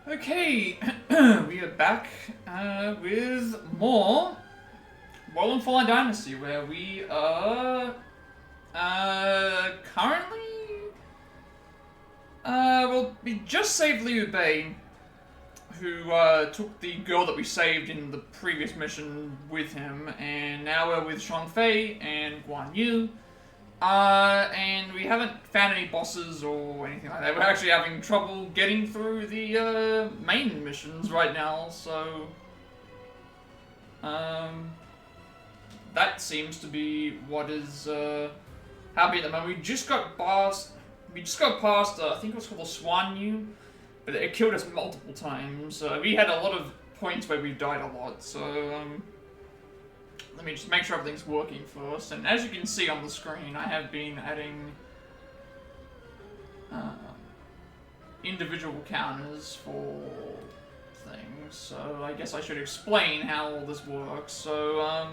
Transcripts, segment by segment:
Okay, we are back with more Roll Fallen Dynasty, where we are currently well, we just saved Liu Bei, who took the girl that we saved in the previous mission with him, and now we're with Fei and Guan Yu. And we haven't found any bosses or anything like that. We're actually having trouble getting through the main missions right now, so that seems to be what is happening at the moment. We just got past. I think it was called the Swan Yu, but it killed us multiple times. We had a lot of points where we died a lot, so let me just make sure everything's working first. And as you can see on the screen, I have been adding individual counters for things. So I guess I should explain how all this works. So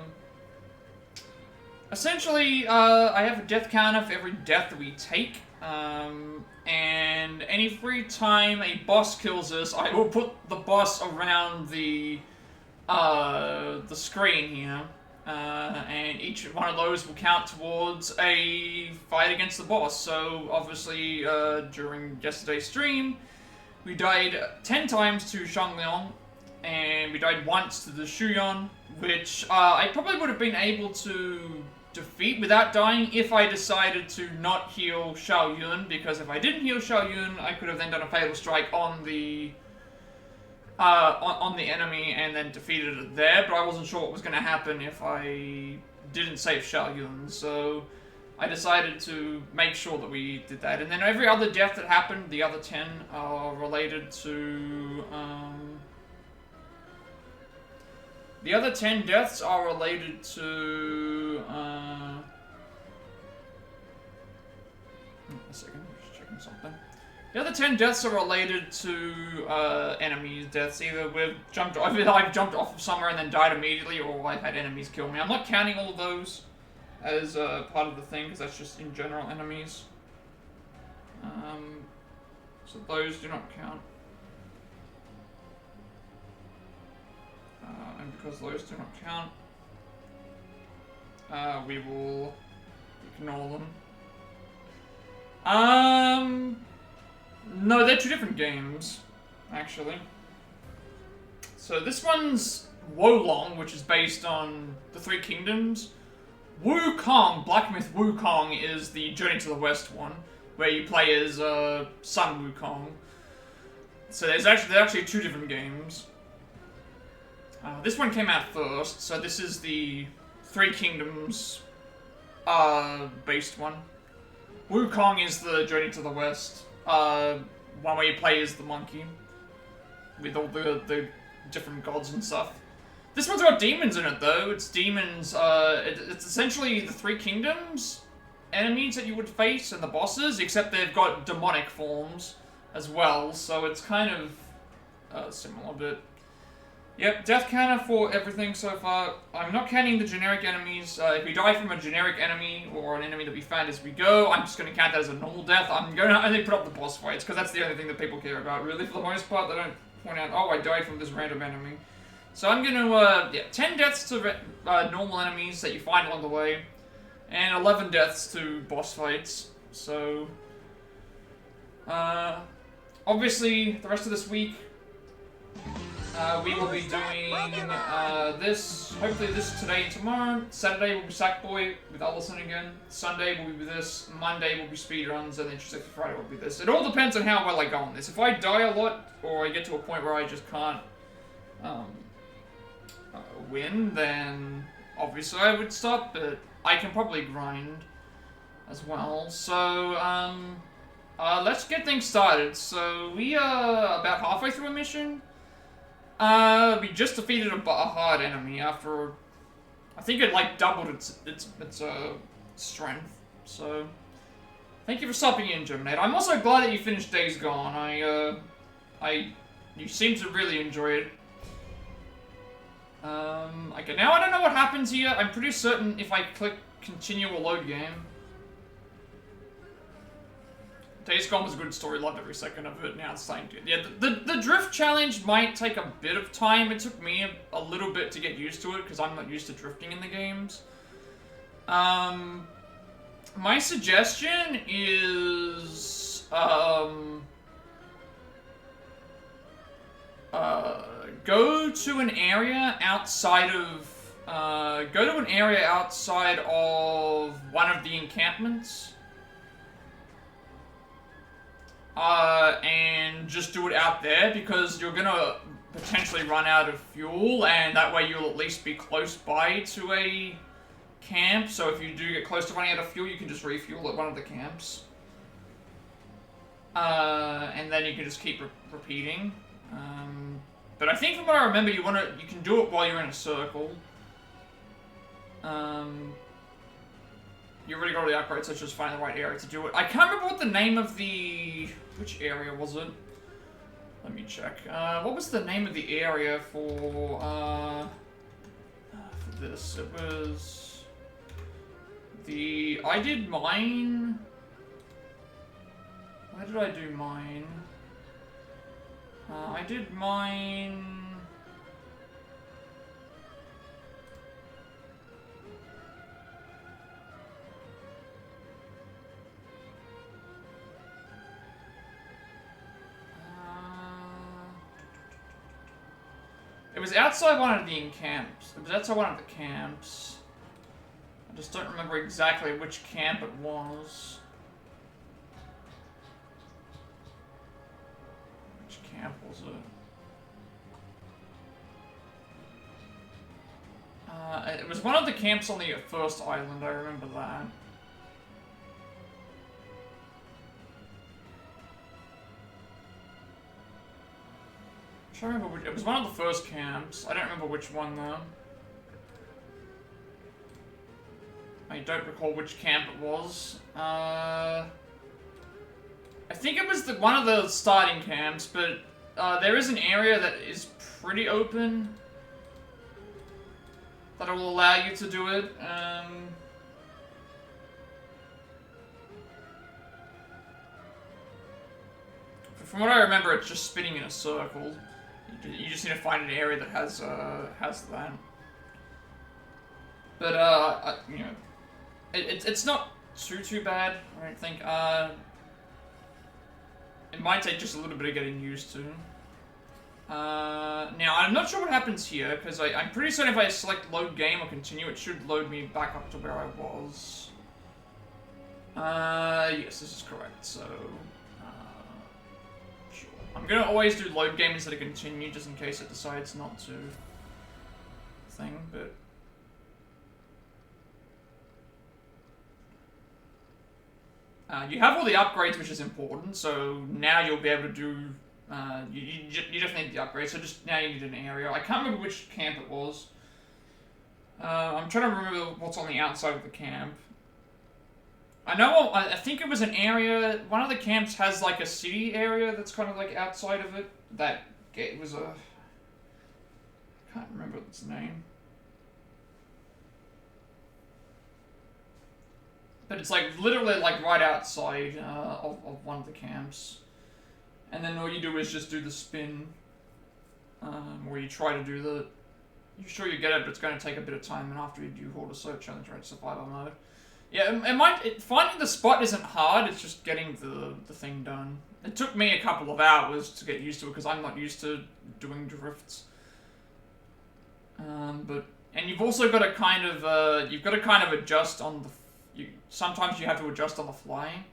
essentially, I have a death counter for every death that we take. And any free time a boss kills us, I will put the boss around the screen here. And each one of those will count towards a fight against the boss. So, obviously, during yesterday's stream, we died 10 times to Shangliang, and we died once to the Shuyan, which I probably would have been able to defeat without dying if I decided to not heal Xiaoyun, because if I didn't heal Xiaoyun, I could have then done a Fatal Strike on the enemy and then defeated it there, but I wasn't sure what was going to happen if I didn't save Xiaoyun, so I decided to make sure that we did that. And then every other death that happened, the other 10 are related to, the other 10 deaths are related to, a second, I'm just checking something. The other 10 deaths are related to enemies' deaths. Either I've jumped off of somewhere and then died immediately, or I've had enemies kill me. I'm not counting all of those as part of the thing, because that's just in general enemies. So those do not count. And because those do not count, we will ignore them. No, they're two different games, actually. So this one's Wolong, which is based on the Three Kingdoms. Wukong, Black Myth Wukong, is the Journey to the West one, where you play as Sun Wukong. So they're actually two different games. This one came out first, so this is the Three Kingdoms based one. Wukong is the Journey to the West. One where you play as the monkey with all the different gods and stuff. This one's got demons in it, though. It's demons. It's essentially the Three Kingdoms enemies that you would face and the bosses, except they've got demonic forms as well. So it's kind of similar, but yep, death counter for everything so far. I'm not counting the generic enemies. If we die from a generic enemy or an enemy that we found as we go, I'm just going to count that as a normal death. I'm going to only put up the boss fights, because that's the only thing that people care about, really. For the most part, they don't point out, oh, I died from this random enemy. So I'm going to, 10 deaths to normal enemies that you find along the way, and 11 deaths to boss fights. So, obviously, the rest of this week, we will be doing this, hopefully this today and tomorrow. Saturday will be Sackboy with Allison again. Sunday will be this. Monday will be speedruns, and then Tuesday to Friday will be this. It all depends on how well I go on this. If I die a lot, or I get to a point where I just can't win, then obviously I would stop, but I can probably grind as well. So, let's get things started. So, we are about halfway through a mission. We just defeated a hard enemy after, I think it like doubled its strength. So, thank you for stopping in, Germinate. I'm also glad that you finished Days Gone. You seem to really enjoy it. Okay, now I don't know what happens here. I'm pretty certain if I click continue or load game, Days Gone was a good story, loved every second of it. Now it's starting to... Yeah, the drift challenge might take a bit of time. It took me a little bit to get used to it, because I'm not used to drifting in the games. My suggestion is... go to an area outside of... go to an area outside of one of the encampments. And just do it out there, because you're gonna potentially run out of fuel, and that way you'll at least be close by to a camp, so if you do get close to running out of fuel, you can just refuel at one of the camps. And then you can just keep repeating. But I think from what I remember, you can do it while you're in a circle. You already got all the upgrades, so just find the right area to do it. I can't remember what the name of the... Which area was it? Let me check. What was the name of the area for this? It was... I did mine... Where did I do mine? I did mine... It was outside one of the camps. It was outside one of the camps. I just don't remember exactly which camp it was. Which camp was it? It was one of the camps on the first island, I remember that. I don't remember which, it was one of the first camps. I don't remember which one though. I don't recall which camp it was. I think it was one of the starting camps, but there is an area that is pretty open that will allow you to do it. From what I remember, it's just spinning in a circle. You just need to find an area that has that. But you know, it's not too bad. I don't think. It might take just a little bit of getting used to. Now I'm not sure what happens here, because I'm pretty certain if I select load game or continue, it should load me back up to where I was. Yes, this is correct. So. I'm gonna always do load game instead of continue, just in case it decides not to thing, but... you have all the upgrades, which is important, so now you'll be able to do... you definitely need the upgrades, so just now you need an area. I can't remember which camp it was. I'm trying to remember what's on the outside of the camp. I think it was an area, one of the camps has like a city area that's kind of like outside of it. That it was a... I can't remember its name. But it's like literally like right outside of one of the camps. And then all you do is just do the spin. Where you try to do the... You're sure you get it, but it's going to take a bit of time, and after you do hold a search challenge, right, survival mode. Yeah, finding the spot isn't hard, it's just getting the thing done. It took me a couple of hours to get used to it, because I'm not used to doing drifts. And you've also got to kind of, adjust on the, sometimes you have to adjust on the fly.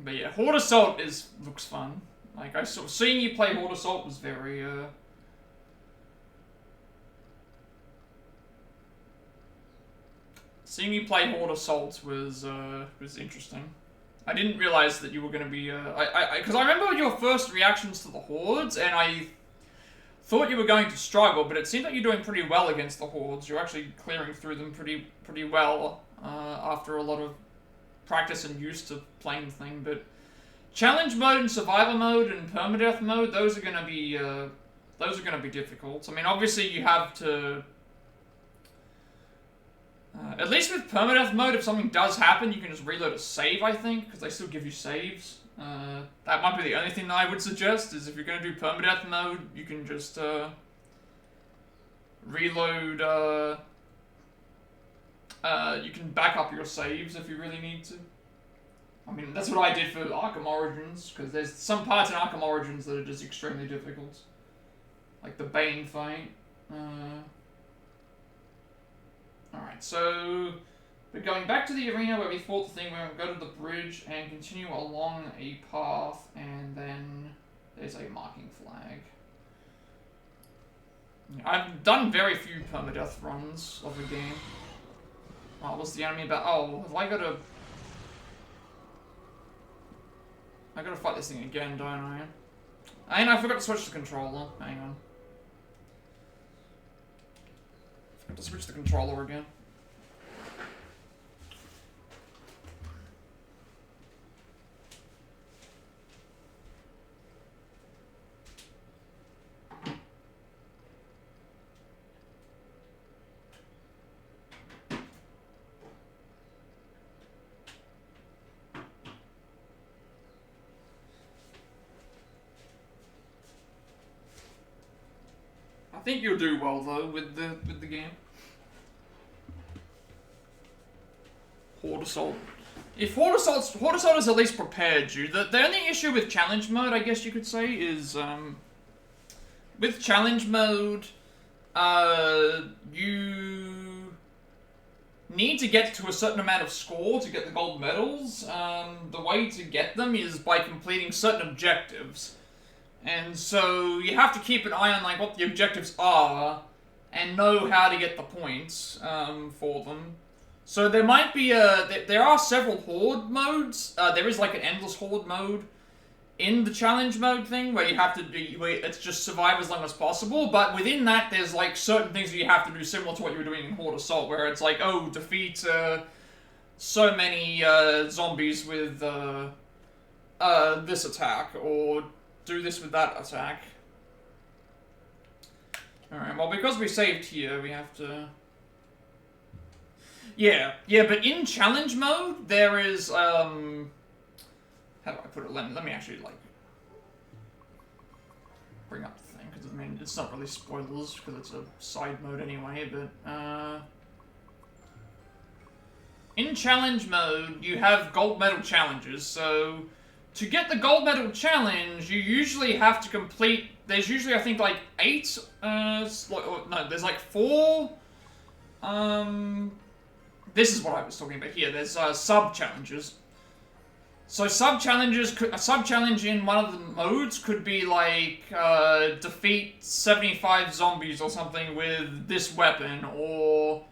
But yeah, Horde Assault looks fun. Like, seeing you play Horde Assault was very, Seeing you play Horde Assault was interesting. I didn't realize that you were going to be, because I remember your first reactions to the Hordes, and I thought you were going to struggle, but it seemed like you're doing pretty well against the Hordes. You're actually clearing through them pretty well, after a lot of practice and used to playing the thing, but challenge mode and survival mode and permadeath mode, those are going to be difficult. I mean, obviously you have to At least with permadeath mode, if something does happen, you can just reload a save, I think, because they still give you saves. That might be the only thing that I would suggest, is if you're going to do permadeath mode, you can just reload, you can back up your saves if you really need to. I mean, that's what I did for Arkham Origins, because there's some parts in Arkham Origins that are just extremely difficult. Like the Bane fight. Alright, so we're going back to the arena where we fought the thing. We're going to go to the bridge and continue along a path, and then there's a marking flag. I've done very few permadeath runs of the game. Oh, what's the enemy about? Oh, have I gotta fight this thing again, don't I? And I forgot to switch the controller. Hang on. Forgot to switch the controller again. I think you'll do well though with the game. Horde Assault. If Horde Assault has at least prepared you. The only issue with challenge mode, I guess you could say, is with challenge mode, you need to get to a certain amount of score to get the gold medals. The way to get them is by completing certain objectives. And so you have to keep an eye on like what the objectives are and know how to get the points for them. So there might be there are several horde modes. There is like an endless horde mode in the challenge mode thing where you have to where it's just survive as long as possible. But within that, there's like certain things that you have to do similar to what you were doing in Horde Assault, where it's like, oh, defeat so many zombies with this attack, or do this with that attack. Alright, well, because we saved here, we have to... Yeah, but in challenge mode, there is, how do I put it? Let me actually, like, bring up the thing, because, I mean, it's not really spoilers, because it's a side mode anyway, but, in challenge mode, you have gold medal challenges, so... To get the gold medal challenge, you usually have to complete... There's usually, I think, like 8... no, there's like 4... This is what I was talking about here. There's sub-challenges. So sub-challenges... A sub-challenge in one of the modes could be like... defeat 75 zombies or something with this weapon, or...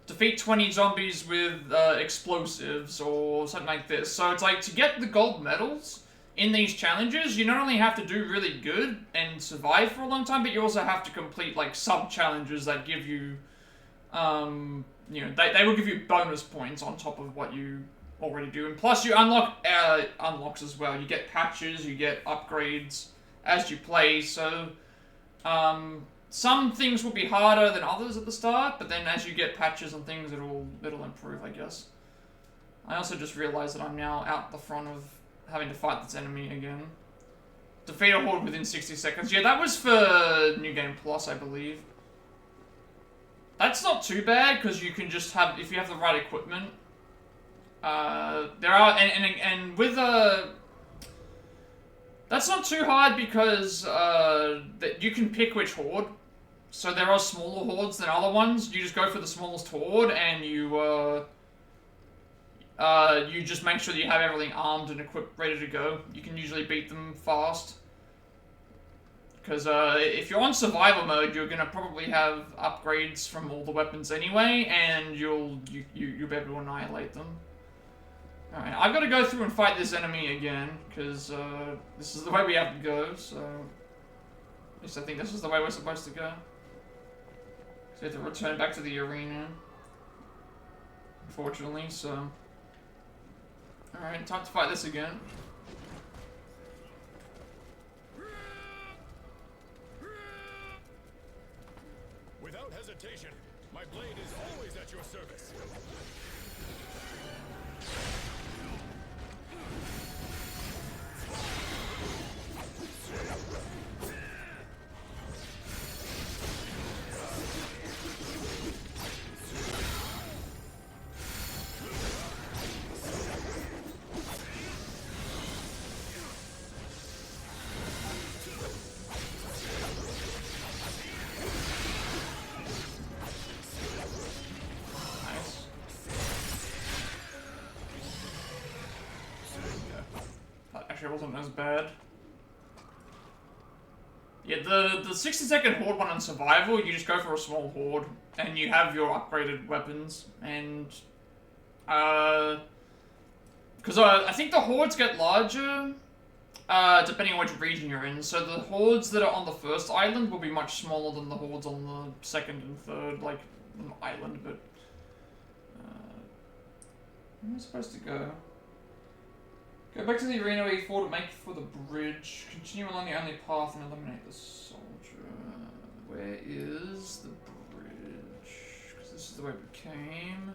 defeat 20 zombies with explosives or something like this. So it's like, to get the gold medals in these challenges, you not only have to do really good and survive for a long time, but you also have to complete like sub-challenges that give you, you know, they will give you bonus points on top of what you already do. And plus you unlock unlocks as well. You get patches, you get upgrades as you play, so some things will be harder than others at the start, but then as you get patches and things, it'll improve, I guess. I also just realized that I'm now out the front of having to fight this enemy again. Defeat a horde within 60 seconds. Yeah, that was for New Game Plus, I believe. That's not too bad, because you can just have, if you have the right equipment. There are, and with that's not too hard because you can pick which horde. So there are smaller hordes than other ones. You just go for the smallest horde, and you just make sure that you have everything armed and equipped, ready to go. You can usually beat them fast. Because if you're on survival mode, you're gonna probably have upgrades from all the weapons anyway, and you'll be able to annihilate them. Alright, I've got to go through and fight this enemy again, because this is the way we have to go, so... At least I think this is the way we're supposed to go. So we have to return back to the arena. Unfortunately, so... Alright, time to fight this again. Without hesitation, My blade is always at your service. Wasn't as bad. Yeah, the 60-second horde one on survival, you just go for a small horde, and you have your upgraded weapons, and because I think the hordes get larger, depending on which region you're in. So the hordes that are on the first island will be much smaller than the hordes on the second and third, like, island, but where am I supposed to go? Go back to the arena where you fought and make for the bridge. Continue along the only path and eliminate the soldier. Where is the bridge? Because this is the way we came.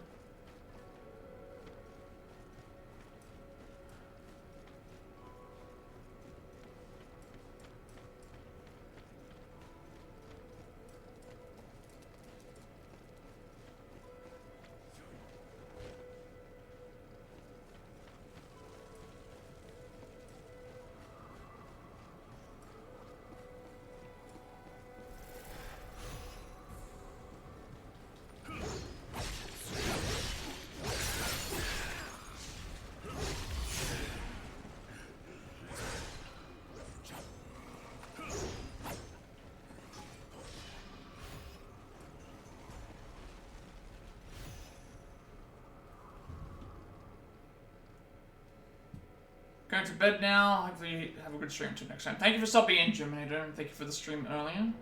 Going to bed now. Hopefully have a good stream until next time. Thank you for stopping in, Germinator, and thank you for the stream earlier.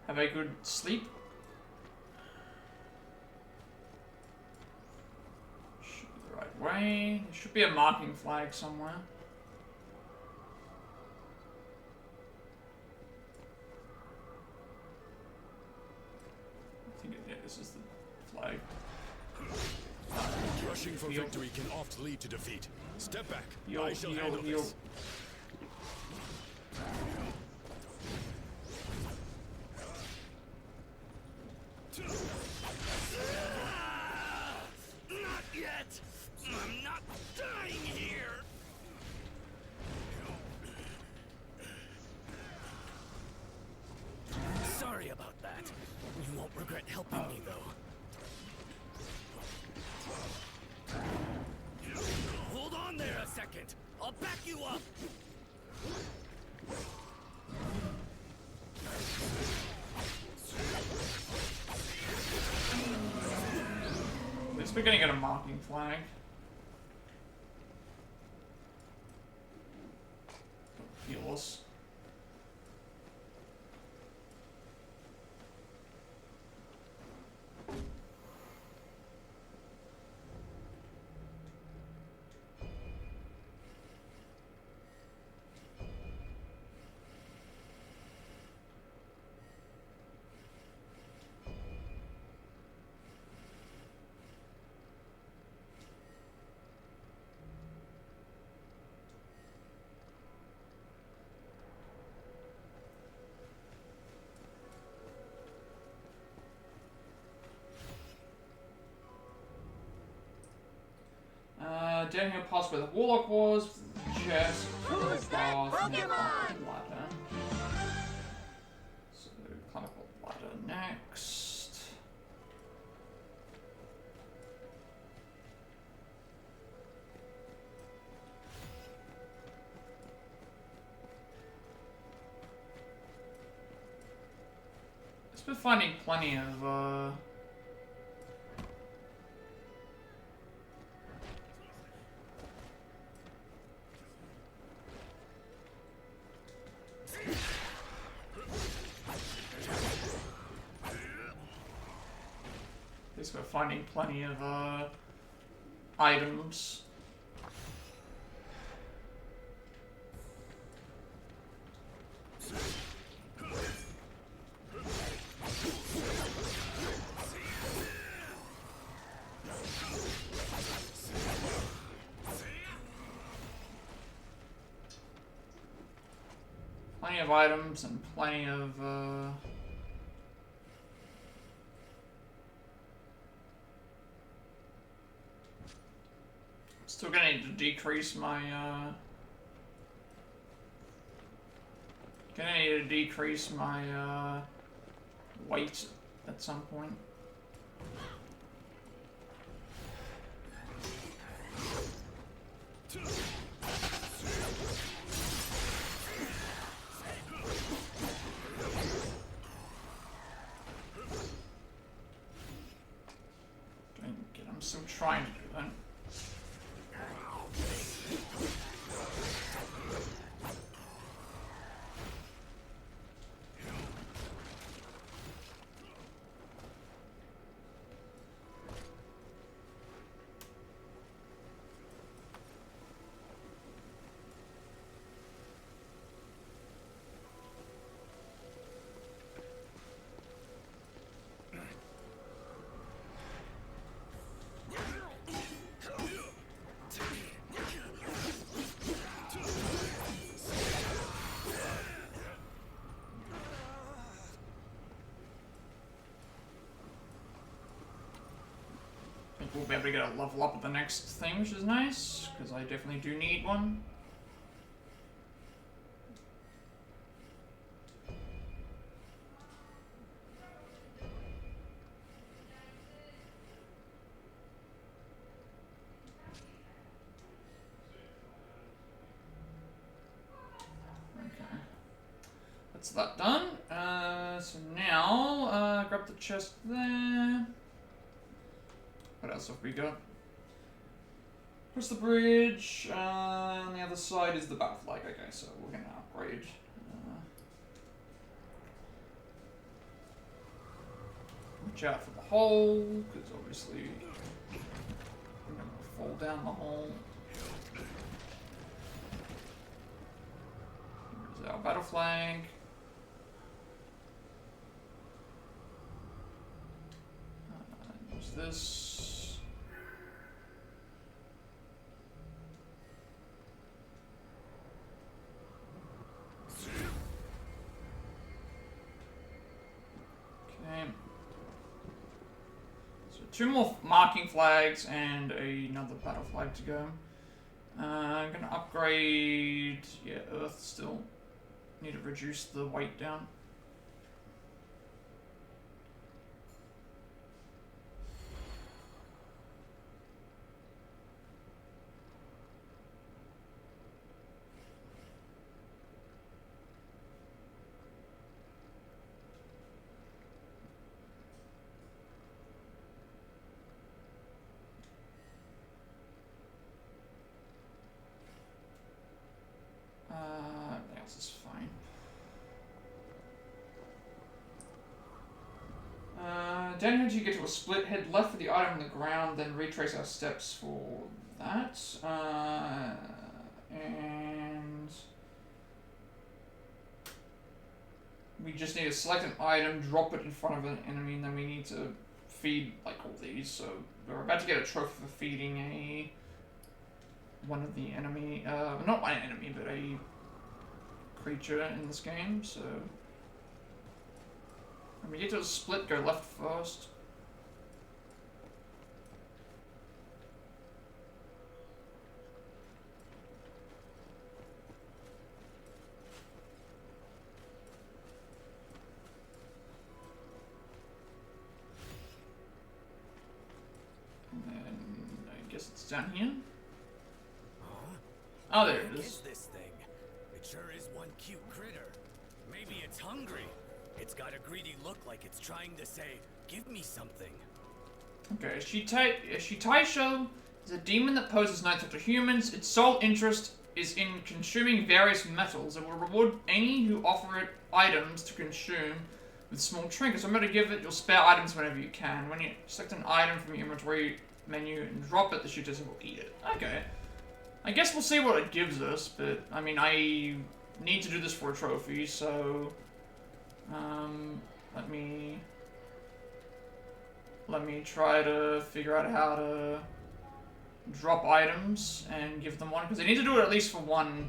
Have a good sleep. Should be the right way. There should be a marking flag somewhere. I think yeah, this is the flag. Rushing for victory can oft lead to defeat. Step back. Heal, I shall handle this. Not yet. I'm not dying here. Sorry about that. You won't regret helping me, though. Hold on there a second. I'll back you up. At least we're gonna get a marking flag. Heal us. Down here past where the Warlock was, chest, Who's that Pokemon? ladder. So climb up the ladder next. It's been finding plenty of we're finding plenty of items. plenty of items and plenty of, still gonna need to decrease my, weight at some point. I'm still trying to do that. We'll be able to get a level up at the next thing, which is nice, because I definitely do need one. Okay. That's that done. So now, grab the chest there. What else have we got? Across the bridge. On the other side is the battle flag. Okay, so we're gonna upgrade. Watch out for the hole, because obviously I'm gonna fall down the hole. Here's our battle flag. There's this. Two more marking flags and another battle flag to go. I'm gonna upgrade, yeah, Earth still. Need to reduce the weight down. Everything else is fine. Down here, you get to a split. Head left for the item on the ground, then retrace our steps for that. And we just need to select an item, drop it in front of an enemy, and then we need to feed like all these. So we're about to get a trophy for feeding one of the enemy, not an enemy, but a creature in this game, so when we get to a split, go left first. And then I guess it's down here. Oh, there it is. What is this thing? It sure is one cute critter. Maybe it's hungry. It's got a greedy look like it's trying to say, give me something. Okay, Shitieshou is a demon that poses no threat to humans. Its sole interest is in consuming various metals. It will reward any who offer it items to consume with small trinkets. Remember to give it your spare items whenever you can. When you select an item from your inventory menu and drop it, the Shitieshou will eat it. Okay. I guess we'll see what it gives us, but, I mean, I need to do this for a trophy, so, let me try to figure out how to drop items and give them one, because I need to do it at least for one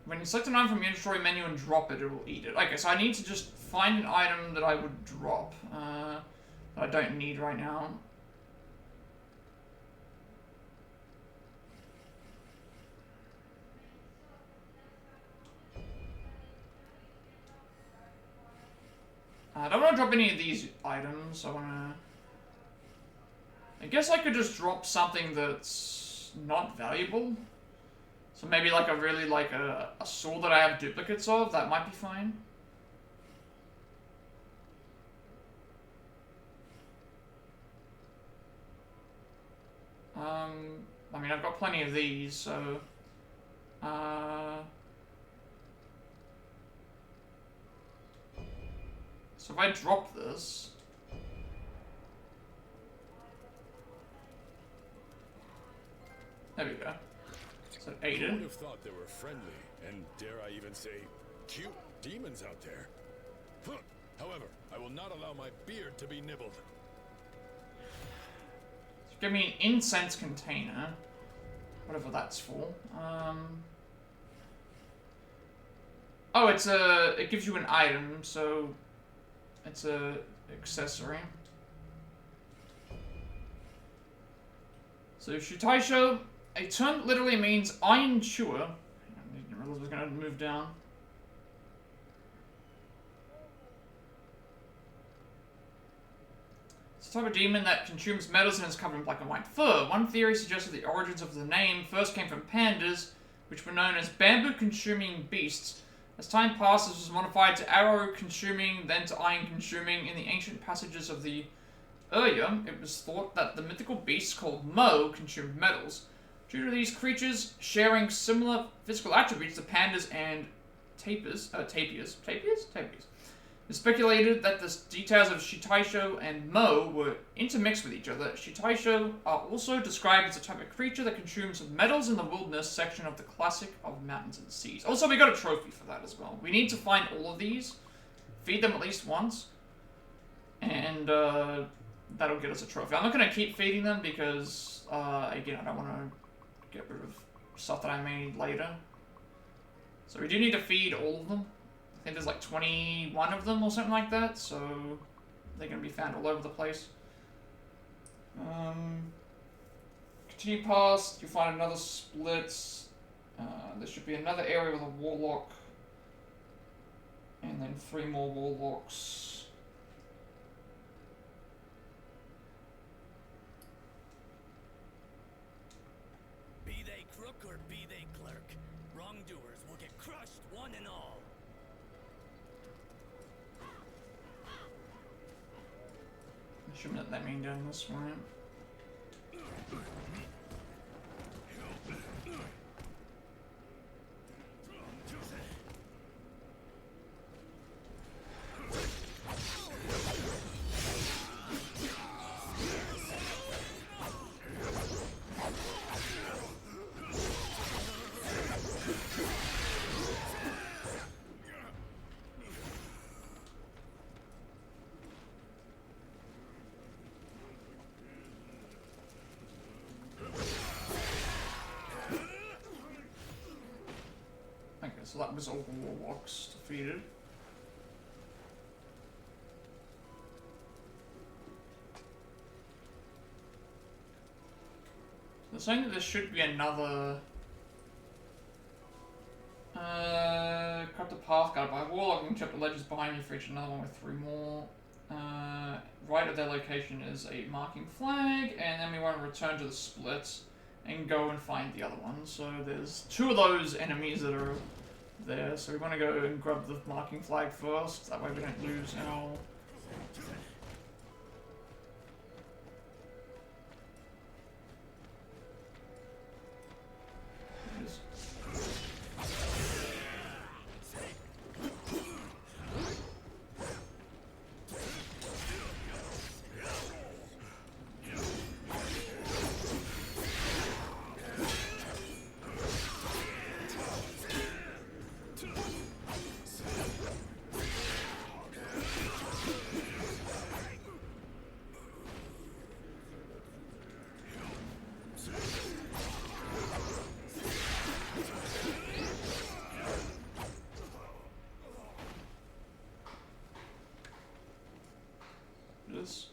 When you select an item from your inventory menu and drop it, it will eat it. Okay, so I need to just find an item that I would drop. That I don't need right now. I don't want to drop any of these items. I guess I could just drop something that's not valuable. So maybe like a sword that I have duplicates of, that might be fine. I mean, I've got plenty of these, so... So if I drop this... There we go. So I Aiden. would have thought they were friendly, and dare I even say, cute demons out there. Huh. However, I will not allow my beard to be nibbled. Give me an incense container. Whatever that's for. Oh, it gives you an item, so it's a accessory. So Shitieshou, a term literally means iron chewer. I didn't realize I was gonna move down. It's a type of demon that consumes metals and is covered in black and white fur. One theory suggested the origins of the name first came from pandas, which were known as bamboo-consuming beasts. As time passed, this was modified to arrow-consuming, then to iron-consuming. In the ancient passages of the Urya, it was thought that the mythical beasts called Mo consumed metals. Due to these creatures sharing similar physical attributes to pandas and tapirs. It's speculated that the details of Shitieshou and Mo were intermixed with each other. Shitieshou are also described as a type of creature that consumes metals in the wilderness section of the Classic of Mountains and Seas. Also, we got a trophy for that as well. We need to find all of these, feed them at least once, and that'll get us a trophy. I'm not going to keep feeding them because, again, I don't want to get rid of stuff that I made later. So we do need to feed all of them. I think there's like 21 of them or something like that, so they're going to be found all over the place. Continue past, you'll find another split. There should be another area with a Warlock. And then 3 more Warlocks. Be they crook or be they clerk, wrongdoers will get crushed one and all. Shouldn't let me down this one. So that was all the Warlocks defeated. They're saying that there should be another... cut the path guide by Warlock and check the ledges behind you for each another one with 3 more. Right at their location is a marking flag, and then we want to return to the split and go and find the other one. So there's 2 of those enemies that are there, so we want to go and grab the marking flag first, that way we don't lose our... this.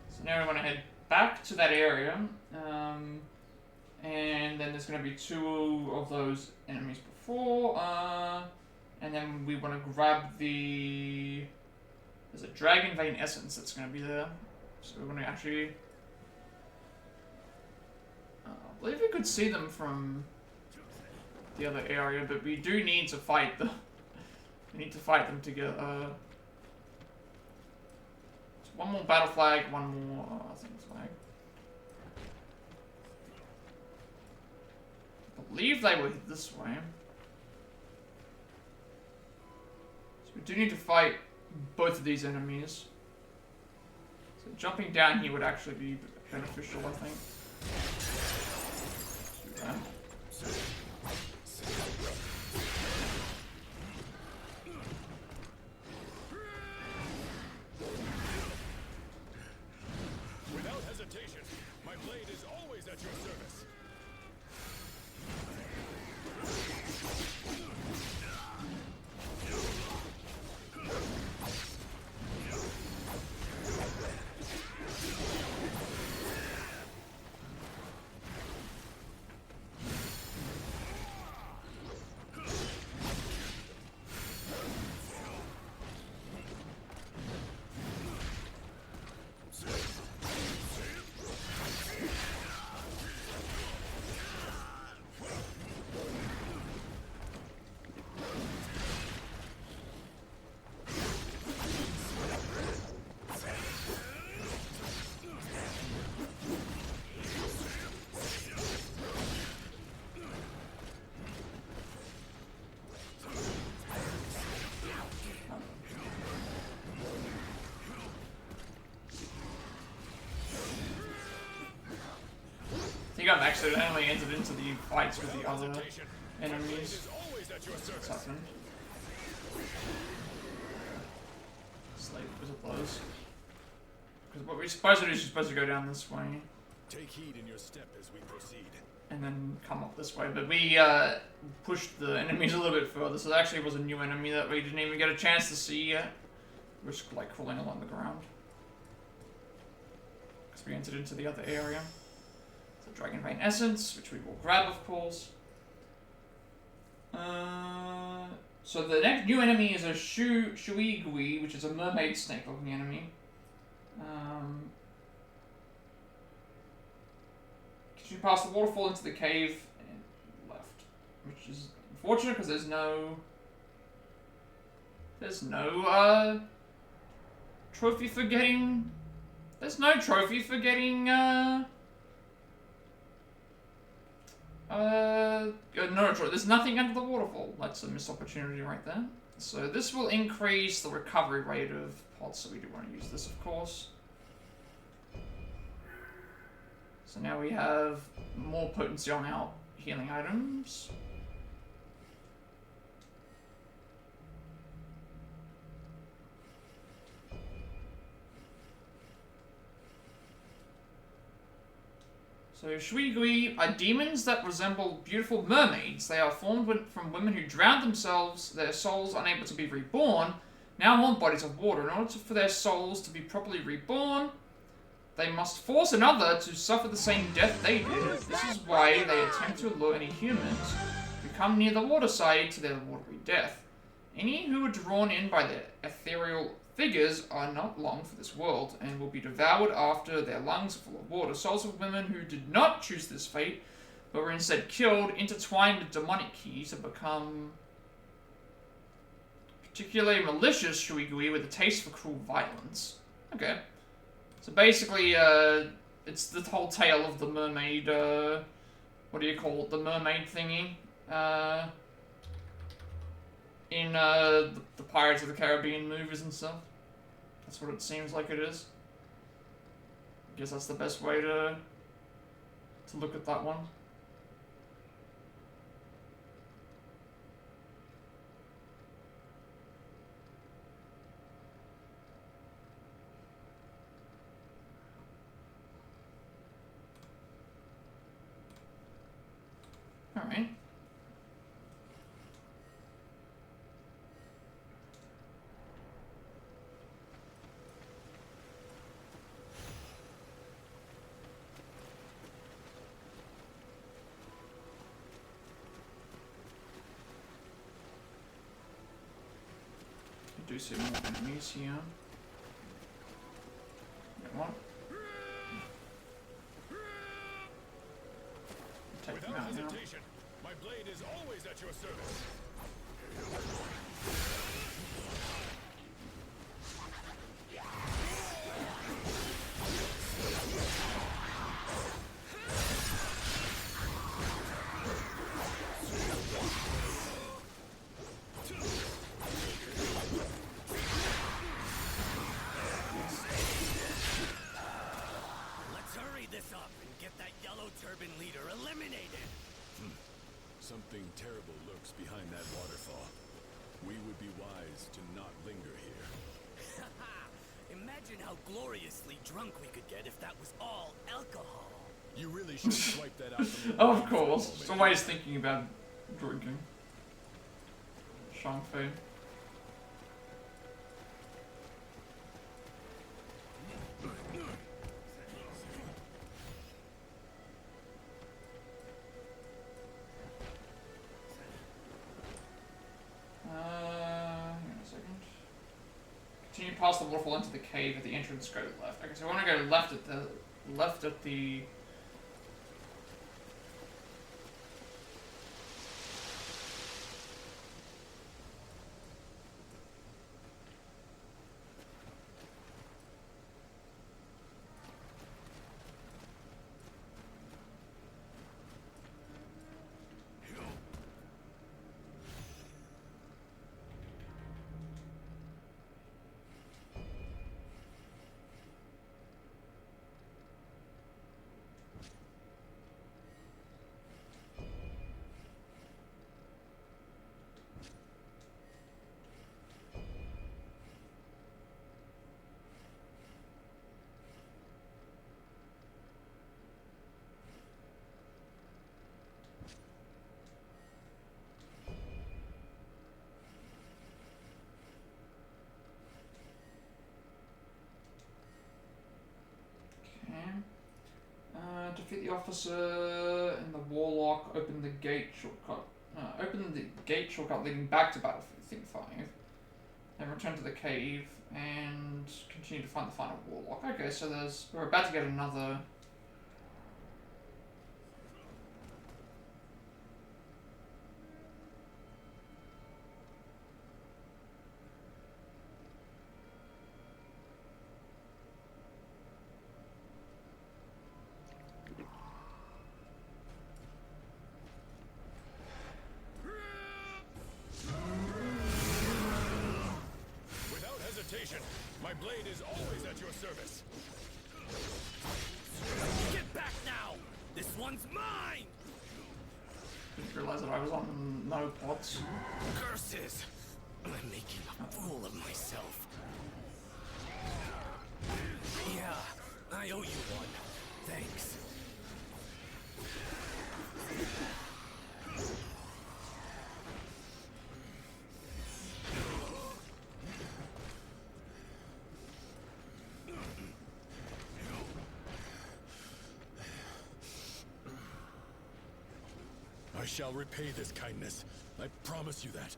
So now we want to head back to that area. And then there's going to be 2 of those enemies before. And then we want to grab the... There's a Dragon Vein Essence that's going to be there. So we're going to actually... I believe we could see them from the other area, but we do need to fight them. We need to fight them together. So one more battle flag, one more thing flag. I believe they were this way. So we do need to fight both of these enemies. So jumping down here would actually be beneficial, I think. Do that. Without hesitation, my blade is always at your service. I think I've accidentally entered into the fights with the other enemies. What's happened? Slave was it those? Because what we're supposed to do is you're supposed to go down this way. Take heed in your step as we proceed. And then come up this way, but we pushed the enemies a little bit further, so there actually was a new enemy that we didn't even get a chance to see yet. We're just like crawling along the ground. Because we entered into the other area. So Dragon Vein Essence, which we will grab, of course. So the next new enemy is a Shuigui, which is a mermaid snake-looking enemy. You pass the waterfall into the cave and left, which is unfortunate because there's no trophy for getting. There's no trophy for getting no trophy. There's nothing under the waterfall. That's a missed opportunity right there. So this will increase the recovery rate of pods, so we do want to use this, of course. So now we have more potency on our healing items. So Shuigui are demons that resemble beautiful mermaids. They are formed from women who drowned themselves, their souls unable to be reborn, now haunt bodies of water. In order for their souls to be properly reborn, they must force another to suffer the same death they did. This is why they attempt to allure any humans who come near the waterside to their watery death. Any who are drawn in by their ethereal figures are not long for this world, and will be devoured after their lungs are full of water. Souls of women who did not choose this fate, but were instead killed, intertwined with demonic keys to become particularly malicious Shuigui with a taste for cruel violence. Okay. So basically, it's the whole tale of the mermaid, what do you call it, the mermaid thingy, in the Pirates of the Caribbean movies and stuff. That's what it seems like it is. I guess that's the best way to look at that one. Alright. do see more enemies here. What? Take them Without out now. hesitation, my blade is always at your service. Let's hurry this up and get that yellow turban leader eliminated. Something terrible lurks behind that waterfall. We would be wise to not linger here. Imagine how gloriously drunk we could get if that was all alcohol. You really should swipe that out from your Oh, mind of for a course. moment. It's always thinking about drinking. Shang Fei. Hang on a second. Continue past the waterfall into the cave at the entrance, go left. Okay, so I want to go left at the defeat the officer in the Warlock, open the gate shortcut. Open the gate shortcut leading back to Battlefield 5. Then return to the cave and continue to find the final Warlock. Okay, so we're about to get another. My blade is always at your service. Get back now! This one's mine! Didn't realize that I was on no pots. Curses! I'm making a fool of myself. Yeah, I owe you one. Thanks. I shall repay this kindness. I promise you that.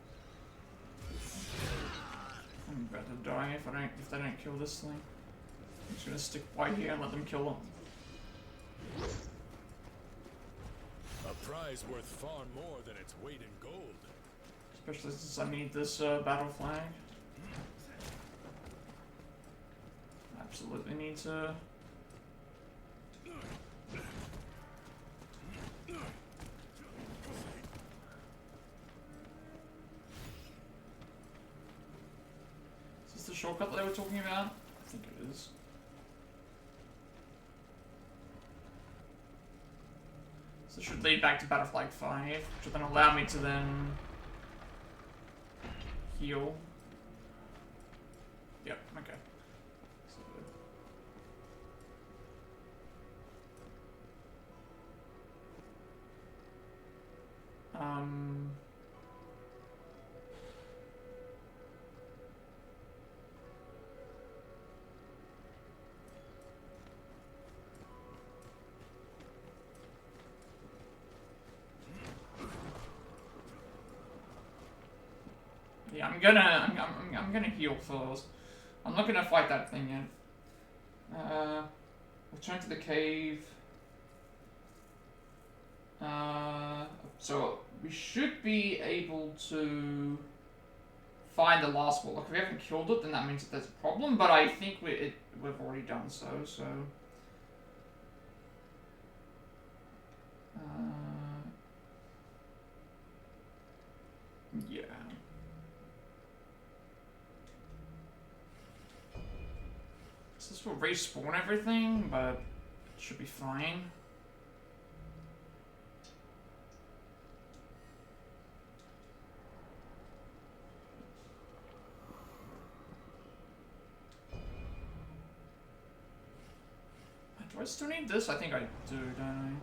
I'm about to die if they don't kill this thing. I'm just gonna stick right here and let them kill them. A prize worth far more than its weight in gold. Especially since I need this battle flag. Absolutely need to. Is this the shortcut that they were talking about? I think it is. So this should lead back to Battle Flag 5, which will then allow me to then heal. Yep, okay. Yeah, I'm gonna heal first. I'm not gonna fight that thing yet. Return to the cave. So we should be able to find the last Warlock. If we haven't killed it, then that means that there's a problem. But I think we've already done so. So. Yeah. So this will respawn everything, but it should be fine. Do I still need this? I think I do, don't I?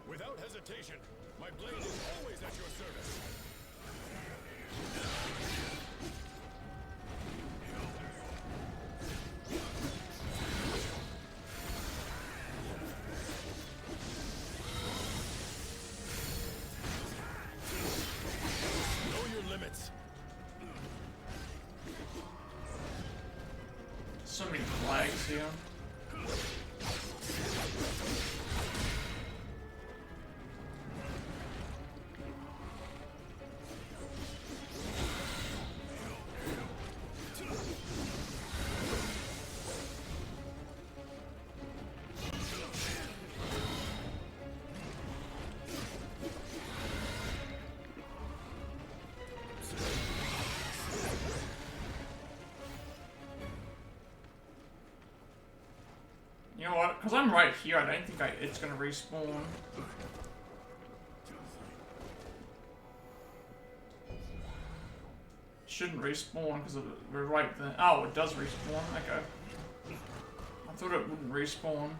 Without hesitation, my blade is always at your service. Know your limits. So many flags here. You know what? Because I'm right here, I don't think it's going to respawn. Shouldn't respawn because we're right there. Oh, it does respawn. Okay. I thought it wouldn't respawn.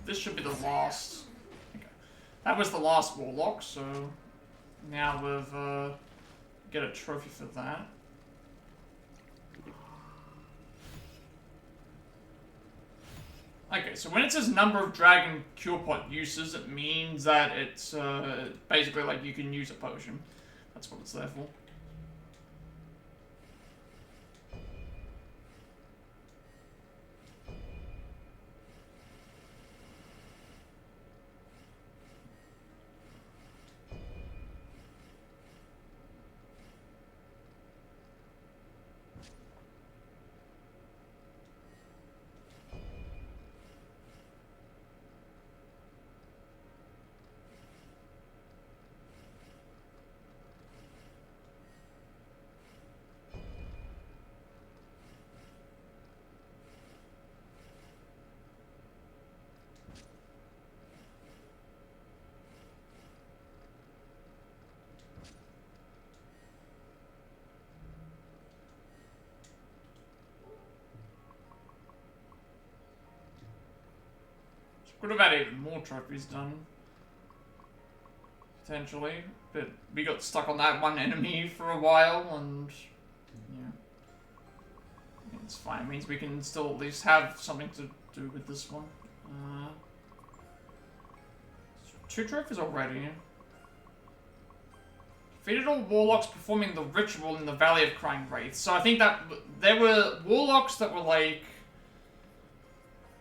This should be the last. Okay. That was the last Warlock, so now we've get a trophy for that. Okay, so when it says number of dragon cure pot uses, it means that it's basically like you can use a potion. That's what it's there for. Could have had even more trophies done. potentially, but we got stuck on that one enemy for a while, and yeah, it's fine. It means we can still at least have something to do with this one. 2 trophies already. Defeated all Warlocks performing the ritual in the Valley of Crying Wraiths. So I think that there were Warlocks that were like...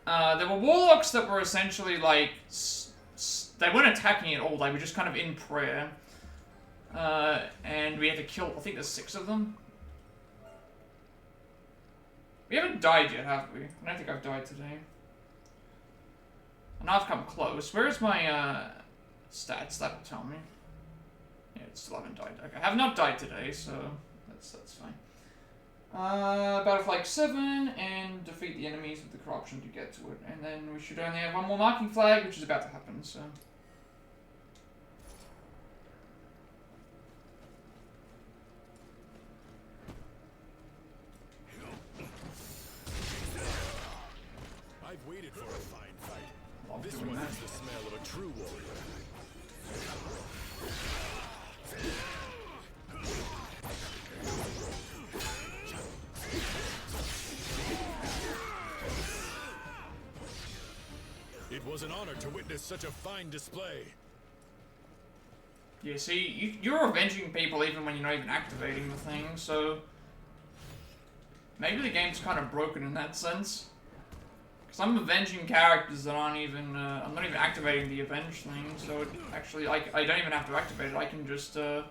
there were Warlocks that were essentially like... they weren't attacking at all, they were just kind of in prayer. And we had to kill, I think there's 6 of them. We haven't died yet, have we? I don't think I've died today. And I've come close. Where's my stats? That will tell me. Yeah, it still haven't died. Okay, I have not died today, so that's fine. Battle flag 7, and defeat the enemies with the corruption to get to it. And then we should only have one more marking flag, which is about to happen, so... I've waited for a fine fight. This one has the smell of a true warrior. It was an honor to witness such a fine display. Yeah, see, you're avenging people even when you're not even activating the thing, so... maybe the game's kind of broken in that sense. Because I'm avenging characters that aren't even, I'm not even activating the avenge thing, so it actually, I don't even have to activate it, I can just, you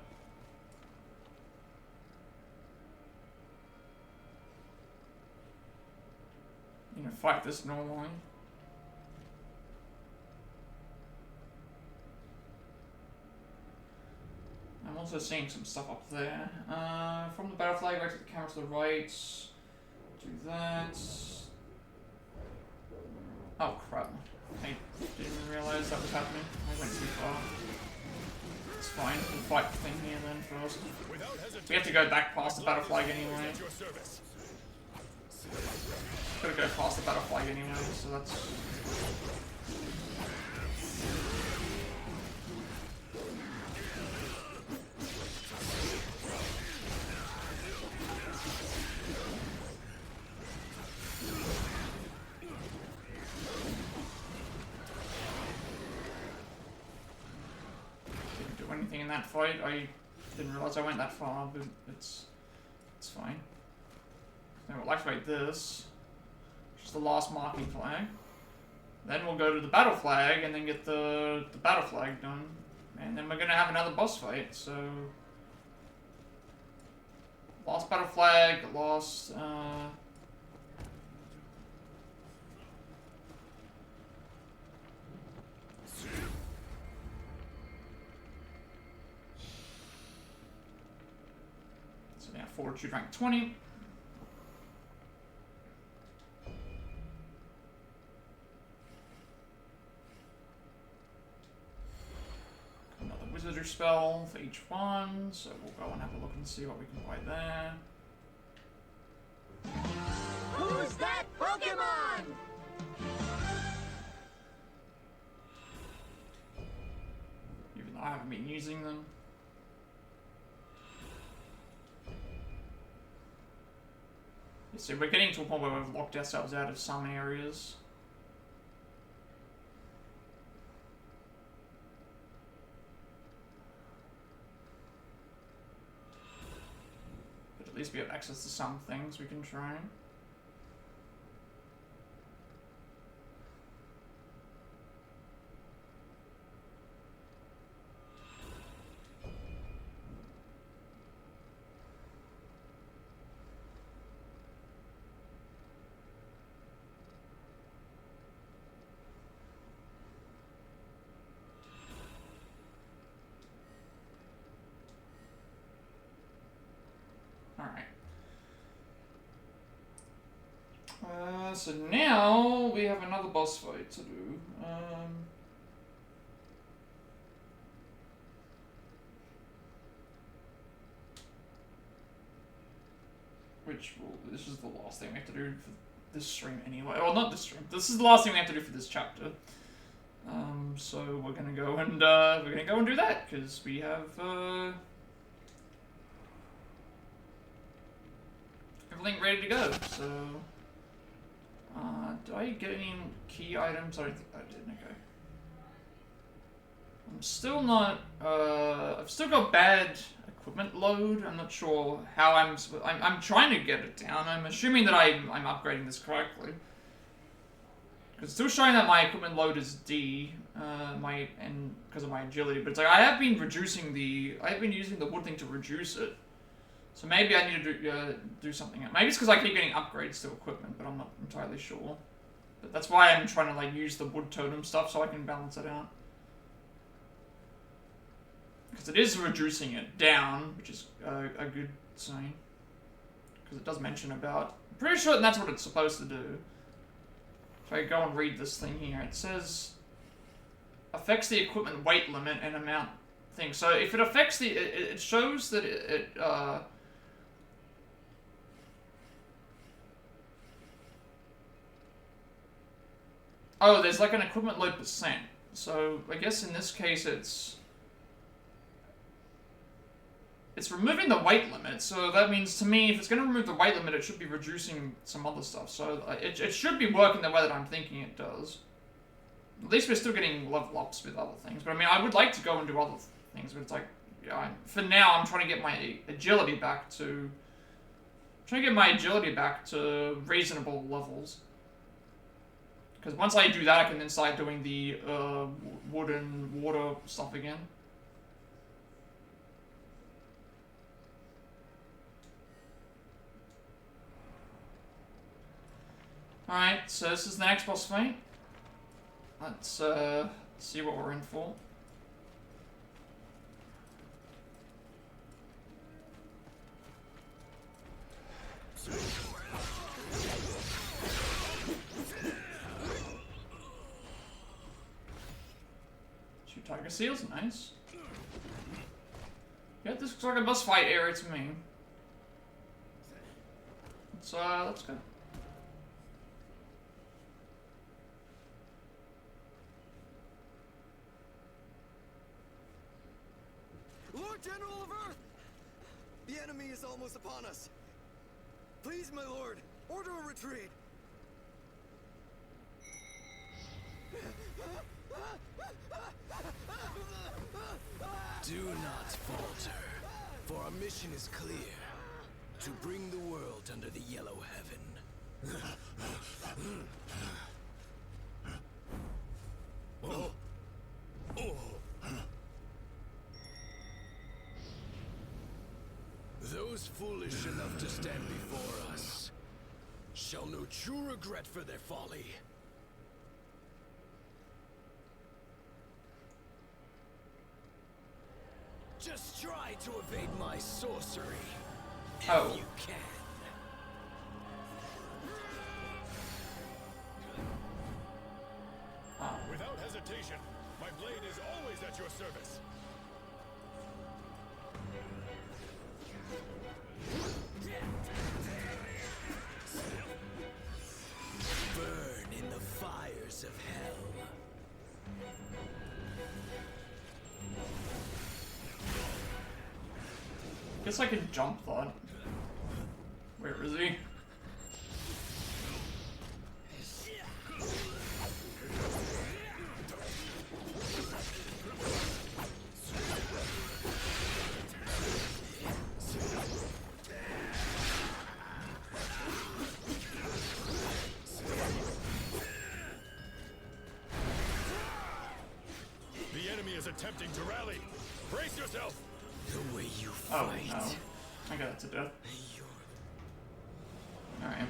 know, fight this normally. I'm also seeing some stuff up there. From the battle flag, right to the camera to the right. Do that. Oh crap. I didn't realize that was happening. I went too far. It's fine. We'll fight the thing here then first. We have to go back past the battle flag anyway. Gotta go past the battle flag anyway, so that's... anything in that fight. I didn't realize I went that far, but it's fine. Now we'll activate this, which is the last marking flag. Then we'll go to the battle flag and then get the battle flag done. And then we're gonna have another boss fight, so... Last battle flag, last, Fortitude rank 20. Another wizardry spell for each one, so we'll go and have a look and see what we can buy there. Who's that Pokemon? Even though I haven't been using them. So we're getting to a point where we've locked ourselves out of some areas. But at least we have access to some things we can try. So now we have another boss fight to do. This is the last thing we have to do for this stream anyway. Well, not this stream. This is the last thing we have to do for this chapter. So we're gonna go and do that because we have everything ready to go. So did I get any key items? I don't think I did. Okay. I'm still not. I've still got bad equipment load. I'm not sure how I'm trying to get it down. I'm assuming that I'm upgrading this correctly. It's still showing that my equipment load is D, and because of my agility, but it's like I have been using the wood thing to reduce it. So maybe I need to do something else. Maybe it's because I keep getting upgrades to equipment, but I'm not entirely sure. But that's why I'm trying to like use the wood totem stuff so I can balance it out. Because it is reducing it down, which is a good sign. Because it does mention about. I'm pretty sure that's what it's supposed to do. If I go and read this thing here, it says affects the equipment weight limit and amount thing. So if it affects the, it shows that oh, there's like an equipment load percent. So I guess in this case it's removing the weight limit, so that means to me, if it's going to remove the weight limit, it should be reducing some other stuff. So it should be working the way that I'm thinking it does. At least we're still getting level ups with other things. But I mean, I would like to go and do other things, but it's like, yeah, for now, I'm trying to get my agility back to... reasonable levels. Because once I do that, I can then start doing the wood and water stuff again. Alright, so this is the next boss fight. Let's see what we're in for. Two tiger seals, nice. Yeah, this looks like a boss fight area to me. Let's go. Lord General of Earth! The enemy is almost upon us. Please, my lord, order a retreat. Do not falter, for our mission is clear. To bring the world under the yellow heaven. Oh. Oh. Those foolish enough to stand before us shall know true regret for their folly. Just try to evade my sorcery, if you can. Without hesitation, my blade is always at your service. Burn in the fires of hell. Guess I can jump that. Where is he? The enemy is attempting to rally. Brace yourself. The way you Oh, fight. no. I got it to death. Alright.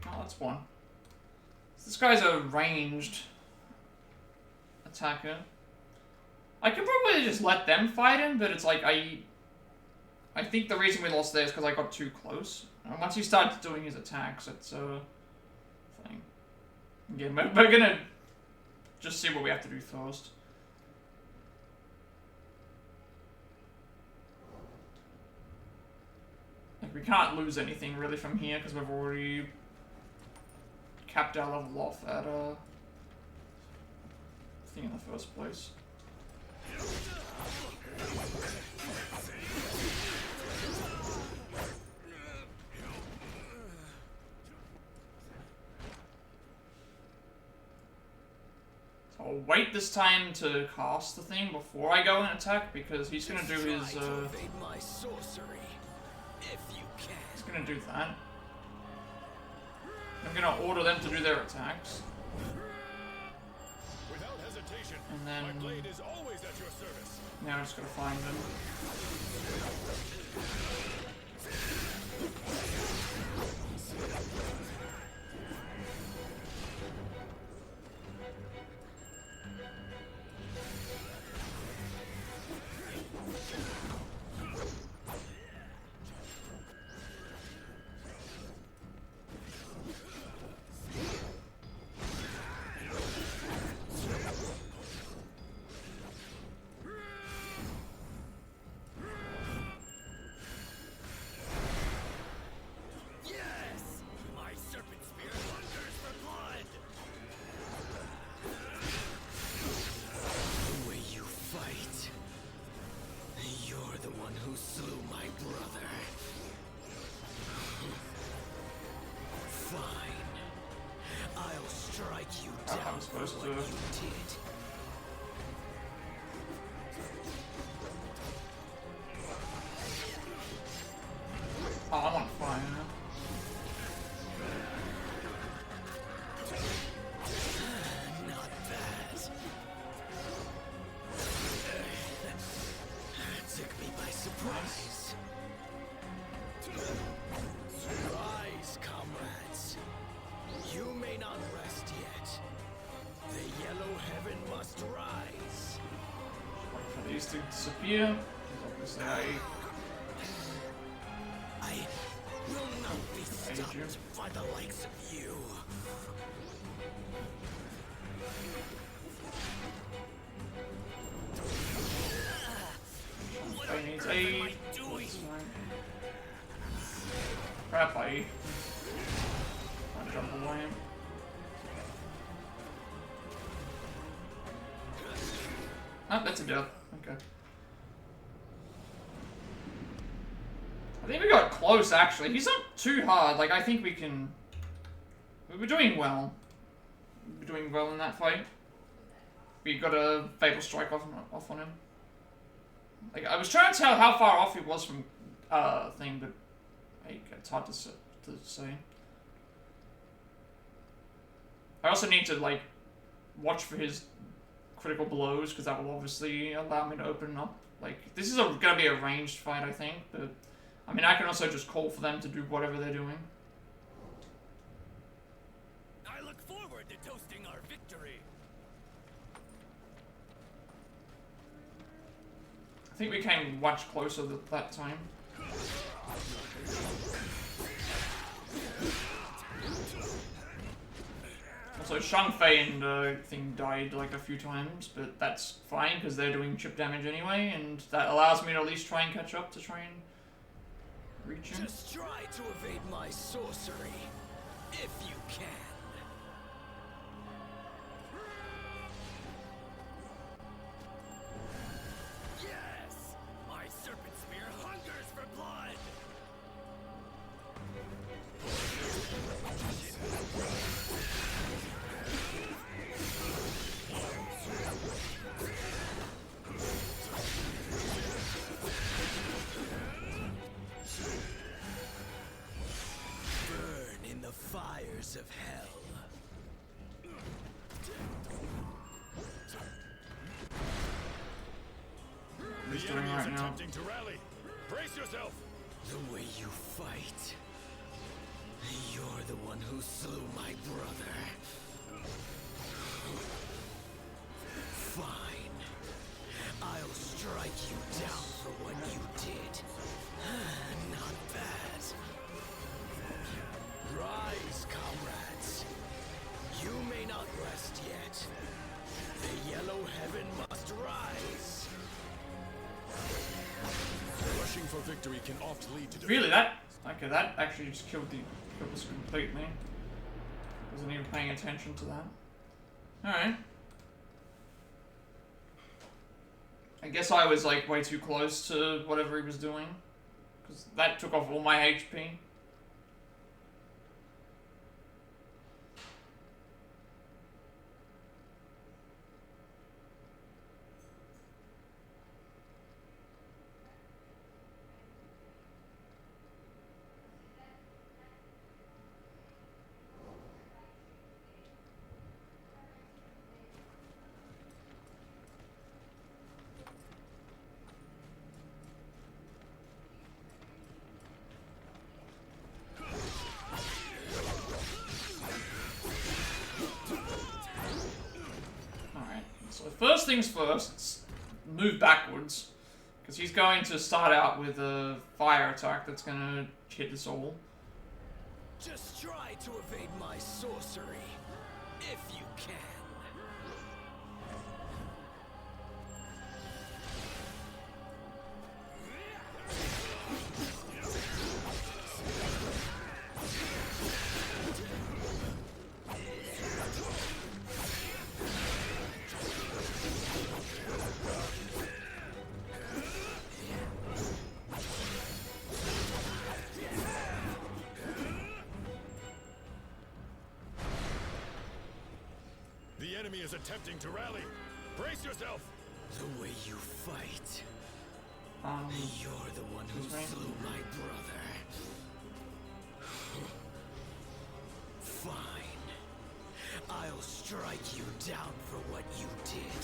Oh, that's one. This guy's a ranged attacker. I could probably just let them fight him, but it's like I think the reason we lost there is because I got too close. And once he starts doing his attacks, it's a thing. Yeah, we're gonna just see what we have to do first. We can't lose anything really from here because we've already capped our level off at thing in the first place. So I'll wait this time to cast the thing before I go and attack because he's gonna do his he's gonna do that. I'm gonna order them to do their attacks. Without hesitation, And then my blade is always at your service. now I'm just gonna find them. I'm supposed to. Oh, I'm on fire now. Not bad. Took me by surprise. Rise, comrades. You may not rest yet. The yellow heaven must rise. Wait for these to disappear. Obviously, I will not be stopped by the likes of you. I need aid. Crap, I jump away. Oh, that's a death. Okay. I think we got close, actually. He's not too hard. Like, I think we can... We're doing well. We're doing well in that fight. We got a Fatal Strike off on him. Like, I was trying to tell how far off he was from thing, but like, it's hard to say. I also need to, like, watch for his critical blows, because that will obviously allow me to open up. Like, this is gonna be a ranged fight, I think, but I mean, I can also just call for them to do whatever they're doing. I look forward to toasting our victory. I think we came much closer that time. Also, Shang Fei and thing died like a few times, but that's fine because they're doing chip damage anyway, and that allows me to at least try and catch up to try and reach him. Just try to evade my sorcery, if you can. Yes! My serpent spear hungers for blood! Burn in the fires of hell. What he's The doing enemy is right now. attempting to rally. Brace yourself. The way you fight. You're the one who slew my brother. Fine. I'll strike you down for what you did. Not bad. Rise, comrades. You may not rest yet. The yellow heaven must rise. Rushing for victory can oft lead to defeat. Really, that Okay, that actually just killed us completely. Wasn't even paying attention to that. Alright. I guess I was like way too close to whatever he was doing. Because that took off all my HP. First things first, let's move backwards. Because he's going to start out with a fire attack that's going to hit us all. Just try to evade my sorcery, if you can. The enemy is attempting to rally. Brace yourself. The way you fight. You're the one who slew my brother. Fine. I'll strike you down for what you did.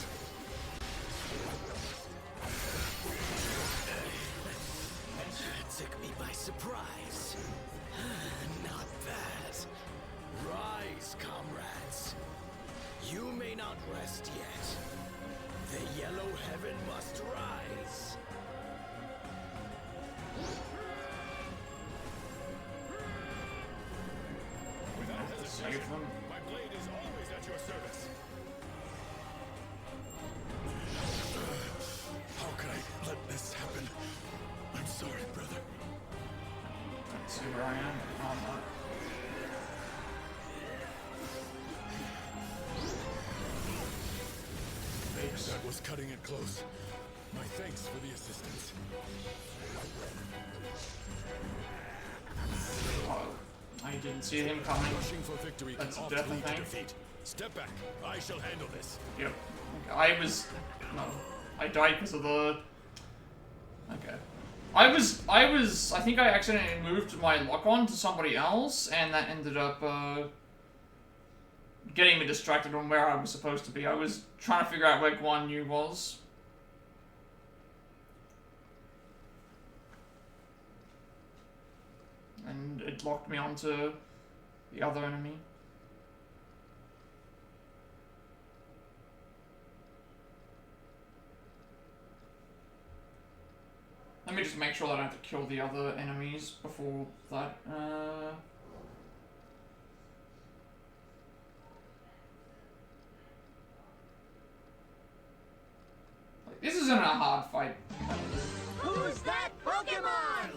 Took me by surprise. Not bad. Rise, comrades. You may not rest yet. The yellow heaven must rise. Without hesitation, my blade is always at your service. How could I let this happen? I'm sorry, brother. Let's see where I am. Oh, I'm not. That was cutting it close. My thanks for the assistance. Oh, I didn't see him coming. Pushing for victory That's can a often definite lead to thing. defeat. Step back. I shall handle this. Yep. Okay. I died because of the... Okay. I think I accidentally moved my lock-on to somebody else, and that ended up, getting me distracted on where I was supposed to be. I was trying to figure out where Guan Yu was. And it locked me onto the other enemy. Let me just make sure that I don't have to kill the other enemies before that. This isn't a hard fight. Who's that Pokemon?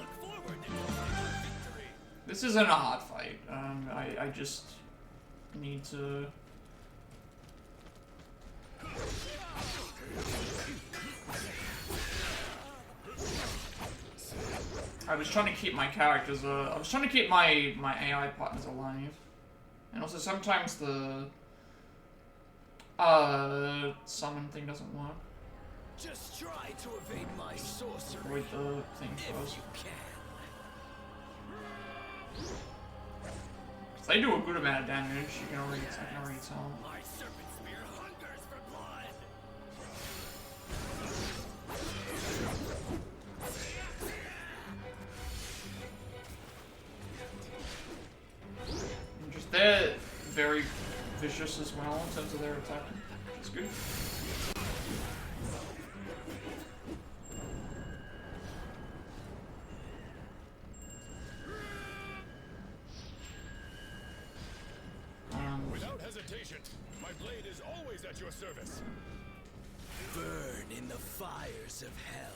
This isn't a hard fight. I just need to... I was trying to keep my characters, I was trying to keep my AI partners alive. And also sometimes the summon thing doesn't work. Just try to evade my sorcery. With the thing first. You can. They do a good amount of damage, I can already tell. My serpent spear hungers for blood. And just they're very vicious as well in terms of their attack, which is good. Without hesitation, my blade is always at your service. Burn in the fires of hell.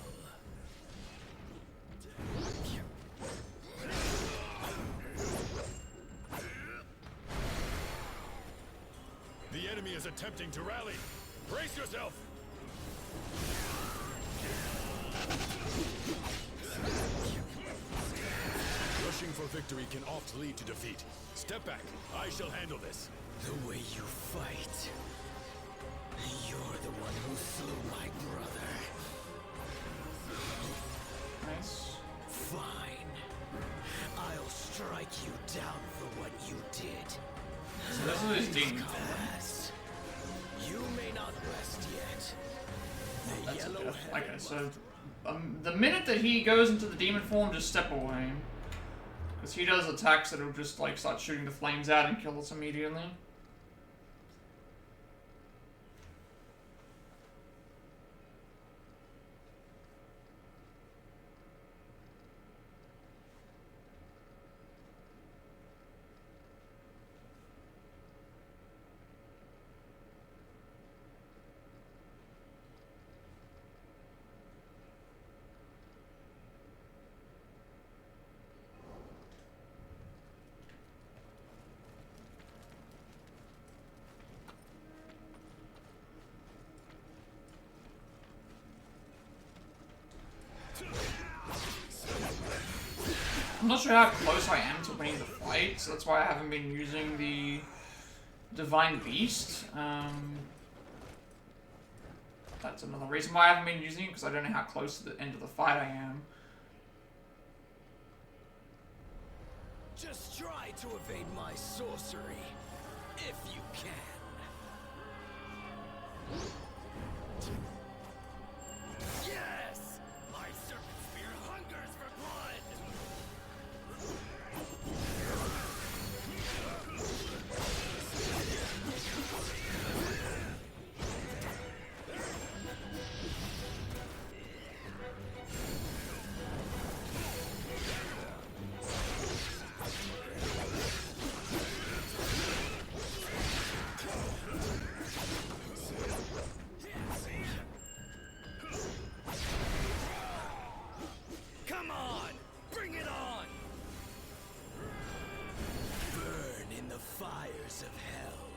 The enemy is attempting to rally. Brace yourself! Rushing for victory can oft lead to defeat. Step back. I shall handle this. The way you fight. You're the one who slew my brother. Nice. Fine. I'll strike you down for what you did. So this is his demon. Pass. You may not rest yet. The That's yellow okay. heaven Okay, so the minute that he goes into the demon form, just step away. Because he does attacks that'll just like start shooting the flames out and kill us immediately. I'm not sure how close I am to winning the fight, so that's why I haven't been using the Divine Beast. That's another reason why I haven't been using it, because I don't know how close to the end of the fight I am. Just try to evade my sorcery, if you can. Yes! My serpent spear hungers for blood! Come on! Bring it on! Burn in the fires of hell.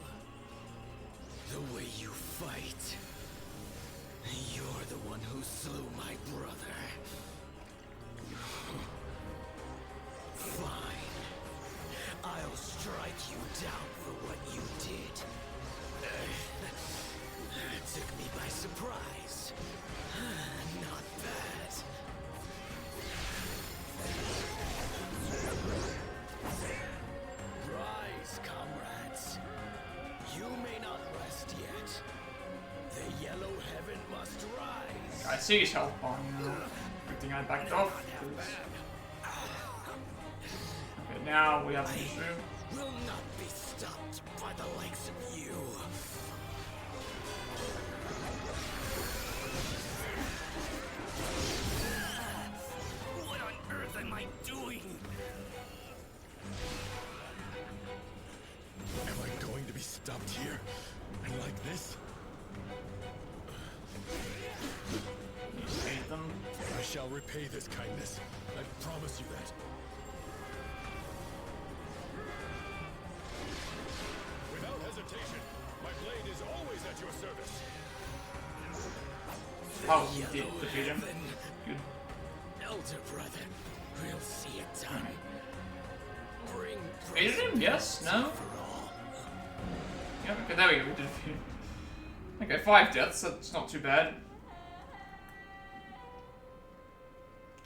The way you fight. You're the one who slew my brother. Fine. I'll strike you down for what you did. Took me by surprise. Not bad. Rise, comrades. You may not rest yet. The yellow heaven must rise. I see his health bar now. Good thing I backed off. Okay, now we have an issue. Will not be stopped by the likes of you. What on earth am I doing? Am I going to be stopped here? And like this? Hate them. I shall repay this kindness. I promise you that. Without hesitation, my blade is always at your service. Oh, you did defeat him. Good. Elder brother, we'll see it done. Bring Defeated him? Yes? No? for all. Yeah, okay, there we go. We did defeat him. Okay, 5 deaths. That's not too bad.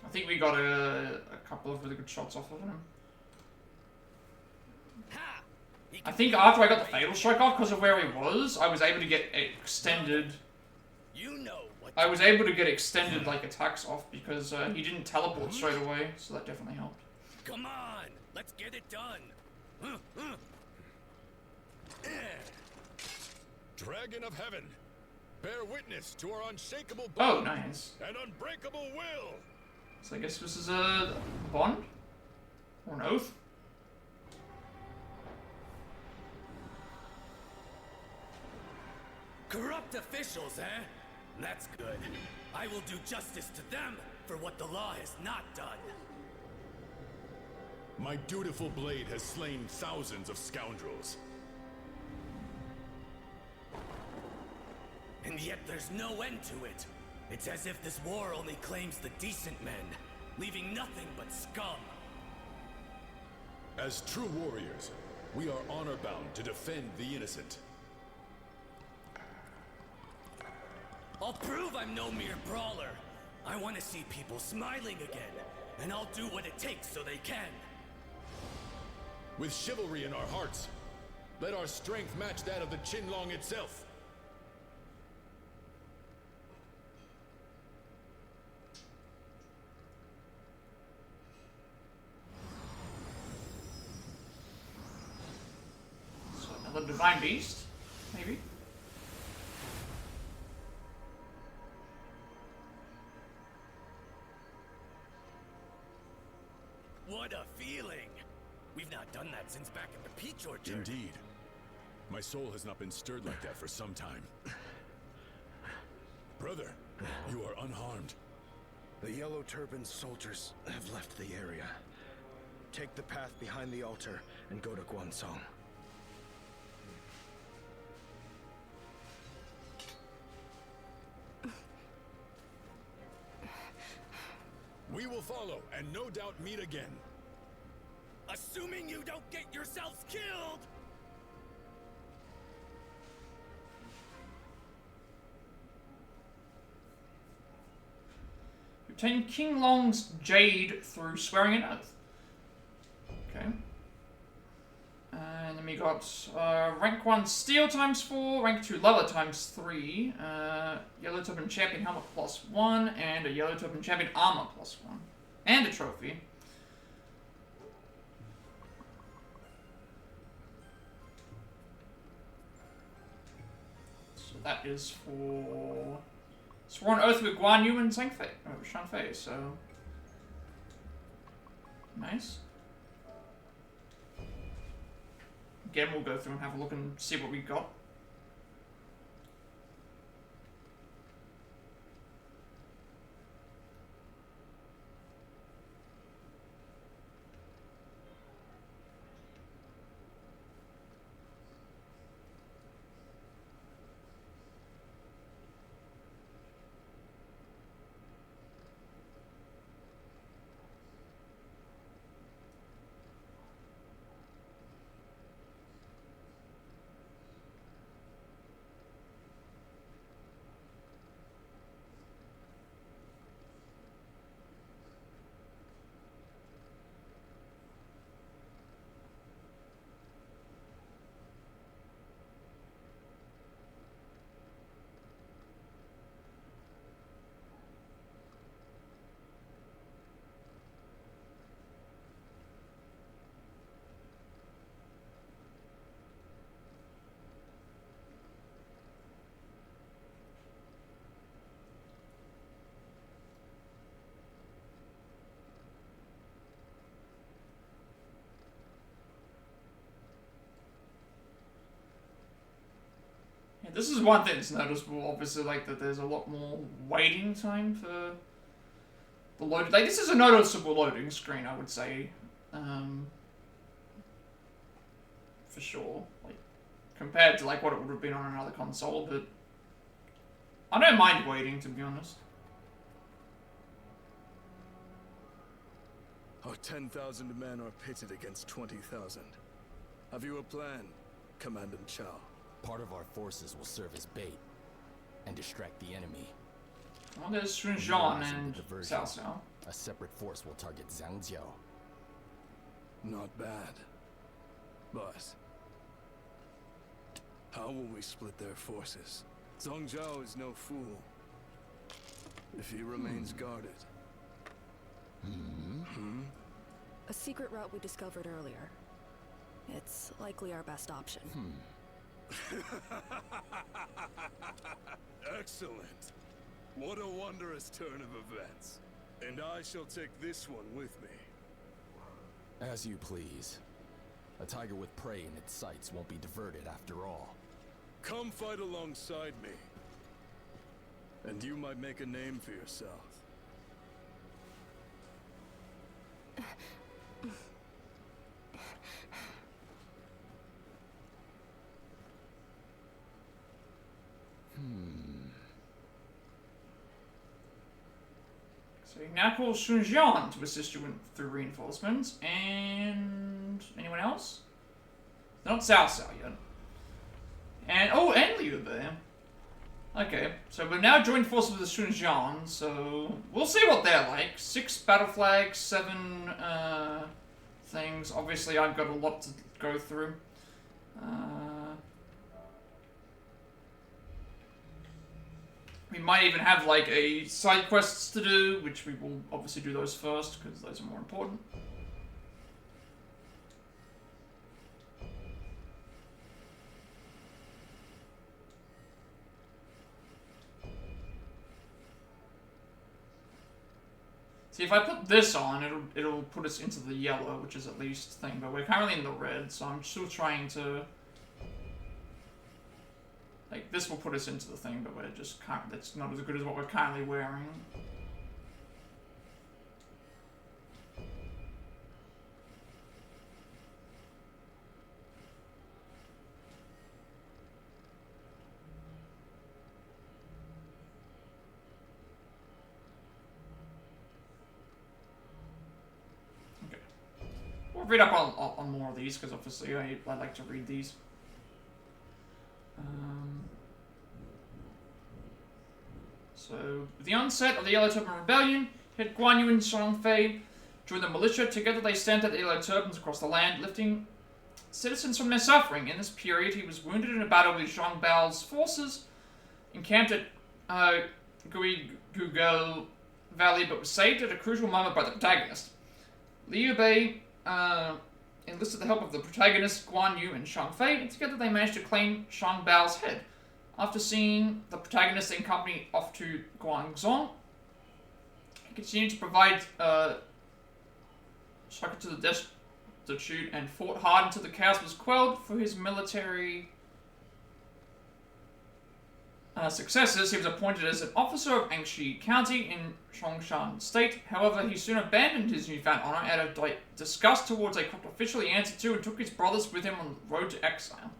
I think we got a couple of really good shots off of him. Ha! I think after I got the Fatal Strike off, because of where he was, I was able to get extended. You know what? I was able to get extended like attacks off because he didn't teleport straight away, so that definitely helped. Come on, let's get it done. Dragon of Heaven, bear witness to our unshakable Oh, bond nice. and unbreakable will. So I guess this is a bond? Or an oath? Corrupt officials, eh? That's good. I will do justice to them for what the law has not done. My dutiful blade has slain thousands of scoundrels. And yet there's no end to it. It's as if this war only claims the decent men, leaving nothing but scum. As true warriors, we are honor-bound to defend the innocent. I'll prove I'm no mere brawler. I want to see people smiling again, and I'll do what it takes so they can. With chivalry in our hearts, let our strength match that of the Qinlong itself. So another divine beast, maybe. What a feeling! We've not done that since back at the peach orchard. Indeed. My soul has not been stirred like that for some time. Brother, you are unharmed. The Yellow Turban soldiers have left the area. Take the path behind the altar and go to Guan. We will follow, and no doubt meet again. Assuming you don't get yourselves killed! Obtain King Long's Jade through swearing an oath. Okay. And then we got rank 1 Steel ×4, rank 2 Leather ×3, Yellow Turban Champion Helmet +1, and a Yellow Turban Champion Armor +1. And a trophy. So that is for Sworn Oath with Guan Yu and Zhang Fei, Shan Fei, so nice. Again, we'll go through and have a look and see what we got. This is one thing that's noticeable, obviously, like, that there's a lot more waiting time for the load. Like, this is a noticeable loading screen, I would say. For sure. Like, compared to, like, what it would have been on another console, but I don't mind waiting, to be honest. Our 10,000 men are pitted against 20,000. Have you a plan, Commandant Chow? Part of our forces will serve as bait and distract the enemy. Well, there's Sun Jian and Cao Cao. A separate force will target Zhang. Not bad. But how will we split their forces? Zhang Jiao is no fool. If he remains guarded. A secret route we discovered earlier. It's likely our best option. Excellent. What a wondrous turn of events. And I shall take this one with me. As you please. A tiger with prey in its sights won't be diverted after all. Come fight alongside me. And you might make a name for yourself. So you now call Sun Jian to assist you through reinforcements, and anyone else? Not Zuo Ci yet. And oh, and Liu Bei. Okay, so we've now joined forces with the Sun Jian, so we'll see what they're like. 6 battle flags, 7 things. Obviously, I've got a lot to go through. We might even have like a side quests to do, which we will obviously do those first because those are more important. See, if I put this on, it'll put us into the yellow, which is at least thing, but we're currently in the red, so I'm still trying to... Like, this will put us into the thing, but we're just that's not as good as what we're currently wearing. Okay. We'll read up on more of these, because obviously I like to read these. So, with the onset of the Yellow Turban Rebellion, hit Guan Yu and Zhang Fei joined the militia. Together they stamped out the Yellow Turbans across the land, lifting citizens from their suffering. In this period, he was wounded in a battle with Zhang Bao's forces, encamped at Guigou Valley, but was saved at a crucial moment by the protagonist. Liu Bei enlisted the help of the protagonists Guan Yu and Zhang Fei, and together they managed to claim Zhang Bao's head. After seeing the protagonist and company off to Guangzhou, he continued to provide shelter to the destitute and fought hard until the chaos was quelled. For his military successes, he was appointed as an officer of Anxi County in Chongshan State. However, he soon abandoned his newfound honor out of disgust towards a corrupt official he answered to and took his brothers with him on the road to exile.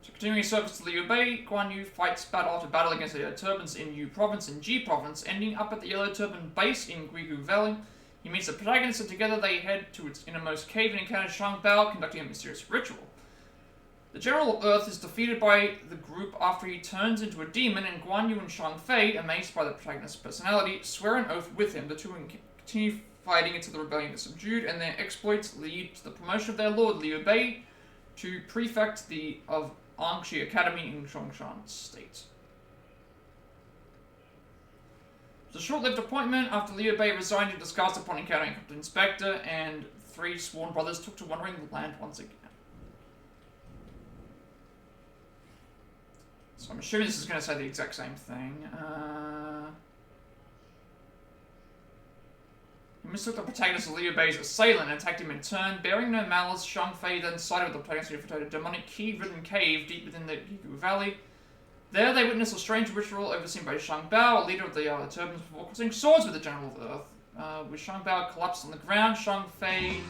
So continuing his service to Liu Bei, Guan Yu fights battle after battle against the Yellow Turbans in Yu Province and Ji Province, ending up at the Yellow Turban base in Guigou Valley. He meets the protagonist and together they head to its innermost cave and encounter Zhang Bao conducting a mysterious ritual. The General of Earth is defeated by the group after he turns into a demon, and Guan Yu and Zhang Fei, amazed by the protagonist's personality, swear an oath with him. The two continue fighting until the rebellion is subdued, and their exploits lead to the promotion of their lord Liu Bei to prefect of Anxi Academy in Chongshan State. It was a short-lived appointment after Liu Bei resigned in disgust upon encountering Captain Inspector, and 3 sworn brothers took to wandering the land once again. So I'm assuming this is going to say the exact same thing. He mistook the protagonist of Liu Bei's assailant and attacked him in turn. Bearing no malice, Zhang Fei then sided with the protagonist to infiltrate a demonic key-ridden cave deep within the Guigou Valley. There they witnessed a strange ritual overseen by Zhang Bao, a leader of the Yellow Turbans, before crossing swords with the General of Earth. With Zhang Bao collapsed on the ground, Zhang Fei,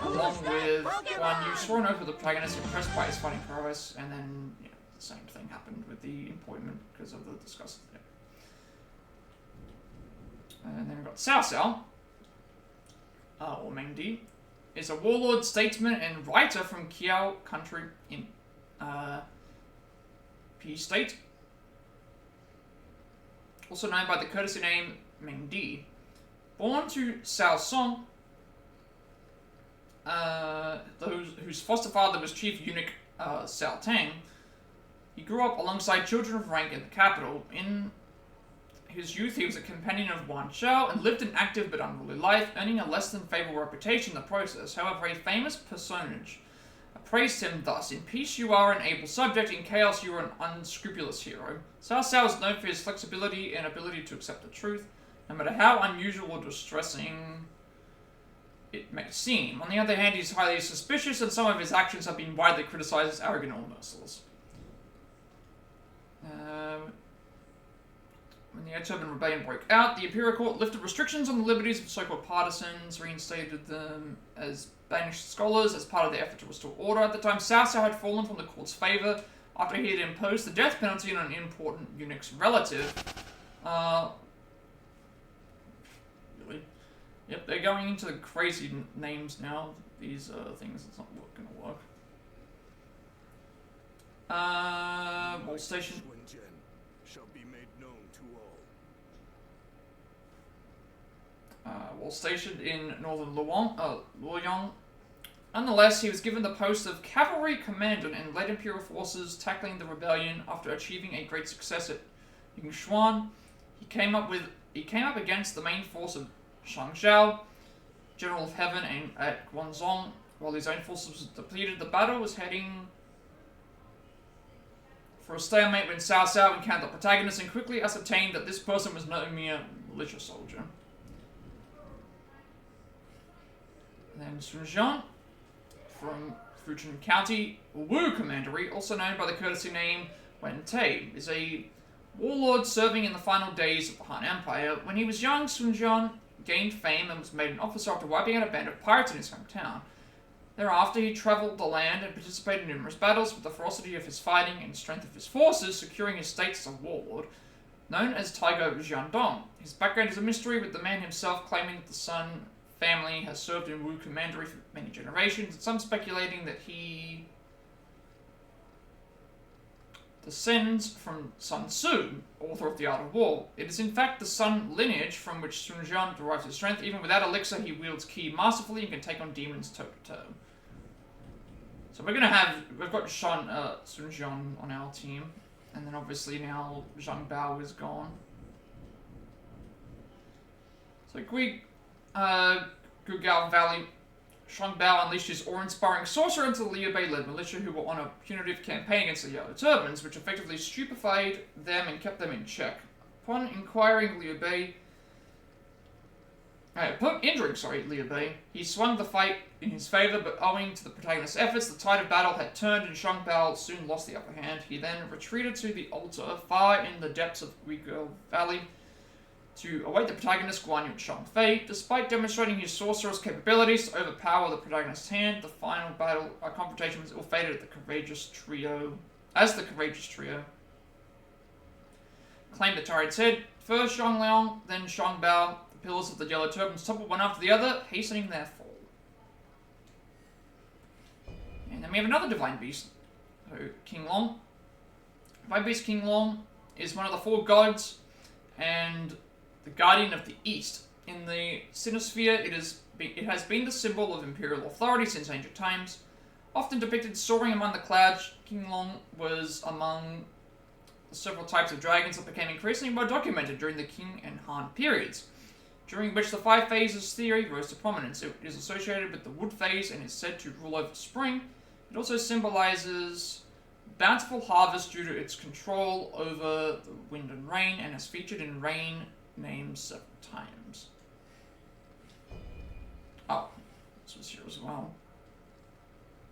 along with Guan Yu, swore an oath with the protagonist, impressed by his fighting prowess, and then, yeah, the same thing happened with the appointment because of the disgust. Yeah. And then we've got Cao Cao, or Meng Di, is a warlord, statesman, and writer from Kiao country in P State, also known by the courtesy name Meng Di. Born to Cao Song, whose foster father was Chief Eunuch Cao Tang, he grew up alongside children of rank in the capital. In his youth, he was a companion of Wan Shao and lived an active but unruly life, earning a less than favorable reputation in the process. However, a famous personage praised him thus: "In peace you are an able subject, in chaos you are an unscrupulous hero." Cao Cao is known for his flexibility and ability to accept the truth, no matter how unusual or distressing it may seem. On the other hand, he is highly suspicious, and some of his actions have been widely criticized as arrogant or merciless. When the Yellow Turban Rebellion broke out, the Imperial Court lifted restrictions on the liberties of so-called partisans, reinstated them as banished scholars as part of their effort to restore order. At the time, Cao Cao had fallen from the court's favor, after he had imposed the death penalty on an important eunuch's relative. Really? Yep, they're going into crazy names now. These things, it's not going to work. Wall Station. Sun Jian shall be made known to all. While stationed in northern Luoyang. Nonetheless, he was given the post of cavalry commandant and led imperial forces tackling the rebellion after achieving a great success at Yingshuan. He came up against the main force of Shang Xiao, General of Heaven, and at Guanzhong, while his own forces were depleted. The battle was heading for a stalemate when Cao Cao encountered the protagonist and quickly ascertained that this person was no mere militia soldier. And then Sun Jian, from Fujian County, Wu Commandery, also known by the courtesy name Wen Tei, is a warlord serving in the final days of the Han Empire. When he was young, Sun Jian gained fame and was made an officer after wiping out a band of pirates in his hometown. Thereafter, he traveled the land and participated in numerous battles with the ferocity of his fighting and strength of his forces, securing his status as a warlord, known as Tiger Jiandong. His background is a mystery, with the man himself claiming that the Sun family has served in Wu Commandery for many generations, and some speculating that he descends from Sun Tzu, author of The Art of War. It is in fact the Sun lineage from which Sun Jian derives his strength. Even without elixir, he wields ki masterfully and can take on demons toe-to-toe. So we've got Sun Jian on our team, and then obviously now Zhang Bao is gone. So Gugao Valley, Shang Bao unleashed his awe-inspiring sorcerer into the Liu Bei-led militia, who were on a punitive campaign against the Yellow Turbans, which effectively stupefied them and kept them in check. Upon inquiring Liu Bei, Liu Bei, he swung the fight in his favor, but owing to the protagonist's efforts, the tide of battle had turned and Shang Bao soon lost the upper hand. He then retreated to the altar, far in the depths of Gugao Valley, to await the protagonist Guan and Shang Fei. Despite demonstrating his sorcerer's capabilities to overpower the protagonist's hand, the final battle confrontation was ill-fated as the courageous trio claimed the turret's head. First Zhang Liang, then Shang Bao. The pillars of the Yellow Turbans toppled one after the other, hastening their fall. And then we have another divine beast, so King Long. Divine beast King Long is one of the four gods and the guardian of the East. In the Sinosphere, it has been the symbol of imperial authority since ancient times. Often depicted soaring among the clouds, King Long was among the several types of dragons that became increasingly well documented during the Qing and Han periods, during which the five phases theory rose to prominence. It is associated with the wood phase and is said to rule over spring. It also symbolizes bountiful harvest due to its control over the wind and rain, and is featured in rain names several times. Oh, this was here as well.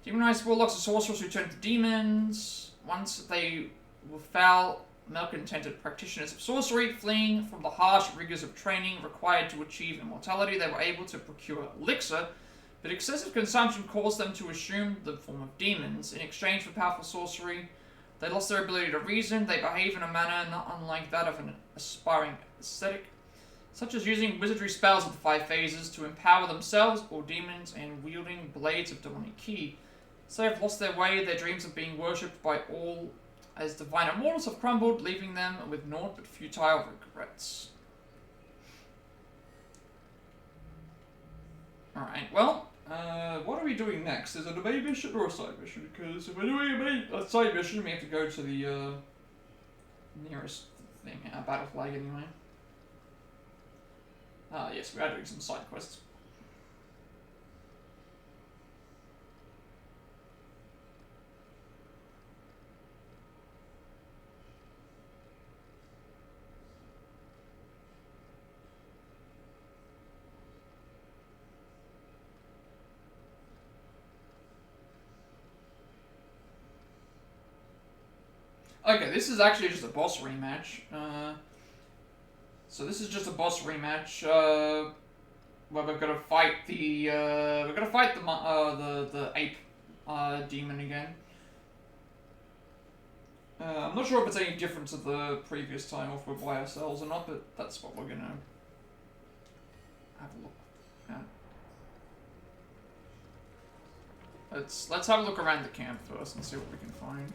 Demonized warlocks are sorcerers who turn to demons. Once they were foul, malcontented practitioners of sorcery, fleeing from the harsh rigors of training required to achieve immortality, they were able to procure elixir, but excessive consumption caused them to assume the form of demons. In exchange for powerful sorcery, they lost their ability to reason. They behave in a manner not unlike that of an aspiring ascetic, such as using wizardry spells of the five phases to empower themselves or demons and wielding blades of demonic ki. So they have lost their way. Their dreams of being worshipped by all as divine immortals have crumbled, leaving them with naught but futile regrets. Alright, well, what are we doing next? Is it a main mission or a side mission? Because if we're doing a side mission, we have to go to the nearest thing, battle flag anyway. Yes, we are doing some side quests. Okay, this is actually just a boss rematch. So this is just a boss rematch, where we've got to fight the ape demon again. I'm not sure if it's any different to the previous time, or if we're by ourselves or not, but that's what we're gonna have a look at. Let's have a look around the camp first and see what we can find.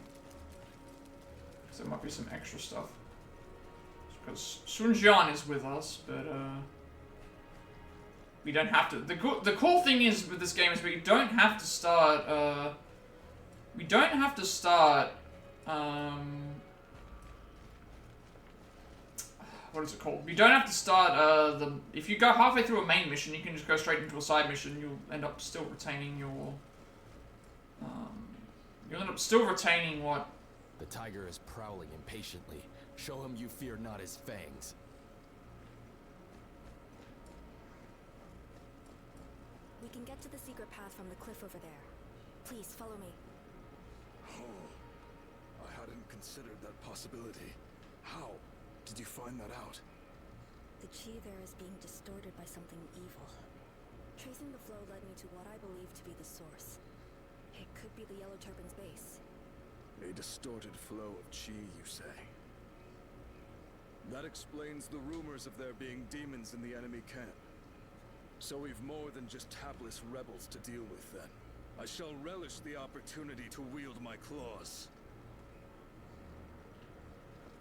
Because there might be some extra stuff. Because Sun Jian is with us, but we don't have to. The cool thing is with this game is we don't have to start. We don't have to start. What is it called? You don't have to start if you go halfway through a main mission, you can just go straight into a side mission. You'll end up still retaining your. You'll end up still retaining what. The tiger is prowling impatiently. Show him you fear not his fangs. We can get to the secret path from the cliff over there. Please, follow me. Oh, I hadn't considered that possibility. How did you find that out? The chi there is being distorted by something evil. Tracing the flow led me to what I believe to be the source. It could be the Yellow Turpin's base. A distorted flow of chi, you say? That explains the rumors of there being demons in the enemy camp. So we've more than just hapless rebels to deal with then. I shall relish the opportunity to wield my claws.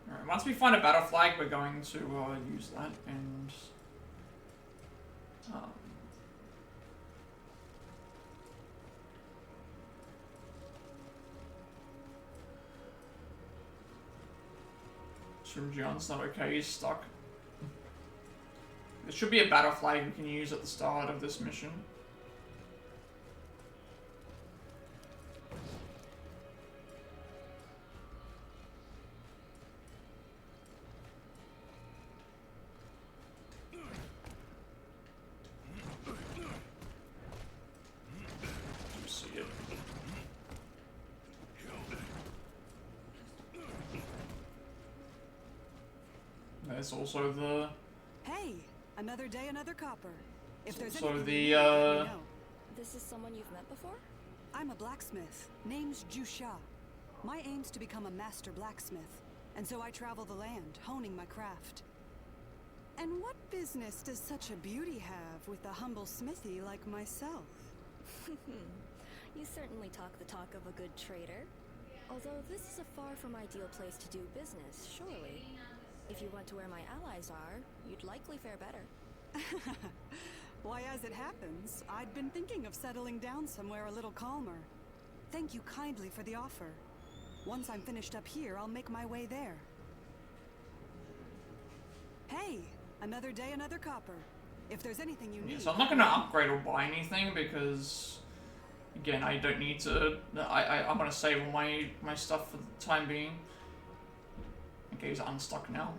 Alright, once we find a battle flag, we're going to use that and Sun Jian's not okay, he's stuck. There should be a battle flag we can use at the start of this mission. There's also the... Hey! Another day, another copper. If there's also anything the, you need, let me know. This is someone you've met before? I'm a blacksmith. Name's Shitieshou. My aim's to become a master blacksmith, and so I travel the land, honing my craft. And what business does such a beauty have with a humble smithy like myself? You certainly talk the talk of a good trader. Although this is a far from ideal place to do business, surely. If you went to where my allies are, you'd likely fare better. Why, as it happens, I'd been thinking of settling down somewhere a little calmer. Thank you kindly for the offer. Once I'm finished up here, I'll make my way there. Hey, another day, another copper. If there's anything you need... So I'm not going to upgrade or buy anything because, again, I don't need to... I'm going to save all my stuff for the time being. Okay, he's unstuck now.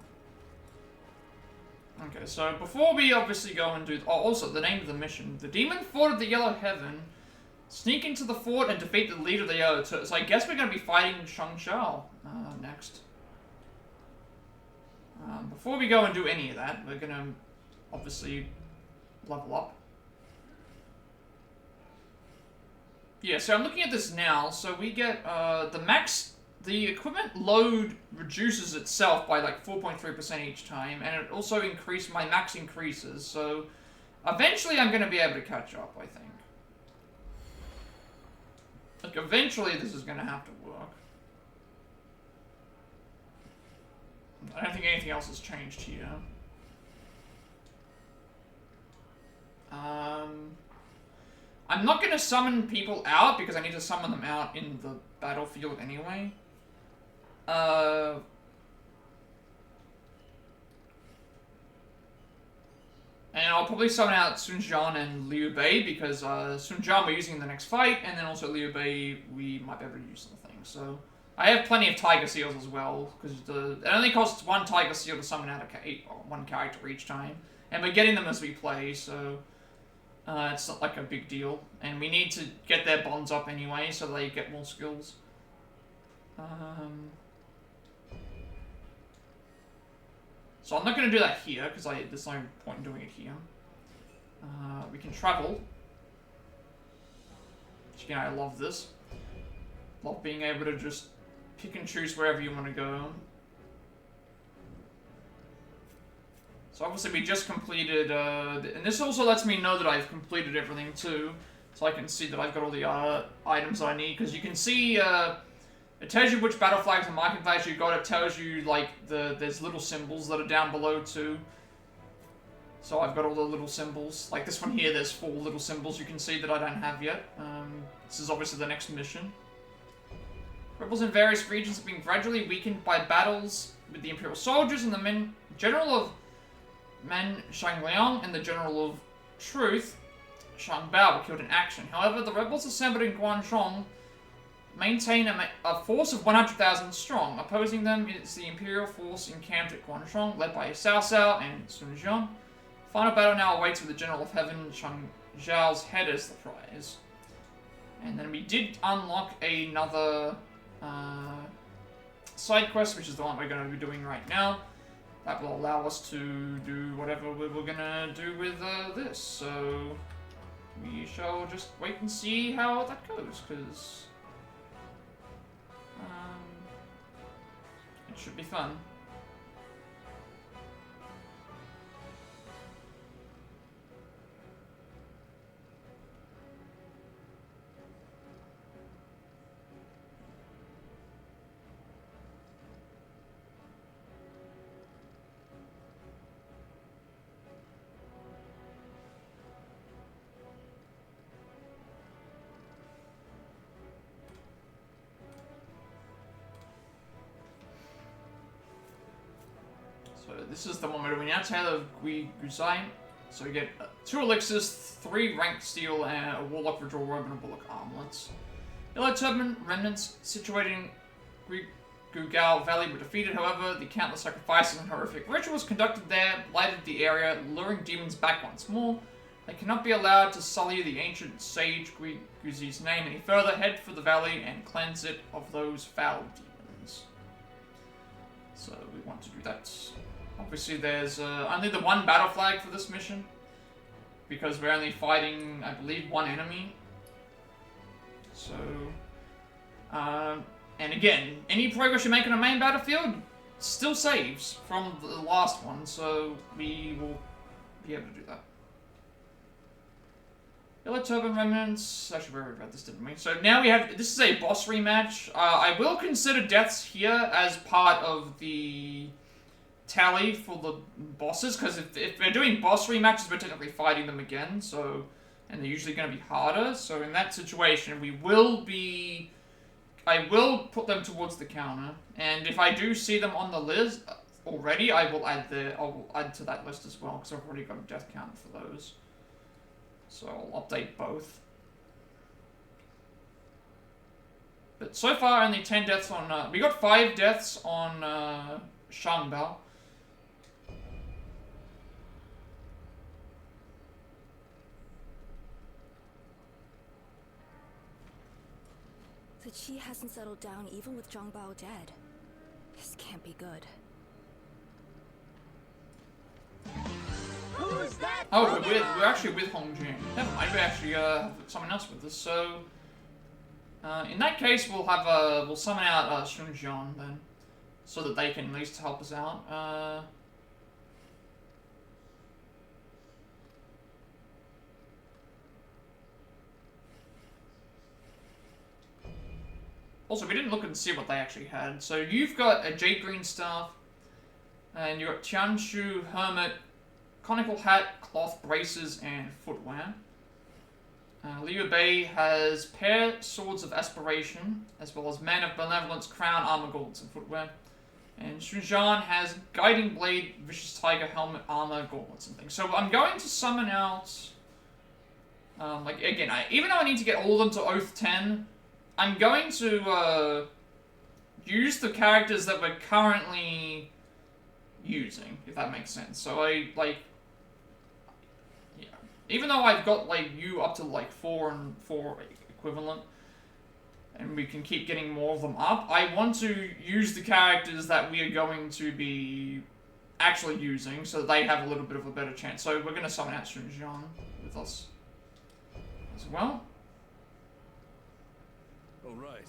Okay, so before we obviously go and do... Oh, also, the name of the mission. The Demon Fort of the Yellow Heaven. Sneak into the fort and defeat the leader of the Yellow Turtle. So I guess we're going to be fighting Shang next. Before we go and do any of that, we're going to obviously level up. Yeah, so I'm looking at this now. So we get the max... The equipment load reduces itself by like 4.3% each time, and it also my max increases, so eventually I'm going to be able to catch up, I think. Like, eventually this is going to have to work. I don't think anything else has changed here. I'm not going to summon people out, because I need to summon them out in the battlefield anyway. And I'll probably summon out Sun Jian and Liu Bei, because Sun Jian we're using in the next fight, and then also Liu Bei we might be able to use in the thing. So I have plenty of Tiger Seals as well, because it only costs one Tiger Seal to summon out one character each time, and we're getting them as we play, so it's not like a big deal. And we need to get their bonds up anyway, so they get more skills. So I'm not going to do that here, because there's no point in doing it here. We can travel. Which, again, I love this. Love being able to just pick and choose wherever you want to go. So obviously we just completed, and this also lets me know that I've completed everything too. So I can see that I've got all the items I need, because you can see, it tells you which battle flags and marking flags you got. It tells you, like, there's little symbols that are down below too. So I've got all the little symbols. Like this one here, there's 4 little symbols you can see that I don't have yet. This is obviously the next mission. Rebels in various regions have been gradually weakened by battles with the Imperial soldiers and the General of Men Shangliang and the General of Truth, Shang Bao, were killed in action. However, the rebels assembled in Guan maintain a force of 100,000 strong. Opposing them is the Imperial force encamped at Guan led by Cao Cao and Sun Jian. Final battle now awaits with the General of Heaven, Chang Zhao's head as the prize. And then we did unlock another side quest, which is the one we're going to be doing right now. That will allow us to do whatever we're going to do with this. So we shall just wait and see how that goes, because it should be fun. So this is the one we're doing now, Taylor of Guan. So you get 2 elixirs, 3 ranked steel, and a Warlock withdrawal robe and a Warlock armlets. Yellow turban remnants situated in Gugao Valley were defeated. However, the countless sacrifices and horrific rituals conducted there blighted the area, luring demons back once more. They cannot be allowed to sully the ancient sage Guzi's name any further. Head for the valley and cleanse it of those foul demons. So we want to do that. Obviously, there's only the 1 battle flag for this mission, because we're only fighting, I believe, 1 enemy. So, and again, any progress you make on a main battlefield still saves from the last one, so we will be able to do that. Yellow Turban Remnants. Actually, we already read this, didn't we? So now we have, this is a boss rematch. I will consider deaths here as part of the tally for the bosses, because if we're doing boss rematches, we're technically fighting them again, so, and they're usually going to be harder, so in that situation, I will put them towards the counter, and if I do see them on the list already, I'll add to that list as well, because I've already got a death count for those. So I'll update both. But so far, only 10 deaths on, we got 5 deaths on, Shangbao. The Qi hasn't settled down even with Zhang Bao dead. This can't be good. Who's that? Oh, we're actually with Hong Jing. Never mind, we actually have someone else with us. So, in that case, we'll summon out Sun Jian then, so that they can at least help us out. Also, we didn't look and see what they actually had. So you've got a Jade Green Staff, and you've got Tianshu Hermit, Conical Hat, Cloth Braces, and Footwear. Liu Bei has Pair Swords of Aspiration, as well as Man of Benevolence, Crown, Armor, Gauntlets, and Footwear. And Sun Jian has Guiding Blade, Vicious Tiger, Helmet, Armor, Gauntlets, and things. So I'm going to summon out... like, again, even though I need to get all of them to Oath 10... I'm going to use the characters that we're currently using, if that makes sense. So yeah. Even though I've got like you up to like 4 and 4 equivalent, and we can keep getting more of them up, I want to use the characters that we are going to be actually using, so that they have a little bit of a better chance. So we're going to summon out Sun Jian with us as well. All right.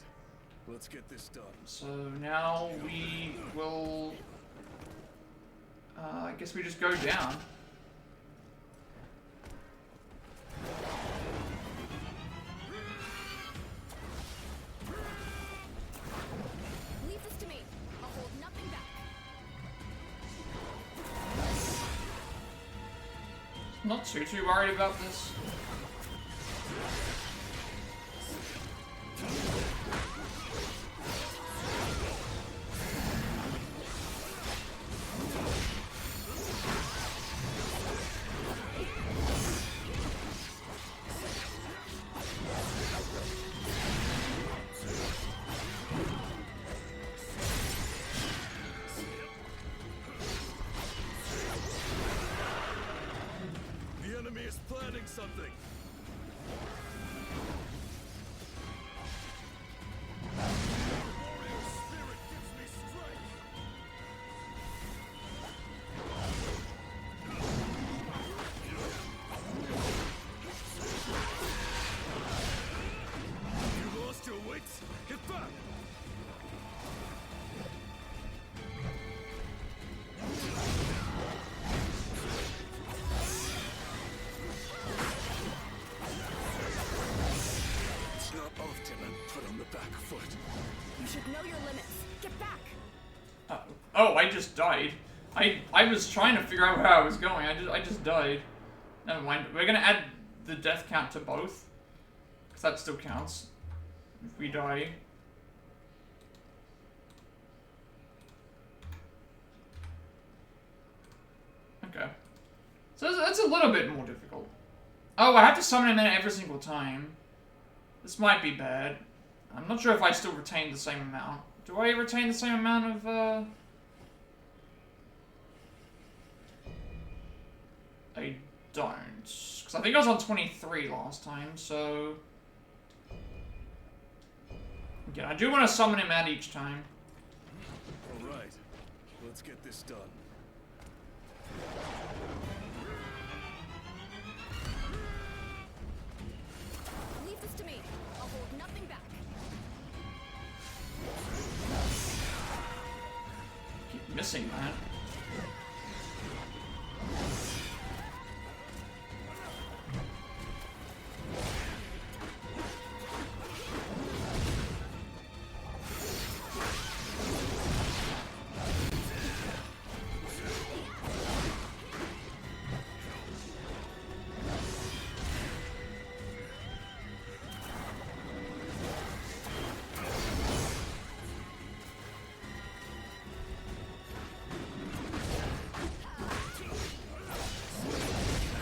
Let's get this done. So now we will... I guess we just go down. Leave this to me. I'll hold nothing back. Not too worried about this. The enemy is planning something. Warrior spirit gives me strength. You lost your wits? Get back! It's not often I'm put on the back foot. You should know your limits. Get back. Oh, I just died. I was trying to figure out where I was going. I just died. Never mind. We're gonna add the death count to both, because that still counts if we die. Okay. So that's a little bit more difficult. Oh, I have to summon him in every single time. This might be bad. I'm not sure if I still retain the same amount. Do I retain the same amount of, I don't. Because I think I was on 23 last time, so... Again, I do want to summon him out each time. Alright, let's get this done. Leave this to me. I'll hold nothing back. Keep missing that.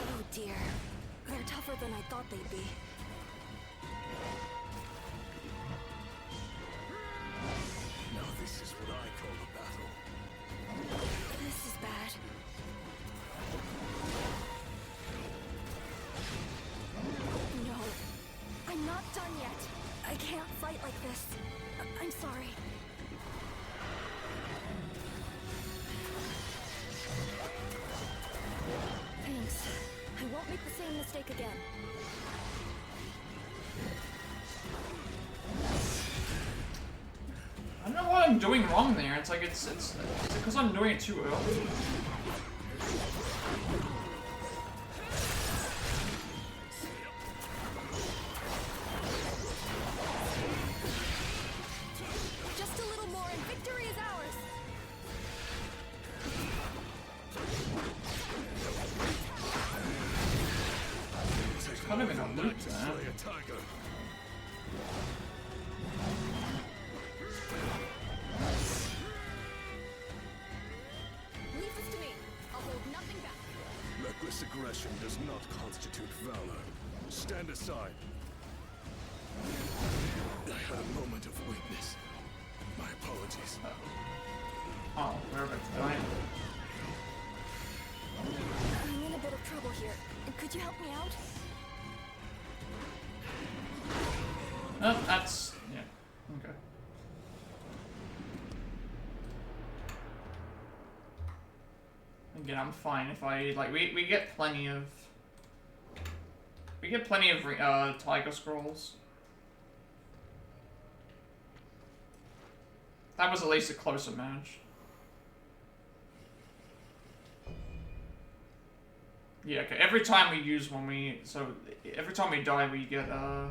Oh dear. They're tougher than I thought they'd be. Now this is what I call a battle. This is bad. No. I'm not done yet. I can't fight like this. I'm sorry. Thanks. I won't make the same mistake again. I don't know what I'm doing wrong there. It's like it's because I'm doing it too early. Just a little more and victory is ours. Kind of in a loop there. Slay a tiger. Leave this to me. I'll hold nothing back. Reckless aggression does not constitute valor. Stand aside. I had a moment of weakness. My apologies. Oh, we're about to die. I'm in a bit of trouble here. Could you help me out? Oh, that's... yeah. Okay. Again, I'm fine if I... like, we get plenty of... We get plenty of Tiger Scrolls. That was at least a closer match. Yeah, okay. Every time we use one, every time we die, we get, Alright,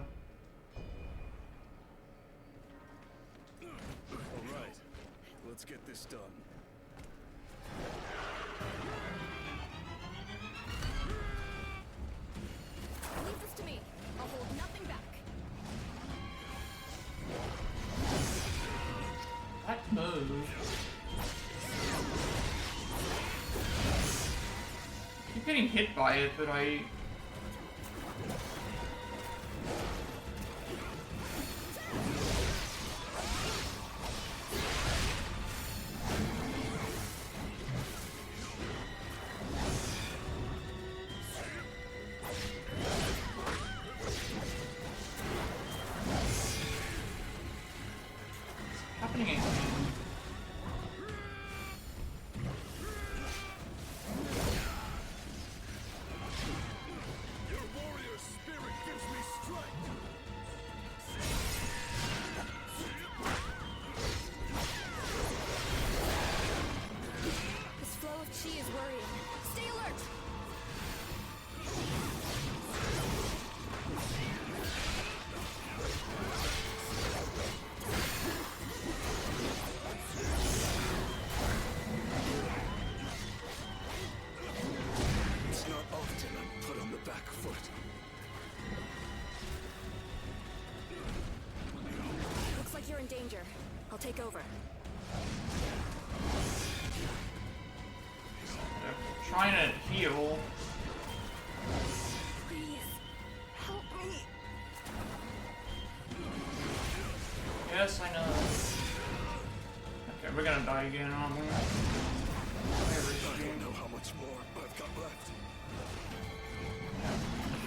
let's get this done. Leave this to me. I'll hold nothing back. That move. I keep getting hit by it, but I... happening again. Your warrior spirit gives me strength. This flow of chi is worrying. Stay alert! It's not often I'm put on the back foot. Looks like you're in danger. I'll take over. They're trying to heal. Please, help me. Yes, I know. Okay, we're gonna die again, aren't we? I don't know how much more I've got left.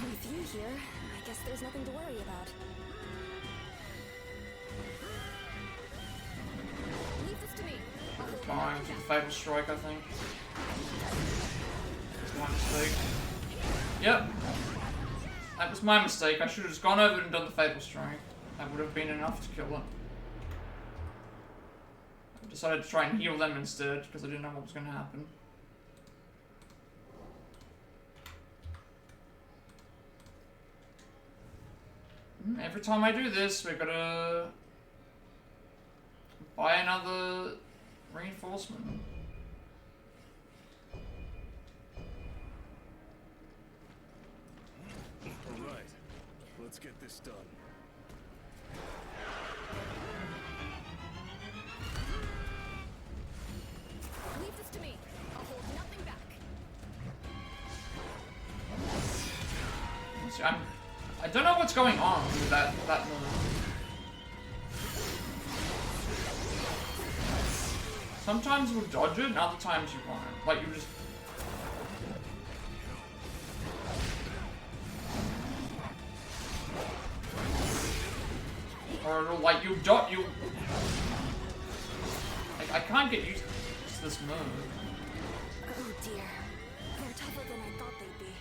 With you here, I guess there's nothing to worry about. Leave this to me. I'll hold Fine, nothing the back. Fatal Strike, I think. That's my mistake. Yep. That was my mistake. I should have just gone over and done the Fatal Strike. That would have been enough to kill it. I decided to try and heal them instead, because I didn't know what was going to happen. Every time I do this, we're gonna buy another reinforcement. Alright, let's get this done. Leave this to me. I'll hold nothing back. See, I don't know what's going on with that move. Sometimes we'll dodge it, and other times you won't. Like, you just... Or it'll, like, you... Like, I can't get used to this move. Oh dear. They're tougher than I thought they'd be.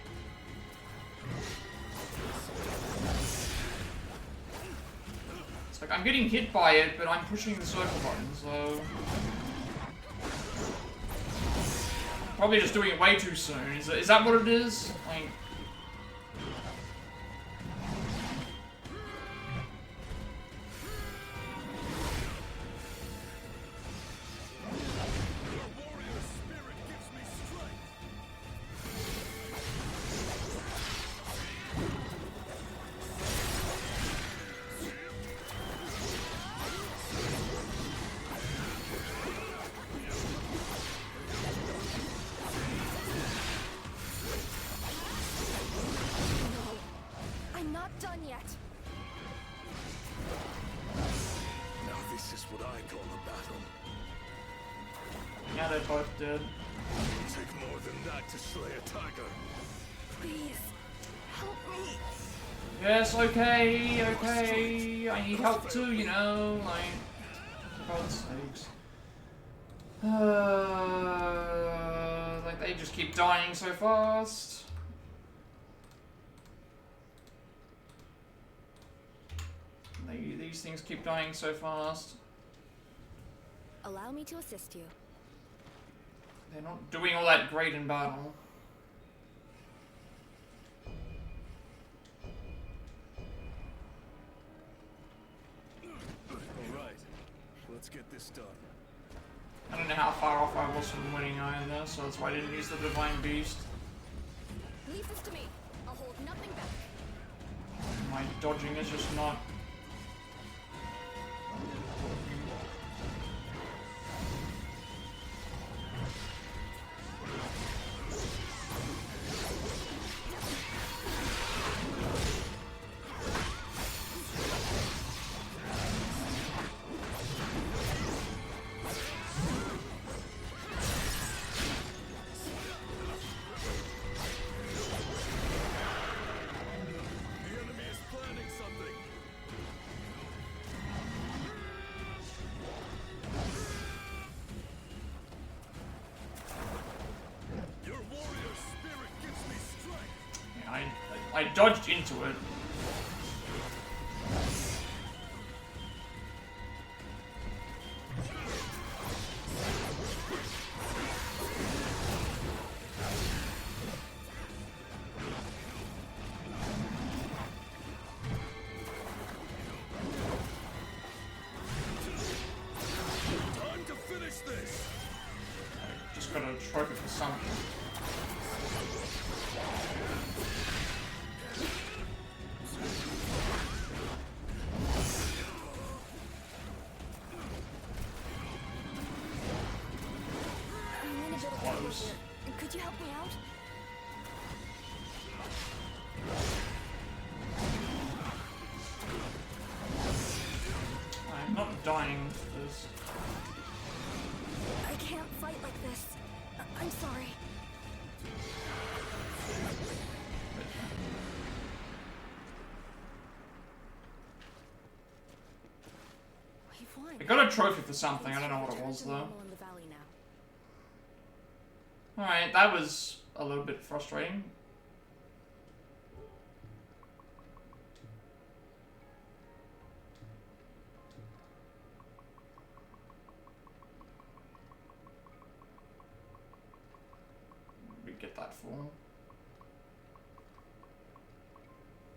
It's like, I'm getting hit by it, but I'm pushing the circle button, so... Probably just doing it way too soon. Is that what it is? Like... I'm not done yet. Now this is what I call a battle. Yeah, they're both dead. It'll take more than that to slay a tiger. Please, help me. Yes, okay, okay. I need help too, you know, like... For God's sakes. Like, they just keep dying so fast. These things keep dying so fast. Allow me to assist you. They're not doing all that great in battle. Alright, let's get this done. I don't know how far off I was from winning either, so that's why I didn't use the Divine Beast. Leave this to me. I'll hold nothing back. My dodging is just not... I dodged into it. Time to finish this. Just got a trophy for something. Could you help me out? I'm not dying for this. I can't fight like this. I'm sorry. We've won. I got a trophy for something, I don't know what it was though. Alright, that was a little bit frustrating. We get that for.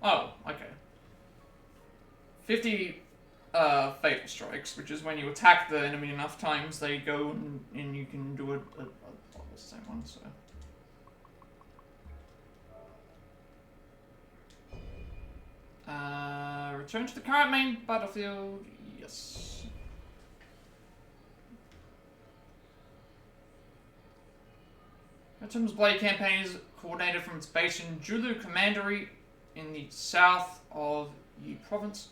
Oh, okay. 50 fatal strikes, which is when you attack the enemy enough times, they go and you can do the same one, so. Return to the current main battlefield, yes. Atom's Blade campaign is coordinated from its base in Julu Commandery in the south of Yi Province.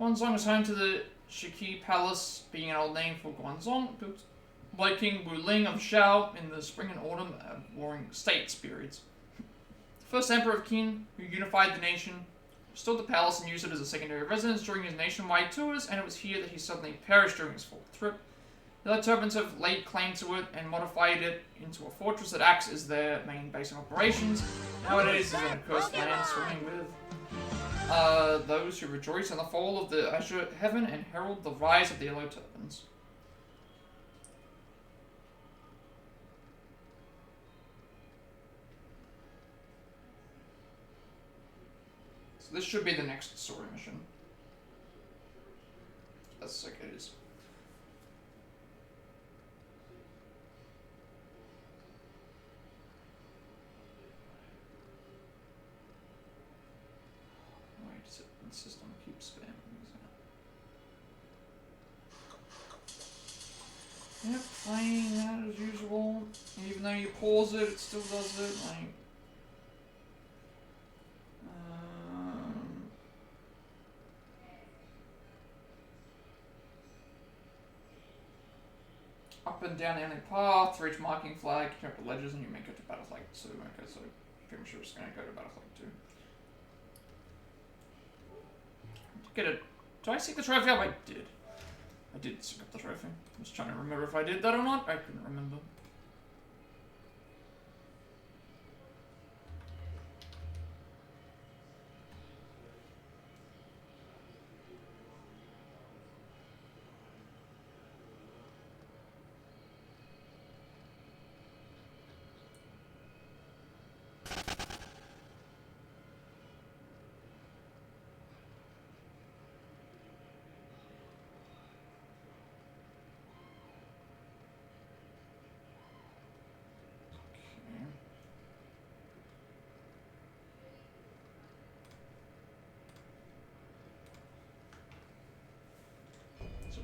Guanzong is home to the Shiki Palace, being an old name for Guanzong, built by King Wuling of Shao in the spring and autumn warring states periods. The first emperor of Qin, who unified the nation, restored the palace and used it as a secondary residence during his nationwide tours, and it was here that he suddenly perished during his fourth trip. The other turbans have laid claim to it and modified it into a fortress that acts as their main base of operations. Nowadays, it is an accursed land swimming with those who rejoice in the fall of the azure heaven and herald the rise of the yellow turbans. So this should be the next story mission. That's like it is. Why does it insist on keep spamming these out? Yep, playing that as usual. Even though you pause it, it still does it. Like, up and down the enemy path, to reach marking flag, you the ledges, and you make it to battle flag 2. Okay, so pretty much we're just gonna go to battle flag 2. Get it. Did I seek the trophy up? I did. I did seek up the trophy. I was trying to remember if I did that or not. I couldn't remember.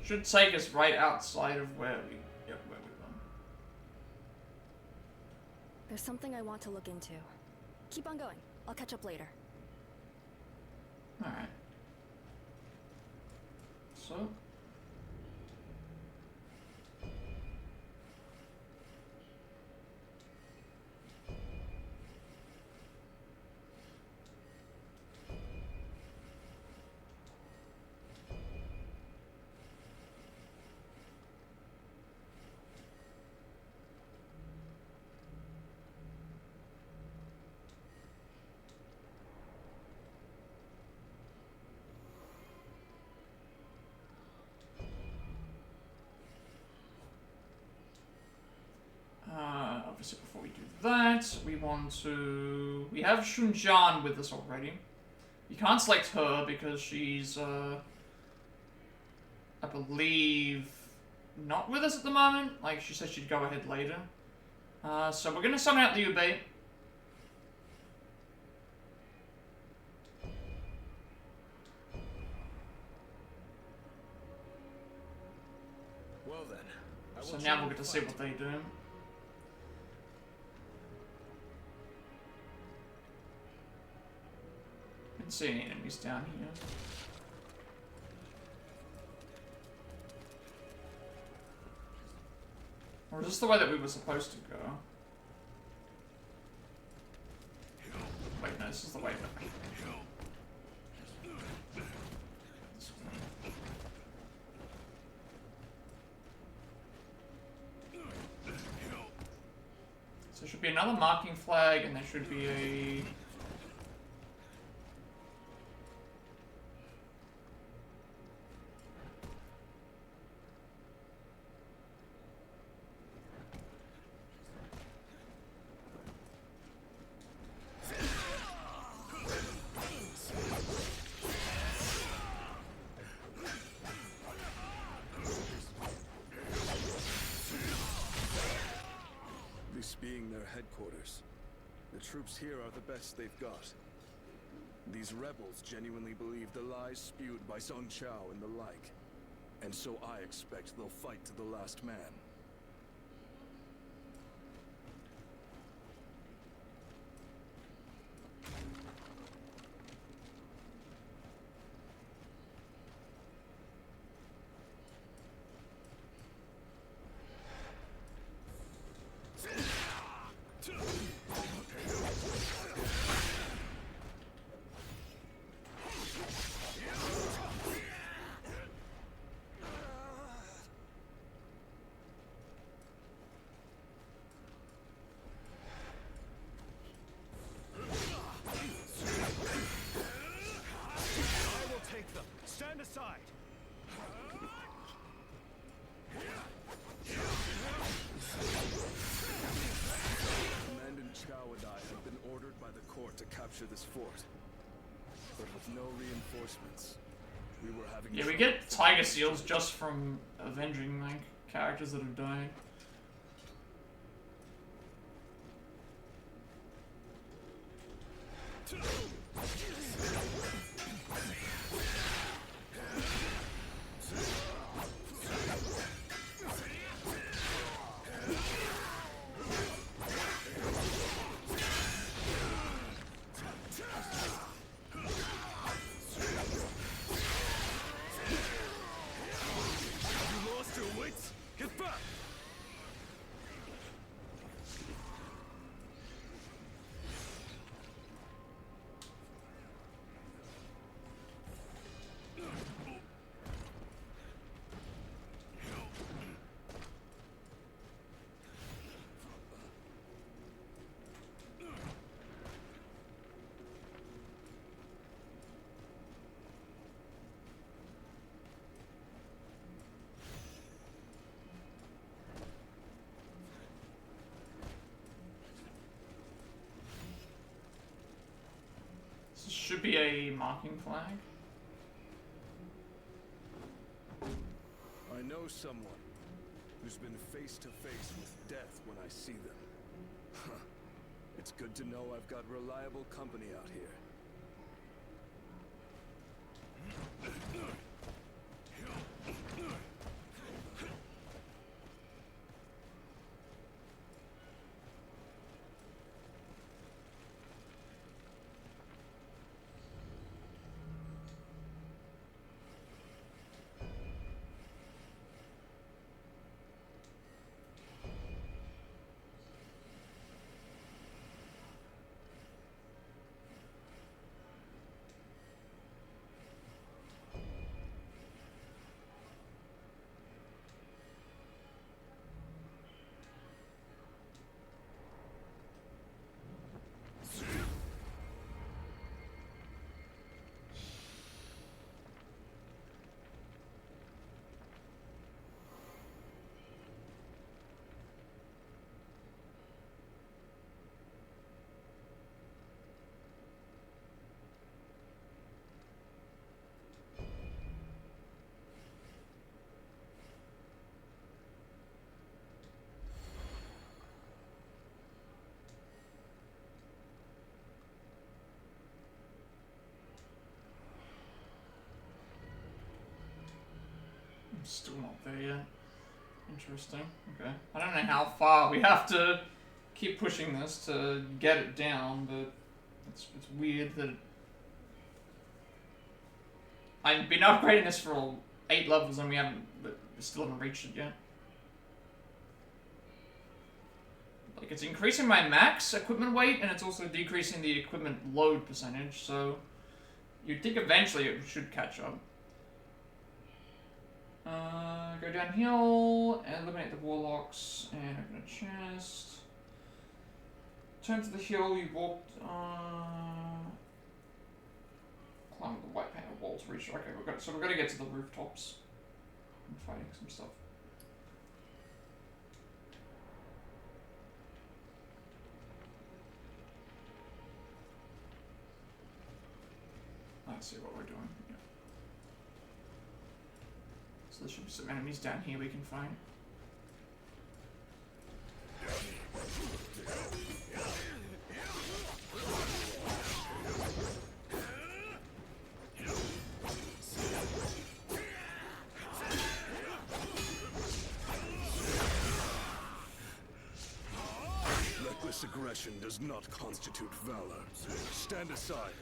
Should take us right outside of where we went. There's something I want to look into. Keep on going. I'll catch up later. Alright. So. Obviously, before we do that, we have Sun Jian with us already. You can't select her because she's, I believe, not with us at the moment. Like, she said she'd go ahead later. So we're gonna summon out the Ube. Well then. So now we'll get to see what they do. Didn't see any enemies down here. Or is this the way that we were supposed to go? Wait, no, this is the way back. So there should be another marking flag, and there should be a... Being their headquarters, the troops here are the best they've got. These rebels genuinely believe the lies spewed by Zhang and the like, and so I expect they'll fight to the last man. This fort, but with no reinforcements, we were having. Yeah, we get tiger seals just from avenging like characters that have died. This should be a marking flag. I know someone who's been face to face with death when I see them. It's good to know I've got reliable company out here. Still not there yet. Interesting. Okay. I don't know how far we have to keep pushing this to get it down, but it's weird that I've been upgrading this for 8 levels and we still haven't reached it yet. Like, it's increasing my max equipment weight and it's also decreasing the equipment load percentage, so you'd think eventually it should catch up. Go downhill, eliminate the Warlocks, and open a chest. Turn to the hill, you walked, climb the white painted wall to reach. Okay, we've got to get to the rooftops. I'm fighting some stuff. Let's see what we're doing. Yeah. So there should be some enemies down here we can find. Reckless aggression does not constitute valor. Stand aside.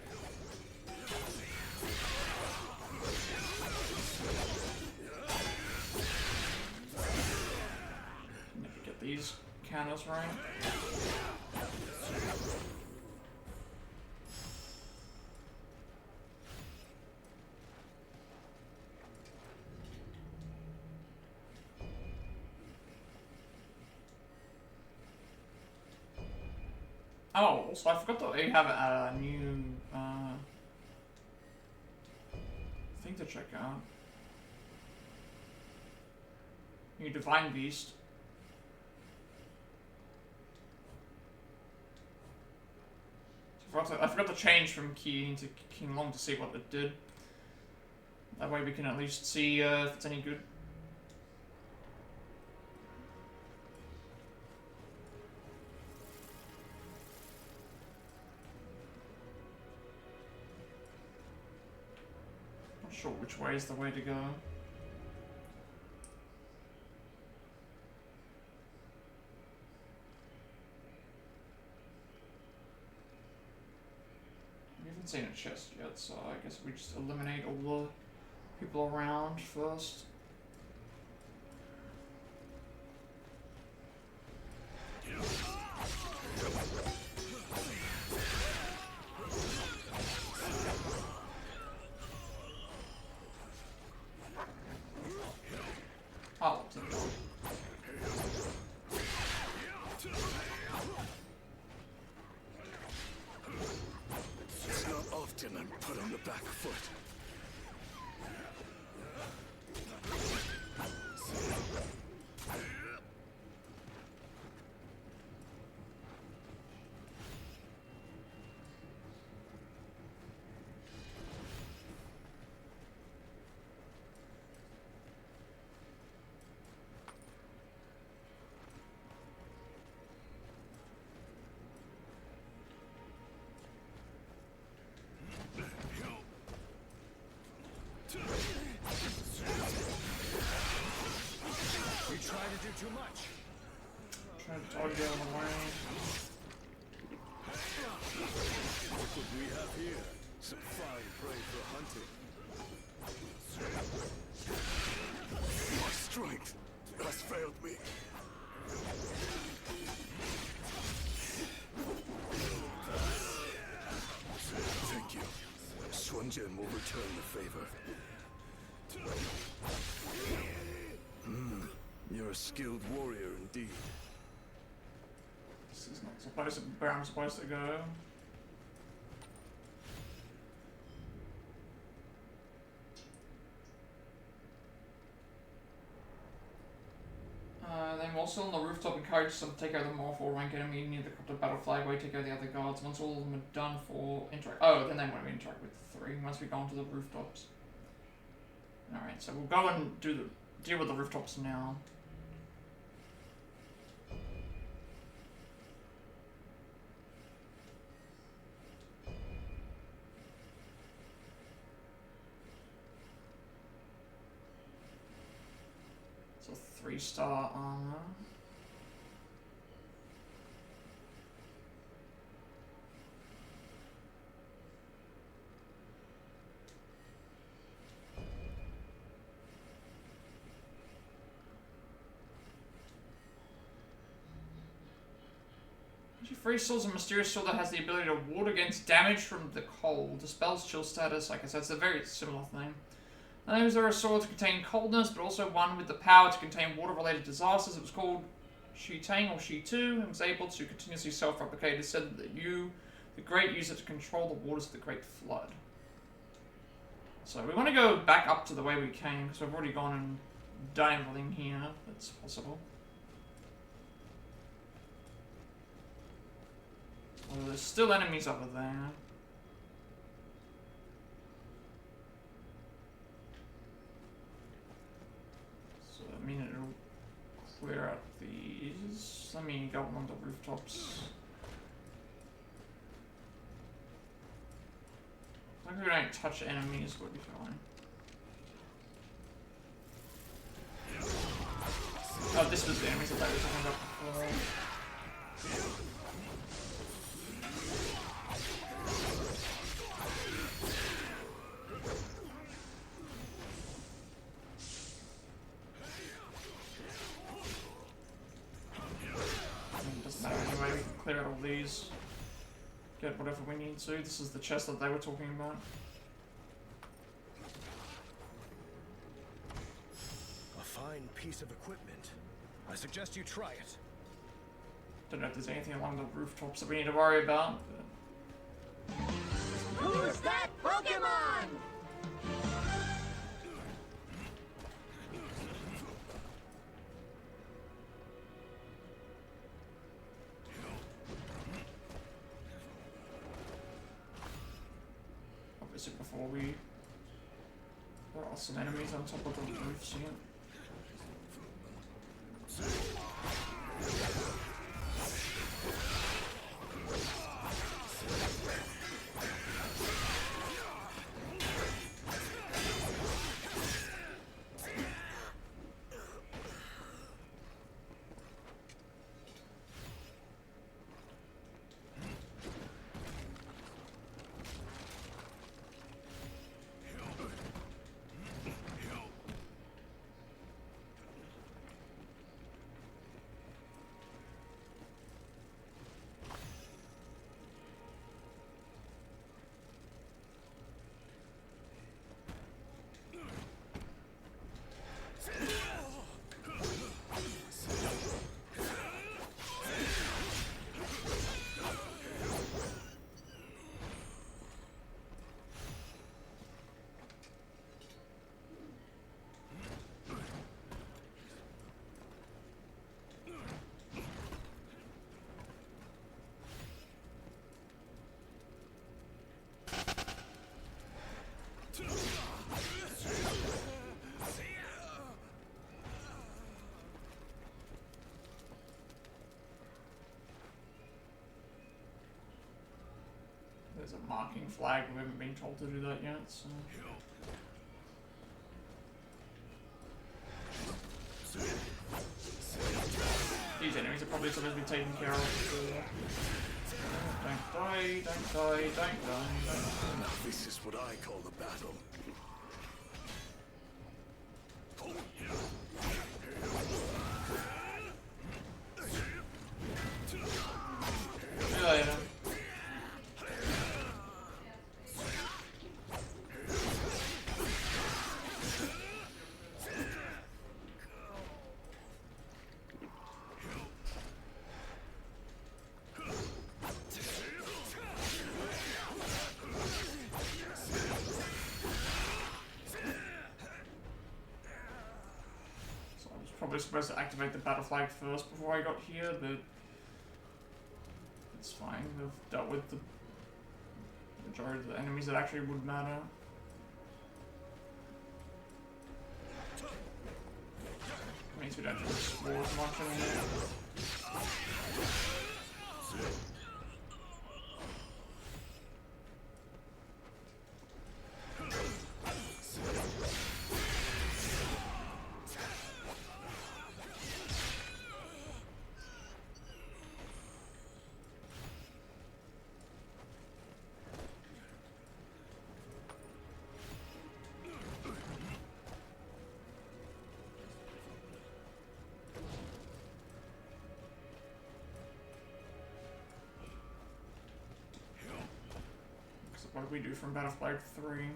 Never get these counters right. Oh, also I forgot that they have a new thing to check out. New Divine Beast. I forgot to change from Qi to King Long to see what it did. That way we can at least see if it's any good. Not sure which way is the way to go. We haven't seen a chest yet, so I guess we just eliminate all the people around first. Oh, it's in there. It's not often I'm put on the back foot. Too much. Trying to dodge out of the way. What would we have here? Some fine prey for hunting. My strength has failed me. Thank you. Sun Jian will return the favor. You're a skilled warrior indeed. This is not supposed to be where I'm supposed to go. Then while still on the rooftop, encourage some to take care of the more for rank enemy near the battle flag where you take care of the other guards. Once all of them are done for interact. Oh, then they want to interact with the 3 once we go onto the rooftops. Alright, so we'll go and deal with the rooftops now. 3-star armor. Free Soul's a mysterious soul that has the ability to ward against damage from the cold. Dispels chill status. Like I said, it's a very similar thing. Names are a sword to contain coldness, but also one with the power to contain water-related disasters. It was called Shitieshou or Shitieshou, and was able to continuously self-replicate. It said that you, the Great, use it to control the waters of the Great Flood. So we want to go back up to the way we came, because we've already gone and done everything here that's possible. Well, there's still enemies over there. So, I mean, it'll clear out these. Let me go on the rooftops. As long as we don't touch enemies, we'll be fine. Oh, this was the enemies that they were talking about before. Clear out all these. Get whatever we need to. This is the chest that they were talking about. A fine piece of equipment. I suggest you try it. Don't know if there's anything along the rooftops that we need to worry about. But... Who's that Pokemon? Before we... There are some enemies on top of the roofs here. There's a marking flag, we haven't been told to do that yet, so... These enemies are probably supposed to be taken care of. Don't die, don't die, don't die, don't die. Now this is what I call the battle. See you later. Probably supposed to activate the battle flag first before I got here, but it's fine. We've dealt with the majority of the enemies that actually would matter. Means we don't have to explore as much anymore. we do from Battlefield 3.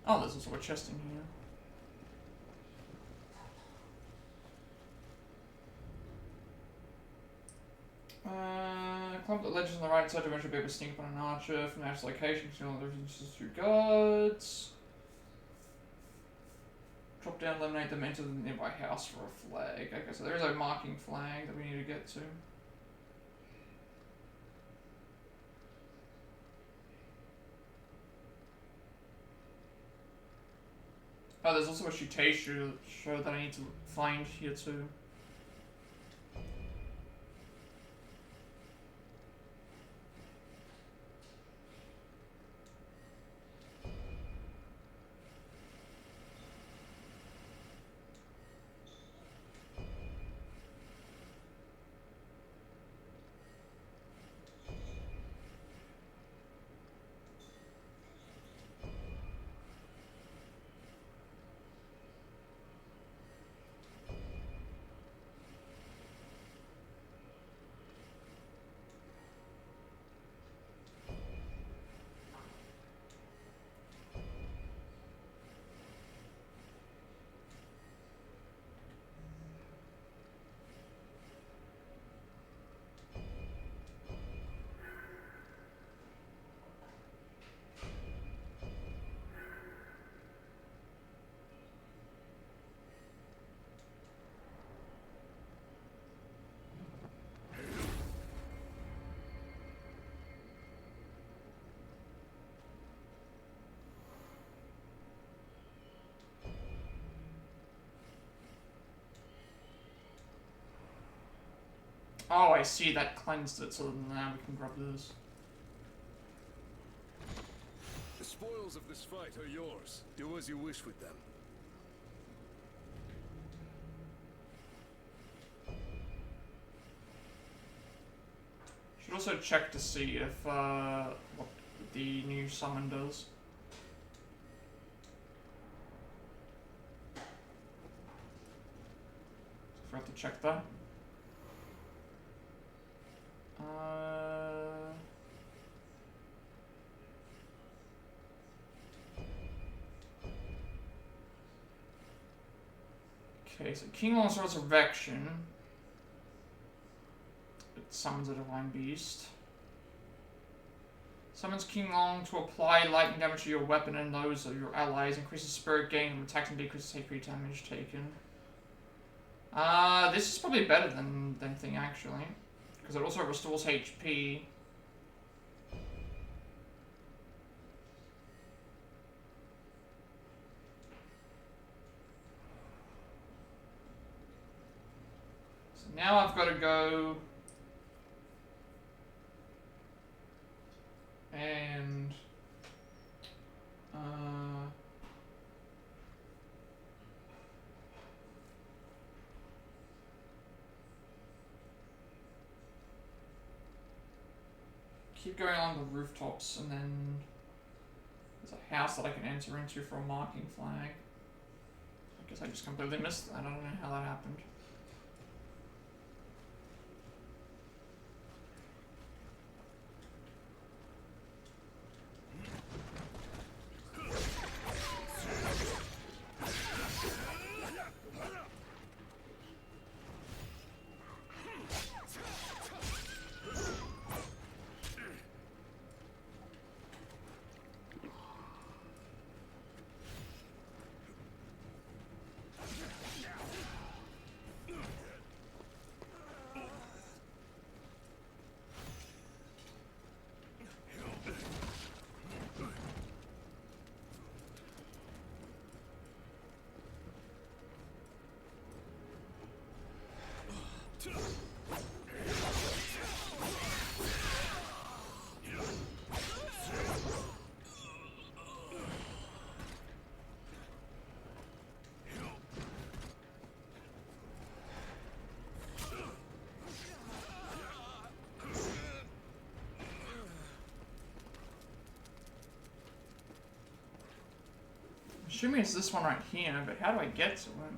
Oh, there's also a chest in here. Climb the ledges on the right side to eventually be able to sneak upon an archer from the actual location, conceal the resistance through guards. Drop down, eliminate them, enter the nearby house for a flag. Okay, so there's a marking flag that we need to get to. Oh, there's also a Shitieshou that I need to find here too. Oh, I see, that cleansed it, so now we can grab this. The spoils of this fight are yours. Do as you wish with them. Should also check to see if what the new summon does. Forgot to check that. Okay, so King Long's Resurrection. It summons a Divine Beast. Summons King Long to apply lightning damage to your weapon and those of your allies. Increases spirit gain from attacks and decreases HP damage taken. This is probably better than Thing, actually. Because it also restores HP. So now I've got to go and keep going along the rooftops, and then there's a house that I can enter into for a marking flag. I guess I just completely missed that. I don't know how that happened. Assuming it's this one right here, but how do I get to it?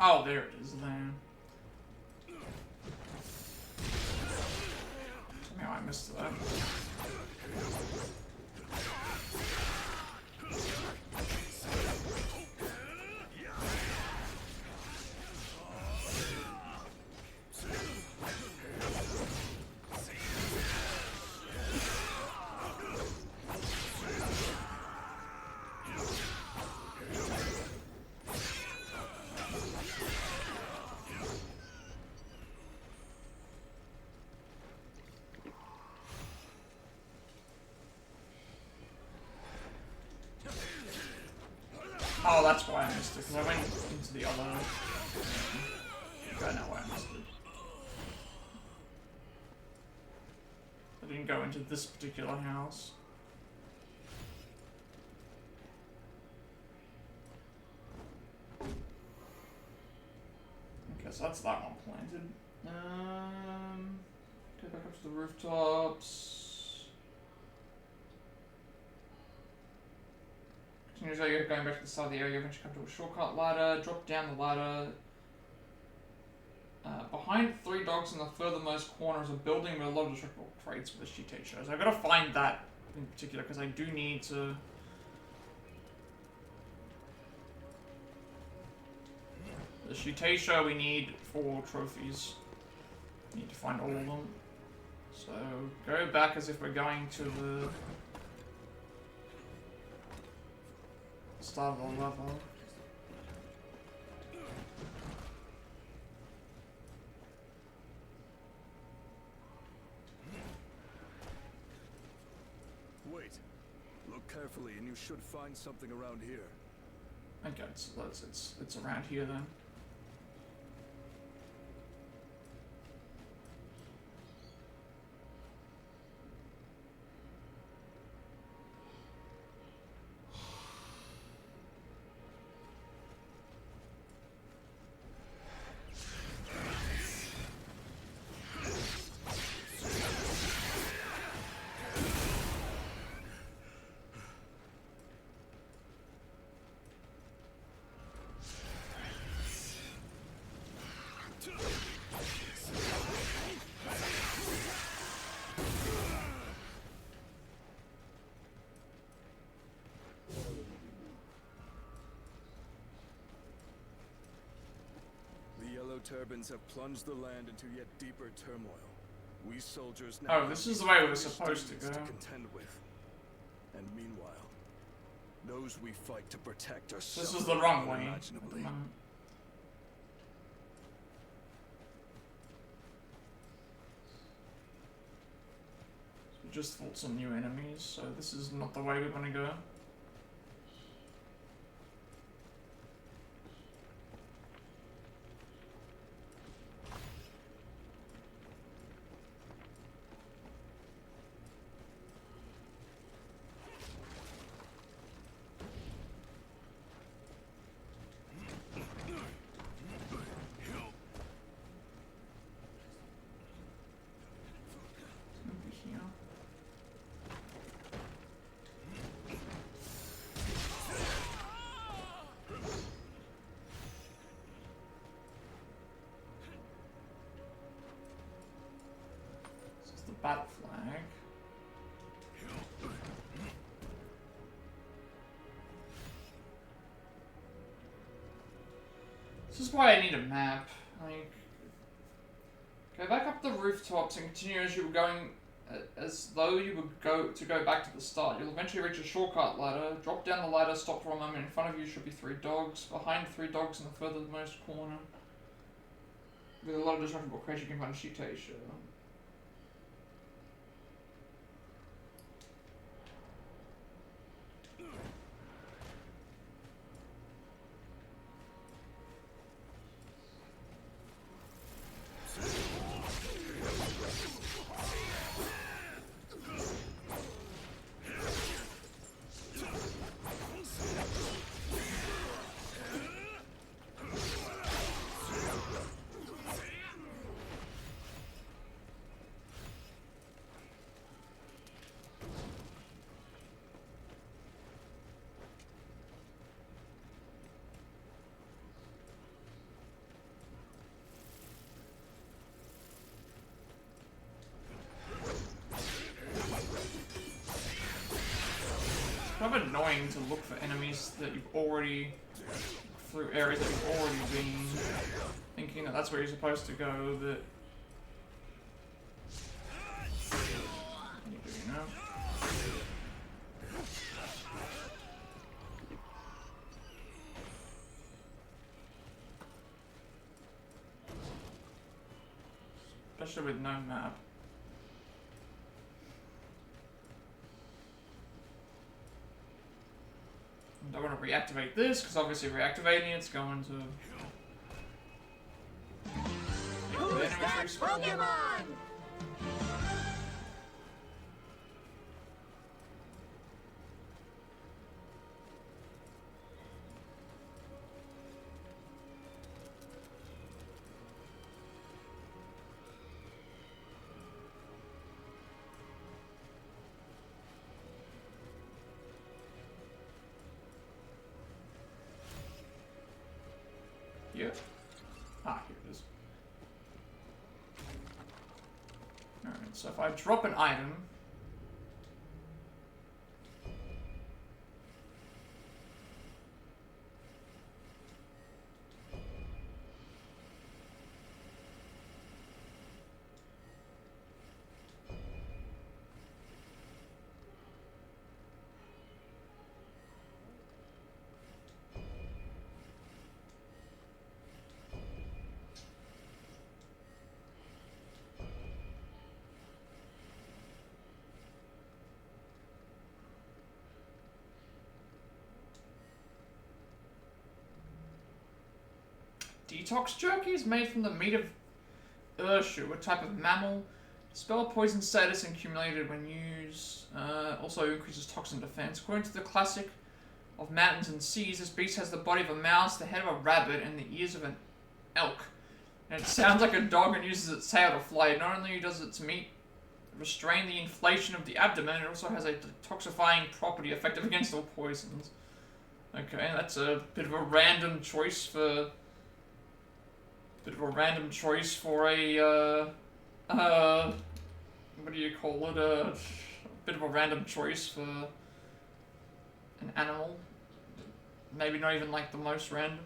Oh, there it is there. Somehow I missed that. Oh, that's why I missed it, because I went into the other... I don't know why I missed it. I didn't go into this particular house. Okay, so that's that one planted. Go back up to the rooftops. Continue as you're going back to the side of the area, you eventually come to a shortcut ladder, drop down the ladder. Behind 3 dogs in the furthermost corner is a building with a lot of destructible crates with a Shitieshou. So I've got to find that in particular because I do need to... The Shitieshou we need for trophies. Need to find all of them. So go back as if we're going to the... start of the level. Wait. Look carefully and you should find something around here. Okay, so it's around here then. Turbans have plunged the land into yet deeper turmoil. We soldiers now Oh, this is the way we're supposed to go. Contend with. And meanwhile, those we fight to protect are This is the wrong way. unimaginably. We just fought some new enemies, so this is not the way we're gonna go. Battle flag. This is why I need a map. Like, go back up the rooftops and continue as you were going, as though you would go back to the start. You'll eventually reach a shortcut ladder. Drop down the ladder, stop for a moment. In front of you should be 3 dogs. Behind 3 dogs in the furthermost corner, with a lot of destructible crates, you can find a Shitieshou. kind of annoying to look for enemies that you've already, through areas that you've already been, thinking that that's where you're supposed to go, but... You do, you know? Especially with no map. I don't want to reactivate this, because obviously reactivating it's going to... Who's that Pokemon? Here. Ah, here it is. Alright, so if I drop an item... Detox jerky is made from the meat of Shitieshou, a type of mammal. Spell poison status accumulated when used. Also increases toxin defense. According to the classic of mountains and seas, this beast has the body of a mouse, the head of a rabbit, and the ears of an elk. And it sounds like a dog and uses its tail to fly. Not only does its meat restrain the inflation of the abdomen, it also has a detoxifying property effective against all poisons. Okay, that's a bit of a random choice for... a what do you call it? A bit of a random choice for an animal. Maybe not even like the most random.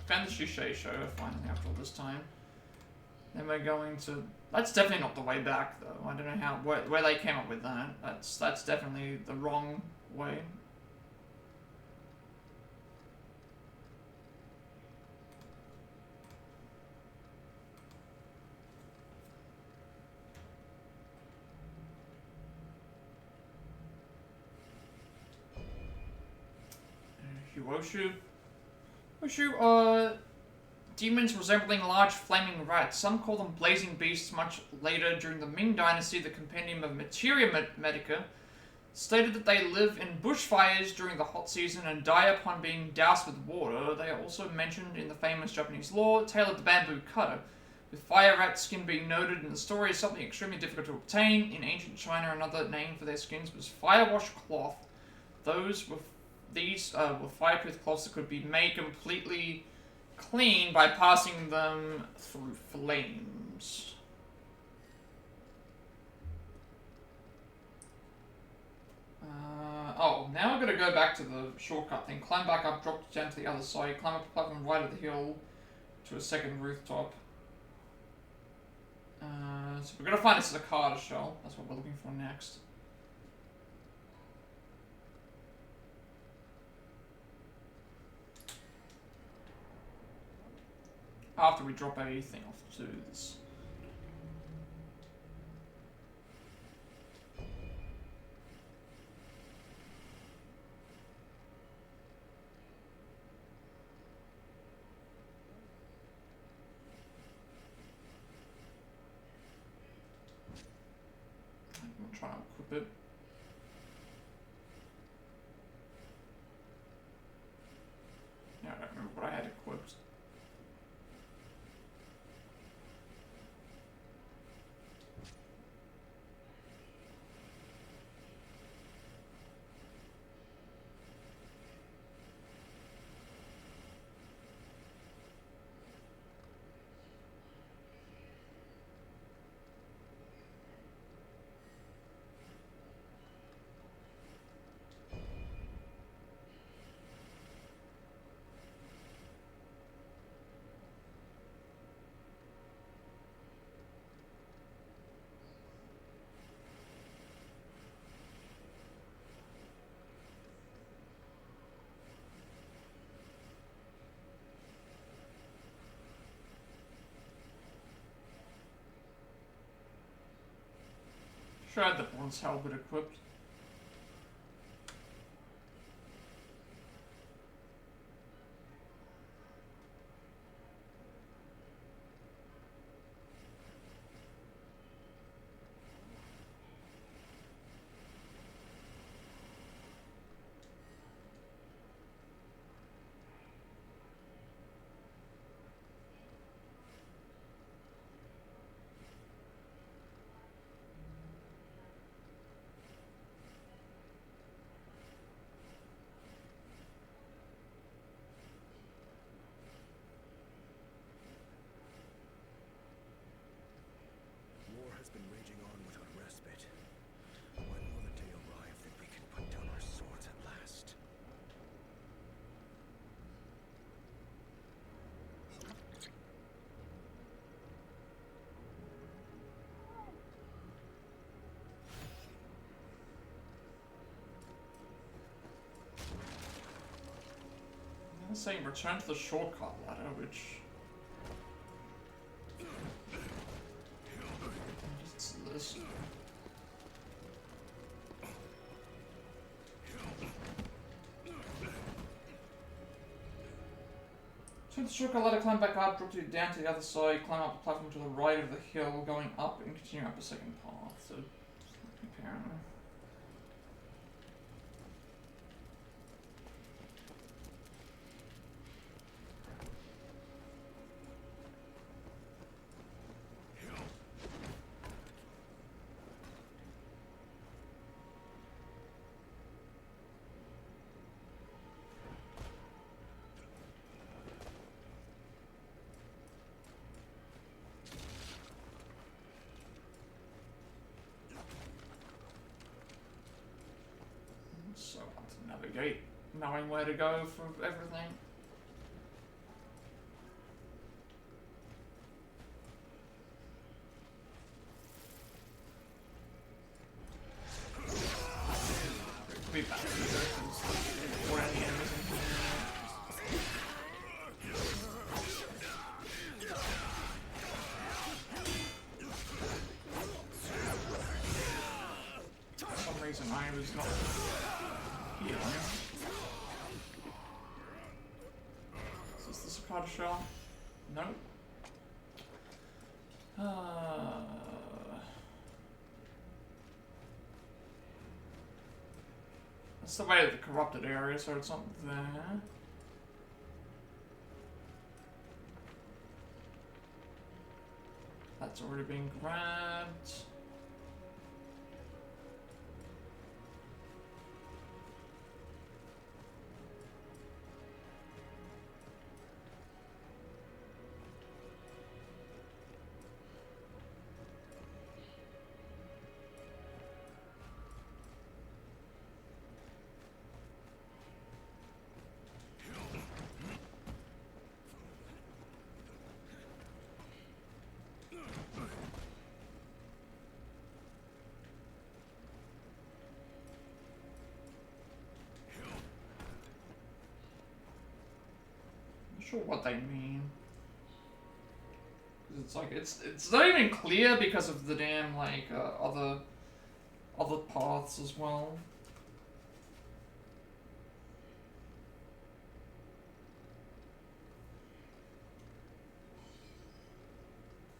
Found the Shitieshou finally after all this time. Then we're going to... That's definitely not the way back, though. I don't know how where they came up with that. That's definitely the wrong way. Shitieshou, demons resembling large flaming rats. Some call them blazing beasts. Much later, during the Ming Dynasty, the Compendium of Materia Medica stated that they live in bushfires during the hot season and die upon being doused with water. They are also mentioned in the famous Japanese lore, Tale of the Bamboo Cutter, with fire rat skin being noted in the story as something extremely difficult to obtain. In ancient China, another name for their skins was firewash cloth. These were fireproof cloths that could be made completely clean by passing them through flames. Oh, now I'm gonna go back to the shortcut thing. Climb back up, drop down to the other side, climb up the platform right at the hill to a second rooftop. So we're gonna find a cicada shell. That's what we're looking for next. After we drop everything off to this. I'm trying to equip it. Yeah, I don't remember what I had equipped. Sure, I had the bronze halberd equipped. War has been raging on without respite. When will the day arrive that we can put down our swords at last? I'm saying return to the shortcut ladder, which... It's this. Turn to the shortcut ladder, climb back up, drop down to the other side, climb up the platform to the right of the hill, going up and continue up a second path. So, apparently. So to navigate, knowing where to go for everything. Be back or any enemies in here. For some reason I was not healing. Is this the Cicada shell? No. That's the way of the corrupted area, so it's not there. That's already been grabbed. Sure what they mean. 'Cause it's like it's not even clear because of the damn like other paths as well.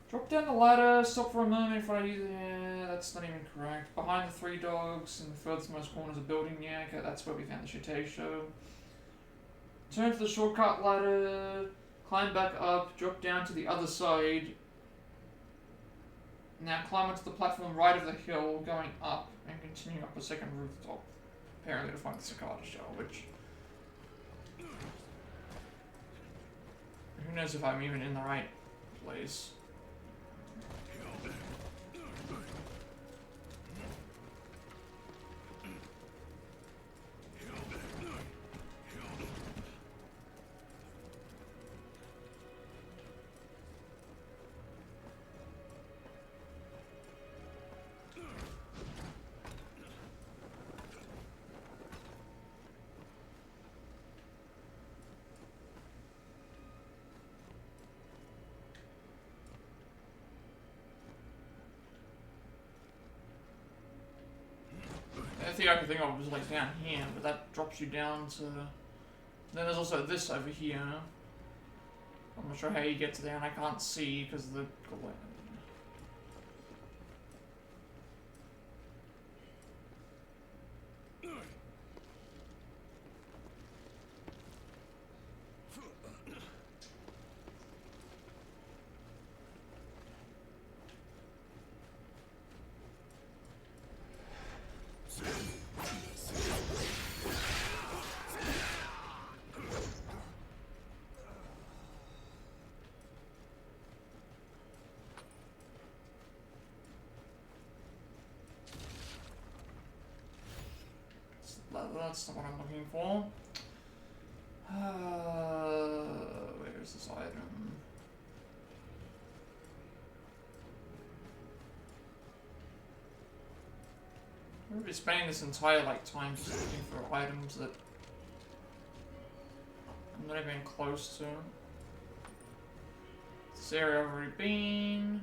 Drop down the ladder, stop for a moment in front of you. Yeah, that's not even correct. Behind the three dogs in the furthest corners of the building, yeah, okay, that's where we found the Shitieshou. Turn to the shortcut ladder, climb back up, drop down to the other side. Now climb onto the platform right of the hill, going up, and continue up a second rooftop. Apparently to find the Cicada shell, which... Who knows if I'm even in the right place. thing I could think of was like down here, but that drops you down to... Then there's also this over here. I'm not sure how you get to there, and I can't see because of the... That's not what I'm looking for. Where is this item? I'm gonna be spending this entire time just looking for items that I'm not even close to. This area I've already been.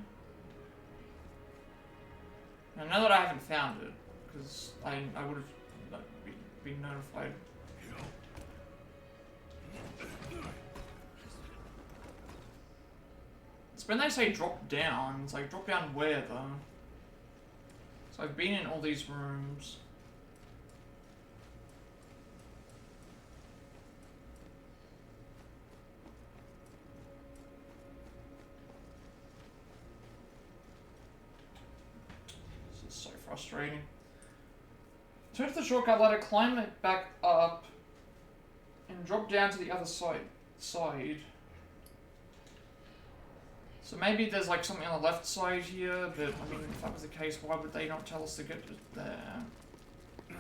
I know that I haven't found it because I would have been notified. It's when they say drop down, it's like drop down where though? So I've been in all these rooms. This is so frustrating. Turn to the shortcut ladder, climb it back up, and drop down to the other side. So maybe there's like something on the left side here, but I mean, if that was the case, why would they not tell us to get there? Do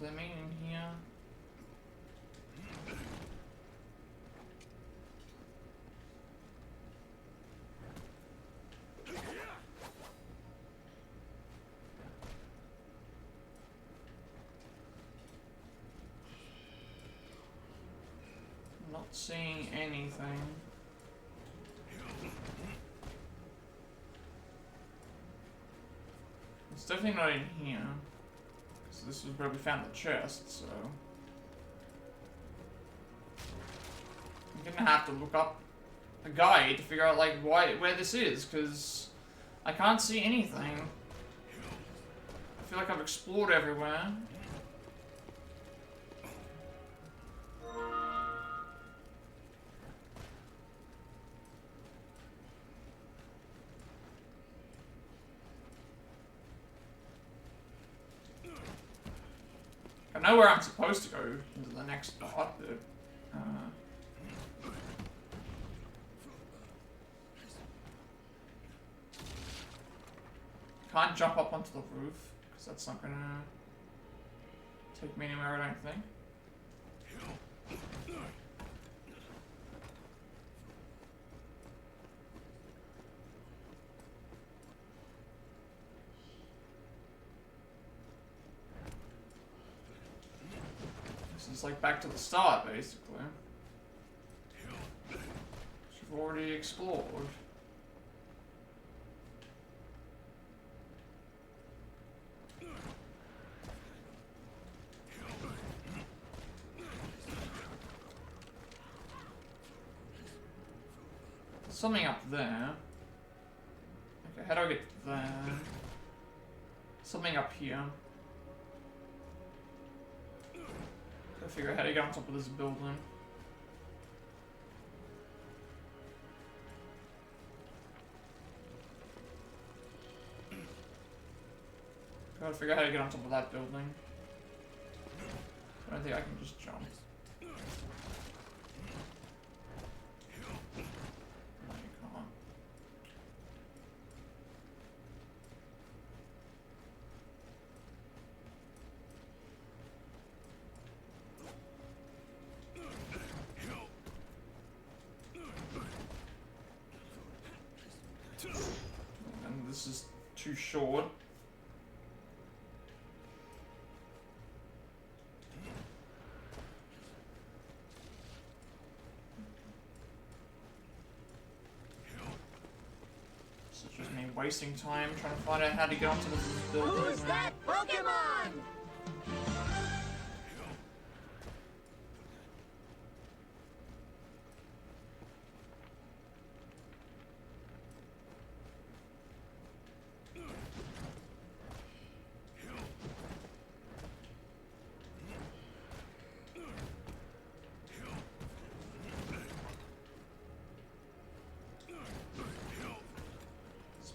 they mean in here? Not seeing anything. It's definitely not in here. Because this is where we found the chest, so... I'm gonna have to look up a guide to figure out, like, where this is, because I can't see anything. I feel like I've explored everywhere. I know where I'm supposed to go into the next part, but can't jump up onto the roof because that's not gonna take me anywhere, I don't think. It's like back to the start, basically. Which we've already explored. There's something up there. Okay, how do I get there? Something up here. Gotta figure out how to get on top of this building. Gotta figure out how to get on top of that building. I don't think I can just jump. No, you can't. And this is too short. This is just me wasting time trying to find out how to get onto this building. Who's that Pokemon?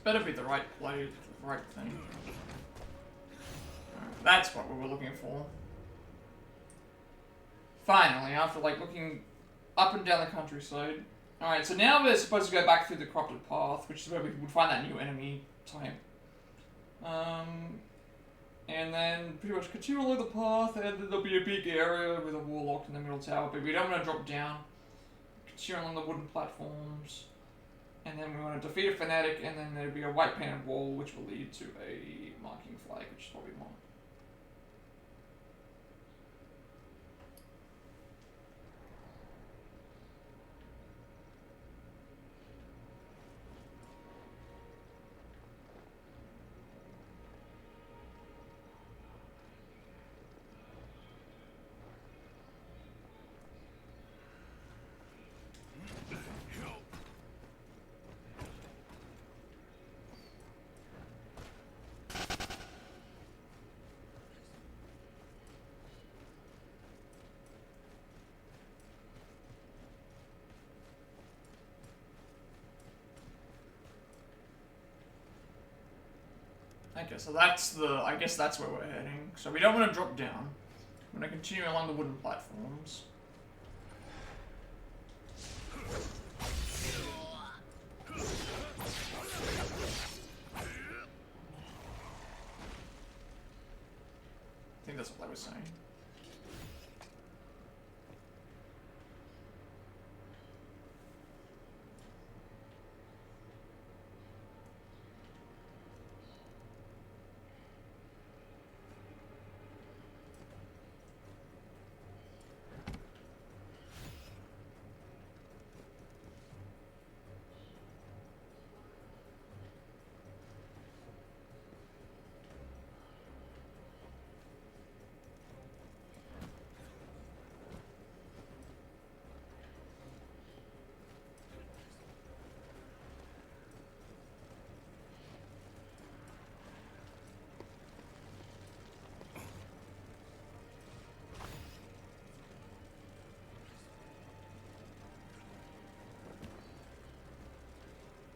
Better be the right play, the right thing. Alright, that's what we were looking for. Finally, after like looking up and down the countryside. Alright, so now we're supposed to go back through the corrupted path, which is where we would find that new enemy type. And then pretty much continue along the path, and then there'll be a big area with a Warlock in the middle tower, but we don't want to drop down. Continue along the wooden platforms. And then we want to defeat a fanatic, and then there'll be a white painted wall, which will lead to a marking flag, which is what we want. Okay, so that's the, I guess that's where we're heading. So we don't want to drop down. We're going to continue along the wooden platforms. I think that's what they were saying.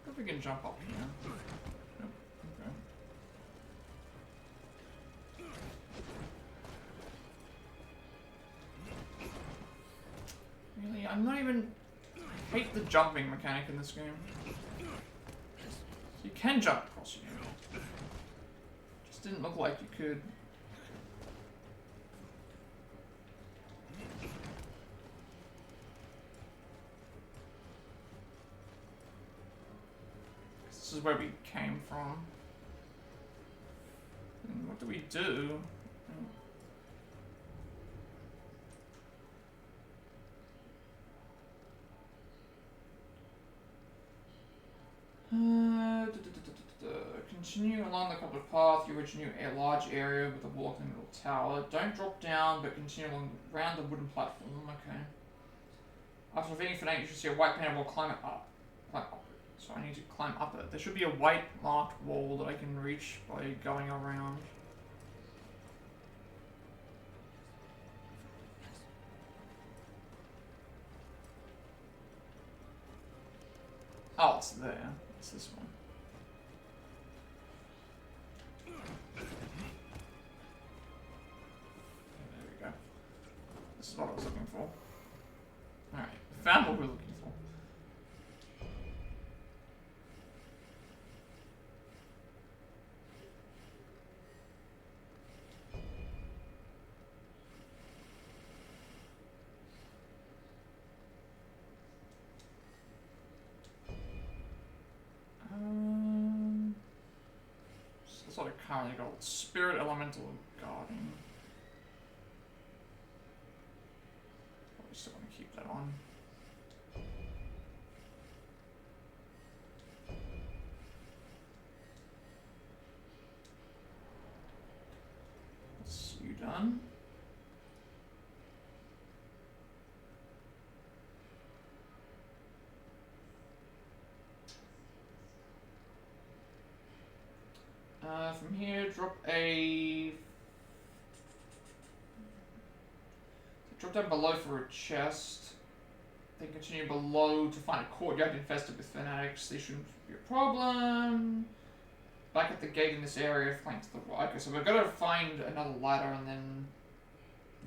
If we can jump up here. Nope. Okay. Really? I'm not even... I hate the jumping mechanic in this game. You can jump across here. Just didn't look like you could. This is where we came from. And what do we do? Continue along the covered path. You reach a large area with a Warlock in the middle tower. Don't drop down, but continue around the wooden platform. Okay. After defeating Fnatic, you should see a white painted wall. Climb it up. Climb up it. So I need to climb up it. There should be a white marked wall that I can reach by going around. Oh, it's there. It's this one. There we go. This is what I was looking for. Alright, found what we're looking for. That's what I currently got. Spirit Elemental Guarding. Probably still want to keep that on. from here. Drop a... Drop down below for a chest. Then continue below to find a courtyard infested with fanatics. They shouldn't be a problem. Back at the gate in this area, flanked to the right. Okay, so we've got to find another ladder and then...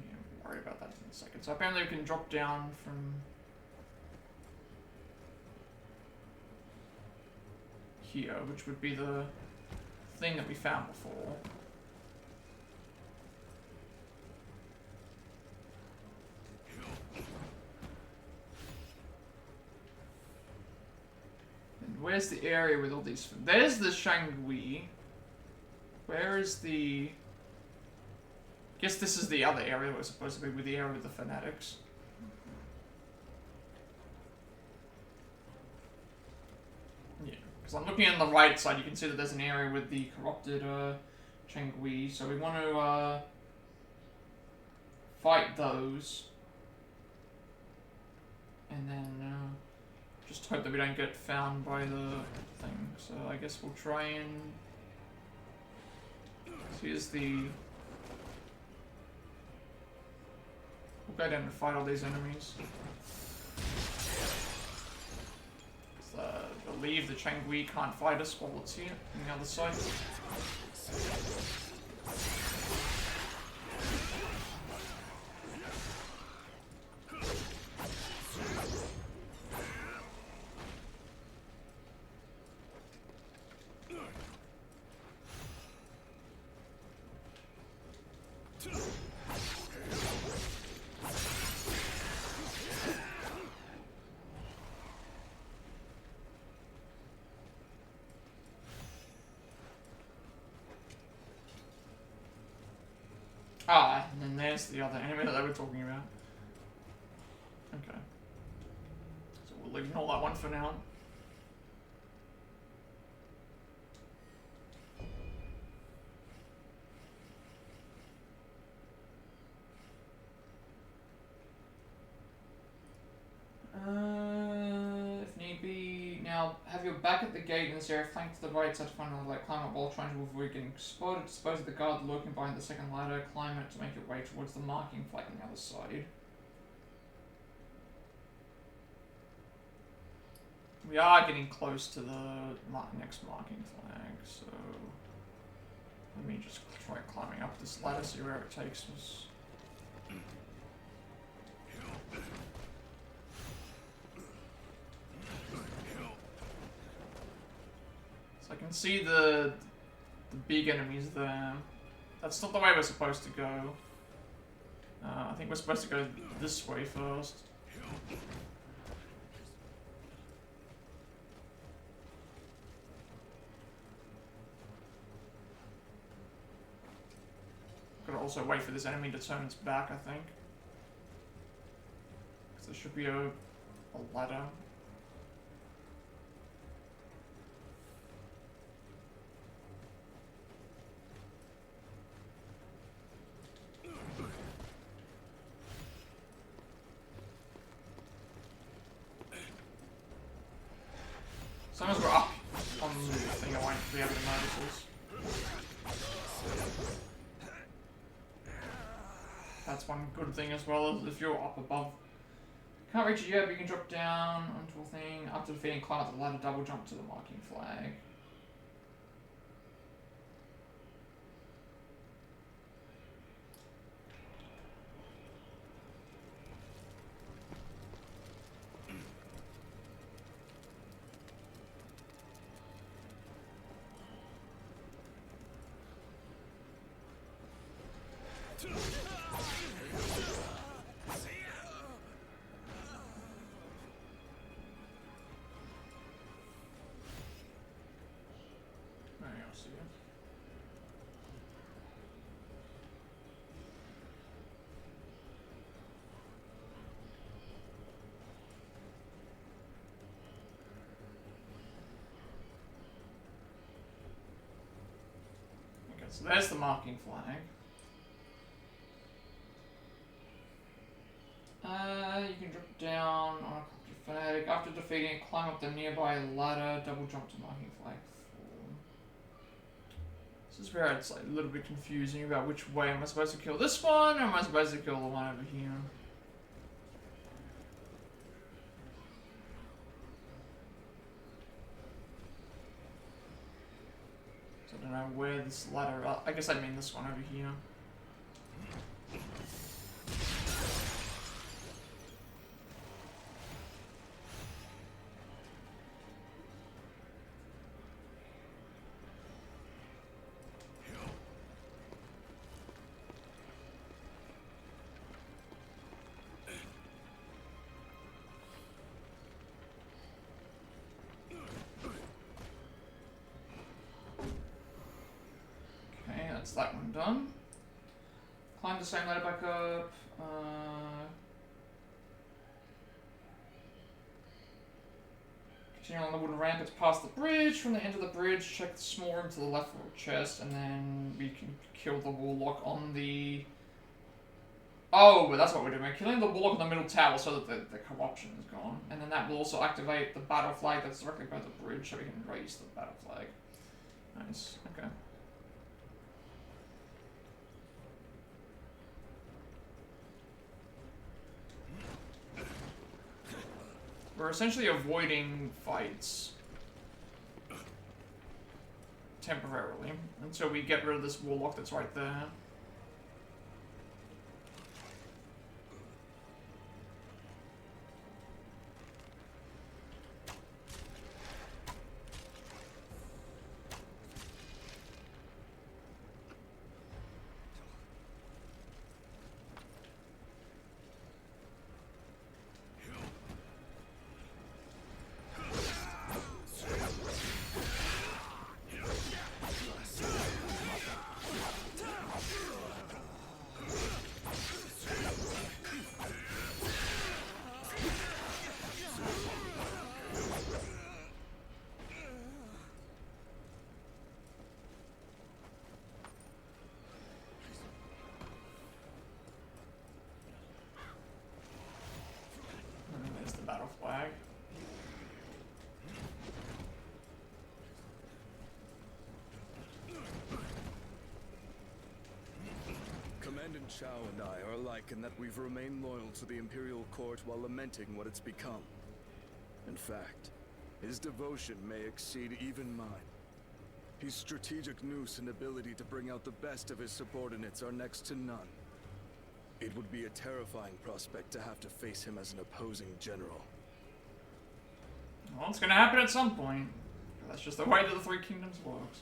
Yeah, we'll worry about that in a second. So apparently we can drop down from... here, which would be the thing that we found before. And where's the area with all these? There's the Shangui. Where is the... I guess this is the other area that was supposed to be with the area with the fanatics. Because I'm looking on the right side, you can see that there's an area with the corrupted Changui. So we want to fight those. And then just hope that we don't get found by the thing. So I guess we'll try and... So here's the... We'll go down and fight all these enemies. I believe the Changui can't fight us while it's here on the other side. Ah, and then there's the other enemy that they were talking about. Okay. So we'll ignore that one for now. If need be, now have your back at the gate in this area, flank to the right, side to find another ladder, climb up while trying to avoid getting spotted, dispose of the guard lurking behind the second ladder, climb it to make your way towards the marking flag on the other side. We are getting close to the next marking flag, so let me just try climbing up this ladder, see where it takes us. So I can see the big enemies there. That's not the way we're supposed to go. I think we're supposed to go this way first. Gotta also wait for this enemy to turn its back, I think. Because there should be a ladder. As long as we're up on the thing, I won't be able to notice this. That's one good thing as well, as if you're up above. Can't reach it yet, but you can drop down onto a thing. After defeating, climb up the ladder, double jump to the marking flag. So there's the marking flag. You can drop down on a fanatic. After defeating it, climb up the nearby ladder, double jump to marking flag 4. This is where it's like a little bit confusing about which way am I supposed to kill this one, or am I supposed to kill the one over here? So I don't know where this ladder up. I guess I mean this one over here. That's that one done. Climb the same ladder back up. Continue along the wooden ramp, it's past the bridge. From the end of the bridge, check the small room to the left of the chest, and then we can kill the Warlock on the... Oh, but that's what we're doing. We're killing the Warlock on the middle tower so that the corruption is gone. And then that will also activate the battle flag that's directly by the bridge, so we can raise the battle flag. Nice, okay. We're essentially avoiding fights temporarily until we get rid of this Warlock that's right there. Battle flag. Commandant Chao and I are alike in that we've remained loyal to the Imperial Court while lamenting what it's become. In fact, his devotion may exceed even mine. His strategic nous and ability to bring out the best of his subordinates are next to none. It would be a terrifying prospect to have to face him as an opposing general. Well, it's gonna happen at some point. That's just the way that the Three Kingdoms works.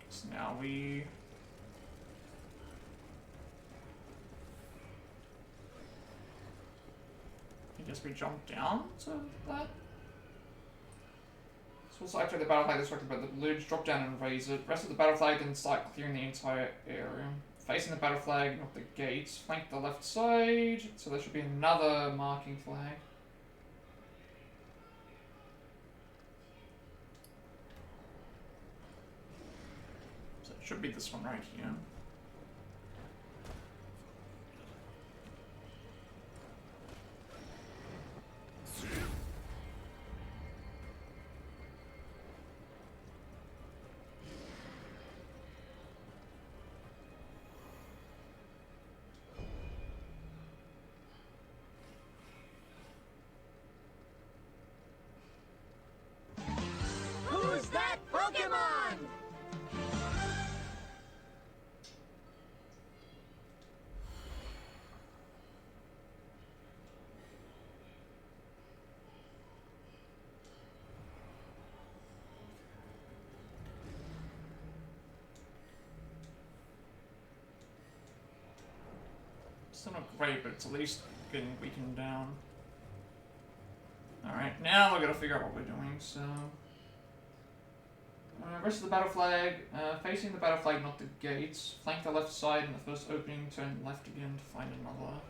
So now we... I guess we jump down to that. So we'll activate the battle flag that's directed by the bridge, drop down and raise it. Rest of the battle flag, then start clearing the entire area. Facing the battle flag, not the gates. Flank the left side, so there should be another marking flag. So it should be this one right here. Who's that Pokemon? Still not great, but it's at least getting weakened down. Alright, now we're gonna figure out what we're doing, so... rest of the battle flag, facing the battle flag, not the gates. Flank the left side in the first opening, turn left again to find another.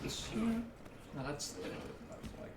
This here? No, that's the battle flag.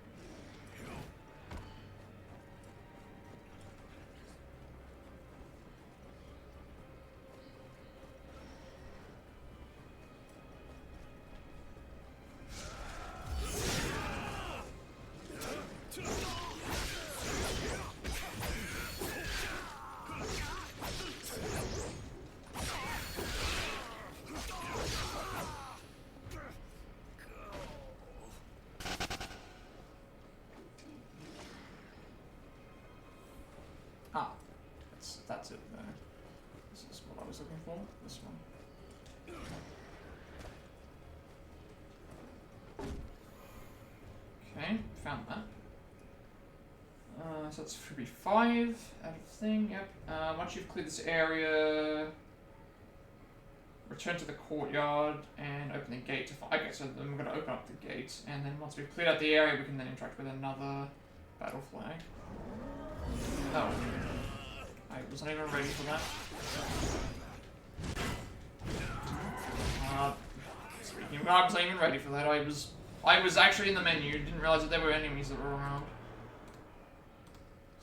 Ah, that's it there. This is what I was looking for. This one. Okay, found that. So that's 3b5 out of thing, yep. Once you've cleared this area, return to the courtyard and open the gate to find. Okay, so then we're going to open up the gate, and then once we've cleared out the area, we can then interact with another battle flag. Oh. I wasn't even ready for that. Speaking of, I wasn't even ready for that. I was actually in the menu, didn't realize that there were enemies that were around.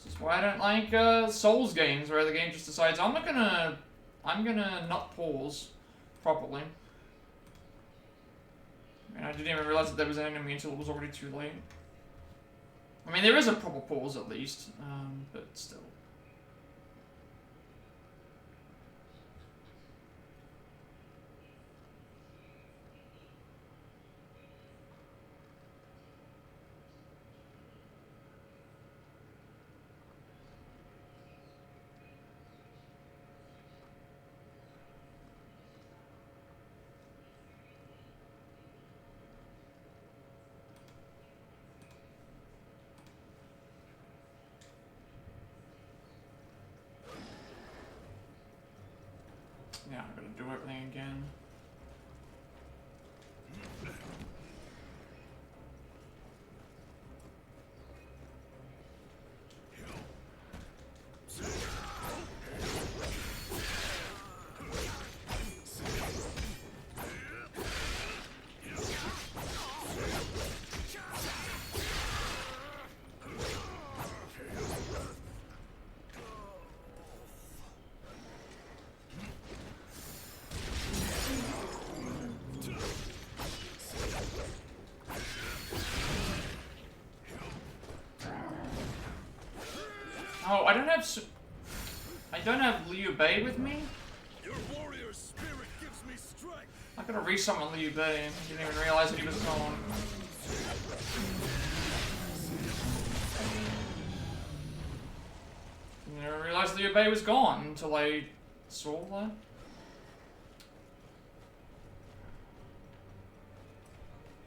This is why I don't like Souls games, where the game just decides, I'm gonna not pause properly. I mean, I didn't even realize that there was an enemy until it was already too late. I mean, there is a proper pause at least, but still. Yeah, I'm gonna do everything again. Oh, I don't have Liu Bei with me. Your warrior spirit gives me strength. I gotta resummon Liu Bei. Didn't even realize that he was gone. Didn't realize Liu Bei was gone until I saw that.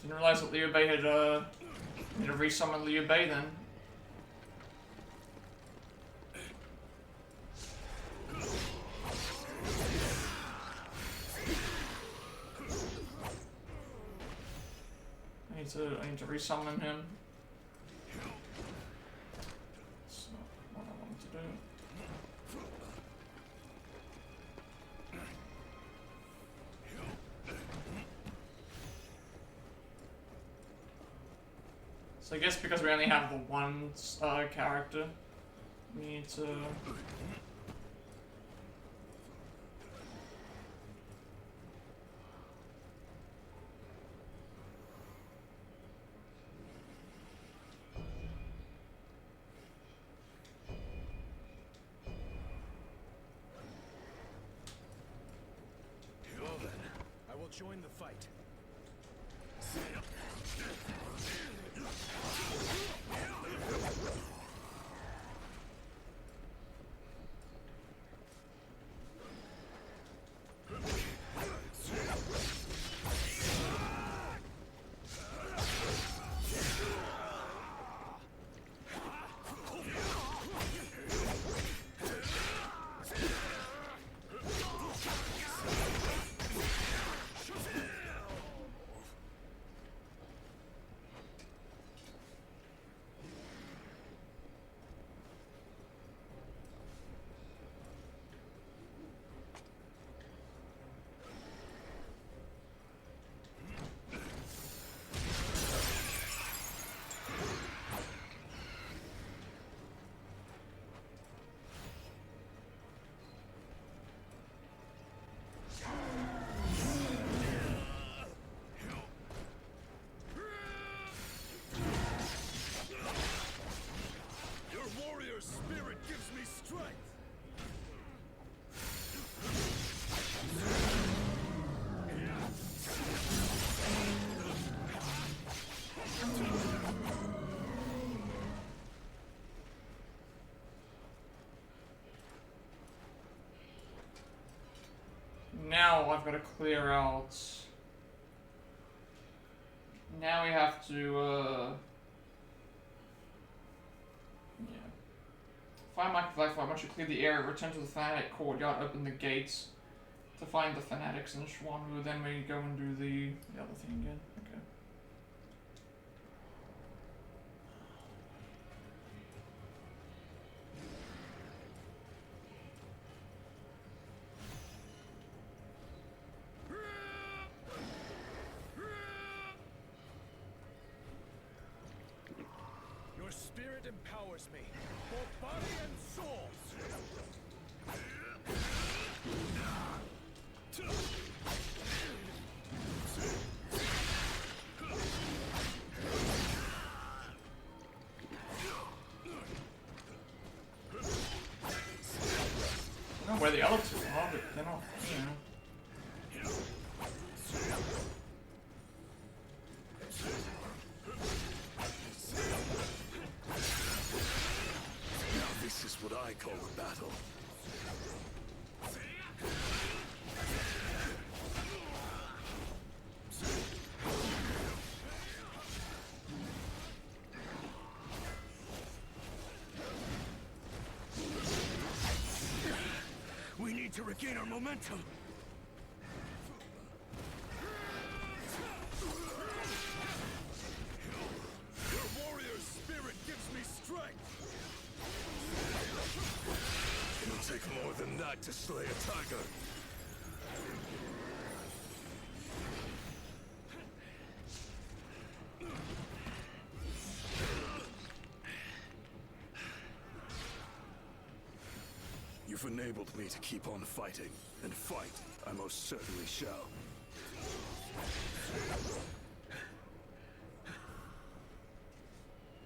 Didn't realize that Liu Bei had need to resummon Liu Bei then. I need to resummon him. That's not what I wanted to do. So I guess because we only have the one character, we need to... Join the fight. Now I've got to clear out. Now we have to, yeah. Find my lifeline. Once you clear the area, return to the fanatic courtyard, open the gates to find the fanatics in Xuanwu. Then we go and do the other thing again. Okay. Your spirit empowers me, both body and soul. I don't know where the other two are, but they're not, you know. Now this is what I call a battle. We need to regain our momentum. Your warrior spirit gives me strength. It'll take more than that to slay a tiger. You've enabled me to keep on fighting, and fight I most certainly shall.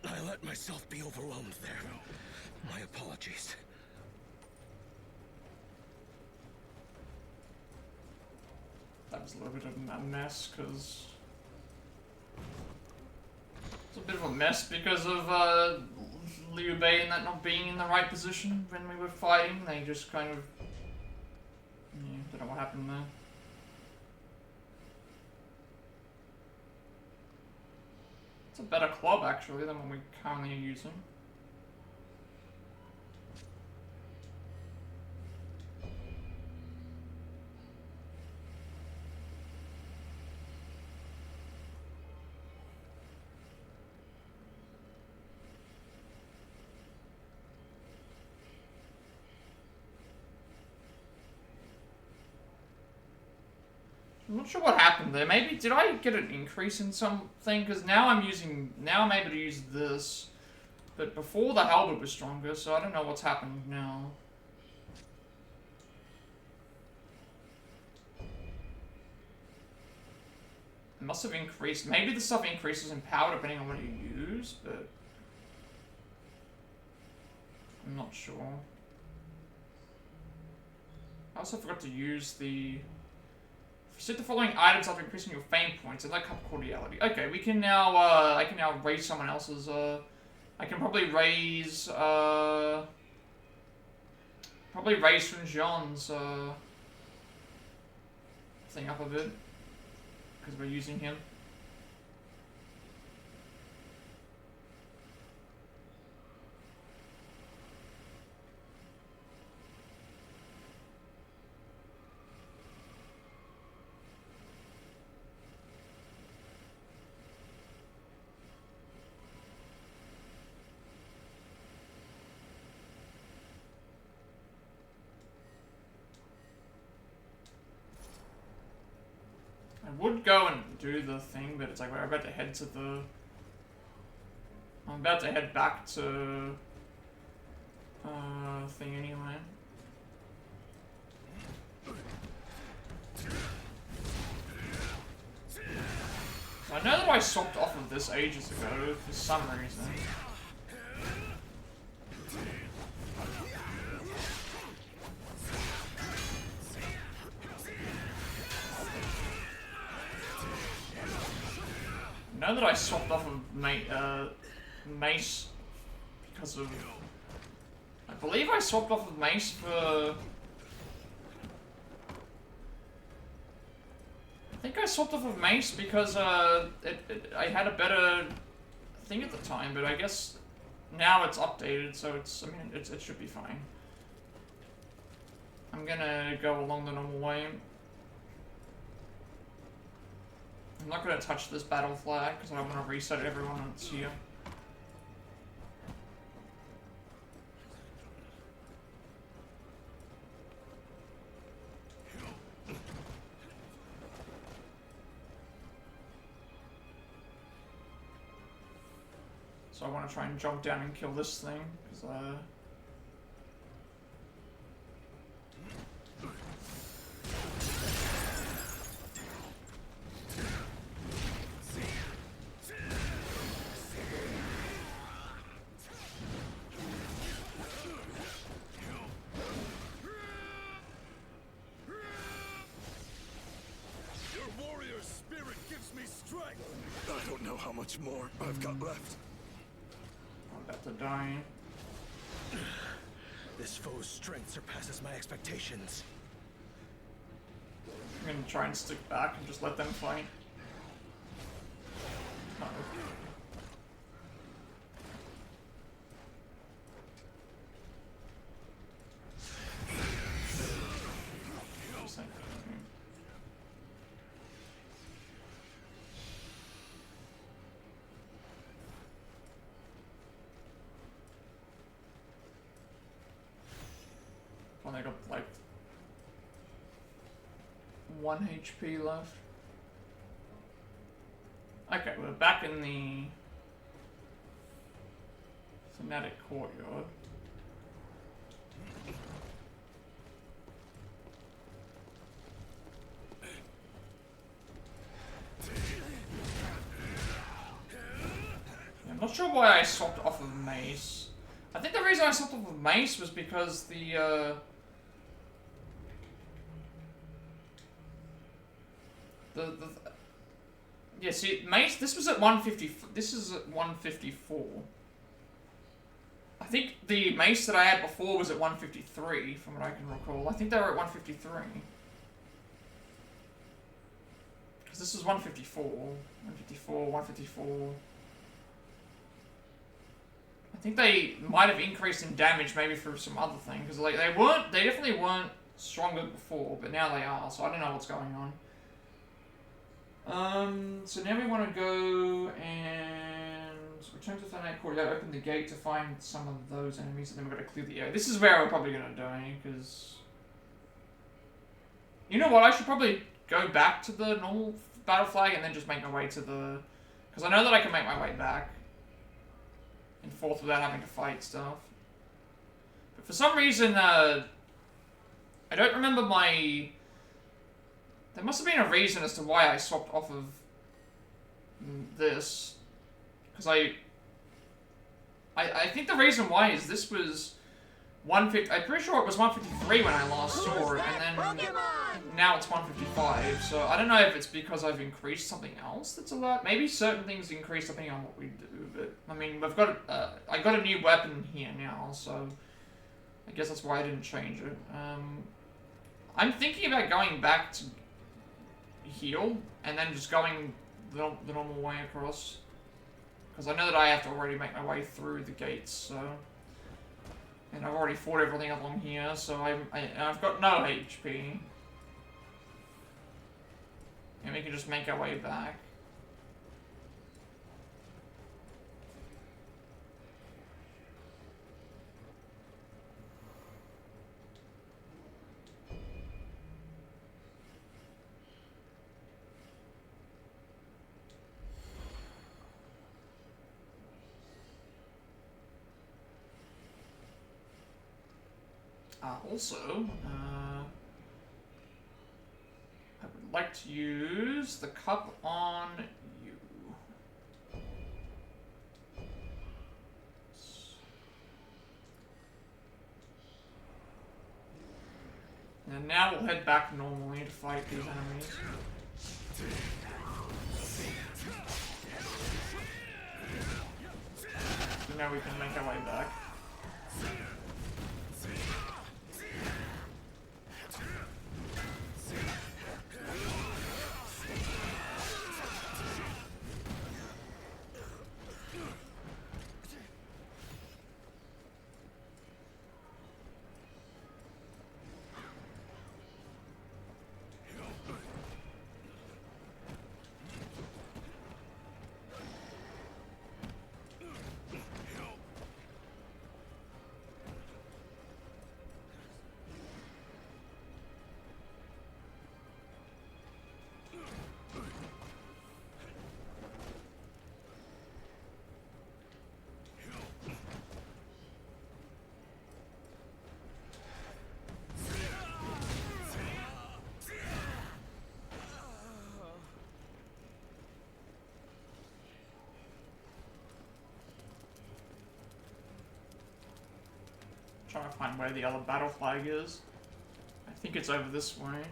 I let myself be overwhelmed there. My apologies. That was a little bit of a mess, because... It's a bit of a mess because of, Liu Bei and that not being in the right position when we were fighting. They just kind of... Yeah, don't know what happened there. It's a better club, actually, than what we currently are using. I'm not sure what happened there. Maybe, did I get an increase in something? Because now I'm able to use this. But before the halberd was stronger, so I don't know what's happened now. It must have increased. Maybe the stuff increases in power depending on what you use, but... I'm not sure. I also forgot to use the... Set the following items after increasing your fame points. I like cordiality. Okay, we can now, I can now raise someone else's, I can probably raise, Sun Jian's, thing up a bit. Because we're using him. I would go and do the thing, but it's like we're about to head to the... I'm about to head back to... thing anyway. I know that I swapped off of this ages ago for some reason. I know that I swapped off of Mace because of... I believe I swapped off of Mace for... think I swapped off of Mace because I had a better thing at the time, but I guess now it's updated, so it's, I mean, it should be fine. I'm gonna go along the normal way. I'm not gonna touch this battle flag because I don't want to reset everyone that's here. So I want to try and jump down and kill this thing, because Your warrior spirit gives me strength. I don't know how much more I've got left. I'm about to die. This foe's strength surpasses my expectations. I'm gonna try and stick back and just let them fight. Uh-oh. Well, I got like 1 HP left. Okay, we're back in the Fanatic Courtyard. I'm not sure why I swapped off of Mace. I think the reason I swapped off of Mace was because the yeah, see, Mace, this was at 150, this is at 154. I think the Mace that I had before was at 153, from what I can recall. I think they were at 153. Because this is 154, 154, 154. I think they might have increased in damage maybe for some other thing, because like they definitely weren't stronger before, but now they are, so I don't know what's going on. So now we want to go and return to Fanatic Courtyard, open the gate to find some of those enemies, and then we're going to clear the area. This is where we're probably going to die, because... You know what, I should probably go back to the normal battle flag and then just make my way to the... Because I know that I can make my way back and forth without having to fight stuff. But for some reason, I don't remember my... There must have been a reason as to why I swapped off of this. Because I think the reason why is this was 150... I'm pretty sure it was 153 when I last saw it, and then now it's 155. So I don't know if it's because I've increased something else that's allowed. Maybe certain things increase depending on what we do, but I mean, we've got I got a new weapon here now, so I guess that's why I didn't change it. I'm thinking about going back to heal and then just going the normal way across, because I know that I have to already make my way through the gates, so, and I've already fought everything along here, so I've got no HP, and we can just make our way back. Also, I would like to use the cup on you. And now we'll head back normally to fight these enemies. So now we can make our way back. Trying to find where the other battle flag is. I think it's over this way.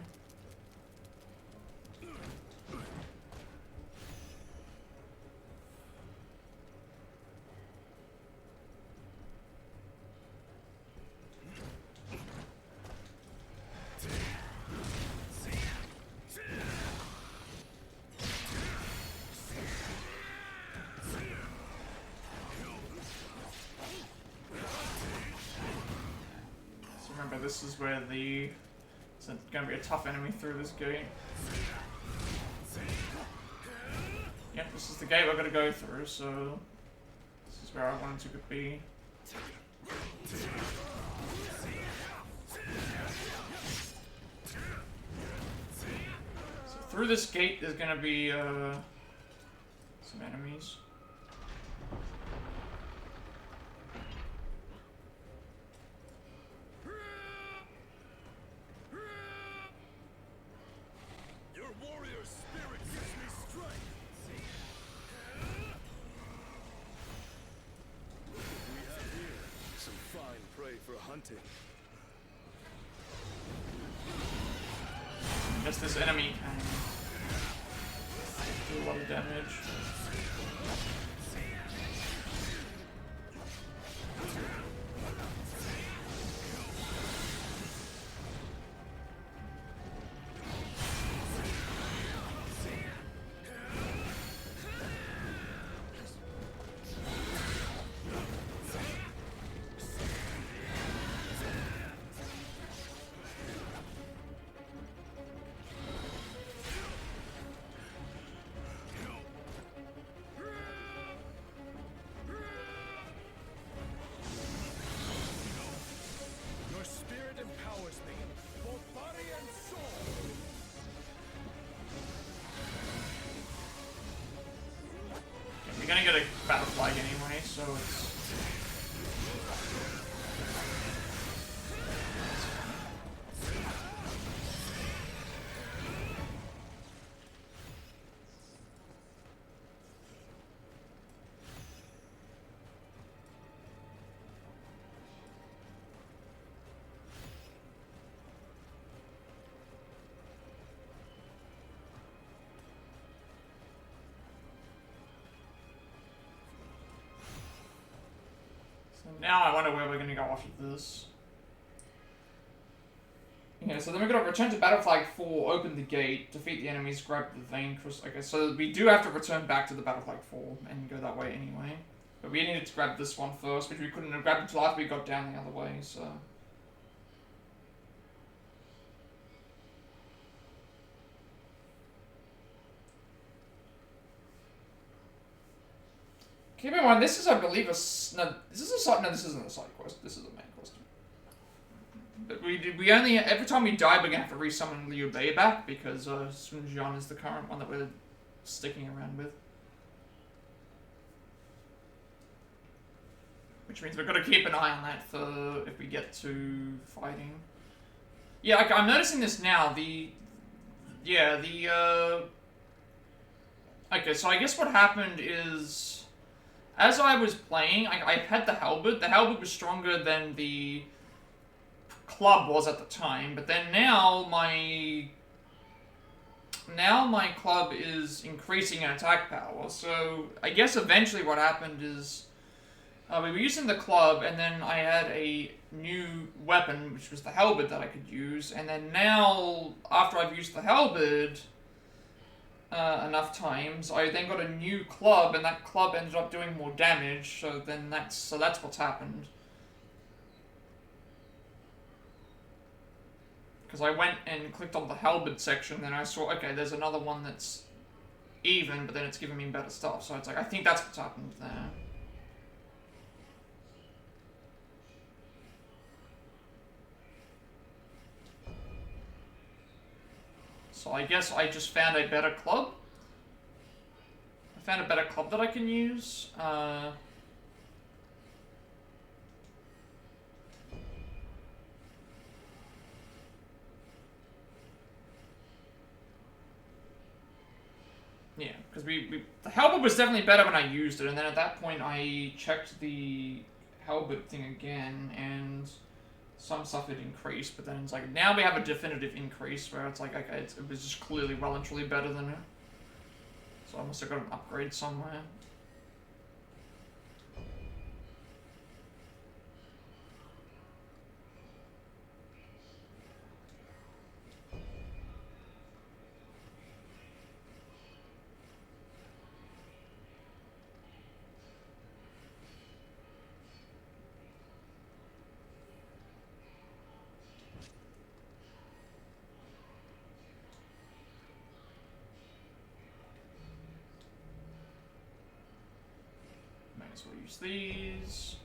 This is where it's going to be a tough enemy through this gate. Yep, this is the gate we're going to go through, so this is where I wanted to be. So through this gate there's going to be some enemies. I guess this enemy can do a lot of damage. We're gonna get a battle flag anyway, so it's... Now I wonder where we're going to go after this. Yeah, so then we're going to return to Battle Flag 4, open the gate, defeat the enemies, grab the vein crystal. Okay, so we do have to return back to the Battle Flag 4 and go that way anyway. But we needed to grab this one first, which we couldn't have grabbed until after we got down the other way, so... Keep in mind, this is, I believe, no, this is a side. No, this isn't a side quest. This is a main quest. But we only every time we die, we're gonna have to resummon Liu Bei back because Sun Jian is the current one that we're sticking around with. Which means we've got to keep an eye on that for if we get to fighting. Yeah, I'm noticing this now. Okay, so I guess what happened is. As I was playing, I had the halberd. The halberd was stronger than the club was at the time, but then now my club is increasing in attack power. So I guess eventually what happened is we were using the club, and then I had a new weapon, which was the halberd that I could use, and then now after I've used the halberd enough times, I then got a new club, and that club ended up doing more damage. So then that's what's happened. Because I went and clicked on the halberd section, then I saw, okay, there's another one that's even, but then it's giving me better stuff. So it's like, I think that's what's happened there. So I guess I just found a better club. I found a better club that I can use. Yeah, because the halberd was definitely better when I used it, and then at that point I checked the halberd thing again, and some stuff it increased, but then it's like, now we have a definitive increase where it's like, okay, it was just clearly well and truly better than it. So I must have got an upgrade somewhere. So we'll use these.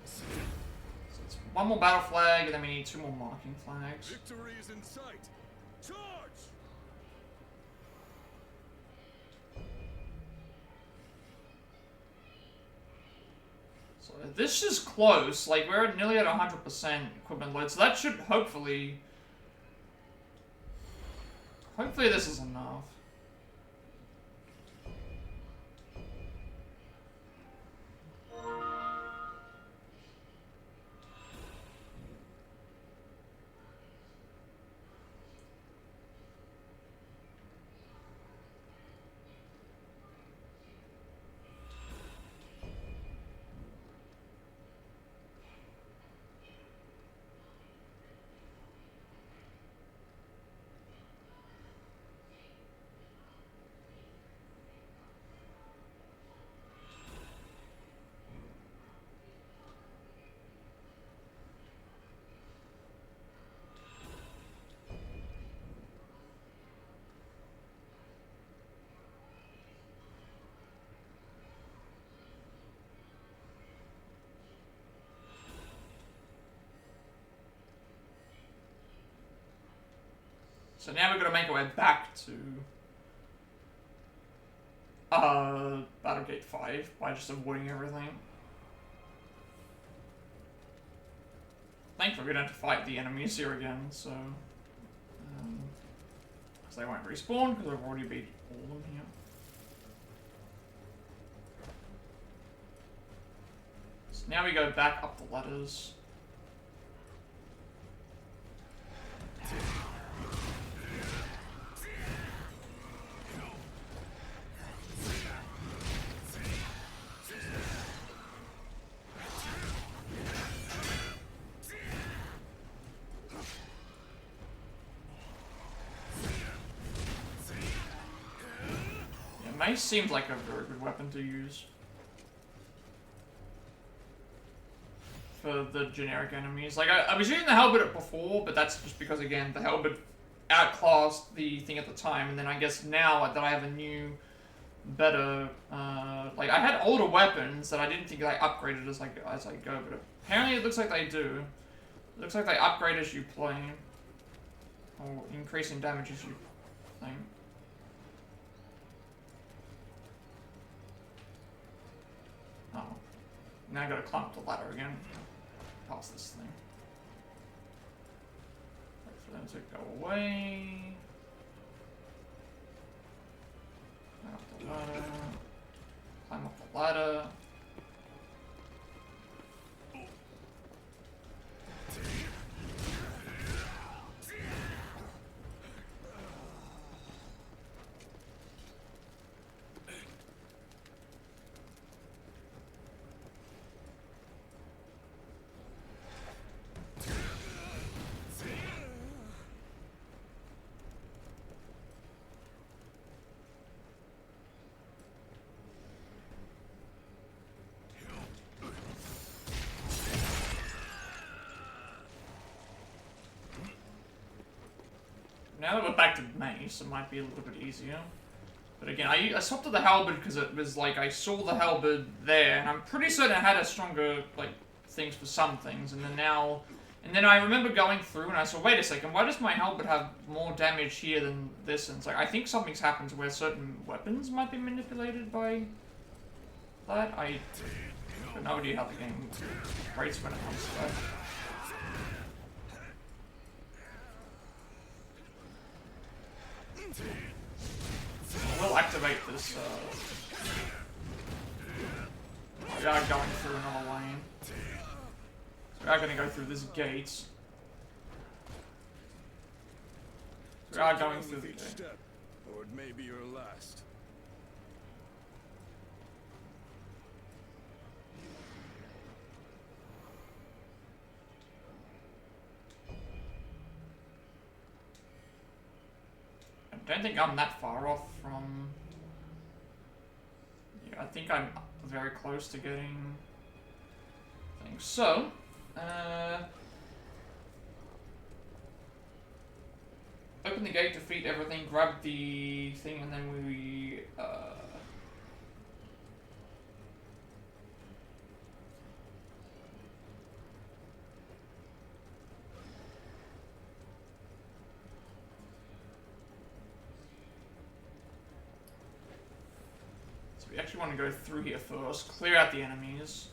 So it's one more battle flag, and then we need 2 more marking flags. Victory is in sight. Charge! This is close, like we're nearly at 100% equipment load, so that should hopefully this is enough. So now we've got to make our way back to Battlegate 5 by just avoiding everything. Thankfully we don't have to fight the enemies here again, so because they won't respawn because I've already beat all of them here. So now we go back up the ladders. Mace seems like a very good weapon to use for the generic enemies. Like, I was using the halberd before, but that's just because, again, the halberd outclassed the thing at the time, and then I guess now that I have a new, better, like, I had older weapons that I didn't think I upgraded as I go, but apparently it looks like they do. It looks like they upgrade as you play, or increase in damage as you think. Oh. Now I gotta climb up the ladder again. Past this thing. Wait for them to go away. Climb up the ladder. Climb up the ladder. Now that we're back to mace, it might be a little bit easier. But again, I swapped to the halberd because it was like, I saw the halberd there, and I'm pretty certain it had a stronger, like, things for some things, and then now... And then I remember going through and I saw, wait a second, why does my halberd have more damage here than this? And it's like, I think something's happened to where certain weapons might be manipulated by that. I've got no idea how the game rates when it comes to that. We'll activate this, we are going through another lane. So we are going to go through this gate. We are going through the gate. Step, or it may be your last. I don't think I'm that far off from... Yeah, I think I'm very close to getting things. So, open the gate, defeat everything, grab the thing, and then we, so we actually want to go through here first, clear out the enemies.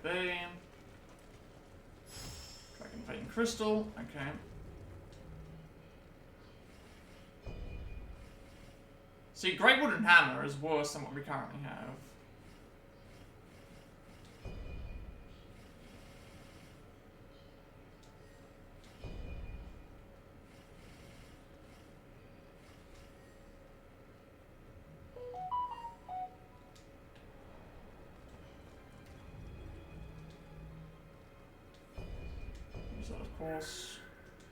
Bay. Dragon Fate and Crystal, okay. See, Great Wooden Hammer is worse than what we currently have. Course.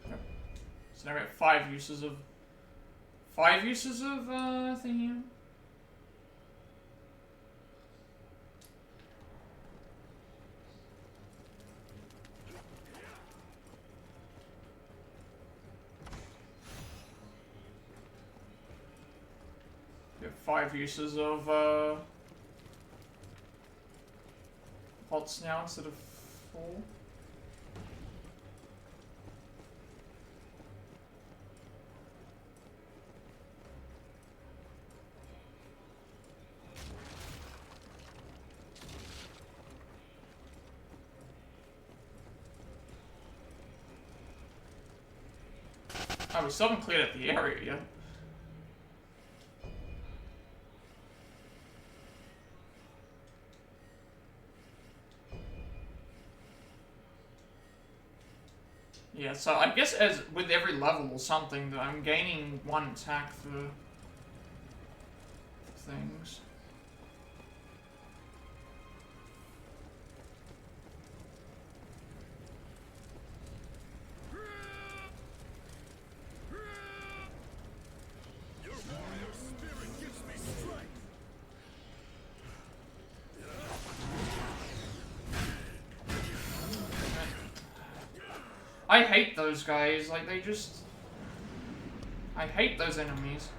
Yep. So now we have 5 uses of thing here. We have 5 uses of pots now instead of 4. Oh, we still haven't cleared out the area yet. Yeah, so I guess as with every level or something, that I'm gaining 1 attack for things. I hate those guys, like they just... I hate those enemies.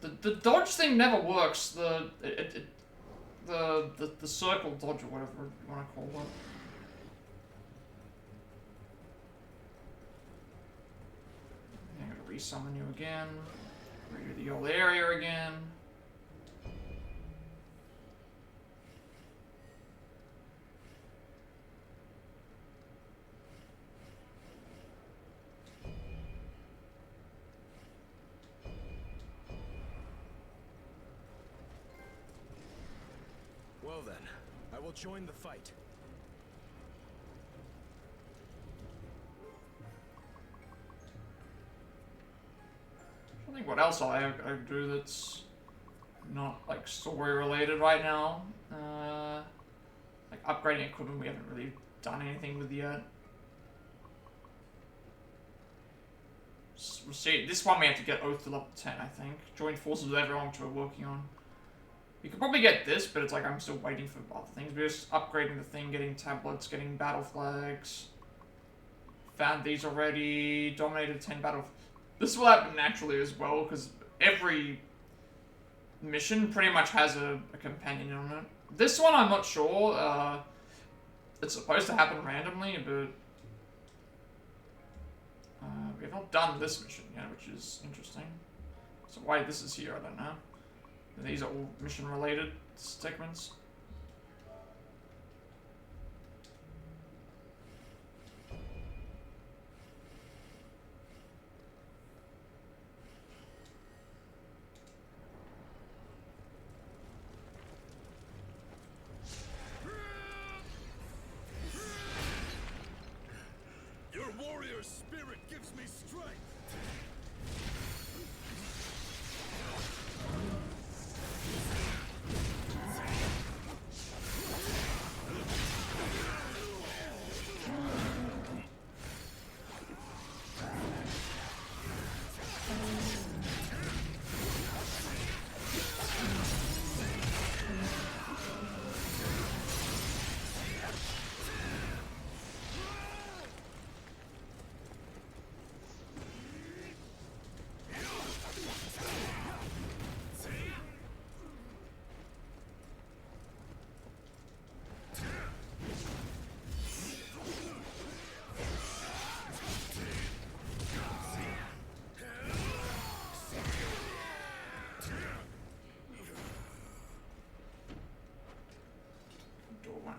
The dodge thing never works, the circle dodge or whatever you want to call it. Resummon you again. Redo the old area again. Well then, I will join the fight. I think what else I do that's not like story related right now. Like upgrading equipment we haven't really done anything with yet. We'll see. This one we have to get Oath to level 10, I think. Join forces with everyone which we're working on. You could probably get this, but it's like I'm still waiting for other things. We're just upgrading the thing, getting tablets, getting battle flags. Found these already. Dominated 10 battle. This will happen naturally as well, because every mission pretty much has a companion on it. This one I'm not sure. It's supposed to happen randomly, but we have not done this mission yet, which is interesting. So why this is here, I don't know. These are all mission related segments. Your warrior spirit gives me strength.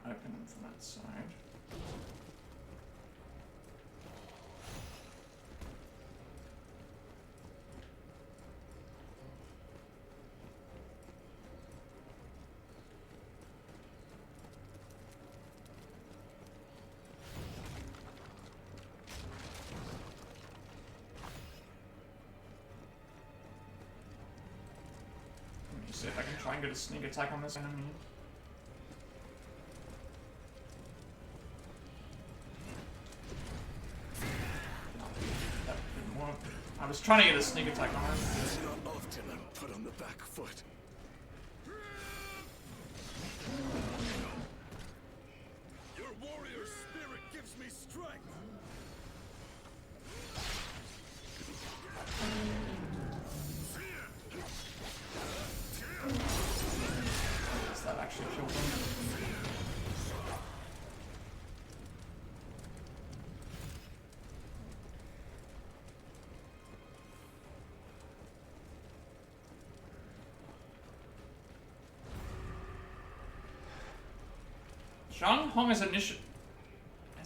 Open them from that side. Let me see if I can try and get a sneak attack on this enemy. I was trying to get a sneak attack on her. It's not often I'm put on the back foot. Your warrior spirit gives me strength. Does that actually kill them? Zhang Hong has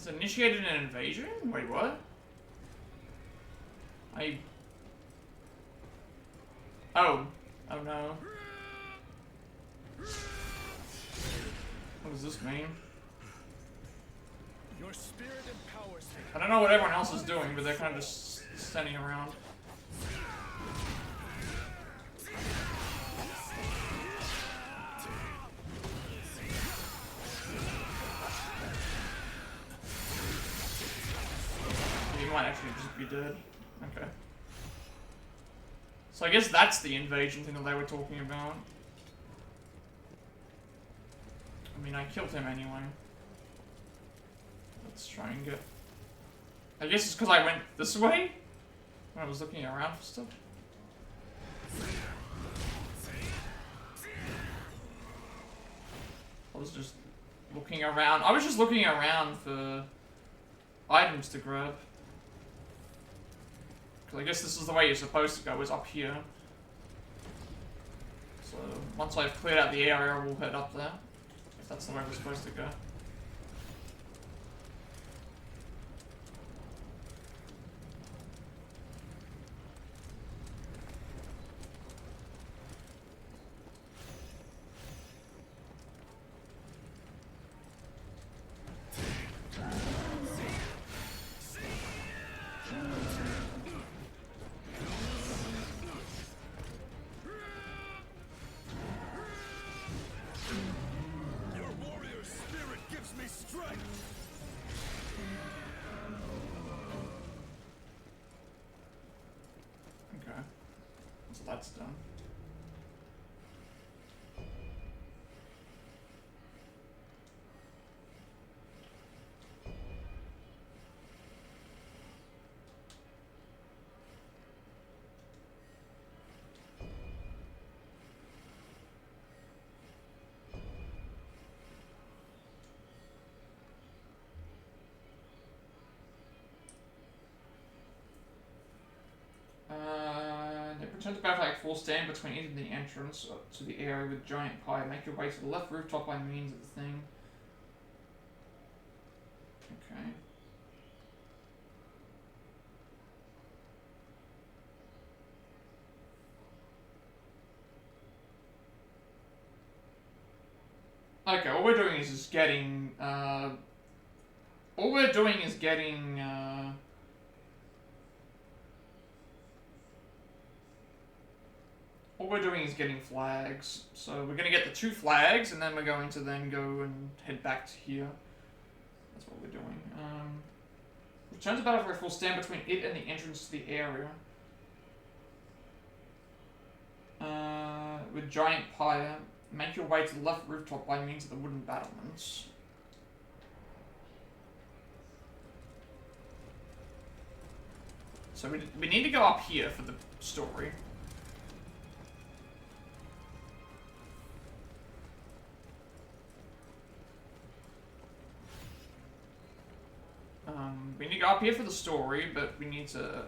initiated an invasion? Wait, what? Oh. Oh no. What does this mean? Your spirit empowers me. I don't know what everyone else is doing, but they're kind of just standing around. Might actually just be dead. Okay. So I guess that's the invasion thing that they were talking about. I mean, I killed him anyway. Let's try and get... I guess it's because I went this way when I was looking around for stuff. I was just looking around. I was just looking around for items to grab. Because I guess this is the way you're supposed to go, is up here. So once I've cleared out the area, we'll head up there. If that's the way we're supposed to go. That's done. Return to battle like full stand between it and the entrance to the area with giant pie. Make your way to the left rooftop by means of the thing. Okay. Okay, all we're doing is just getting, all we're doing is getting, all we're doing is getting flags. So we're gonna get the 2 flags, and then we're going to then go and head back to here. That's what we're doing. Return to battle for a full stand between it and the entrance to the area. With giant pyre. Make your way to the left rooftop by means of the wooden battlements. So we need to go up here for the story. We need to go up here for the story, but we need to...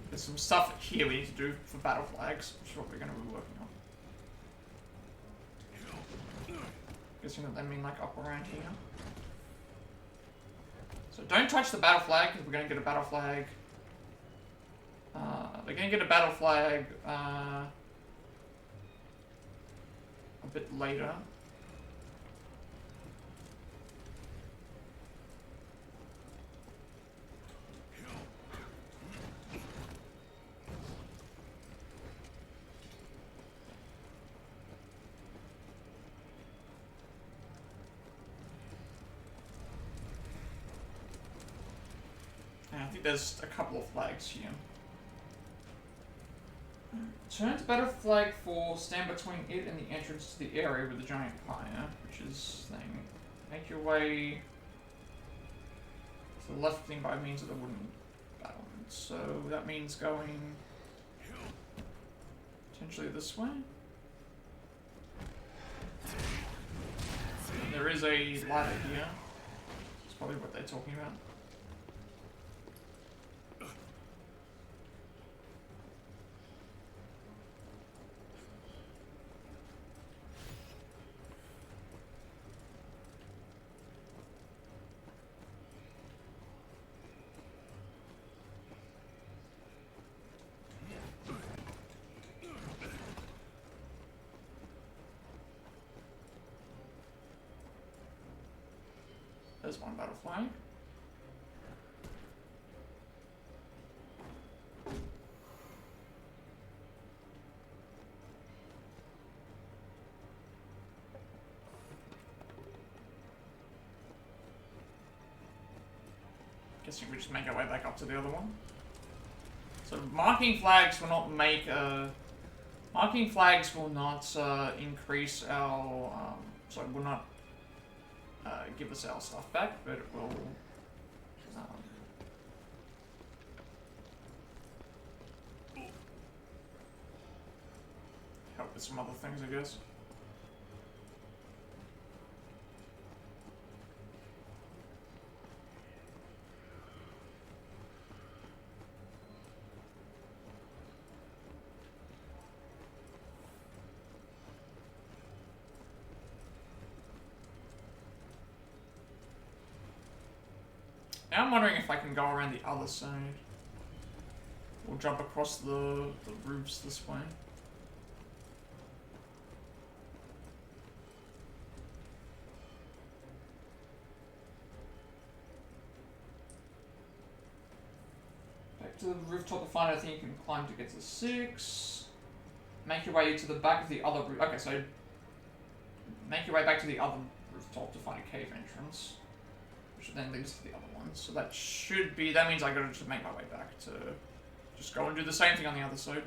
there's some stuff here we need to do for battle flags, which is what we're going to be working on. Guessing that they mean like up around here. So don't touch the battle flag, because we're going to get a battle flag. They're going to get a battle flag a bit later. I think there's a couple of flags here. Turn to battle flag 4, stand between it and the entrance to the area with the giant pyre, which is thing. Make your way to the left thing by means of the wooden battlements. So that means going potentially this way. And there is a ladder here. That's probably what they're talking about. There's one battle flag. Guessing we just make our way back up to the other one. So marking flags will not make marking flags will not increase our sorry, will not give us our stuff back, but it will help with some other things, I guess. I'm wondering if I can go around the other side. Or jump across the roofs this way. Back to the rooftop to find anything you can climb to get to 6. Make your way to the back of the other roof. Okay, so make your way back to the other rooftop to find a cave entrance. Which then leads to the other one. So that should be, that means I gotta just make my way back to just go and do the same thing on the other side.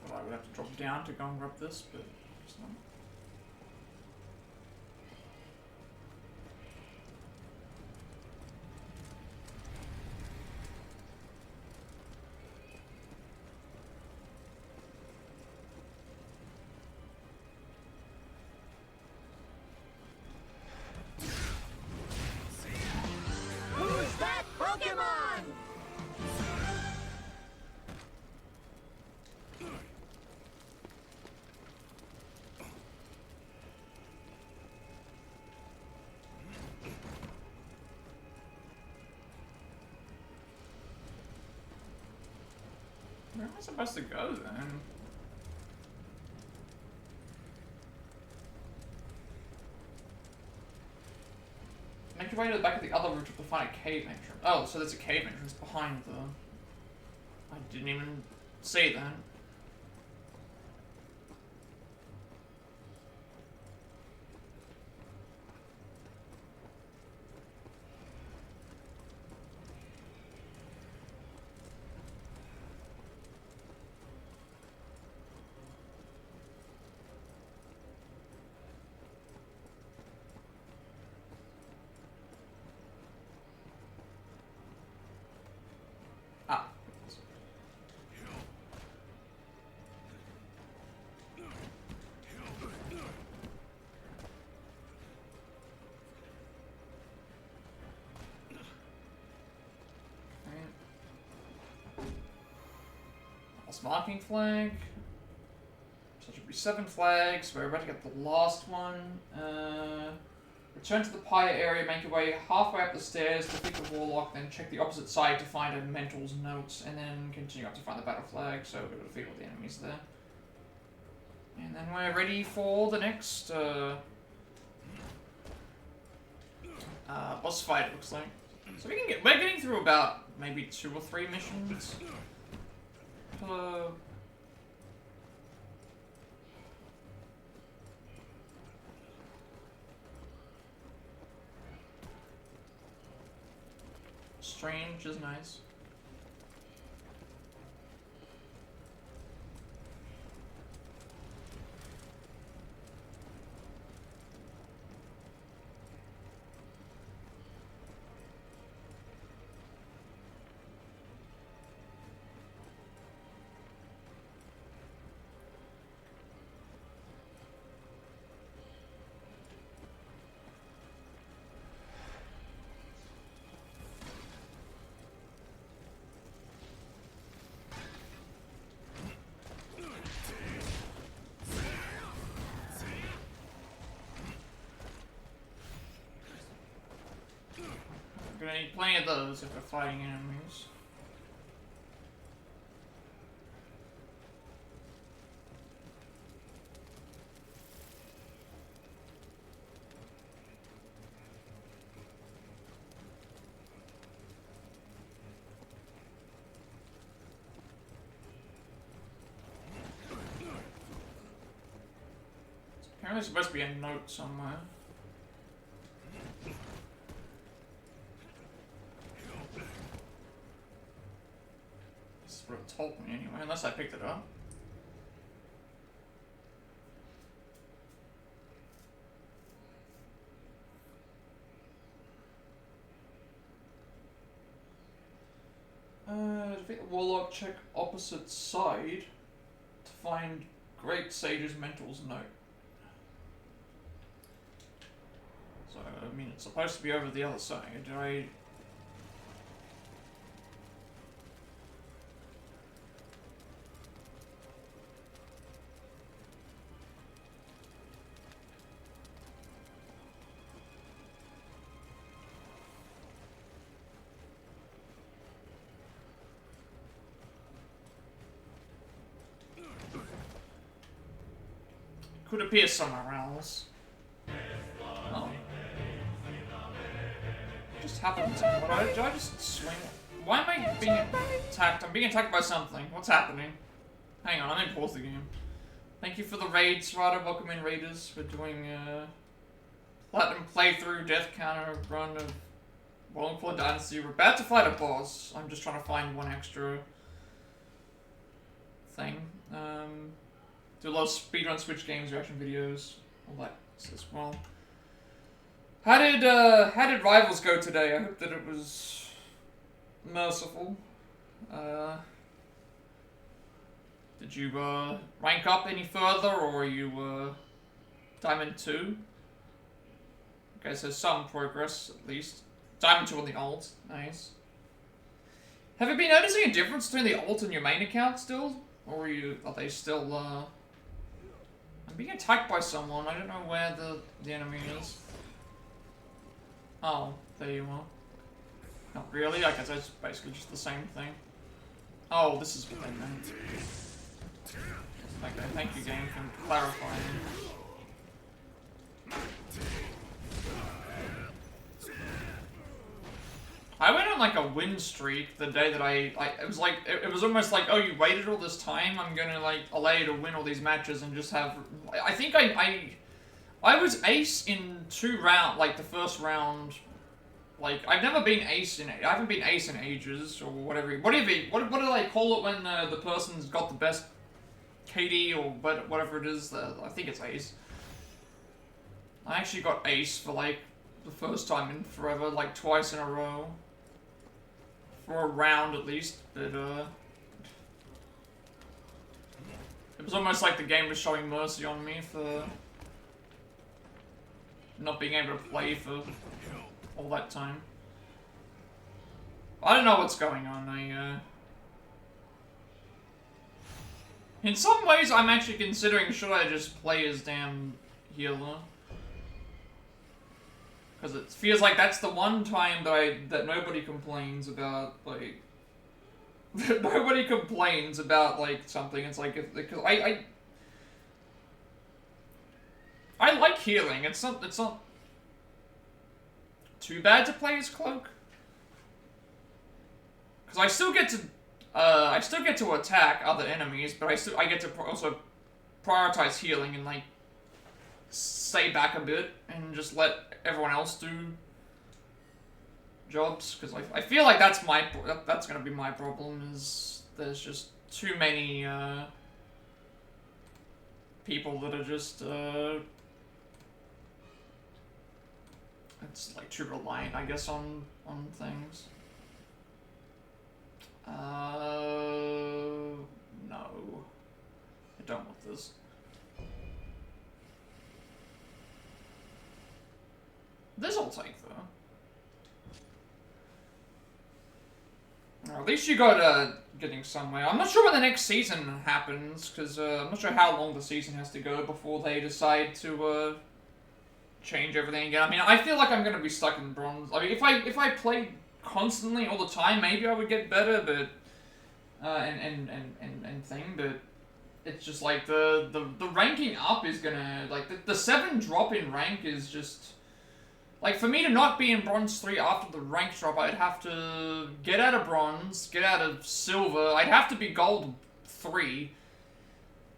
I would have to drop down to go and grab this, but just not. Who's that Pokemon? Where am I supposed to go then? Make your way to the back of the other route to find a cave entrance. Oh, so there's a cave entrance behind the... I didn't even see that. Ah. Lost marking flag. So it should be 7 flags. We're about to get the last one. Return to the pyre area, make your way halfway up the stairs, defeat the Warlock, then check the opposite side to find a mental's notes, and then continue up to find the battle flag, so we're going to defeat all the enemies there. And then we're ready for the next boss fight, it looks like. So we're getting through about maybe 2 or 3 missions. Strange is nice. We're gonna need plenty of those if we're fighting enemies. Apparently there's supposed to be a note somewhere. This is what it told me anyway, unless I picked it up. Defeat the Warlock, check opposite side to find Great Sage's Mental's note. So, I mean, it's supposed to be over the other side. Could appear somewhere else. Oh. Just happened to... Did I just swing? Why am I being attacked? I'm being attacked by something. What's happening? Hang on, I'm gonna pause the game. Thank you for the raids, Rada. Welcome in, Raiders. We're doing Platinum playthrough, death counter, run of Warlock for Dynasty. We're about to fight a boss. I'm just trying to find one extra thing. Do a lot of speedrun Switch games, reaction videos, all that as well. How did Rivals go today? I hope that it was merciful. Did you rank up any further, or are you Diamond 2? Okay, so some progress at least. Diamond 2 on the alt, nice. Have you been noticing a difference between the alt and your main account still, or are they still I'm being attacked by someone. I don't know where the enemy is. Oh, there you are. Not really. I guess it's basically just the same thing. Oh, this is what they meant. Okay, thank you, game, for clarifying. I went on like a win streak the day that it was like, it was almost like, oh, you waited all this time, I'm gonna like allow you to win all these matches and just have, I think I was ace in 2 rounds, like the first round, like, I've never been ace in, I haven't been ace in ages, or whatever, what do they call it when the person's got the best KD, or whatever it is, I think it's ace. I actually got ace for like, the first time in forever, like twice in a row. For a round at least, but it was almost like the game was showing mercy on me for not being able to play for all that time. I don't know what's going on. In some ways, I'm actually considering should I just play as damn healer. Because it feels like that's the one time that nobody complains about, like... nobody complains about, like, something. It's like, because I like healing. It's not too bad to play as Cloak. Because I still get to attack other enemies, but I get to also prioritize healing and, like, stay back a bit and just let everyone else do jobs, because I feel like that's gonna be my problem, is there's just too many people that are just it's like too reliant, I guess, on things. No, I don't want this. This I'll take, though. At least you got getting somewhere. I'm not sure when the next season happens, because I'm not sure how long the season has to go before they decide to change everything again. I mean, I feel like I'm gonna be stuck in bronze. I mean, if I played constantly all the time, maybe I would get better, but and thing, but it's just like the ranking up is gonna, like, the 7 drop in rank is just. Like, for me to not be in Bronze 3 after the rank drop, I'd have to get out of Bronze, get out of Silver, I'd have to be Gold 3,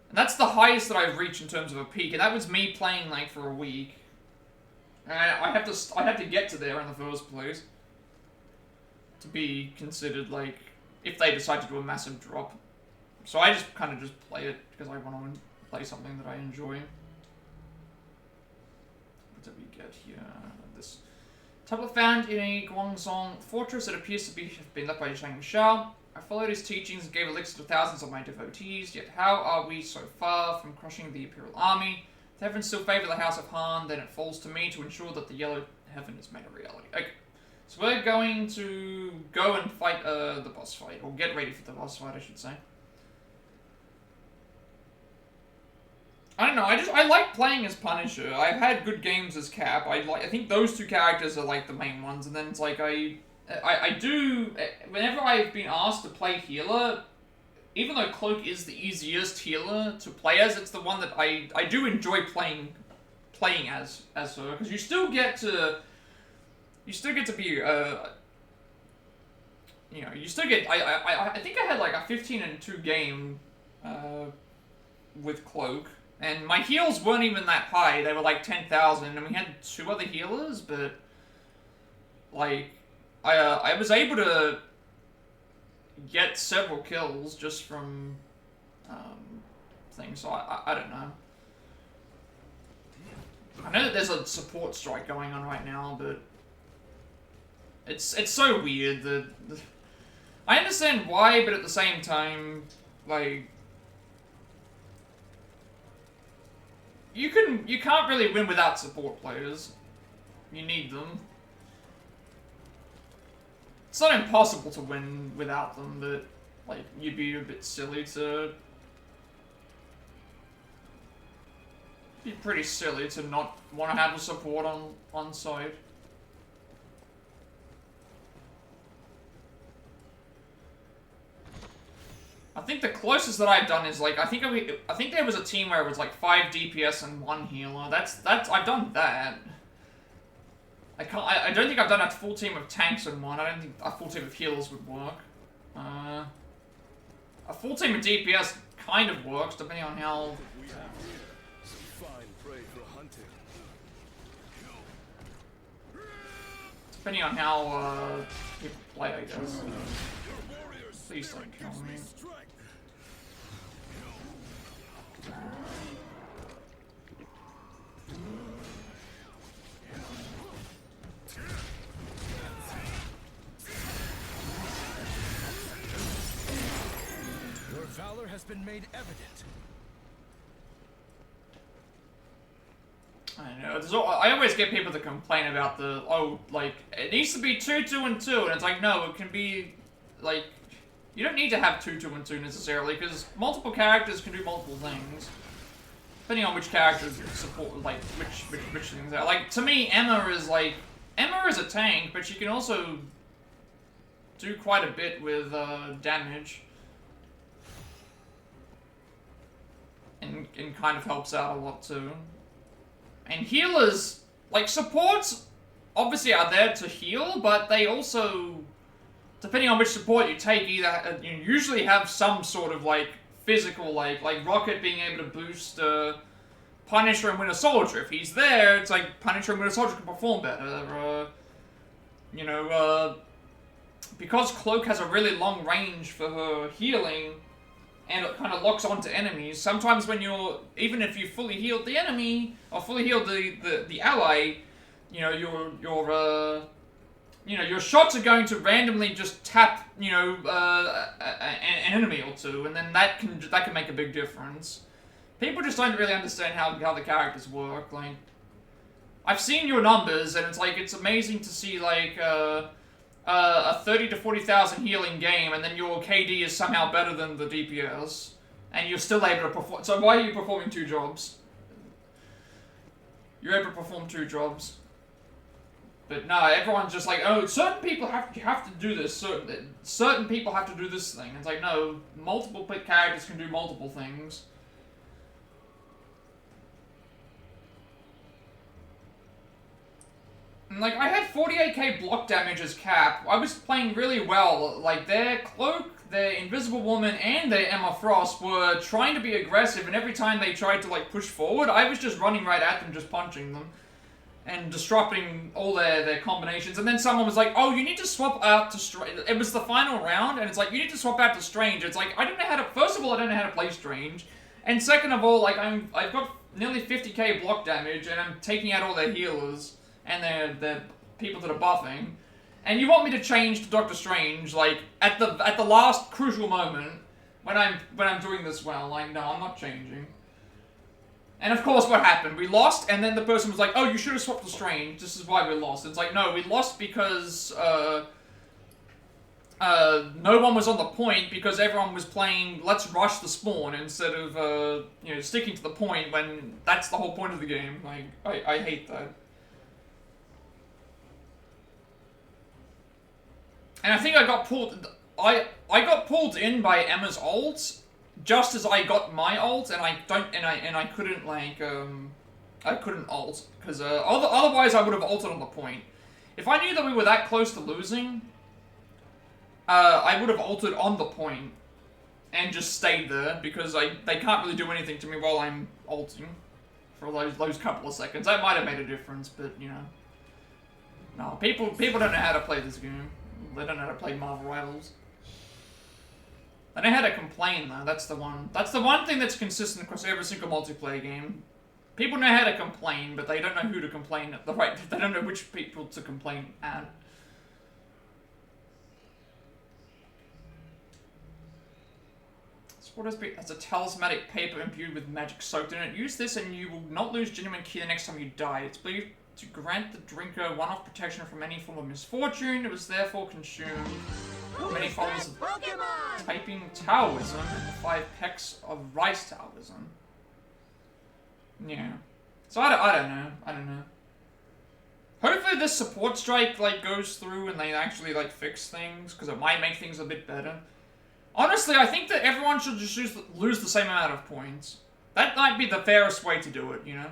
And that's the highest that I've reached in terms of a peak, and that was me playing like for a week. And I had to get to there in the first place to be considered like if they decide to do a massive drop. So I just kind of just play it because I want to play something that I enjoy. What did we get here? This tablet found in a Guangzhong fortress that appears to have been left by Shitieshou. I followed his teachings and gave elixir to thousands of my devotees, yet how are we so far from crushing the Imperial Army? If the heavens still favor the House of Han, then it falls to me to ensure that the Yellow Heaven is made a reality. Okay, so we're going to go and fight the boss fight, or get ready for the boss fight, I should say. I don't know, I like playing as Punisher. I've had good games as Cap. I think those two characters are like the main ones, and then it's like I do, whenever I've been asked to play healer, even though Cloak is the easiest healer to play as, it's the one that I do enjoy playing as her, because you still get to be, you know, you still get, I think I had like a 15-2 game, with Cloak, and my heals weren't even that high, they were like 10,000, and we had 2 other healers, but, like, I was able to get several kills just from things, so I don't know. I know that there's a support strike going on right now, but it's so weird that I understand why, but at the same time, like, you can't really win without support players. You need them. It's not impossible to win without them, but, like, you'd be a bit silly to... Be pretty silly to not want to have a support on side. I think the closest that I've done is, like, I think there was a team where it was, like, 5 DPS and 1 healer. I've done that. I don't think I've done a full team of tanks in one. I don't think a full team of healers would work. A full team of DPS kind of works, depending on how... Depending on how, people play, I guess. Please don't kill me. Your valor has been made evident. I know. I always get people to complain about the, oh, like, it needs to be 2, 2, and 2, and it's like, no, it can be, like, you don't need to have 2, 2, and 2 necessarily, because multiple characters can do multiple things. Depending on which characters support, like, which things are. Like, to me, Emma is a tank, but she can also do quite a bit with, damage. And kind of helps out a lot, too. And healers, like, supports obviously are there to heal, but they also, depending on which support you take, either you usually have some sort of, like, physical, like Rocket being able to boost Punisher and Winter Soldier. If he's there, it's like Punisher and Winter Soldier can perform better. You know, because Cloak has a really long range for her healing, and it kind of locks onto enemies. Sometimes when you're, even if you fully healed the enemy, or fully healed the ally, you know, your shots are going to randomly just tap, you know, an enemy or two, and then that can make a big difference. People just don't really understand how the characters work. Like, I've seen your numbers, and it's like, it's amazing to see, like, a 30 to 40,000 healing game, and then your KD is somehow better than the DPS, and you're still able to perform. So why are you performing 2 jobs? You're able to perform 2 jobs. But no, everyone's just like, oh, certain people have to do this. Certain people have to do this thing. It's like, no, multiple characters can do multiple things. And, like, I had 48k block damage as Cap. I was playing really well. Like, their Cloak, their Invisible Woman and their Emma Frost were trying to be aggressive, and every time they tried to, like, push forward, I was just running right at them, just punching them. And disrupting all their combinations. And then someone was like, oh, you need to swap out to Strange. It was the final round, and it's like, you need to swap out to Strange. It's like, I don't know how to... First of all, I don't know how to play Strange. And second of all, like, I've got nearly 50k block damage, and I'm taking out all their healers and their people that are buffing. And you want me to change to Doctor Strange, like, at the last crucial moment, when I'm doing this well. Like, no, I'm not changing. And of course, what happened? We lost, and then the person was like, oh, you should have swapped to Strange. This is why we lost. It's like, no, we lost because no one was on the point, because everyone was playing let's rush the spawn instead of, you know, sticking to the point when that's the whole point of the game. Like, I hate that. And I think I got pulled... I got pulled in by Emma's ult, just as I got my ult, and I couldn't, like, I couldn't ult, because otherwise I would have ulted on the point. If I knew that we were that close to losing, I would have ulted on the point and just stayed there, because they can't really do anything to me while I'm ulting for those couple of seconds. That might have made a difference, but, you know. No, people don't know how to play this game. They don't know how to play Marvel Rivals. I know how to complain, though. That's the one thing that's consistent across every single multiplayer game. People know how to complain, but they don't know who to complain at. They don't know which people to complain at. So what is that's a talismanic paper imbued with magic soaked in it. Use this and you will not lose genuine ki the next time you die. It's believed to grant the drinker one-off protection from any form of misfortune. It was therefore consumed. Many forms of typing Taoism and the 5 pecks of rice Taoism. Yeah. So I don't know. Hopefully this support strike, like, goes through and they actually, like, fix things, because it might make things a bit better. Honestly, I think that everyone should just lose the same amount of points. That might be the fairest way to do it, you know?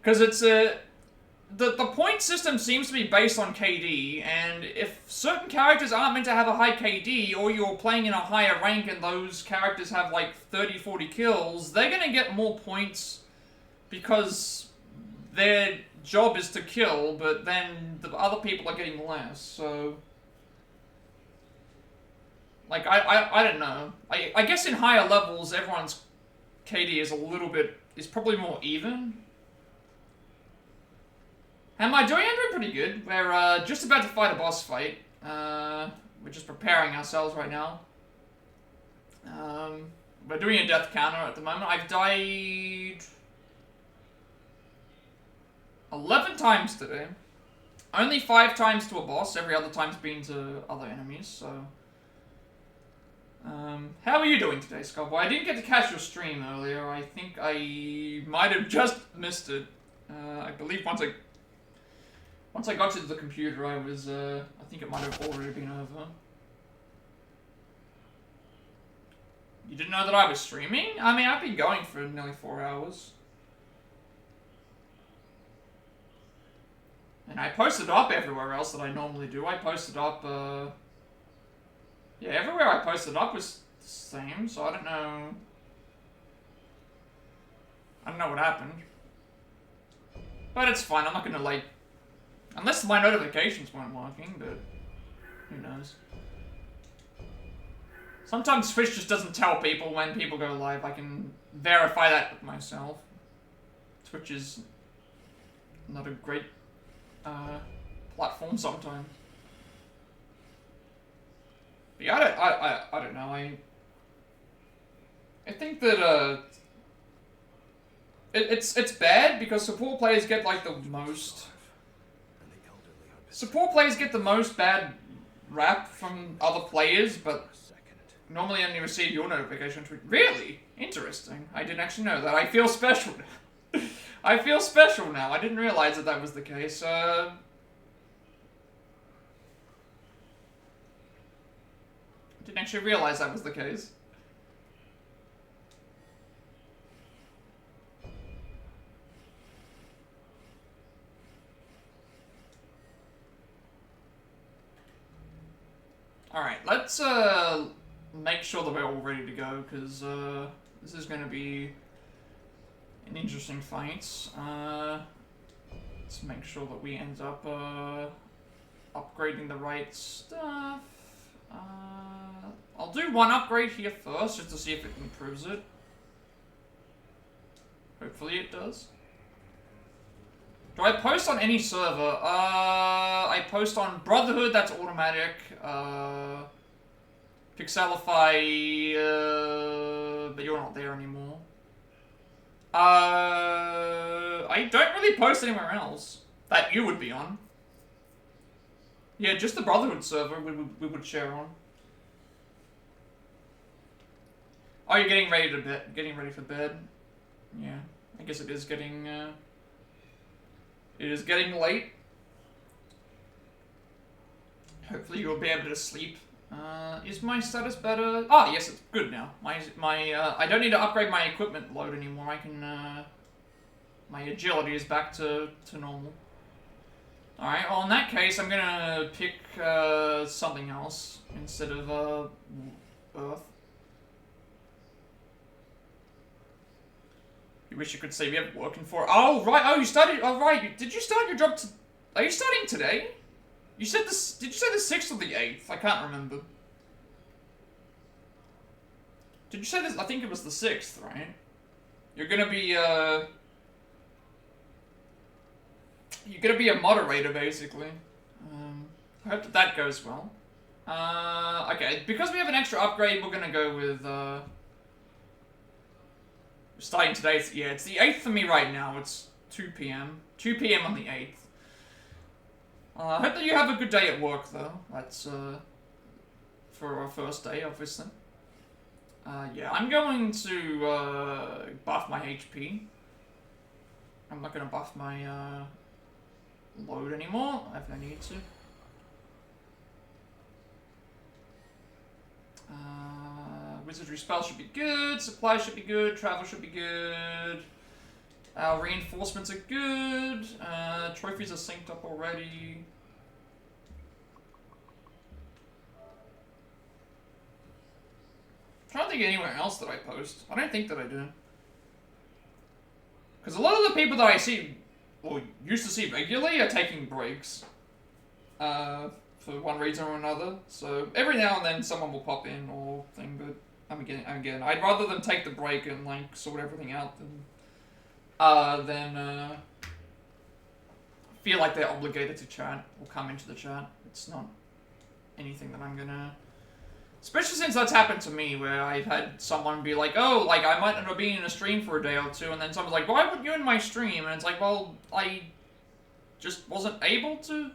Because it's a... The point system seems to be based on KD, and if certain characters aren't meant to have a high KD, or you're playing in a higher rank and those characters have like 30, 40 kills, they're gonna get more points because their job is to kill, but then the other people are getting less, so... Like, I don't know. I guess in higher levels, everyone's KD is a little bit... is probably more even. And I'm doing pretty good. We're just about to fight a boss fight. We're just preparing ourselves right now. We're doing a death counter at the moment. I've died 11 times today. Only 5 times to a boss. Every other time's been to other enemies, so... how are you doing today, Skullboy? I didn't get to catch your stream earlier. I think I might have just missed it. I believe once I got to the computer, I was, I think it might have already been over. You didn't know that I was streaming? I mean, I've been going for nearly 4 hours. And I posted up everywhere else that I normally do. I posted up, yeah, everywhere I posted up was the same, so I don't know. I don't know what happened. But it's fine, I'm not gonna, like... Unless my notifications weren't working, but... Who knows. Sometimes Twitch just doesn't tell people when people go live. I can verify that with myself. Twitch is... not a great... platform sometimes. But yeah, I don't know, I think that, it's bad because support players get, like, the most... Support players get the most bad rap from other players, but normally only receive your notification. Really? Interesting. I didn't actually know that. I feel special now. I feel special now. I didn't realize that that was the case. Didn't actually realize that was the case. Alright, let's make sure that we're all ready to go, because this is going to be an interesting fight. Let's make sure that we end up upgrading the right stuff. I'll do one upgrade here first, just to see if it improves it. Hopefully it does. Do I post on any server? I post on Brotherhood, that's automatic. Pixelify, but you're not there anymore. I don't really post anywhere else that you would be on. Yeah, just the Brotherhood server we would share on. Oh, you're getting ready to bed. Getting ready for bed. Yeah, I guess it is getting. It is getting late. Hopefully you'll be able to sleep. Is my status better? Ah, yes, it's good now. I don't need to upgrade my equipment load anymore. I can. My agility is back to normal. Alright, well in that case, I'm gonna pick something else instead of Earth. You wish you could say we have working for. Oh right, oh you started. Oh right, did you start your job? Are you starting today? You said this. Did you say the 6th or the 8th? I can't remember. Did you say this? I think it was the 6th, right? You're gonna be You're gonna be a moderator, basically. I hope that goes well. Okay, because we have an extra upgrade, we're gonna go with, starting today, yeah, it's the 8th for me right now. It's 2 p.m. 2 p.m. on the 8th. I hope that you have a good day at work, though. That's, for our first day, obviously. Yeah, I'm going to, buff my HP. I'm not gonna buff my, load anymore, if I need to. Wizardry spells should be good, supplies should be good, travel should be good. Our reinforcements are good. Trophies are synced up already. I'm trying to think of anywhere else that I post. I don't think that I do. Because a lot of the people that I see, or used to see regularly, are taking breaks. For one reason or another. So every now and then someone will pop in or thing, but again, I'd rather them take the break and like sort everything out than feel like they're obligated to chat or come into the chat. It's not anything that I'm gonna. Especially since that's happened to me, where I've had someone be like, oh, like, I might not have been in a stream for a day or two, and then someone's like, why weren't you in my stream? And it's like, well, I just wasn't able to.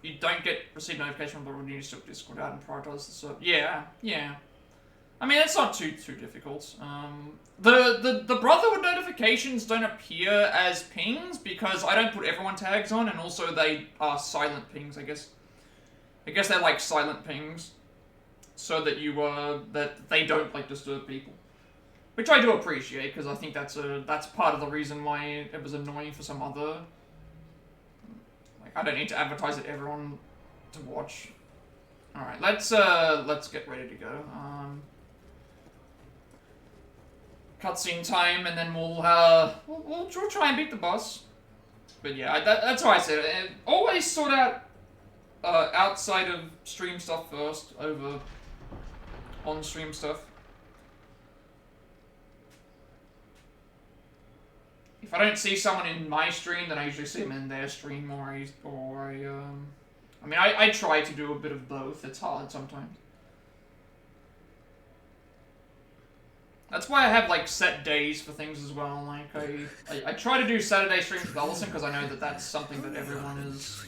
You don't receive notification, but when you still Discord out and prioritize the server. Yeah. I mean, it's not too difficult. The Brotherhood notifications don't appear as pings, because I don't put everyone tags on, and also they are silent pings, I guess. I guess they're like silent pings. So that that they don't like disturb people, which I do appreciate, because I think that's part of the reason why it was annoying for some other. Like, I don't need to advertise it everyone to watch. All right, let's get ready to go. Cutscene time, and then we'll try and beat the boss. But yeah, that's why I said it. Always sort out outside of stream stuff first over on-stream stuff. If I don't see someone in my stream, then I usually see them in their stream, I mean, I try to do a bit of both. It's hard sometimes. That's why I have, like, set days for things as well. Like, I try to do Saturday streams with Ellison, because I know that that's something that everyone is.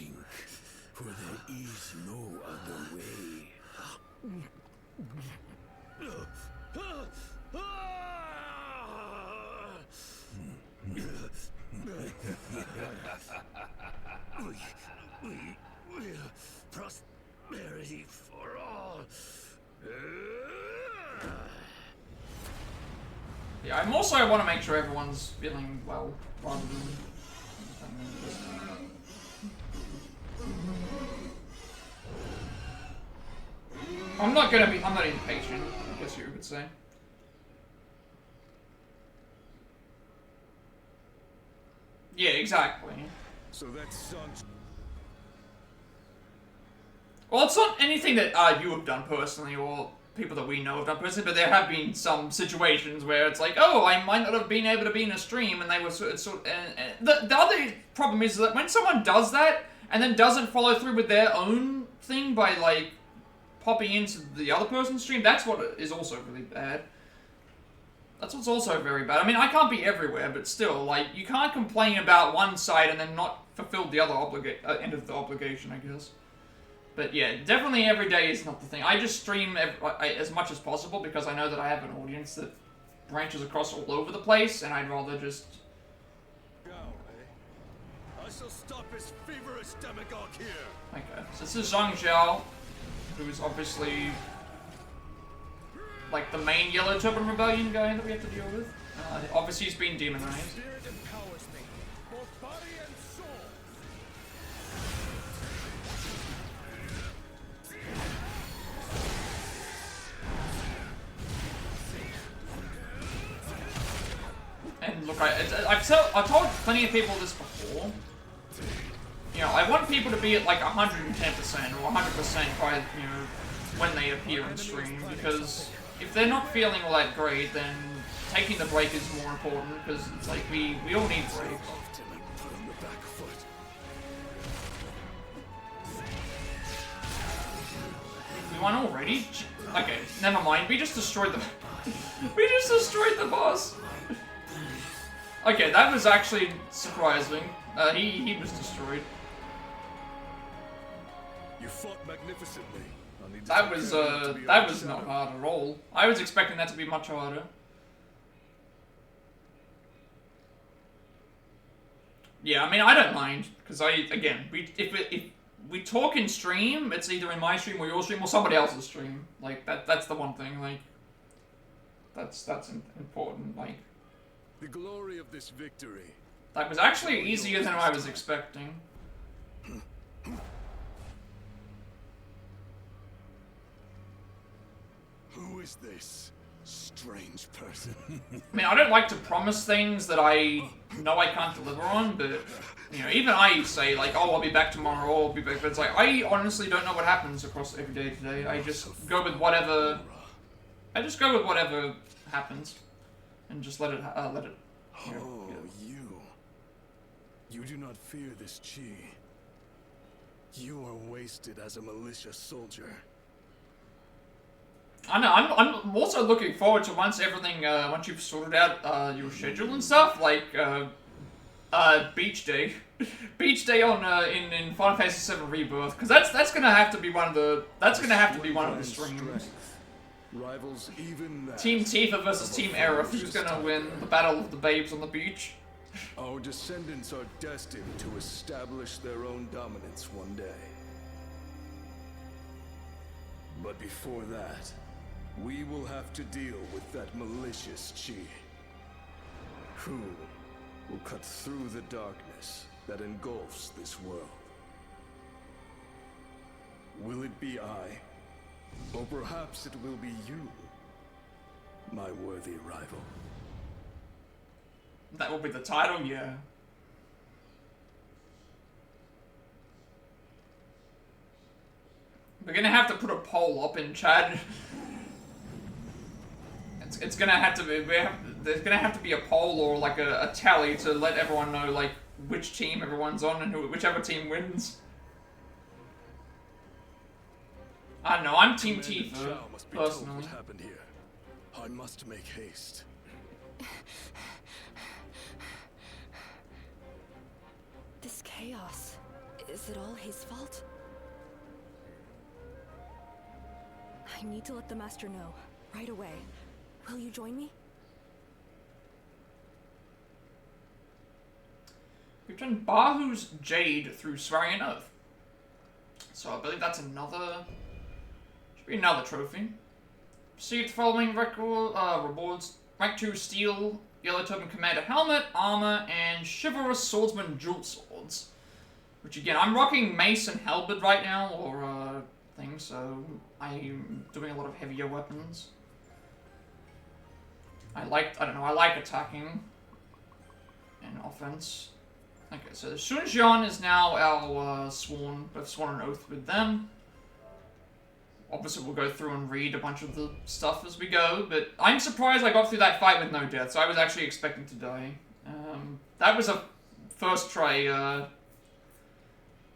For there is no other way. Prosperity for all. Yeah, I'm also, I want to make sure everyone's feeling well, rather than. I'm not impatient, I guess you would say. Yeah, exactly. So that's Sun. Well, it's not anything that you have done personally, or people that we know have done personally, but there have been some situations where it's like, oh, I might not have been able to be in a stream, and they were the other problem is that when someone does that, and then doesn't follow through with their own thing by, like, popping into the other person's stream, that's what is also really bad. That's what's also very bad. I mean, I can't be everywhere, but still, like, you can't complain about one side and then not fulfill the other end of the obligation, I guess. But yeah, definitely every day is not the thing. I just stream as much as possible because I know that I have an audience that branches across all over the place, and I'd rather just... I shall stop his feverish demagogue here. Okay, so this is Zhang, who's obviously like the main Yellow Turban Rebellion guy that we have to deal with. Obviously he's been demonized. Spirit empowers me, both body and soul. And look, I've told plenty of people this before. You know, I want people to be at like 110% or 100% by, you know, when they appear in stream, because if they're not feeling all that great, then taking the break is more important, because it's like, we all need breaks. We won already? Okay, never mind, we just destroyed the... we just destroyed the boss! Okay, that was actually surprising. He was destroyed. You fought magnificently. That was not hard at all. I was expecting that to be much harder. Yeah, I mean, I don't mind, because if we talk in stream, it's either in my stream or your stream or somebody else's stream. Like, that's the one thing, like, that's important, like. The glory of this victory. That was actually easier than I was expecting. Who is this strange person? I mean, I don't like to promise things that I know I can't deliver on, but, you know, even I say, like, oh, I'll be back tomorrow, or I'll be back, but it's like, I honestly don't know what happens across every day today. I just go with whatever, happens, and just let it, you know, Oh, you do not fear this Chi. You are wasted as a militia soldier. I know, I'm also looking forward to once you've sorted out your schedule and stuff, like Beach Day. Beach Day on in Final Fantasy VII Rebirth, because that's gonna have to be one of the streams. Rivals even that. Team Tifa versus Team Aerith, who's gonna win the battle of the babes on the beach? Our descendants are destined to establish their own dominance one day. But before that, we will have to deal with that malicious Chi. Who will cut through the darkness that engulfs this world? Will it be I? Or perhaps it will be you, my worthy rival. That will be the title, yeah. We're gonna have to put a poll up in chat. It's gonna have to be. There's gonna have to be a poll or like a tally to let everyone know like which team everyone's on and whichever team wins. I don't know. I'm Team Tifa personally. What happened here? I must make haste. This chaos, is it all his fault? I need to let the Master know, right away. Will you join me? We've done Bahu's Jade through Swearing an Oath. So I believe that's another... should be another trophy. Received the following rewards. Rank 2 Steel, Yellow Turban Commander Helmet, Armor, and Chivalrous Swordsman Dual Swords. Which again, I'm rocking Mace and Halberd right now, or thing, so I'm doing a lot of heavier weapons. I like attacking and offense. Okay, so Sun Jian is now our sworn, both sworn an oath with them. Obviously, we'll go through and read a bunch of the stuff as we go, but I'm surprised I got through that fight with no deaths. I was actually expecting to die. That was a first try.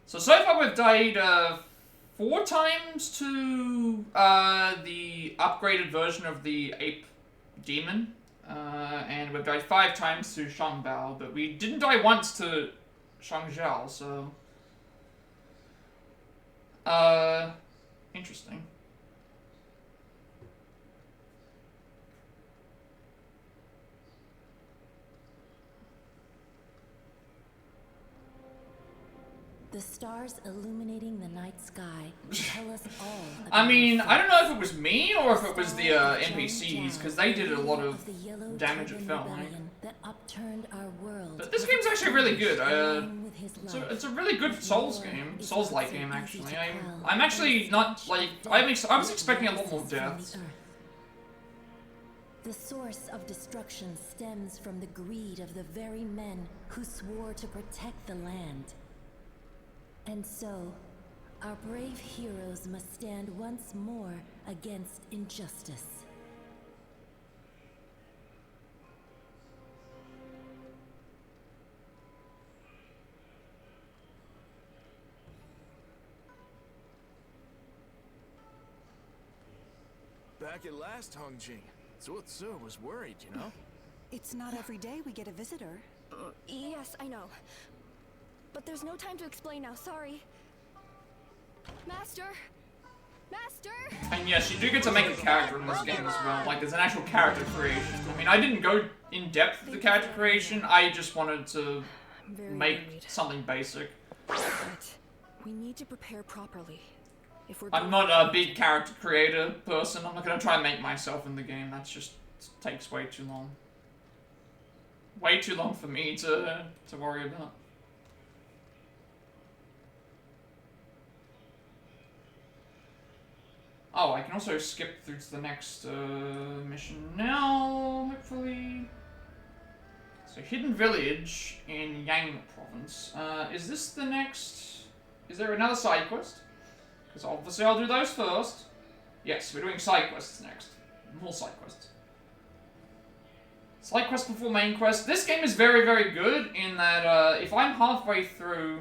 So far we've died 4 times to the upgraded version of the Ape Demon, and we've died 5 times to Shang Bao, but we didn't die once to Shang Zhao, so... interesting. The stars illuminating the night sky tell us all about I mean, our I don't know if fates. it was me or if it was the Zhang NPCs, because Jian, they did a lot leader of the Yellow damage, it Turban felt like. Rebellion that upturned our world. But this game's actually really good. along with his So life. it's a really good Souls game, It's Souls-like not so game easy actually. to quell I'm actually and not such like death I was expecting a lot more rises from the deaths. earth. The source of destruction stems from the greed of the very men who swore to protect the land. And so, our brave heroes must stand once more against injustice. Back at last, Hongjing, Zuo Ci was worried, you know? It's not every day we get a visitor. Yes, I know. But there's no time to explain now, sorry. Master! Master! And yes, you do get to make a character in this game as well. Like, there's an actual character creation. I mean, I didn't go in depth with the character creation. I just wanted to I'm very make worried. something basic. But we need to prepare properly. If we're I'm not a big character creator person. I'm not gonna try and make myself in the game. That's just takes way too long. Way too long for me to worry about. Oh, I can also skip through to the next mission now, hopefully. So, Hidden Village in Yang Province. Is this the next... Is there another side quest? Because obviously I'll do those first. Yes, we're doing side quests next. More side quests. Side quest before main quest. This game is very, very good in that if I'm halfway through...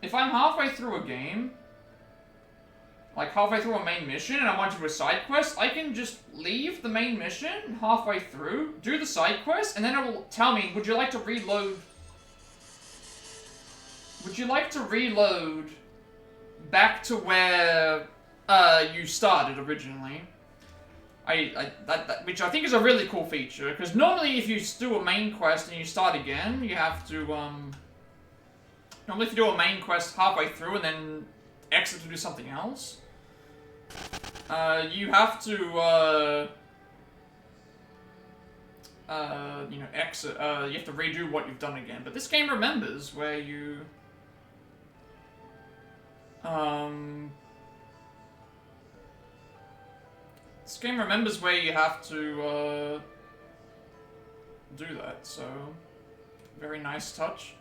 If I'm halfway through a game... Like halfway through a main mission and I want to do a side quest, I can just leave the main mission halfway through, do the side quest, and then it will tell me, would you like to reload... Would you like to reload back to where you started originally? Which I think is a really cool feature, because normally if you do a main quest and you start again, you have to, normally if you do a main quest halfway through and then exit to do something else, you have to, you know, exit, you have to redo what you've done again. But this game remembers where you, this game remembers where you have to, do that, so, very nice touch.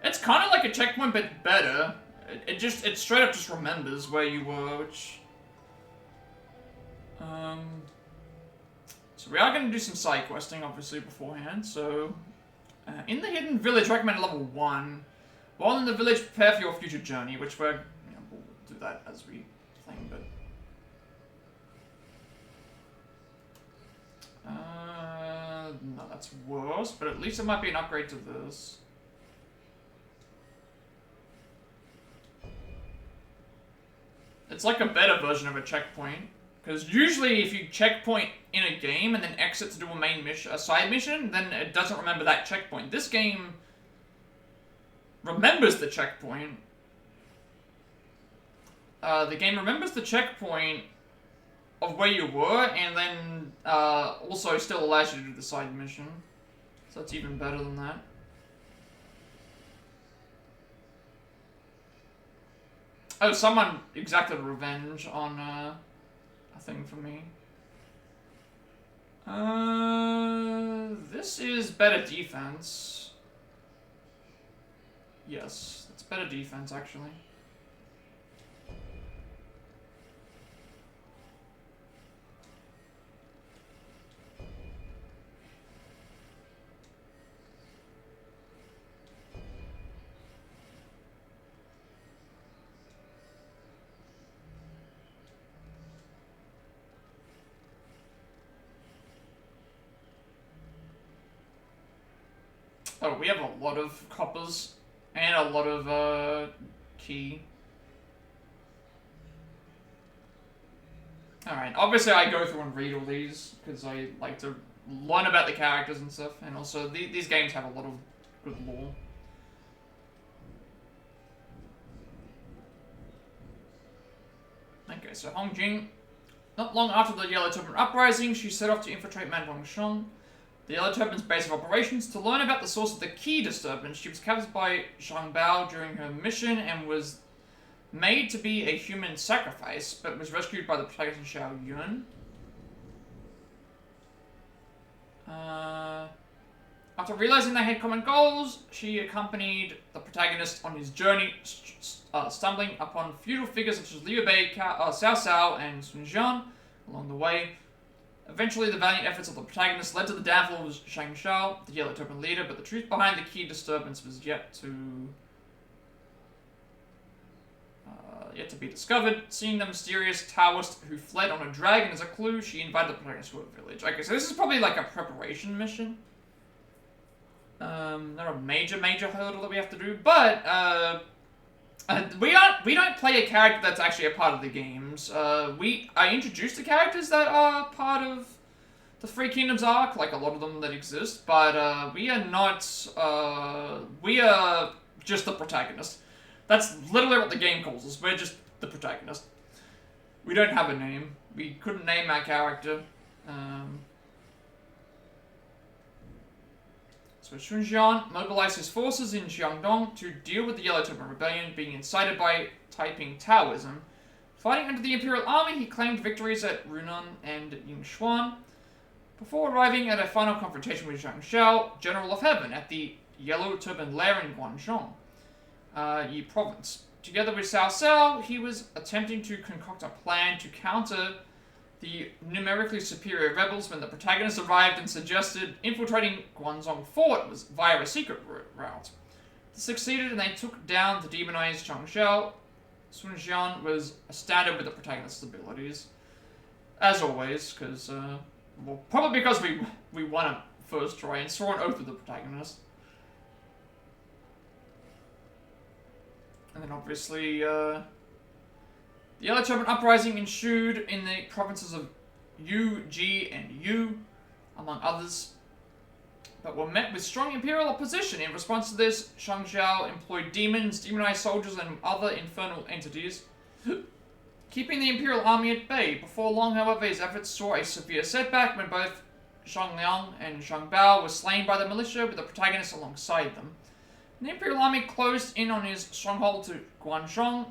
It's kind of like a checkpoint, but better. It straight up just remembers where you were, which... So we are going to do some side questing, obviously, beforehand, so... in the Hidden Village, recommended level 1. While in the village, prepare for your future journey, which we'll do that as we think, but... no, that's worse, but at least it might be an upgrade to this. It's like a better version of a checkpoint. Because usually if you checkpoint in a game and then exit to do a main mission, a side mission, then it doesn't remember that checkpoint. This game remembers the checkpoint. The game remembers the checkpoint of where you were, and then also still allows you to do the side mission. So that's even better than that. Oh, someone exacted revenge on a thing for me. This is better defense. Yes, it's better defense actually. Oh, we have a lot of coppers and a lot of key. Alright, obviously I go through and read all these because I like to learn about the characters and stuff, and also these games have a lot of good lore. Okay, so Hong Jing. Not long after the Yellow Turban Uprising, she set off to infiltrate Manhuangshong, the Yellow Turban's base of operations, to learn about the source of the Qi disturbance. She was captured by Zhang Bao during her mission and was made to be a human sacrifice, but was rescued by the protagonist Xiao Yun. After realizing they had common goals, she accompanied the protagonist on his journey, stumbling upon feudal figures such as Liu Bei, Cao Cao, and Sun Jian along the way. Eventually, the valiant efforts of the protagonist led to the downfall of Shitieshou, the Yellow Turban leader, but the truth behind the Qi disturbance was yet to be discovered. Seeing the mysterious Taoist who fled on a dragon as a clue, she invited the protagonist to her village. Okay, so this is probably like a preparation mission. Not a major hurdle that we have to do, but we don't play a character that's actually a part of the games. I introduced the characters that are part of the Three Kingdoms arc, like a lot of them that exist, but we are not. We are just the protagonist. That's literally what the game calls us. We're just the protagonist. We don't have a name. We couldn't name our character. So Sun Jian mobilized his forces in Jiangdong to deal with the Yellow Turban Rebellion, being incited by Taiping Taoism. Fighting under the Imperial Army, he claimed victories at Runan and Yingshuan, before arriving at a final confrontation with Zhang Xiao, General of Heaven, at the Yellow Turban Lair in Guanzhong, Yi Province. Together with Cao Cao, he was attempting to concoct a plan to counter the numerically superior rebels when the protagonist arrived and suggested infiltrating Guanzhong Fort was via a secret route. This succeeded and they took down the demonized Zhang Xiao. Sun Jian was astounded with the protagonist's abilities. As always, because, well, probably because we won a first try and swore an oath with the protagonist. And then obviously, the Yellow Turban Uprising ensued in the provinces of Yu, Ji, and Yu, among others, but were met with strong imperial opposition. In response to this, Shang Xiao employed demons, demonized soldiers, and other infernal entities, keeping the imperial army at bay. Before long, however, his efforts saw a severe setback when both Zhang Liang and Zhang Bao were slain by the militia, with the protagonist alongside them. The imperial army closed in on his stronghold to Guanzhong.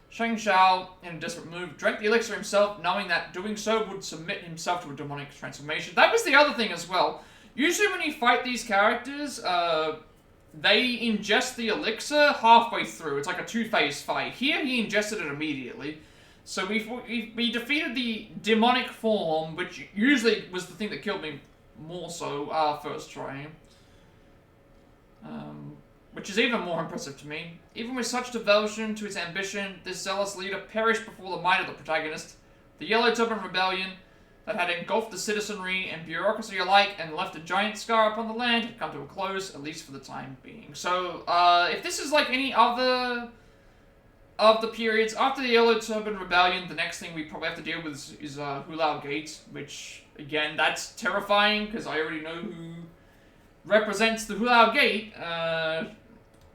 Shang Xiao, in a desperate move, drank the elixir himself, knowing that doing so would submit himself to a demonic transformation. That was the other thing as well. Usually when you fight these characters, they ingest the elixir halfway through. It's like a two-phase fight. Here, he ingested it immediately. So we defeated the demonic form, which usually was the thing that killed me more so first try. Which is even more impressive to me. Even with such devotion to his ambition, this zealous leader perished before the might of the protagonist. The Yellow Turban Rebellion, that had engulfed the citizenry and bureaucracy alike and left a giant scar upon the land, had come to a close, at least for the time being. So, if this is like any other of the periods after the Yellow Turban Rebellion, the next thing we probably have to deal with is Hulao Gate, which, again, that's terrifying, because I already know who represents the Hulao Gate.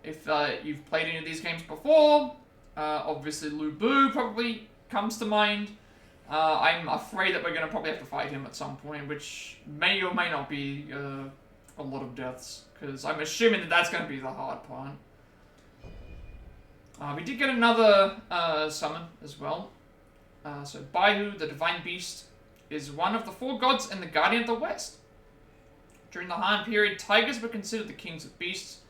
If you've played any of these games before, obviously Lu Bu probably comes to mind. I'm afraid that we're going to probably have to fight him at some point, which may or may not be a lot of deaths, because I'm assuming that that's going to be the hard part. We did get another summon as well. So Baihu, the Divine Beast, is one of the 4 gods and the Guardian of the West. During the Han period, tigers were considered the kings of beasts,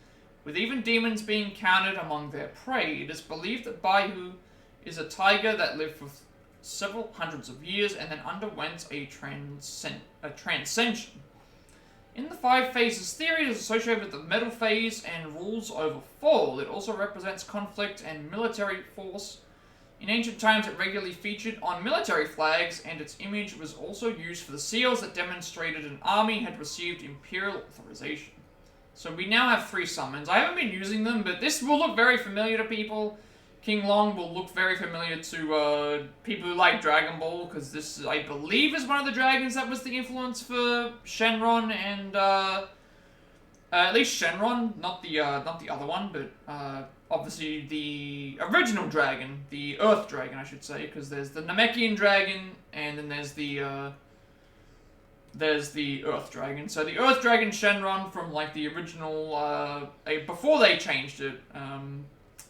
with even demons being counted among their prey. It is believed that Baihu is a tiger that lived for several hundreds of years and then underwent a transcension. In the 5 phases theory, it is associated with the metal phase and rules over fall. It also represents conflict and military force. In ancient times, it regularly featured on military flags, and its image was also used for the seals that demonstrated an army had received imperial authorization. So we now have 3 summons. I haven't been using them, but this will look very familiar to people. King Long will look very familiar to people who like Dragon Ball, because this, I believe, is one of the dragons that was the influence for Shenron and, at least Shenron, not the other one, but, obviously the original dragon, the Earth Dragon, I should say, because there's the Namekian Dragon, and then there's the Earth Dragon. So the Earth Dragon Shenron from, like, the original, before they changed it,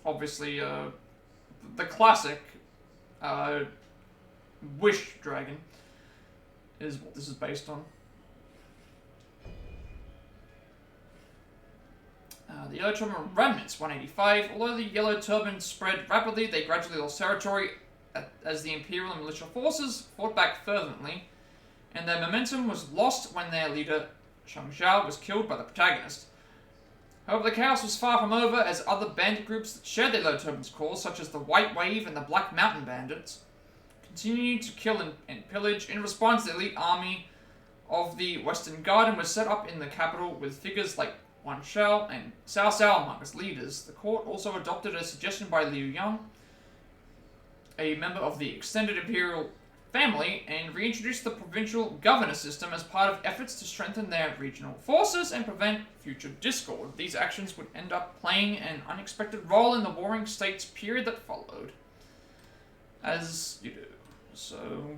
obviously, the classic, Wish Dragon is what this is based on. The Yellow Turban Remnants, 185. Although the Yellow Turban spread rapidly, they gradually lost territory as the Imperial and militia forces fought back fervently, and their momentum was lost when their leader, Shang Xiao, was killed by the protagonist. However, the chaos was far from over, as other bandit groups that shared the Yellow Turban's cause, such as the White Wave and the Black Mountain Bandits, continued to kill and pillage. In response, the elite army of the Western Garden was set up in the capital with figures like Wan Shao and Cao Cao among its leaders. The court also adopted a suggestion by Liu Yang, a member of the extended imperial family, and reintroduced the provincial governor system as part of efforts to strengthen their regional forces and prevent future discord. These actions would end up playing an unexpected role in the Warring States period that followed. As you do. So,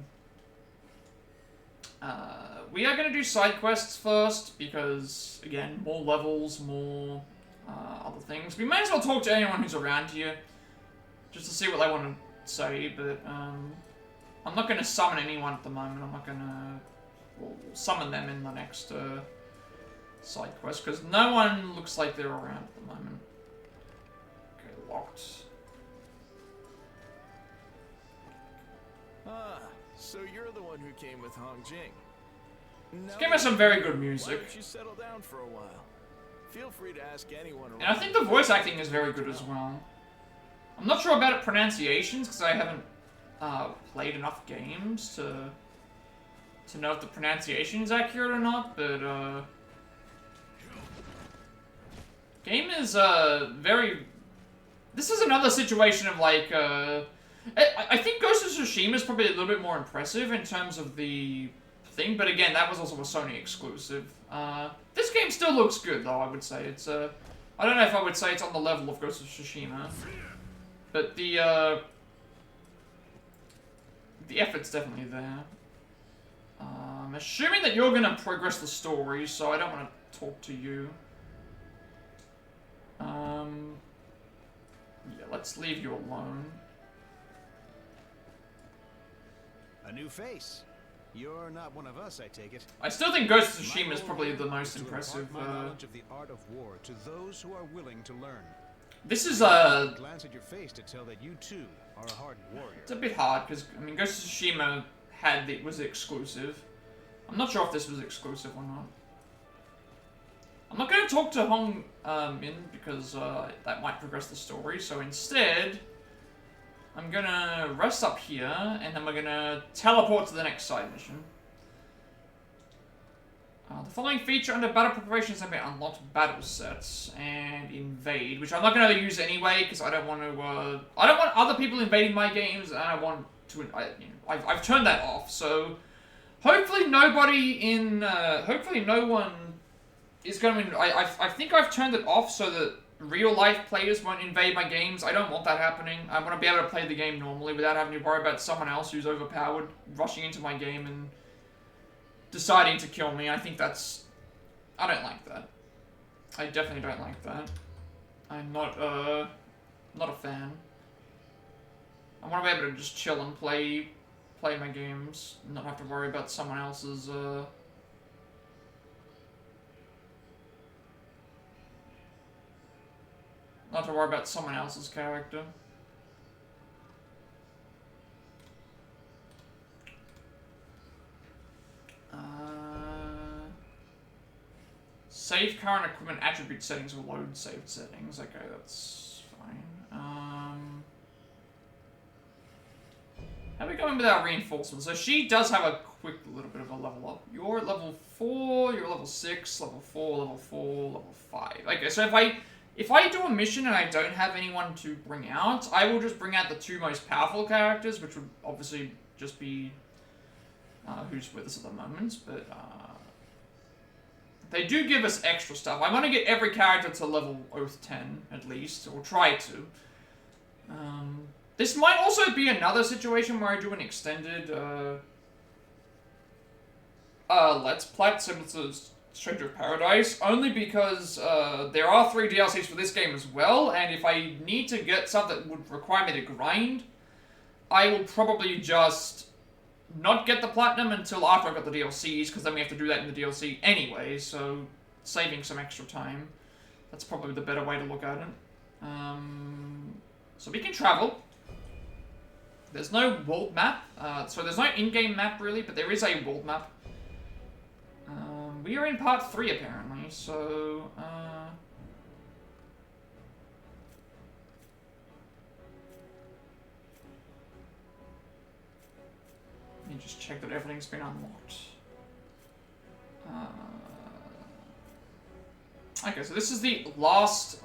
we are going to do side quests first, because, again, more levels, more other things. We may as well talk to anyone who's around here, just to see what they want to say, but I'm not going to summon anyone at the moment. I'm not going to... We'll summon them in the next side quest, because no one looks like they're around at the moment. Okay, locked. Ah, so you're the one who came with Hong Jing. This game has some very good music. Why don't you settle down for a while? Feel free to ask anyone around. And I think the voice acting is very good as well. I'm not sure about pronunciations, because I haven't played enough games to know if the pronunciation is accurate or not, but game is very... This is another situation of like I think Ghost of Tsushima is probably a little bit more impressive in terms of the thing, but again, that was also a Sony exclusive. This game still looks good, though, I would say. It's, I don't know if I would say it's on the level of Ghost of Tsushima, but the effort's definitely there. I'm assuming that you're gonna progress the story, so I don't want to talk to you. Yeah, let's leave you alone. A new face. You're not one of us, I take it. I still think Ghost of Tsushima is probably the most impressive. My knowledge of the art of war to those who are willing to learn. This is glance at your face to tell that you too are a hardened warrior. It's a bit hard because I mean Ghost of Tsushima was exclusive. I'm not sure if this was exclusive or not. I'm not going to talk to Hong Min because that might progress the story. So instead, I'm going to rest up here and then we're going to teleport to the next side mission. The following feature under battle preparations have been unlocked: battle sets and invade, which I'm not going to use anyway because I don't want to. I don't want other people invading my games, and I want to. I've turned that off. So hopefully nobody in. Hopefully no one is going to. I think I've turned it off so that real life players won't invade my games. I don't want that happening. I want to be able to play the game normally without having to worry about someone else who's overpowered rushing into my game and deciding to kill me. I think that's... I don't like that. I definitely don't like that. I'm not, Not a fan. I want to be able to just chill and play my games, and not have to worry about someone else's, not to worry about someone else's character. Save current equipment attribute settings or load saved settings. Okay, that's fine. How are we going with our reinforcements? So she does have a quick little bit of a level up. You're at level 4, you're level 6, level 4, level 4, level 5. Okay, so if I do a mission and I don't have anyone to bring out, I will just bring out the 2 most powerful characters, which would obviously just be who's with us at the moment, but they do give us extra stuff. I want to get every character to level Oath 10, at least, or try to. This might also be another situation where I do an extended Let's Plat similar to Stranger of Paradise, only because there are 3 DLCs for this game as well, and if I need to get stuff that would require me to grind, I will probably just not get the platinum until after I've got the DLCs, because then we have to do that in the DLC anyway, so saving some extra time. That's probably the better way to look at it. So we can travel. There's no world map, so there's no in-game map really, but there is a world map. We are in part 3 apparently, so let me just check that everything's been unlocked. Okay, so this is the last,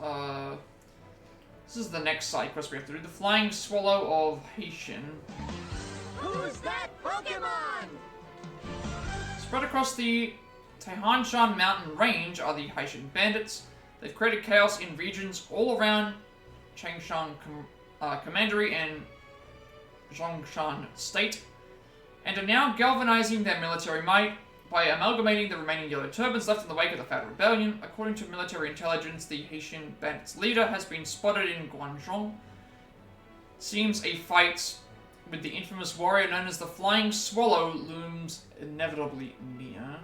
this is the next side quest we have to do. The Flying Swallow of Haitian. Who's that Pokemon? Spread across the Taihanshan mountain range are the Haitian bandits. They've created chaos in regions all around Changshan Commandery and Zhongshan State, and are now galvanizing their military might by amalgamating the remaining yellow turbans left in the wake of the Fat Rebellion. According to military intelligence, the Haitian bandits' leader has been spotted in Guan. Seems a fight with the infamous warrior known as the Flying Swallow looms inevitably near.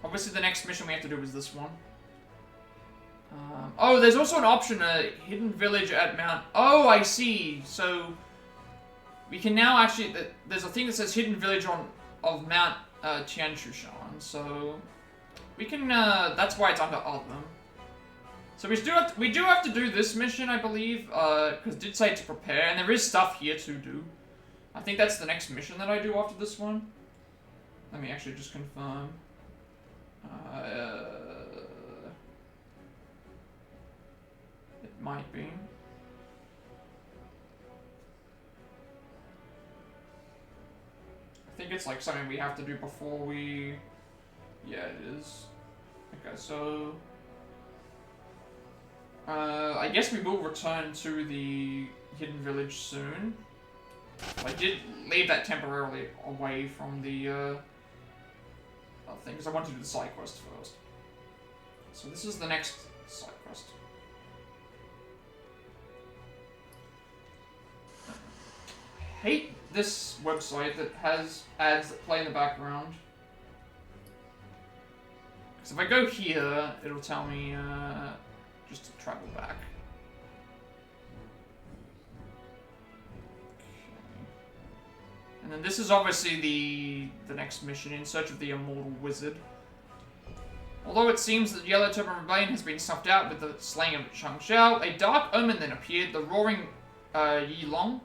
Obviously the next mission we have to do is this one. Oh, there's also an option, a hidden village at Mount... Oh, I see. So we can now actually... There's a thing that says hidden village of Mount Tianchushan. So we can... that's why it's under other. So we do have to do this mission, I believe, because it did say to prepare, and there is stuff here to do. I think that's the next mission that I do after this one. Let me actually just confirm. It might be. I think it's like something we have to do before we... Yeah, it is. Okay, so... I guess we will return to the hidden village soon. I did leave that temporarily away from the thing, because I wanted to do the side quest first. So this is the next side quest. I hate this website that has ads that play in the background. Because if I go here, it'll tell me just to travel back. And then this is obviously the next mission, in search of the immortal wizard. Although it seems that the Yellow Turban Rebellion has been snuffed out with the slaying of Changshao, a dark omen then appeared, the roaring Yilong,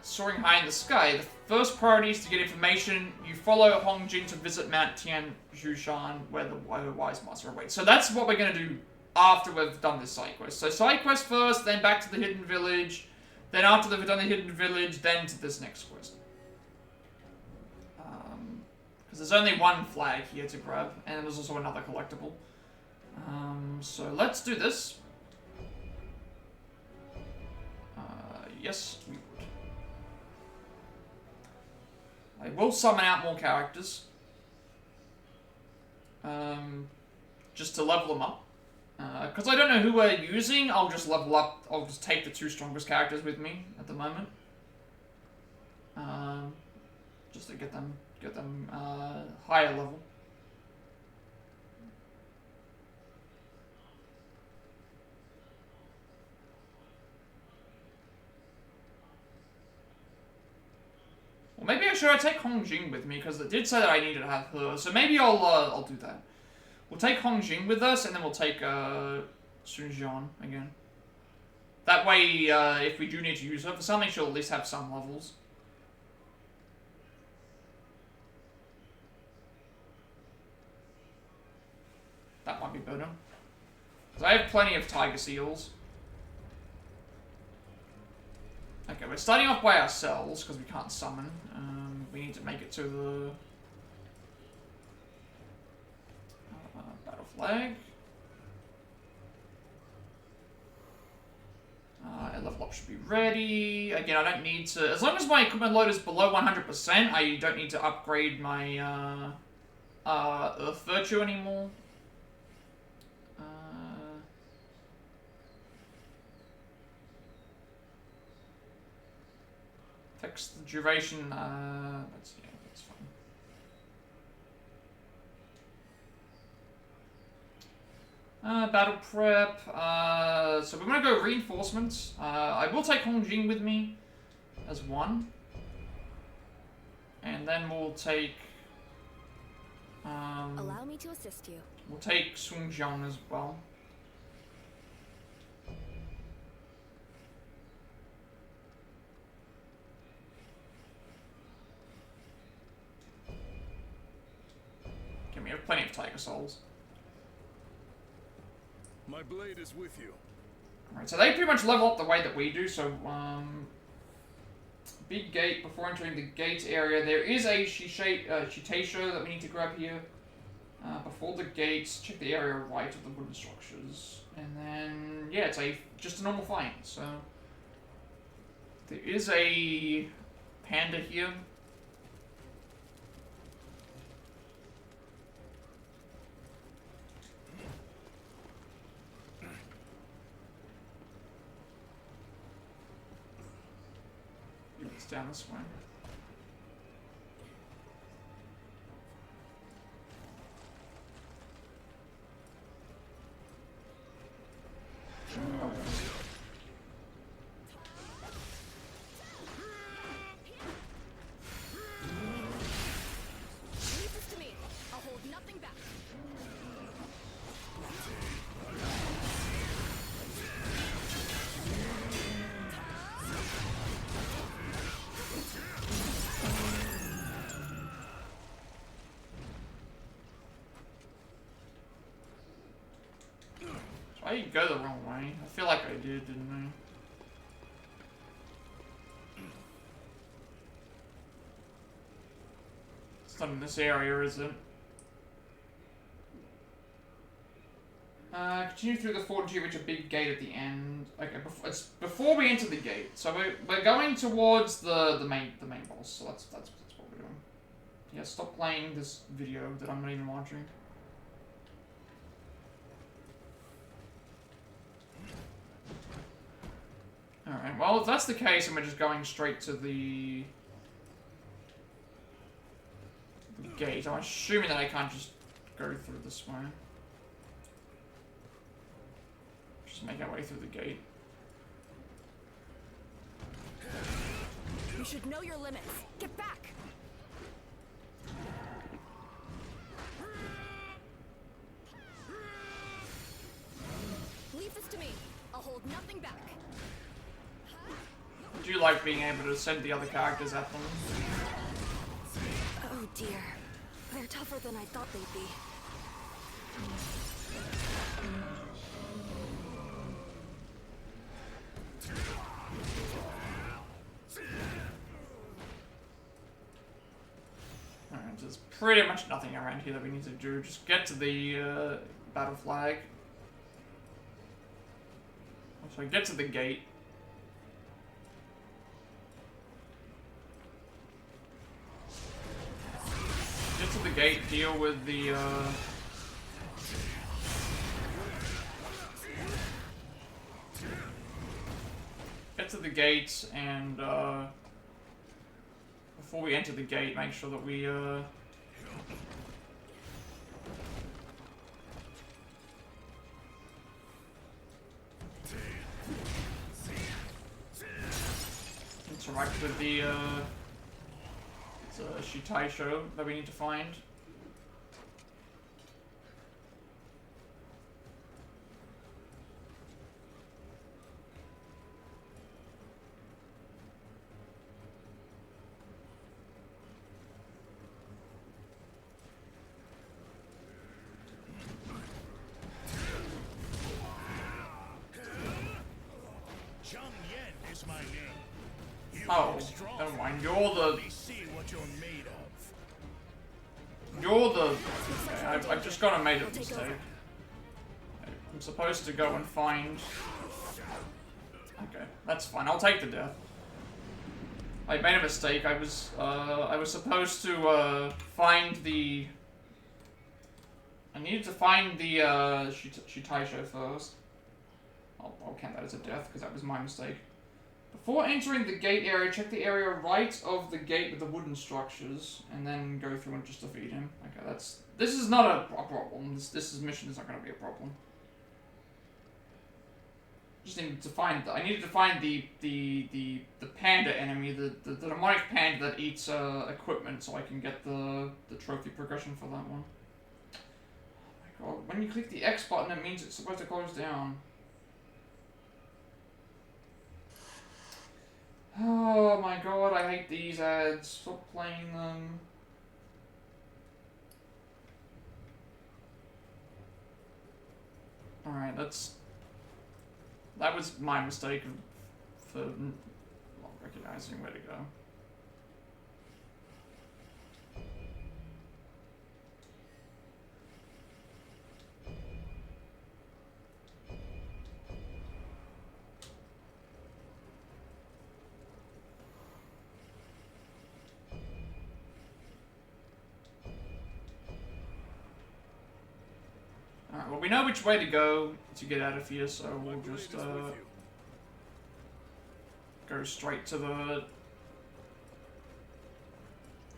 soaring high in the sky. The first priority is to get information. You follow Hong Jin to visit Mount Tianchushan, where the Wise Master awaits. So that's what we're going to do after we've done this side quest. So side quest first, then back to the hidden village. Then after we've done the hidden village, then to this next quest. Because there's only one flag here to grab, and there's also another collectible. So let's do this. Yes, we would. I will summon out more characters. Just to level them up. Because I don't know who we're using, I'll just level up. I'll just take the 2 strongest characters with me at the moment. Just to get them higher level. Well, maybe I should take Hong Jing with me, because it did say that I needed to have her. So maybe I'll do that. We'll take Hong Jing with us, and then we'll take Sun Jian again. That way, if we do need to use her for something, she'll at least have some levels. That might be better. Because I have plenty of tiger seals. Okay, we're starting off by ourselves, because we can't summon. We need to make it to the... battle flag. Level up should be ready. Again, I don't need to... As long as my equipment load is below 100%, I don't need to upgrade my Earth Virtue anymore. Text the duration, that's fine. Battle prep, so we're gonna go reinforcements. I will take Hong Jing with me as one. And then we'll take... Allow me to assist you. We'll take Sun Jian as well. Okay, we have plenty of Tiger Souls. My blade is with you. Alright, so they pretty much level up the way that we do, so, big gate. Before entering the gate area, there is a Shitieshou that we need to grab here. Before the gates, check the area right of the wooden structures. And then, yeah, it's just a normal fight, so... There is a panda here. It's down this way. Leave this to me. I'll hold nothing back. I didn't go the wrong way. I feel like I did, didn't I? It's not in this area, is it? Continue through the fort until you reach a big gate at the end. Okay, it's before we enter the gate. So we're going towards the main boss. So that's what we're doing. Yeah, stop playing this video that I'm not even watching. Alright, well, if that's the case and we're just going straight to the gate, I'm assuming that I can't just go through this way. Just make our way through the gate. You should know your limits. Get back! Leave this to me. I'll hold nothing back. I do like being able to send the other characters at them. Oh dear. They're tougher than I thought they'd be. Alright, there's pretty much nothing around here that we need to do. Just get to the battle flag. So get to the gate. Get to the gate, deal with the get to the gate and before we enter the gate, make sure that we interact with the Shitieshou that we need to find. Oh, never mind. You're the... You're the... Okay, I've just got a made a mistake. I'm supposed to go and find... Okay, that's fine. I'll take the death. I made a mistake. I was supposed to find the... I needed to find the Shitieshou first. I'll count that as a death because that was my mistake. Before entering the gate area, check the area right of the gate with the wooden structures, and then go through and just defeat him. Okay, that's... This is not a problem. This mission is not going to be a problem. Just needed to find... I needed to find the panda enemy, the demonic panda that eats equipment, so I can get the trophy progression for that one. Oh my god, when you click the X button, it means it's supposed to close down. Oh my god, I hate these ads. Stop playing them. Alright, that was my mistake for not recognizing where to go. Alright, well we know which way to go to get out of here, so we'll just go straight to the...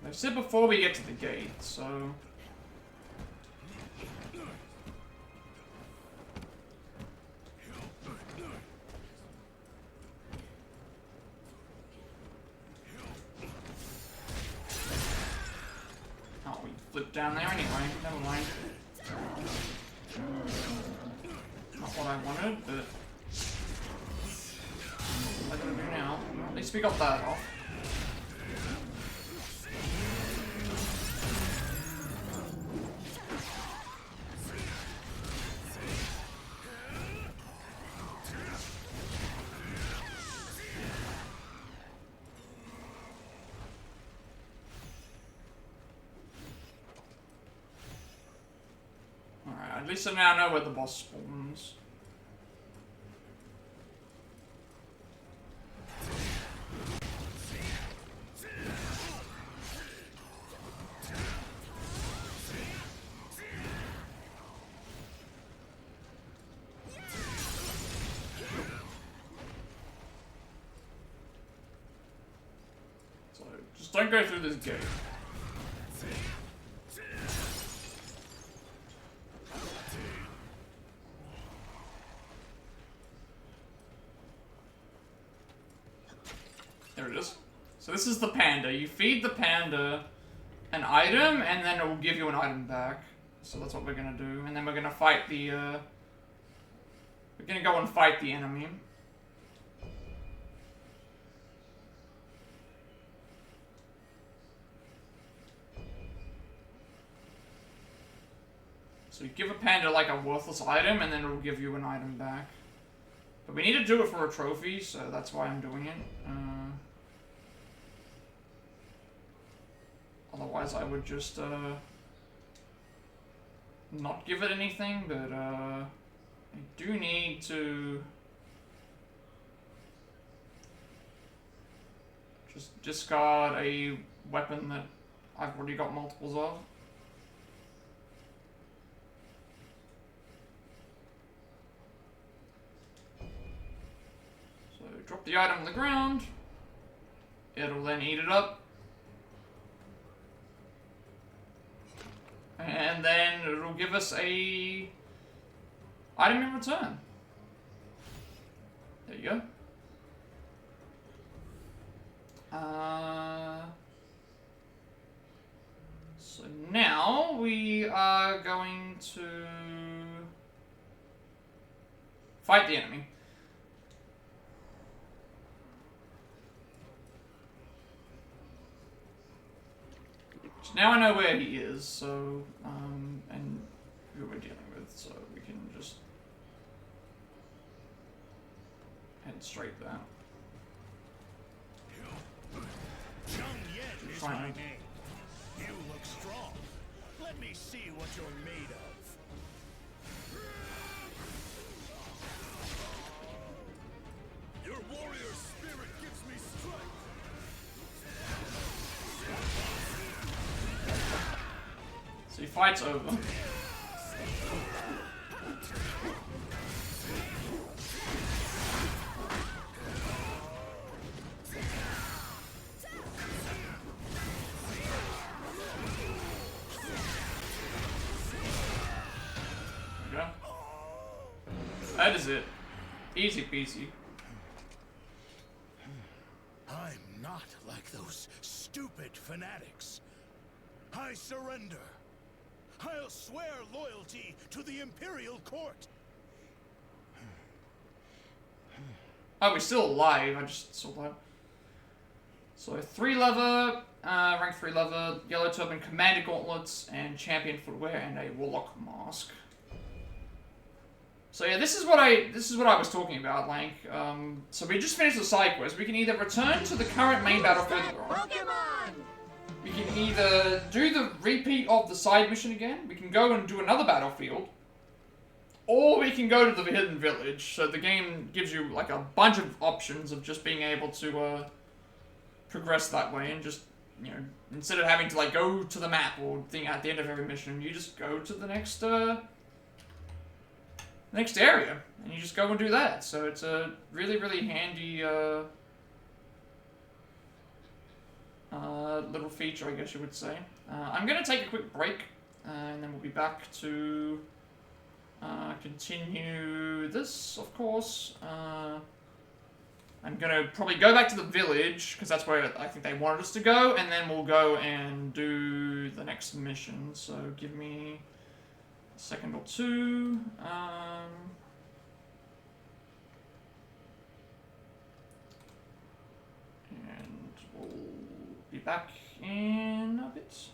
I said before we get to the gate, so... Oh, we flipped down there anyway, never mind. Not what I wanted, but... What am I gonna do now? At least we got that off. Alright, at least I now know where the boss spawns. So, just don't go through this gate. There it is. So this is the panda. You feed the panda an item, and then it will give you an item back. So that's what we're gonna do. And then we're gonna fight the, we're gonna go and fight the enemy. So you give a panda like a worthless item, and then it will give you an item back. But we need to do it for a trophy, so that's why I'm doing it. Otherwise, I would just not give it anything, but I do need to just discard a weapon that I've already got multiples of. So drop the item on the ground. It'll then eat it up. And then it'll give us a item in return. There you go. So now we are going to fight the enemy. So now I know where he is, so, and who we're dealing with, so we can just head straight there. Zhang Yan is my name. You look strong. Let me see what you're made of. Your warrior spirit gives me strength. So he fights over. That is it. Easy peasy. I'm not like those stupid fanatics. I surrender. I'll swear loyalty to the Imperial Court. Oh, we're still alive. I just saw that. So 3 leather, rank 3 leather, yellow turban, commander gauntlets, and champion footwear, and a warlock mask. So yeah, this is what I was talking about, like, so we just finished the side quest. We can either return to the current main battlefield that we're on. We can either do the repeat of the side mission again, we can go and do another battlefield, or we can go to the hidden village. So the game gives you like a bunch of options of just being able to progress that way, and just, you know, instead of having to like go to the map or thing at the end of every mission, you just go to the next area, and you just go and do that. So it's a really, really handy little feature, I guess you would say. I'm going to take a quick break, and then we'll be back to continue this, of course. I'm going to probably go back to the village, because that's where I think they wanted us to go, and then we'll go and do the next mission. So give me a second or two. And we'll be back in a bit.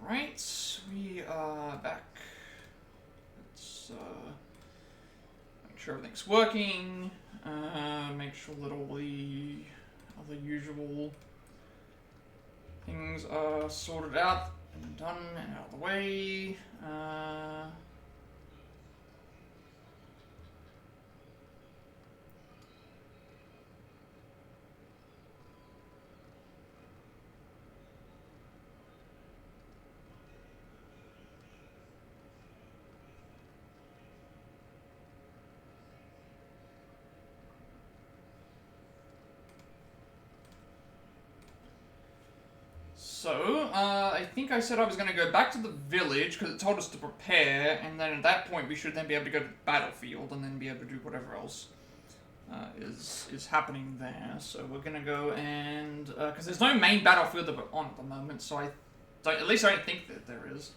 Alright, we are back. Let's make sure everything's working. Make sure that all the other usual things are sorted out and done and out of the way. So, I think I said I was going to go back to the village because it told us to prepare, and then at that point we should then be able to go to the battlefield and then be able to do whatever else is happening there. So we're going to go and... because there's no main battlefield that we're on at the moment, so I don't think that there is.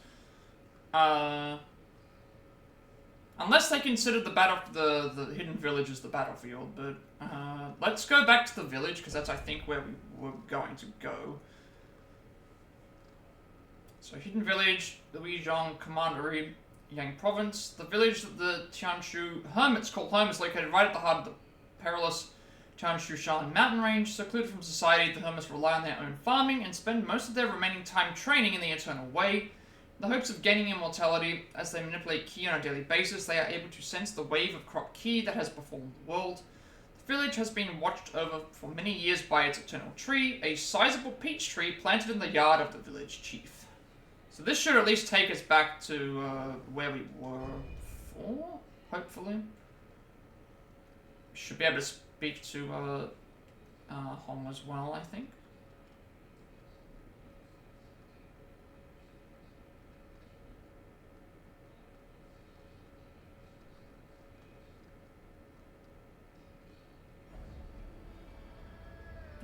Unless they consider the hidden village as the battlefield, but let's go back to the village because that's, I think, where we were going to go. So, Hidden Village, the Zhang Commandery, Yang Province. The village that the Tianshu Hermits call home is located right at the heart of the perilous Tianshu Shan mountain range. Secluded from society, the Hermits rely on their own farming and spend most of their remaining time training in the Eternal Way. In the hopes of gaining immortality, as they manipulate Ki on a daily basis, they are able to sense the wave of crop Ki that has befallen the world. The village has been watched over for many years by its eternal tree, a sizable peach tree planted in the yard of the village chief. So this should at least take us back to where we were before, hopefully. We should be able to speak to Hong as well, I think.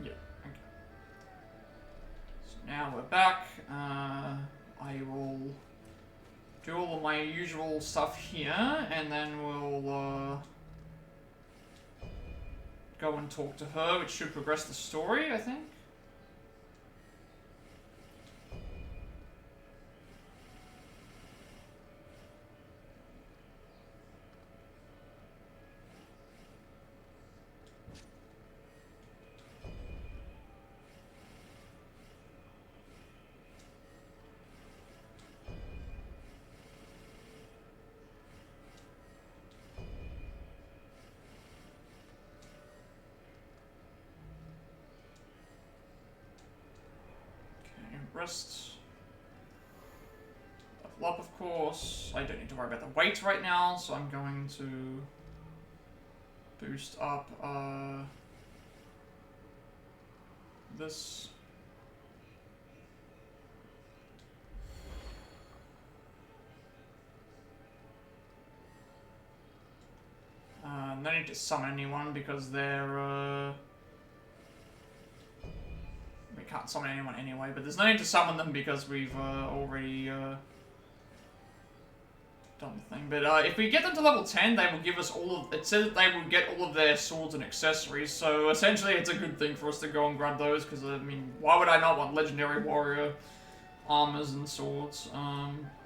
Yeah, okay. So now we're back. I will do all of my usual stuff here, and then we'll go and talk to her, which should progress the story, I think. Rest. Level up, of course. I don't need to worry about the weight right now, so I'm going to boost up this. No need to summon anyone because they're we can't summon anyone anyway, but there's no need to summon them because we've already done the thing. But if we get them to level 10, they will give us all of... It says that they will get all of their swords and accessories, so essentially it's a good thing for us to go and grab those, because, I mean, why would I not want Legendary Warrior armors and swords?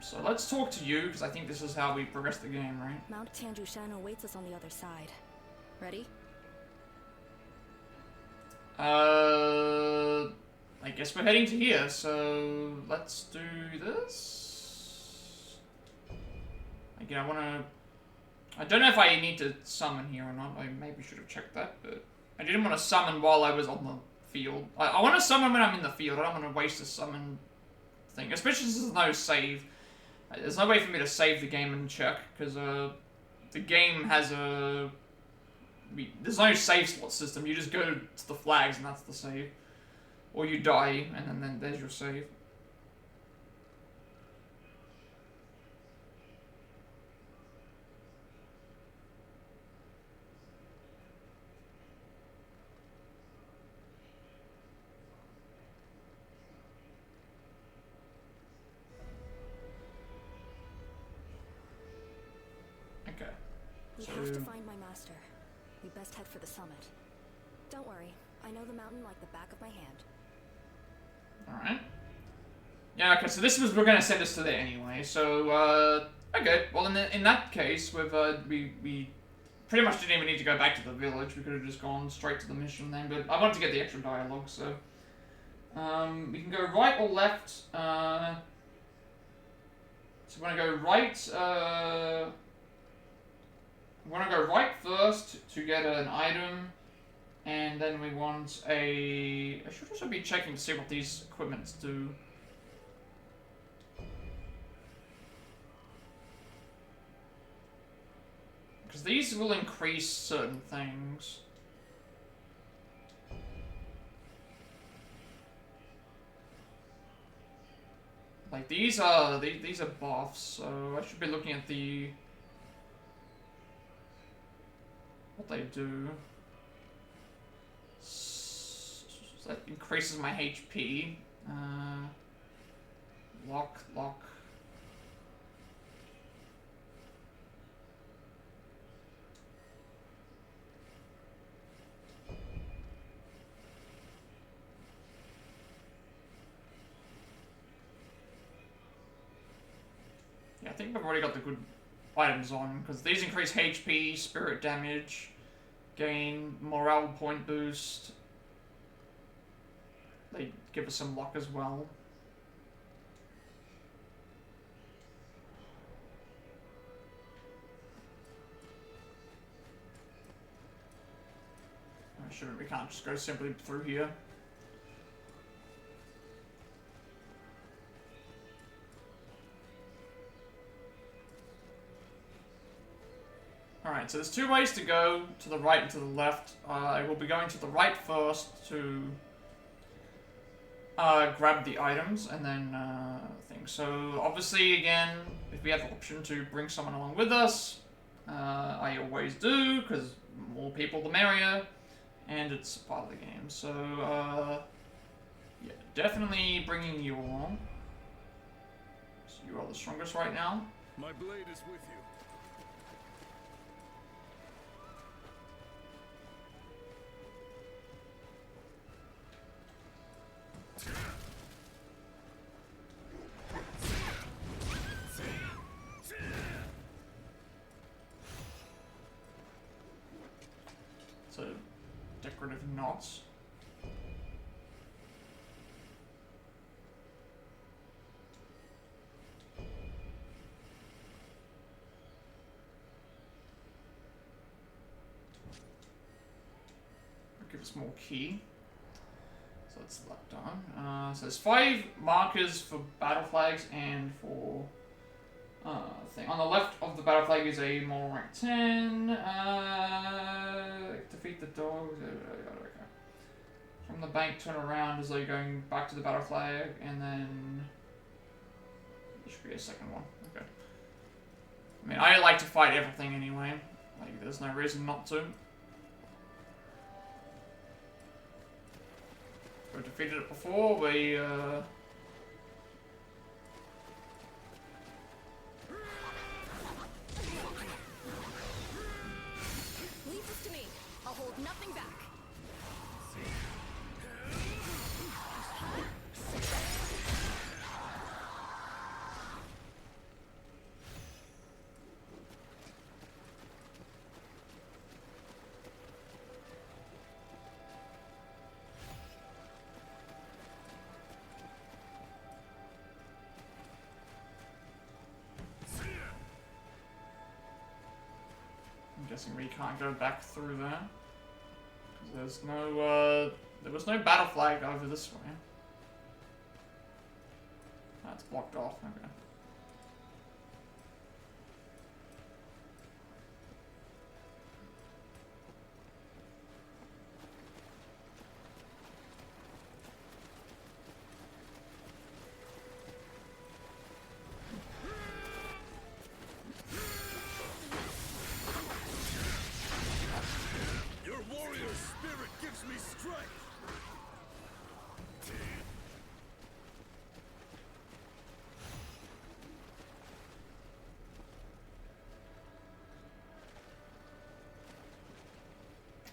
So let's talk to you, because I think this is how we progress the game, right? Mount Tianjushan awaits us on the other side. Ready? I guess we're heading to here, so let's do this. Again, I don't know if I need to summon here or not. I maybe should have checked that, but I didn't want to summon while I was on the field. I want to summon when I'm in the field. I don't want to waste a summon thing, especially since there's no save. There's no way for me to save the game and check, because the game has a... There's no save slot system. You just go to the flags and that's the save. Or you die, and then there's your save. Okay. We have to find my master. We best head for the summit. Don't worry, I know the mountain like the back of my hand. Alright. Yeah, okay, so we're gonna send us to there anyway, so, okay, well in that case, we pretty much didn't even need to go back to the village, we could have just gone straight to the mission then, but I wanted to get the extra dialogue, so, we can go right or left, so we wanna go right, we wanna go right first to get an item, and then we want I should also be checking to see what these equipments do. Because these will increase certain things. Like these are buffs, so I should be looking at what they do. So that increases my HP. Lock. I think we've already got the good items on, because these increase HP, spirit damage, gain morale point boost. They give us some luck as well. We can't just go simply through here. Alright, so there's two ways to go, to the right and to the left. I will be going to the right first to grab the items, and then things. So, obviously, again, if we have the option to bring someone along with us, I always do, because more people the merrier, and it's part of the game. So, yeah, definitely bringing you along. So you are the strongest right now. My blade is with you. So, decorative knots. Give us more key. So that's that done. So there's 5 markers for battle flags and for thing. On the left of the battle flag is a moral rank 10. Defeat the dogs. Okay. From the bank, turn around as though you're going back to the battle flag, and then there should be a second one. Okay. I mean, I like to fight everything anyway. Like, there's no reason not to. We've defeated it before. We Leave this to me. I'll hold nothing back. I'm guessing we can't go back through there. Because there's no, there was no battle flag over this way. That's blocked off, okay. Your warrior spirit gives me strength.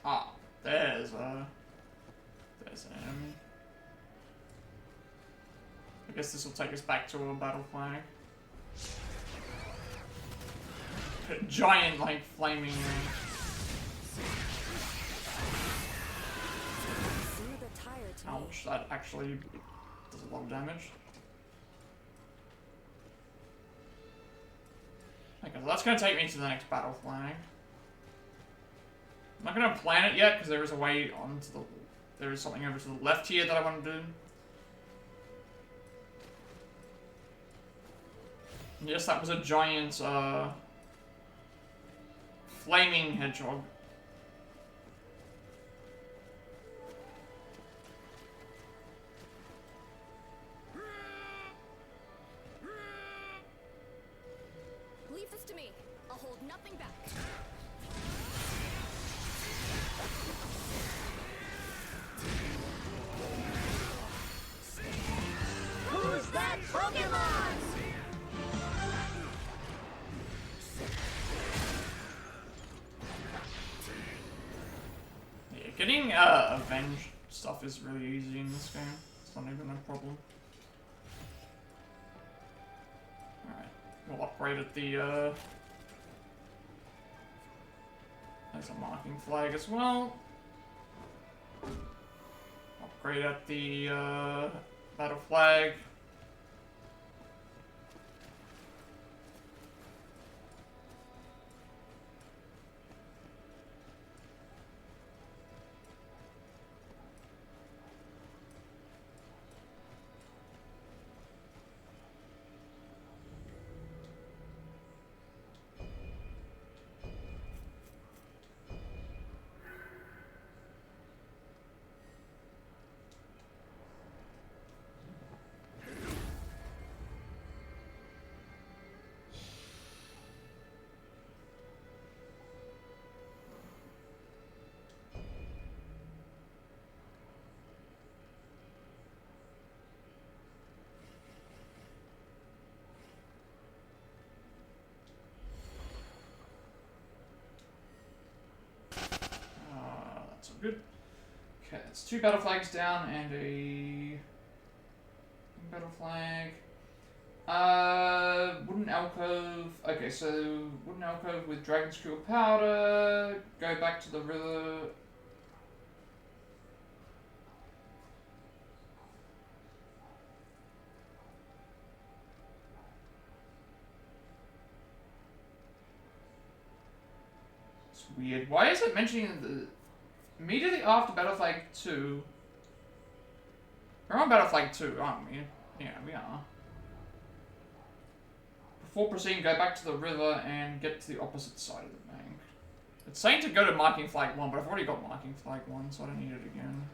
Ah, there's an enemy. guess this will take us back to a battle flag. Giant, like, flaming... Ouch, that actually does a lot of damage. Okay, so that's going to take me to the next battle flag. I'm not going to plan it yet, because there is a way on to the... There is something over to the left here that I want to do. Yes, that was a giant, flaming hedgehog. Leave this to me. I'll hold nothing back. Who's that Pokemon? Yeah, getting avenged stuff is really easy in this game. It's not even a problem. Alright, we'll upgrade at the there's a marking flag as well. Upgrade at the battle flag. That's all good. Okay, that's 2 battle flags down and a battle flag. Wooden alcove. Okay, so wooden alcove with dragon screw powder. Go back to the river. It's weird. Why is it mentioning the immediately after battle flag 2? We're on battle flag 2, aren't we? Yeah, we are. Before proceeding, go back to the river and get to the opposite side of the bank. It's saying to go to marking flag 1, but I've already got marking flag 1, so I don't need it again.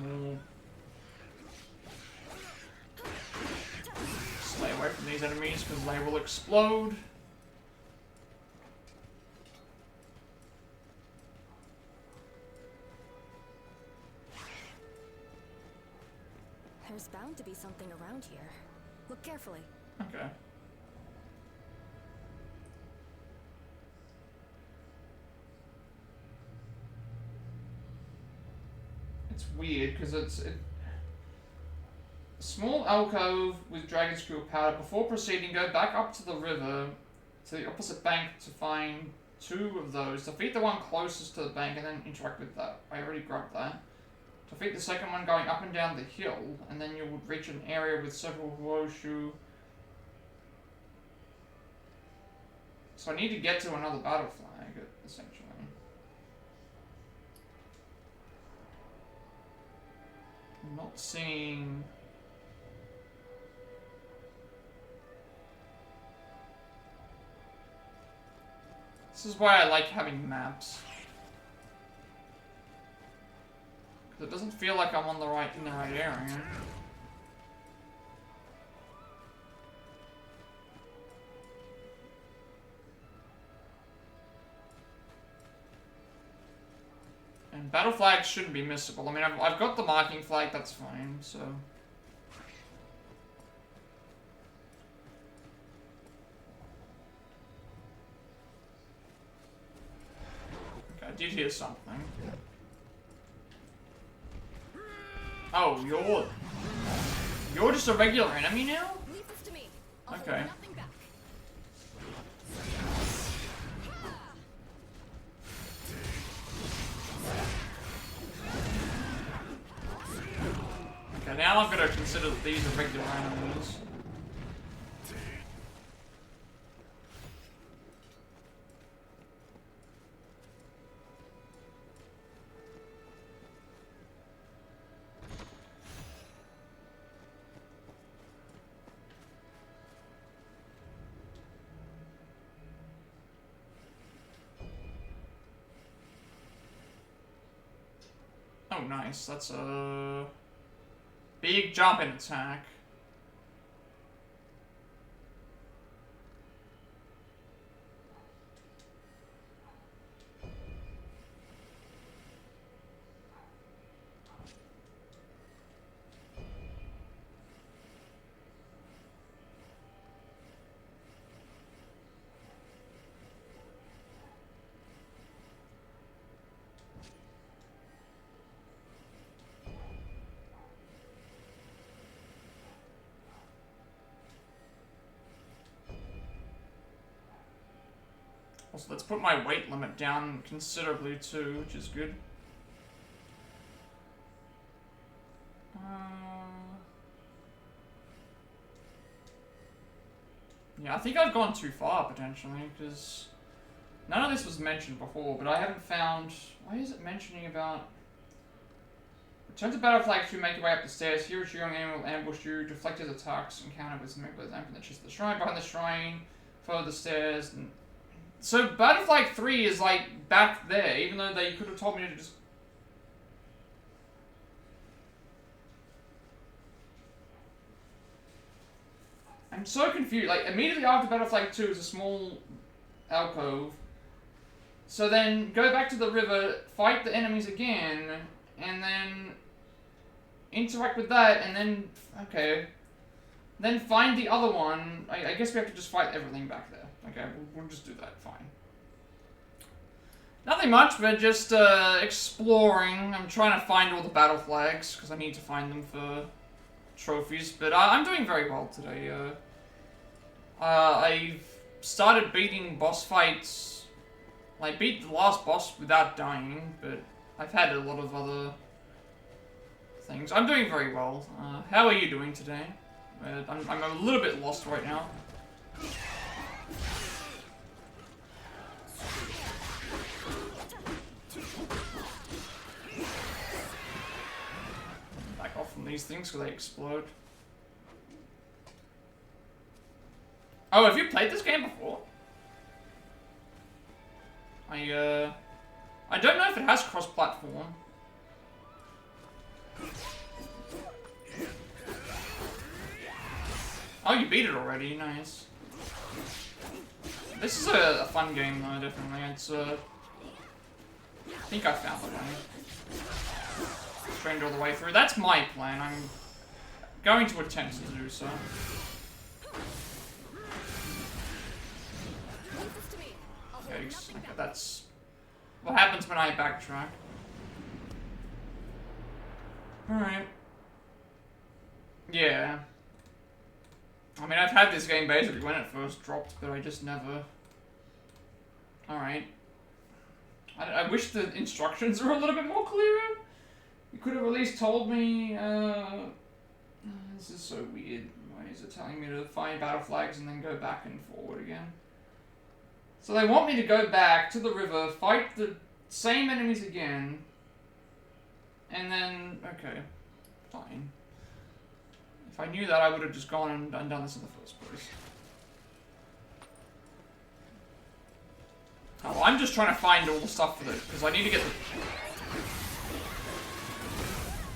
More. Stay away from these enemies because they will explode. There's bound to be something around here. Look carefully. Okay. It's weird because it's a small alcove with dragon screw powder. Before proceeding, go back up to the river to the opposite bank to find 2 of those. Defeat the one closest to the bank and then interact with that. I already grabbed that. Defeat the second one going up and down the hill, and then you would reach an area with several Shitieshou. So I need to get to another battle flag, essentially. I'm not seeing... This is why I like having maps. It doesn't feel like I'm on the right area. And battle flags shouldn't be missable. I mean, I've got the marking flag, that's fine, so... Okay, I did hear something. Oh, you're just a regular enemy now? Leave this to me. I'll hold Okay. nothing back. Okay, now I've got to consider that these are regular enemies. Oh, nice. That's a big jump in attack. Also, let's put my weight limit down considerably too, which is good. Yeah, I think I've gone too far, potentially, because none of this was mentioned before, but I haven't found... Why is it mentioning about... Return to battle flag 2, make your way up the stairs. Here is your young enemy will ambush you, deflect his attacks, encounter with some members, open the chest of the shrine, behind the shrine, follow the stairs, and... So, battle flag 3 is, like, back there, even though they could have told me to just... I'm so confused. Like, immediately after battle flag 2 is a small alcove. So then, go back to the river, fight the enemies again, and then... interact with that, and then... Okay. Then find the other one. I guess we have to just fight everything back there. Okay, we'll just do that, fine. Nothing much, but just exploring. I'm trying to find all the battle flags, because I need to find them for trophies. But I'm doing very well today. I've started beating boss fights. I beat the last boss without dying, but I've had a lot of other things. I'm doing very well. How are you doing today? I'm a little bit lost right now. Back off from these things because they explode. Oh, have you played this game before? I don't know if it has cross-platform. Oh, you beat it already, nice. This is a fun game though, definitely. It's I think I found the one. Trained all the way through. That's my plan. I'm going to attempt to do so. Yikes. Okay, that's what happens when I backtrack. Alright. Yeah. I mean, I've had this game basically when it first dropped, but I just never... Alright. I wish the instructions were a little bit more clear. You could have at least told me, this is so weird. Why is it telling me to find battle flags and then go back and forward again? So they want me to go back to the river, fight the same enemies again, and then, okay, fine. If I knew that, I would have just gone and done this in the first place. Oh, well, I'm just trying to find all the stuff for this, because I need to get the...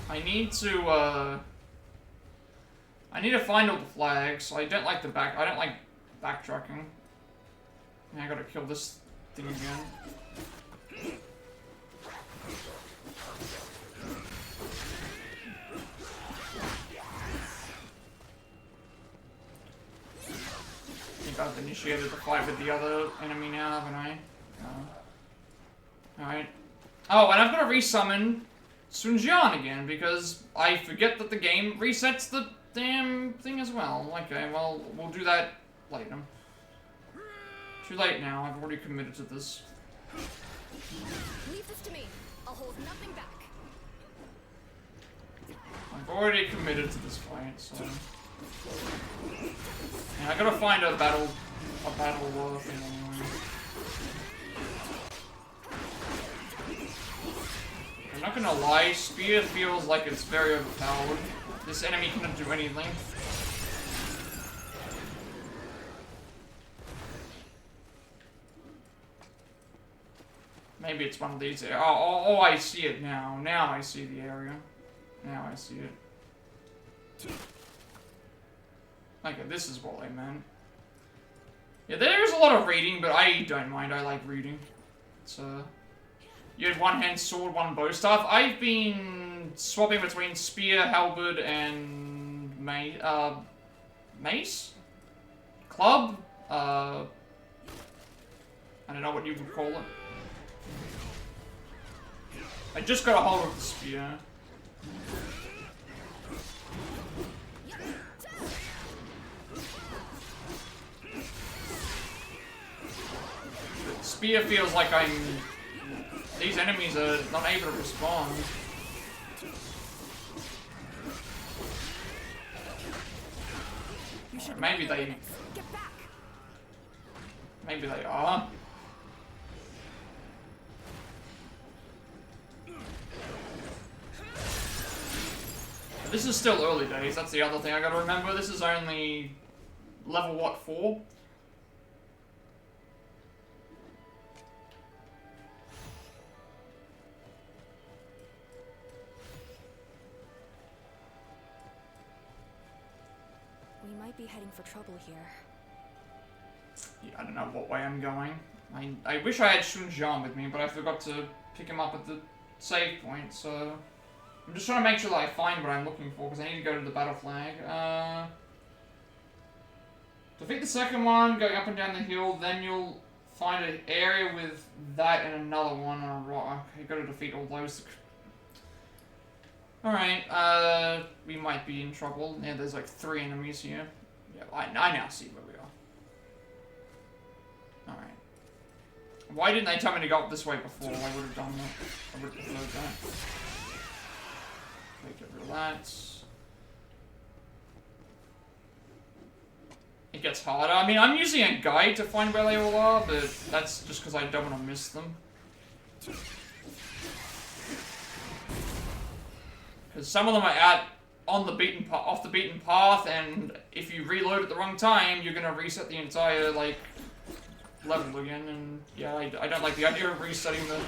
I need to find all the flags. I don't like backtracking. I gotta kill this thing again. I think I've initiated the fight with the other enemy now, haven't I? Alright. Oh, and I've got to resummon Sun Jian again, because I forget that the game resets the damn thing as well. Okay, well, we'll do that later. Too late now, I've already committed to this. Leave this to me. I'll hold nothing back. I've already committed to this fight, so... Yeah, I gotta find a battle thing anyway. I'm not gonna lie, Spear feels like it's very overpowered. This enemy cannot do anything. Maybe it's one of these. Oh, I see it now. Now I see the area. Now I see it. Okay, this is what I meant. Yeah, there's a lot of reading, but I don't mind. I like reading. So, you had one-hand sword, one bow staff. I've been swapping between spear, halberd, and mace? Club? I don't know what you would call it. I just got a hold of the spear. The spear feels like these enemies are not able to respond. Or maybe they are. This is still early days, that's the other thing I gotta remember. This is only level, what, 4? We might be heading for trouble here. Yeah, I don't know what way I'm going. I wish I had Sun Jian with me, but I forgot to pick him up at the save point, so... I'm just trying to make sure that I find what I'm looking for, because I need to go to the battle flag. Defeat the second one, going up and down the hill, then you'll find an area with that and another one on a rock. You gotta defeat all those. Alright, we might be in trouble. Yeah, there's like 3 enemies here. Yeah, I now see where we are. Alright. Why didn't they tell me to go up this way before? I would have done that. I would have preferred that. Make it relax. It gets harder. I mean, I'm using a guide to find where they all are, but that's just because I don't want to miss them. Because some of them are out on the off the beaten path, and if you reload at the wrong time, you're gonna reset the entire like level again. And yeah, I don't like the idea of resetting the.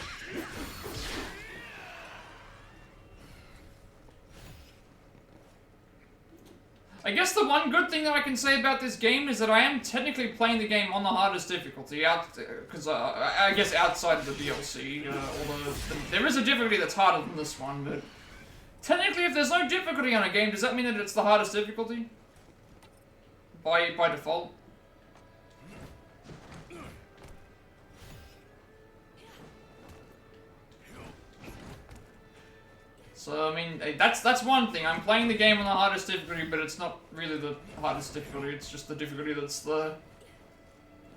I guess the one good thing that I can say about this game is that I am technically playing the game on the hardest difficulty, because I guess outside of the DLC, although there is a difficulty that's harder than this one, but technically if there's no difficulty on a game, does that mean that it's the hardest difficulty? By default? So, I mean, that's one thing. I'm playing the game on the hardest difficulty, but it's not really the hardest difficulty. It's just the difficulty that's the...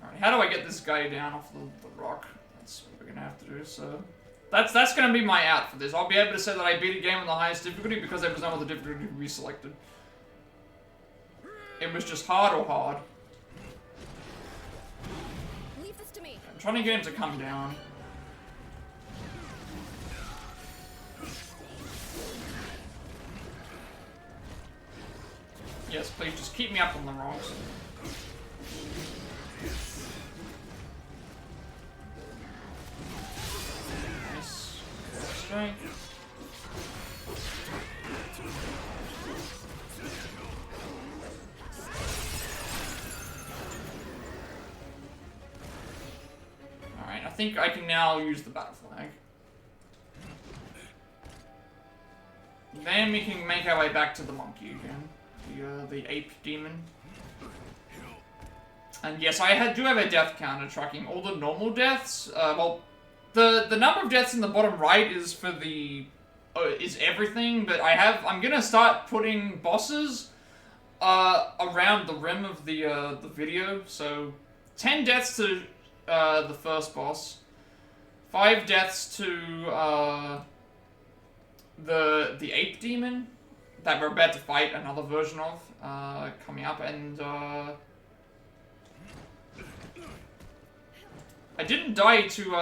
Alright, how do I get this guy down off the rock? That's what we're gonna have to do, so... That's gonna be my out for this. I'll be able to say that I beat a game on the highest difficulty because there was no other difficulty to be selected. It was just hard or hard. Leave this to me. I'm trying to get him to come down. Yes, please, just keep me up on the rocks. Nice. Strength. Alright, I think I can now use the battle flag. Then we can make our way back to the monkey again. The ape demon. And yes, I do have a death counter tracking all the normal deaths. Well, the number of deaths in the bottom right is for the is everything, but I'm gonna start putting bosses around the rim of the video. So 10 deaths to the first boss, 5 deaths to the ape demon that we're about to fight another version of coming up, and I didn't die to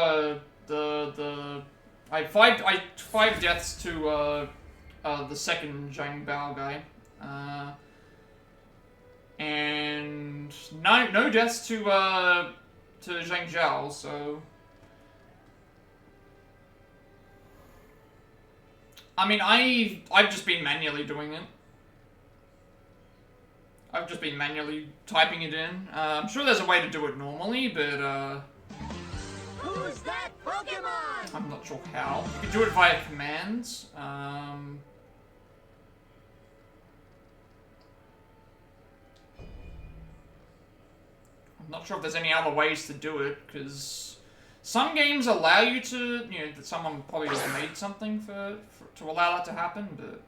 I had 5 deaths to the second Zhang Bao guy, and no deaths to Zhang Zhao. So I mean, I've just been manually doing it. I've just been manually typing it in. I'm sure there's a way to do it normally, but Who's that Pokemon? I'm not sure how. You can do it via commands. I'm not sure if there's any other ways to do it, because some games allow you to, you know, that someone probably has made something to allow that to happen, but,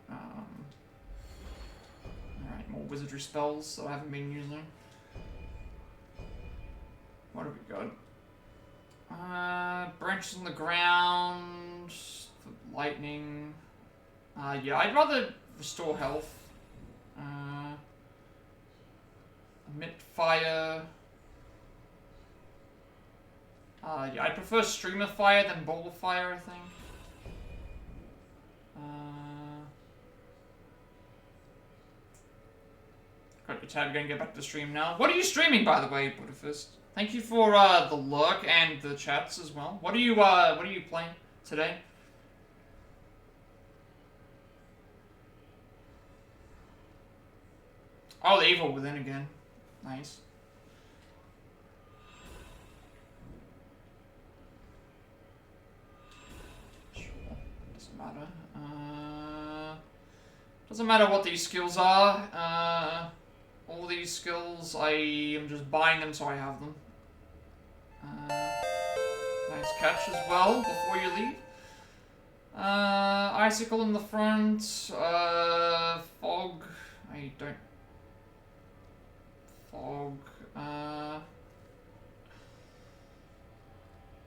alright, more wizardry spells that I haven't been using. What have we got? Branches on the ground, for lightning. Yeah, I'd rather restore health. Emit fire. Yeah, I prefer stream of fire than ball of fire, I think. Got your tab, gonna get back to the stream now. What are you streaming, by the way, Budapest? Thank you for the lurk and the chats as well. What are you playing today? Oh, the Evil Within again. Nice. Sure, doesn't matter. Doesn't matter what these skills are. All these skills, I am just buying them so I have them. Nice catch as well before you leave. Icicle in the front. Fog. I don't. Fog.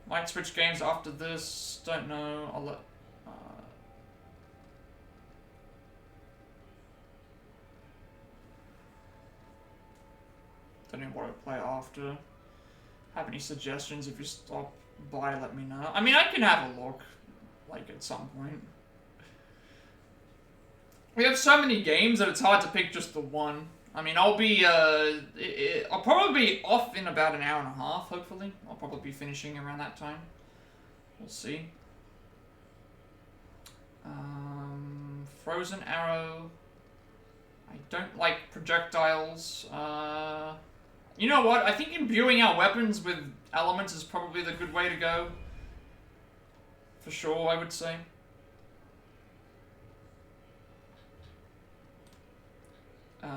Might switch games after this. Don't know. I'll let. Don't know what I play after. Have any suggestions? If you stop by, let me know. I mean, I can have a look, like, at some point. We have so many games that it's hard to pick just the one. I mean, I'll be, I'll probably be off in about an hour and a half, hopefully. I'll probably be finishing around that time. We'll see. Frozen Arrow. I don't like projectiles. You know what? I think imbuing our weapons with elements is probably the good way to go. For sure, I would say.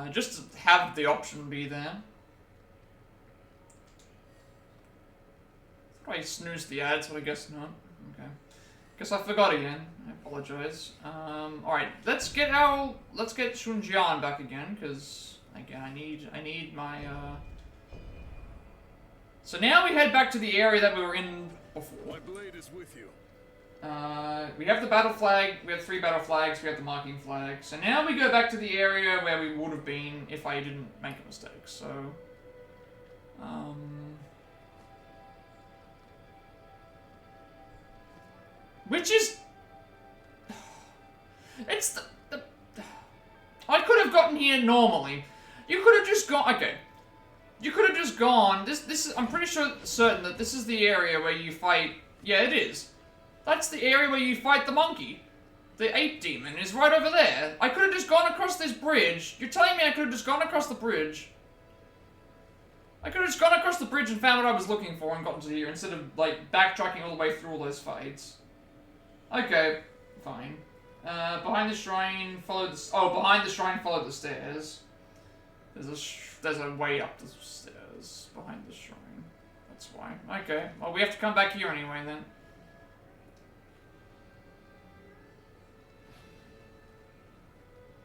Just to have the option be there. I snoozed the ads, but I guess not. Okay. Guess I forgot again. I apologize. Alright, let's get Sun Jian back again, because again I need my So now we head back to the area that we were in before. My blade is with you. We have the battle flag, we have 3 battle flags, we have the marking flag. So now we go back to the area where we would have been if I didn't make a mistake. So which is it's the I could have gotten here normally. You could have just gone. Okay. You could have just gone. This is. I'm pretty certain that this is the area where you fight. Yeah, it is. That's the area where you fight the monkey. The ape demon is right over there. I could have just gone across this bridge. You're telling me I could have just gone across the bridge? I could have just gone across the bridge and found what I was looking for and gotten to here instead of, like, backtracking all the way through all those fights. Okay, fine. Behind the shrine, follow the... Oh, behind the shrine, follow the stairs. There's a way up the stairs behind the shrine. That's why. Okay, well, we have to come back here anyway, then.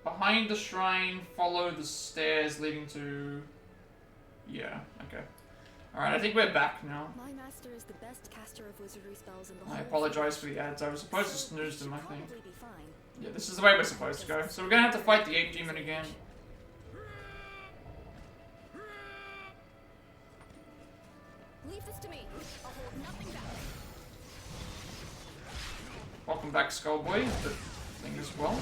behind the shrine, follow the stairs leading to... Yeah, okay. Alright, I think we're back now. My master is the best caster of wizardry spells in the whole I apologize for the ads. I was supposed to snooze them, I think. probably be fine. Yeah, this is the way we're supposed to go. So we're gonna have to fight the ape demon again. Leave this to me. I'll hold nothing back. Welcome back, Skullboy. The thing as well.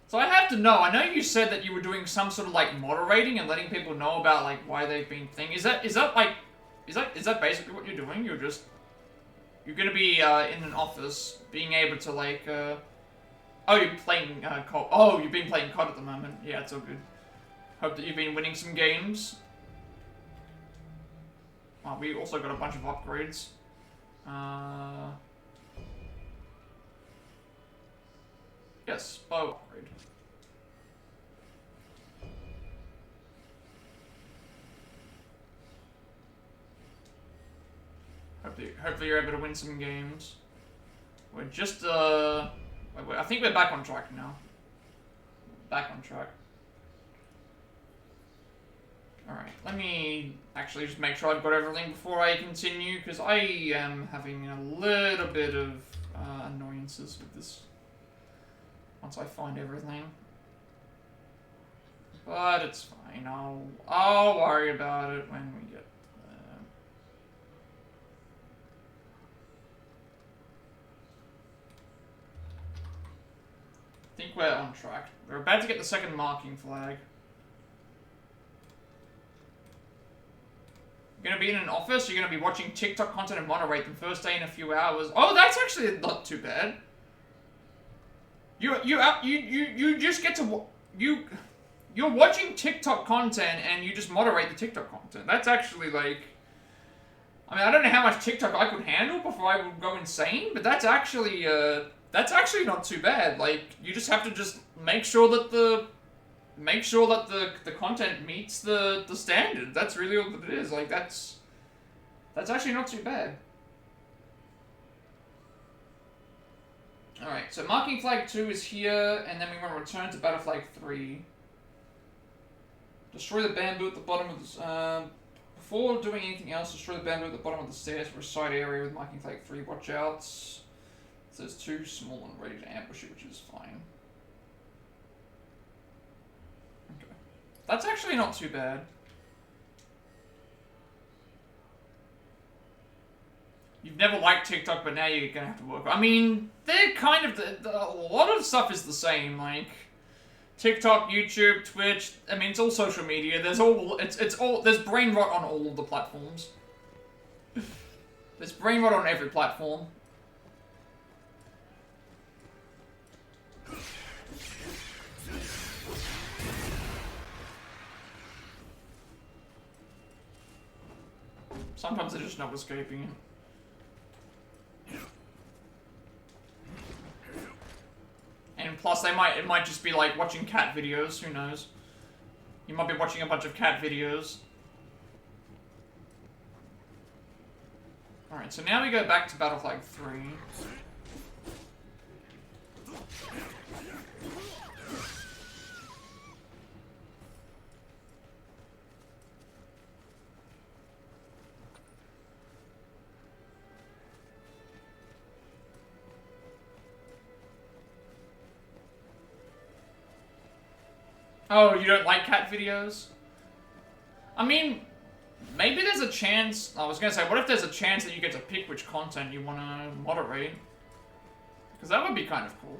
So I have to know. I know you said that you were doing some sort of like moderating and letting people know about like why they've been thing. Is that basically what you're doing? You're gonna be in an office, being able to like oh, you're playing COD. Oh, you've been playing COD at the moment. Yeah, it's all good. Hope that you've been winning some games. Oh, we also got a bunch of upgrades. Yes, bow upgrade. Hopefully you're able to win some games. We're just, I think we're back on track now. Back on track. Alright, let me actually just make sure I've got everything before I continue, because I am having a little bit of annoyances with this. Once I find everything. But it's fine, I'll worry about it when we get there. I think we're on track. We're about to get the second marking flag. You're gonna be in an office, you're gonna be watching TikTok content and moderate them first day in a few hours. Oh, that's actually not too bad. You just get to you're watching TikTok content and you just moderate the TikTok content. That's actually like, I mean, I don't know how much TikTok I could handle before I would go insane, but that's actually not too bad. Like, you just have to just make sure that the content meets the standard. That's really all that it is. Like, that's actually not too bad. Alright, so marking flag 2 is here, and then we want to return to battle flag 3. Destroy the bamboo at the bottom of the... before doing anything else, destroy the bamboo at the bottom of the stairs for a side area with marking flag 3. Watch out. So there's 2 small and ready to ambush it, which is fine. Okay. That's actually not too bad. You've never liked TikTok, but now you're gonna have to work. I mean, they're kind of a lot of stuff is the same. Like TikTok, YouTube, Twitch. I mean, it's all social media. There's there's brain rot on all of the platforms. There's brain rot on every platform. Sometimes they're just not escaping it. And plus, it might just be like watching cat videos. Who knows? You might be watching a bunch of cat videos. All right, so now we go back to battle flag 3. Oh, you don't like cat videos? I mean, maybe there's a chance... I was gonna say, what if there's a chance that you get to pick which content you want to moderate? Because that would be kind of cool.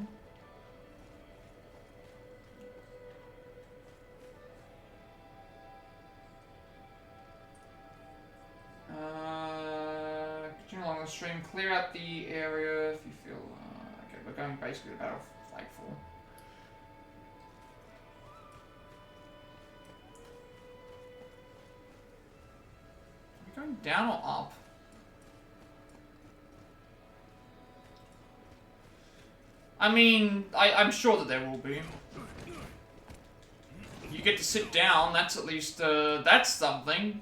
Continue along the stream. Clear out the area if you feel... okay, we're going basically to battle flag 4. Going down or up? I mean, I'm sure that there will be. get to sit down. That's at least, that's something.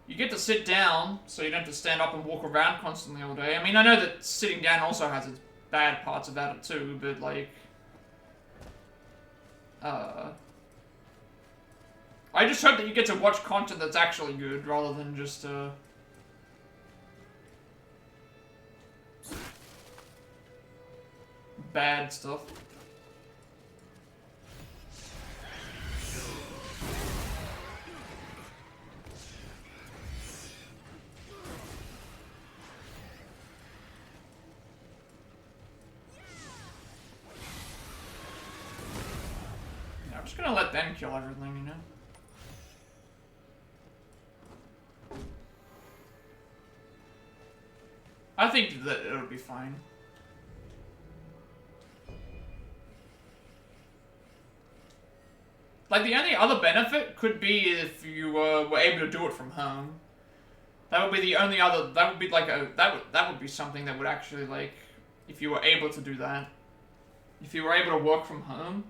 You get to sit down, so you don't have to stand up and walk around constantly all day. I mean, I know that sitting down also has its bad parts about it too, but like... I just hope that you get to watch content that's actually good, rather than just, bad stuff. Yeah, I'm just gonna let them kill everything, you know? I think that it'll be fine. Like, the only other benefit could be if you were able to do it from home. That would be the only other, that would be like a, that would be something that would actually, like, if you were able to do that. If you were able to work from home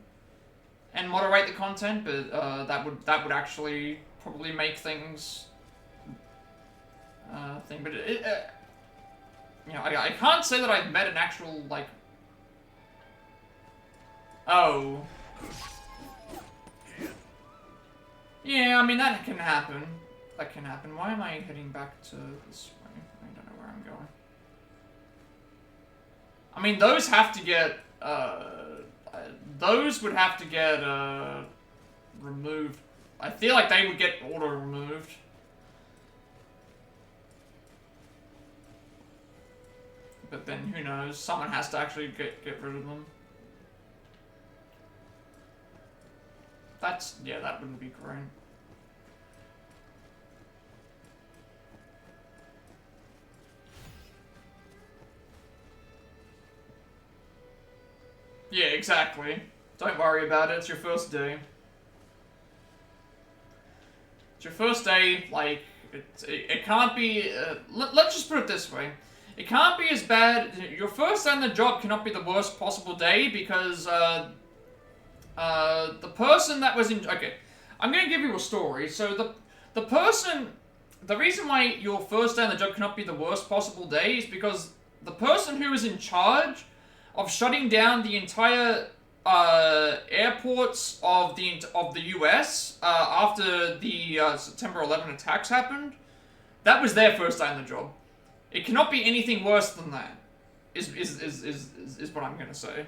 and moderate the content, but that would actually probably make things, but you know, I can't say that I've met an actual, like, oh. Yeah, I mean, that can happen. That can happen. Why am I heading back to this way? I don't know where I'm going. I mean, those have to get, those would have to get, removed. I feel like they would get auto-removed. But then, who knows? Someone has to actually get rid of them. That's, yeah, that wouldn't be great. Yeah, exactly. Don't worry about it, it's your first day. It's your first day, like, it can't be, let's just put it this way. It can't be as bad, your first day on the job cannot be the worst possible day because, the person that was in... Okay, I'm going to give you a story. So, the person... The reason why your first day on the job cannot be the worst possible day is because the person who was in charge of shutting down the entire airports of the US after the September 11 attacks happened, that was their first day on the job. It cannot be anything worse than that, is what I'm going to say.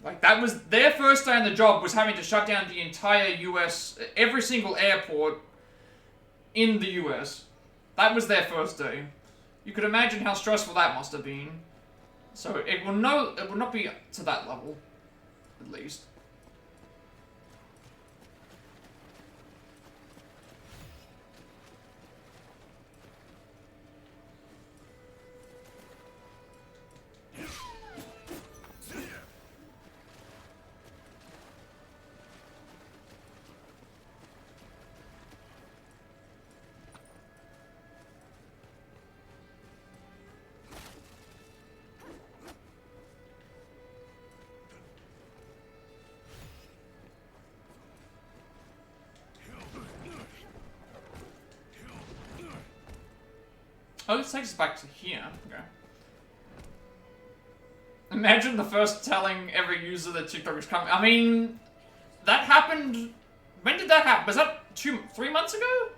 Like, that was their first day on the job, was having to shut down the entire US, every single airport in the US. That was their first day. You could imagine how stressful that must have been. So it will not be to that level, at least. Oh, this takes us back to here. Okay. Imagine the first telling every user that TikTok is coming. I mean, that happened... When did that happen? Was that 3 months ago?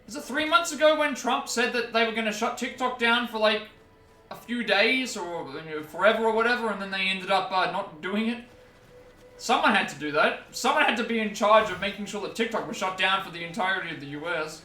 Was it 3 months ago when Trump said that they were going to shut TikTok down for like a few days or forever or whatever, and then they ended up not doing it? Someone had to do that. Someone had to be in charge of making sure that TikTok was shut down for the entirety of the US.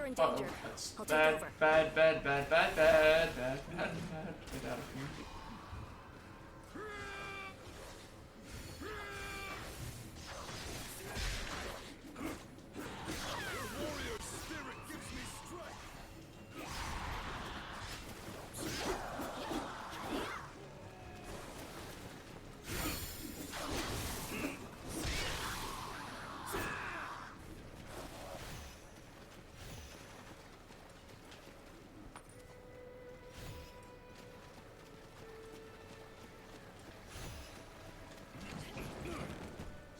you're in Uh-oh, danger. that's I'll take bad, over. bad, bad, bad, bad, bad, bad, bad, bad. Get out of here.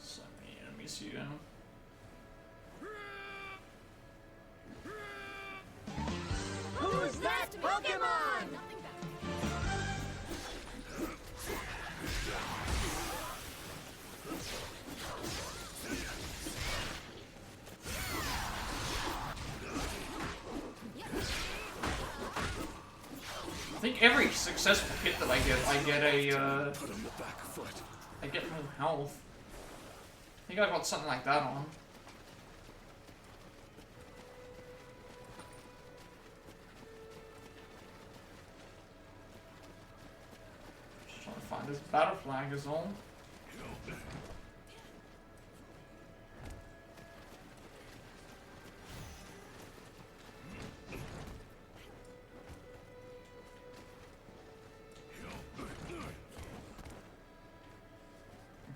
So many enemies here. Who's that Pokemon? I think every successful hit that I get a, Put on the back foot. I get more health. I think I got something like that on. Just trying to find this battle flag is all.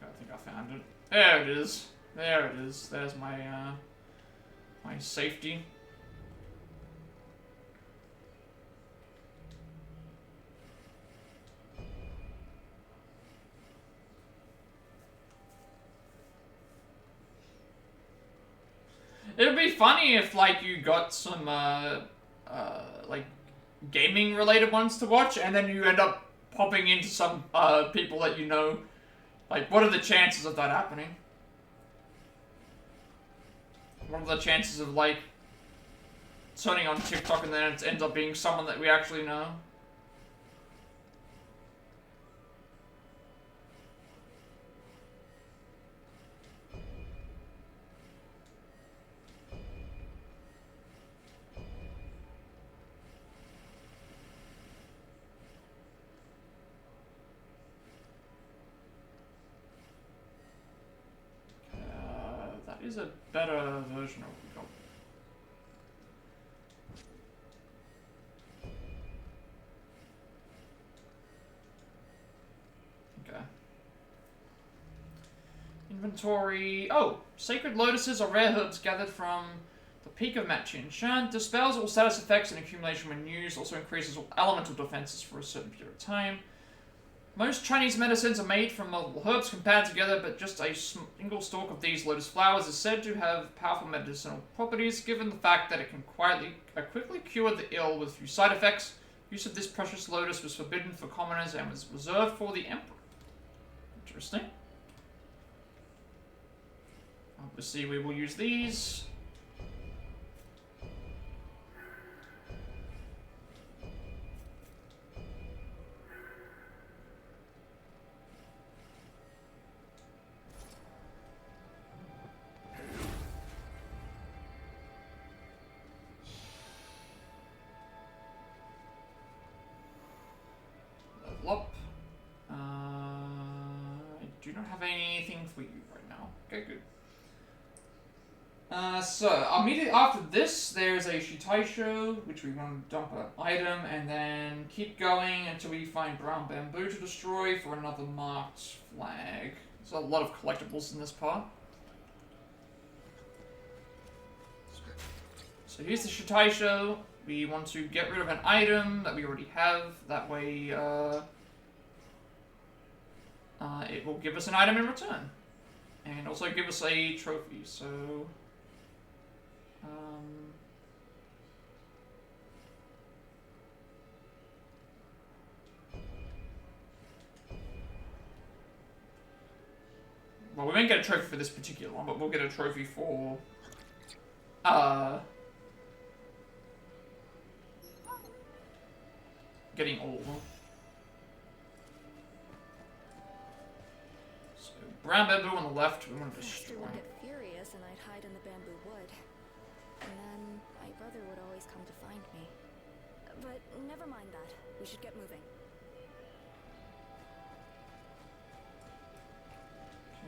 I think I found it. There it is. There it is. There's my my safety. It would be funny if, like, you got some, like, gaming-related ones to watch, and then you end up popping into some, people that you know. Like, what are the chances of that happening? What are the chances of, like, turning on TikTok and then it ends up being someone that we actually know? That is a better version of what we got. Okay. Inventory. Oh! Sacred lotuses are rare herbs gathered from the peak of Shan. Dispels all status effects and accumulation when used. Also increases all elemental defenses for a certain period of time. Most Chinese medicines are made from multiple herbs compounded together, but just a single stalk of these lotus flowers is said to have powerful medicinal properties, given the fact that it can quickly cure the ill with few side effects. Use of this precious lotus was forbidden for commoners and was reserved for the emperor. Interesting. Obviously, we will use these. Up. I do not have anything for you right now. Okay, good. So, immediately after this, there's a Shitieshou, which we want to dump an item, and then keep going until we find brown bamboo to destroy for another marked flag. There's a lot of collectibles in this part. So here's the Shitieshou. We want to get rid of an item that we already have. That way, it will give us an item in return. And also give us a trophy, so... well, we won't get a trophy for this particular one, but we'll get a trophy for... getting all of them. So, brown bamboo on the left, we want to destroy. Master would get furious and I'd hide in the bamboo wood. And then I'd your brother would always come to find me. But never mind that. We should get moving.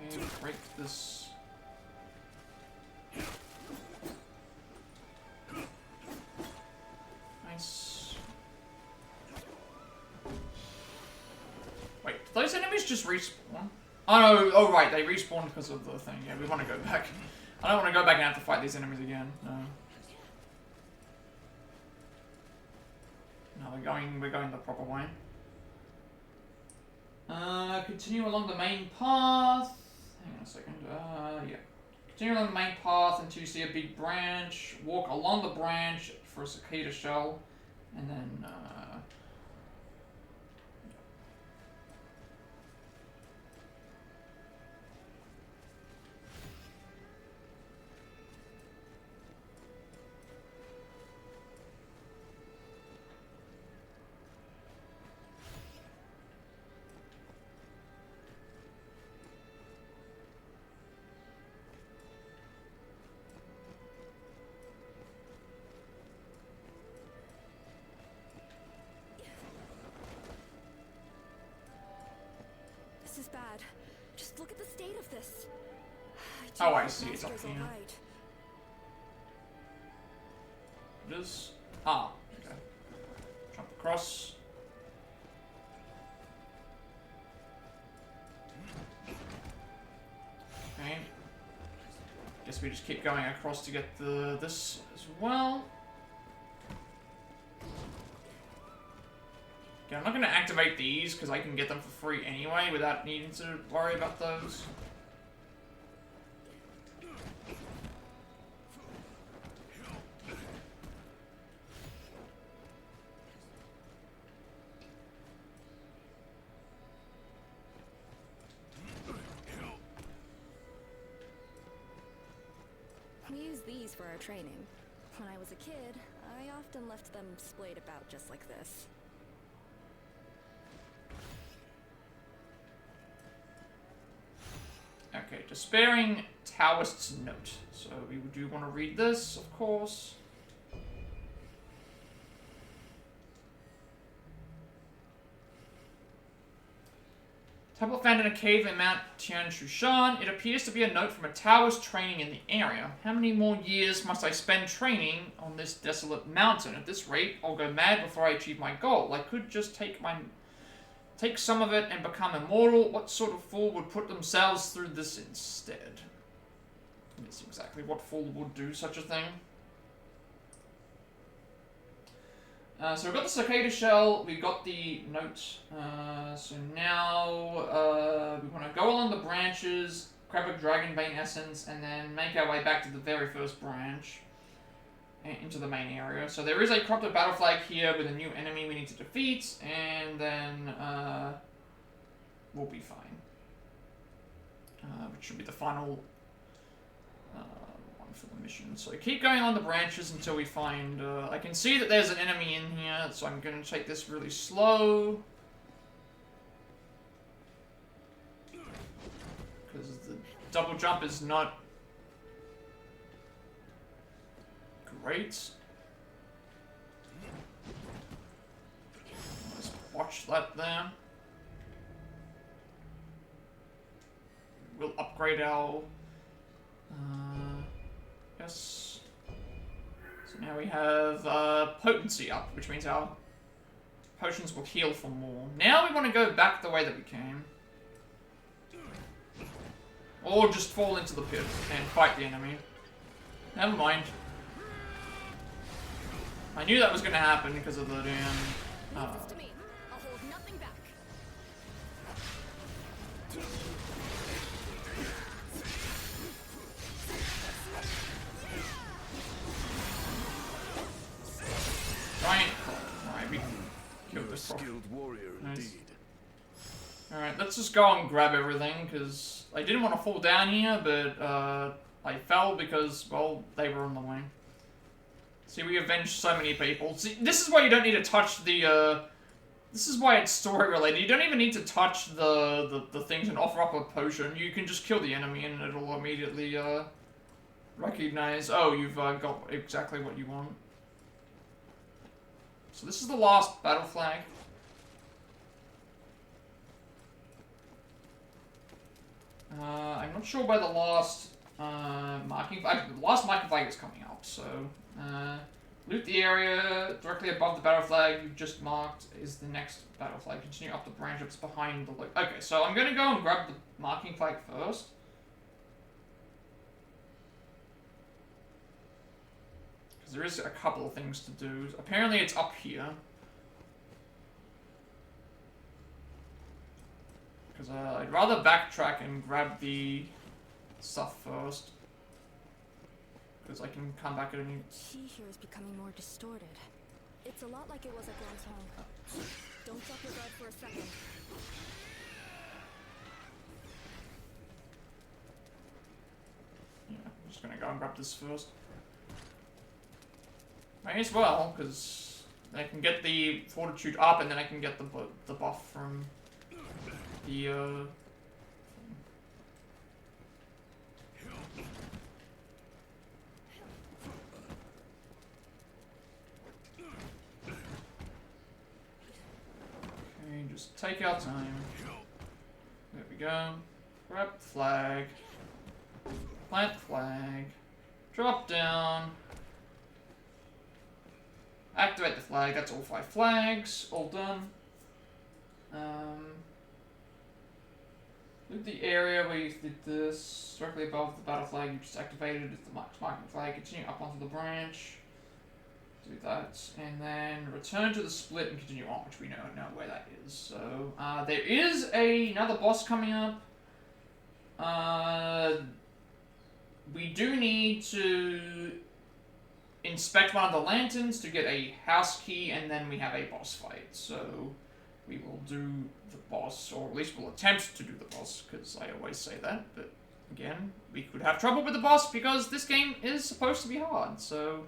Okay, break this. Nice. Wait, do those enemies just respawn? Oh no, oh right, they respawn because of the thing. Yeah, we want to go back. I don't want to go back and have to fight these enemies again. No. No, we're going the proper way. Continue along the main path. Hang on a second. Yeah. Continue along the main path until you see a big branch. Walk along the branch for a Shitieshou, and then This is bad. Just look at the state of this. oh, I see. It's up Master's here. alright. It is. Ah, okay. Jump across. Okay. Guess we just keep going across to get this as well. Okay, I'm not going to activate these because I can get them for free anyway without needing to worry about those. We use these for our training. When I was a kid, I often left them splayed about just like this. Okay, Despairing Taoist's Note. So we do want to read this, of course. Tablet found in a cave in Mount Tianshushan. It appears to be a note from a Taoist training in the area. How many more years must I spend training on this desolate mountain? At this rate, I'll go mad before I achieve my goal. I could just take some of it and become immortal. What sort of fool would put themselves through this instead? That's exactly what fool would do such a thing. So we've got the cicada shell, we've got the note, so now we want to go along the branches, grab a dragonbane essence, and then make our way back to the very first branch, into the main area. So there is a corrupted battle flag here with a new enemy we need to defeat, and then we'll be fine. Which should be the final one for the mission. So keep going on the branches until we find... I can see that there's an enemy in here, so I'm going to take this really slow. Because the double jump is not great. Let's watch that there. We'll upgrade our... yes. So now we have potency up, which means our potions will heal for more. Now we want to go back the way that we came. Or just fall into the pit and fight the enemy. Never mind. I knew that was going to happen because of the damn... Leave this to me. I'll hold nothing back. Alright, we killed this skilled warrior indeed. Alright, let's just go and grab everything, because I didn't want to fall down here, but I fell because, well, they were on the way. See, we avenged so many people. See, this is why you don't need to touch the, this is why it's story related. You don't even need to touch the things and offer up a potion. You can just kill the enemy and it'll immediately, Recognize. Oh, you've got exactly what you want. So this is the last battle flag. I'm not sure where the last marking flag. The last marking flag is coming up. So loot the area directly above the battle flag you've just marked is the next battle flag. Continue up the branch that's behind the. Okay, so I'm gonna go and grab the marking flag first. Because there is a couple of things to do. Apparently it's up here. Because I'd rather backtrack and grab the stuff first. Because I can come back at any... Chi here is becoming more distorted. It's a lot like it was at Guan's home. Don't drop your guard for a second. Yeah, I'm just gonna go and grab this first. May as well, because I can get the fortitude up and then I can get the buff from the okay, just take our time. There we go. Grab the flag. Plant flag. Drop down. Activate the flag. That's all 5 flags. All done. Loot the area where you did this. Directly above the battle flag you just activated. It's the marking flag. Continue up onto the branch. Do that. And then return to the split and continue on, which we know where that is. So, there is another boss coming up. We do need to inspect one of the lanterns to get a house key, and then we have a boss fight. So we will do the boss, or at least we'll attempt to do the boss, because I always say that. But again, we could have trouble with the boss because this game is supposed to be hard. So,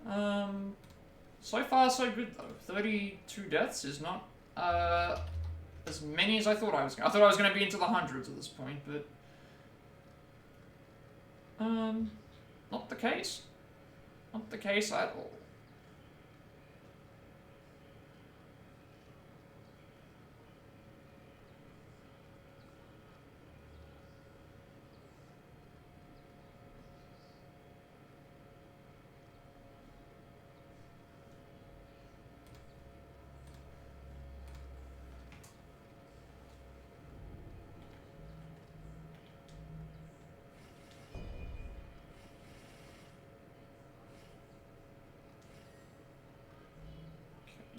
so far so good though. 32 deaths is not as many as I thought I was. I thought I was going to be into the hundreds at this point, but not the case. Not the case at all.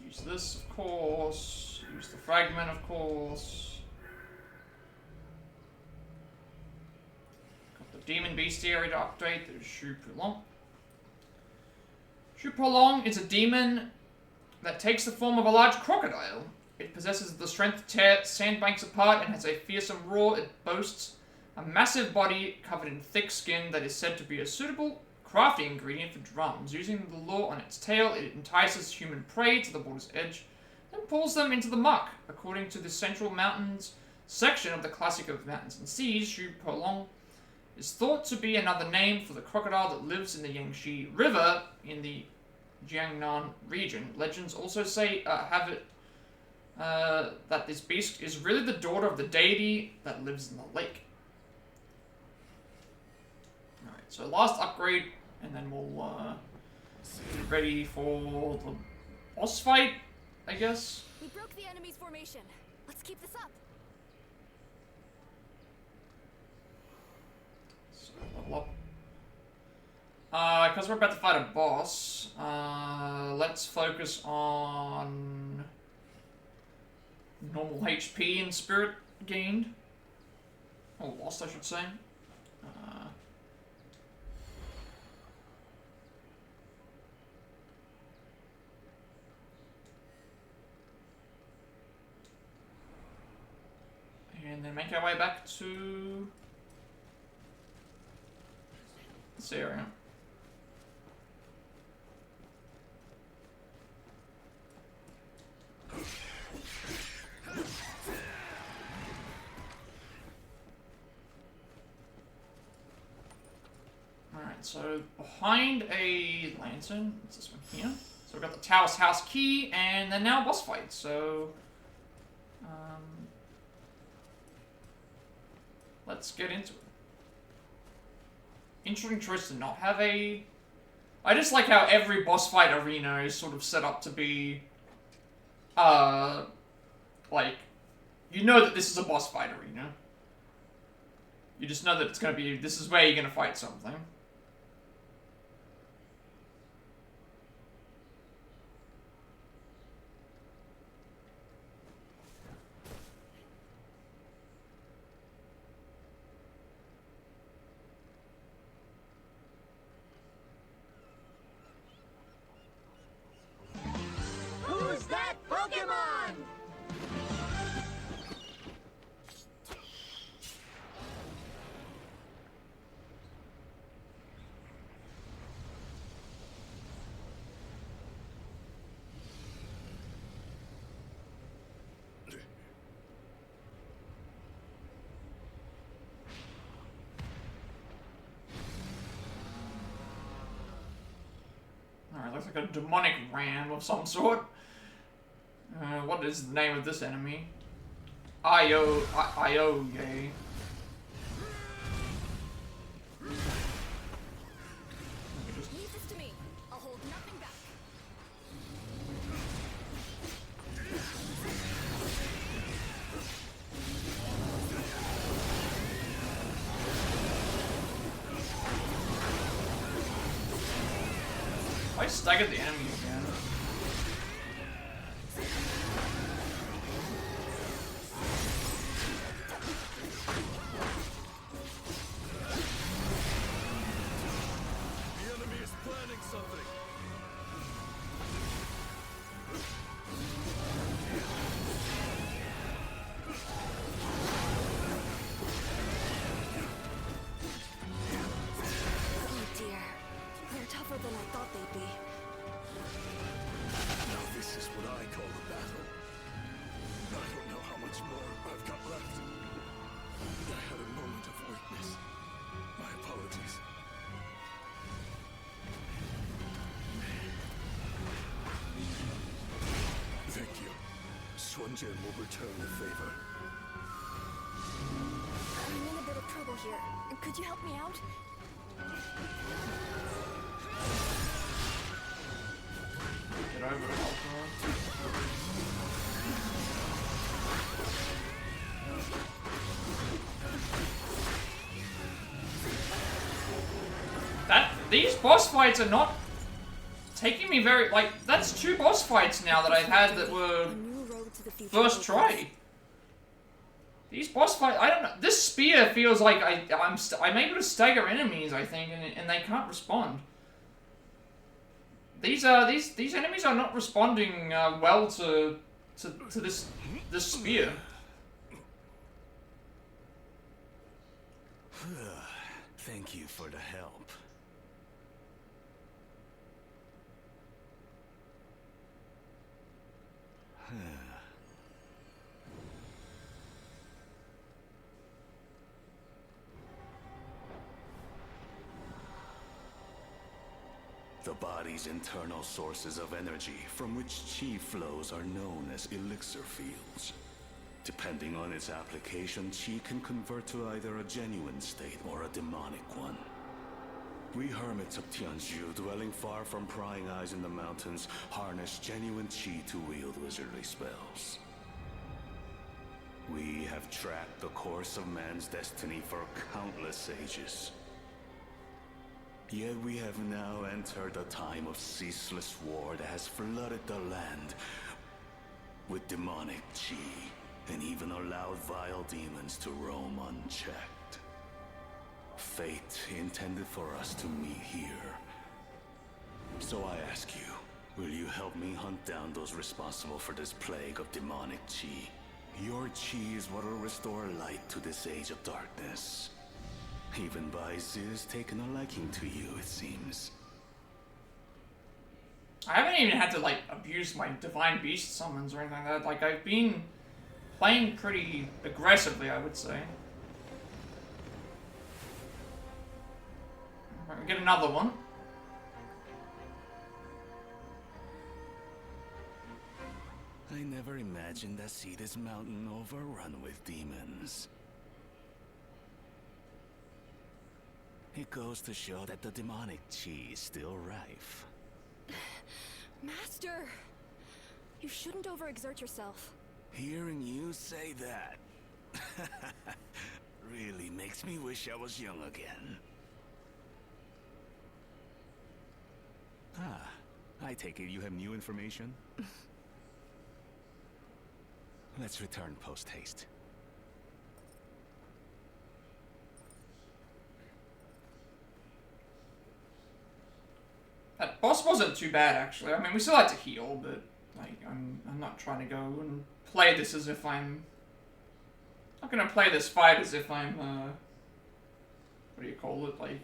Use this, of course. Use the fragment, of course. Got the demon bestiary to update. There's Shu Prolong. Shu Prolong is a demon that takes the form of a large crocodile. It possesses the strength to tear sandbanks apart and has a fearsome roar. It boasts a massive body covered in thick skin that is said to be a suitable crafting ingredient for drums. Using the lure on its tail, it entices human prey to the water's edge and pulls them into the muck. According to the Central Mountains section of the Classic of Mountains and Seas, Shu Prolong is thought to be another name for the crocodile that lives in the Yangtze River in the Jiangnan region. Legends also say that this beast is really the daughter of the deity that lives in the lake. Alright, so last upgrade, and then we'll be ready for the boss fight, I guess. We broke the enemy's formation. Let's keep this up. So level up. Because we're about to fight a boss, let's focus on normal HP and spirit gained. Or lost, I should say. And then make our way back to this area. so behind a lantern, what's this one here? So we've got the Taoist House key, and then now boss fight, so... let's get into it. Interesting choice to not have a... I just like how every boss fight arena is sort of set up to be... like... You know that this is a boss fight arena. You just know that it's gonna be... This is where you're gonna fight something. Who's that Pokemon? Alright, looks like a demonic ram of some sort. What is the name of this enemy? Io, yay. Leave this to me. I'll hold nothing back. I staggered the enemy again. The enemy is planning something. Oh dear. They're tougher than I thought they'd be. Now this is what I call a battle. I don't know how much more I've got left. I had a moment of weakness. My apologies. Thank you. Sun Jian will return the favor. I'm in a bit of trouble here. Could you help me out? Get over to Alpha. These boss fights are not taking me very, like, that's 2 boss fights now that I've had that were A new road to the future first try. These boss fights, I don't know, this spear feels like I'm able to stagger enemies, I think, and they can't respond. These enemies are not responding well to this spear. Thank you for the help. The body's internal sources of energy from which chi flows are known as elixir fields. Depending on its application, chi can convert to either a genuine state or a demonic one. We hermits of Tianzhu, dwelling far from prying eyes in the mountains, harness genuine chi to wield wizardly spells. We have tracked the course of man's destiny for countless ages. Yet we have now entered a time of ceaseless war that has flooded the land with demonic chi, and even allowed vile demons to roam unchecked. Fate intended for us to meet here. So I ask you, will you help me hunt down those responsible for this plague of demonic chi? Your chi is what will restore light to this age of darkness. Even Bai Zi's taken a liking to you, it seems. I haven't even had to, like, abuse my Divine Beast summons or anything like that. Like, I've been playing pretty aggressively, I would say. We get another one. I never imagined I'd see this mountain overrun with demons. It goes to show that the demonic chi is still rife. Master! You shouldn't overexert yourself. Hearing you say that really makes me wish I was young again. Ah, I take it you have new information? Let's return post-haste. That boss wasn't too bad, actually. I mean, we still had to heal, but like, I'm not trying to go and play this as if I'm... not gonna play this fight as if I'm, what do you call it? Like,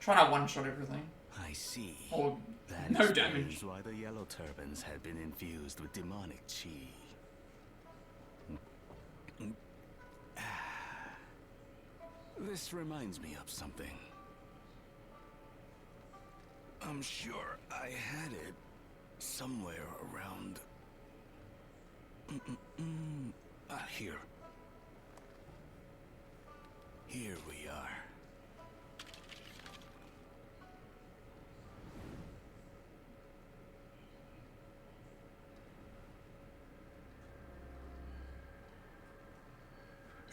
trying to one-shot everything. I see. Or that no damage. Explains why the yellow turbans had been infused with demonic chi. This reminds me of something. I'm sure I had it somewhere around... here. Here we are.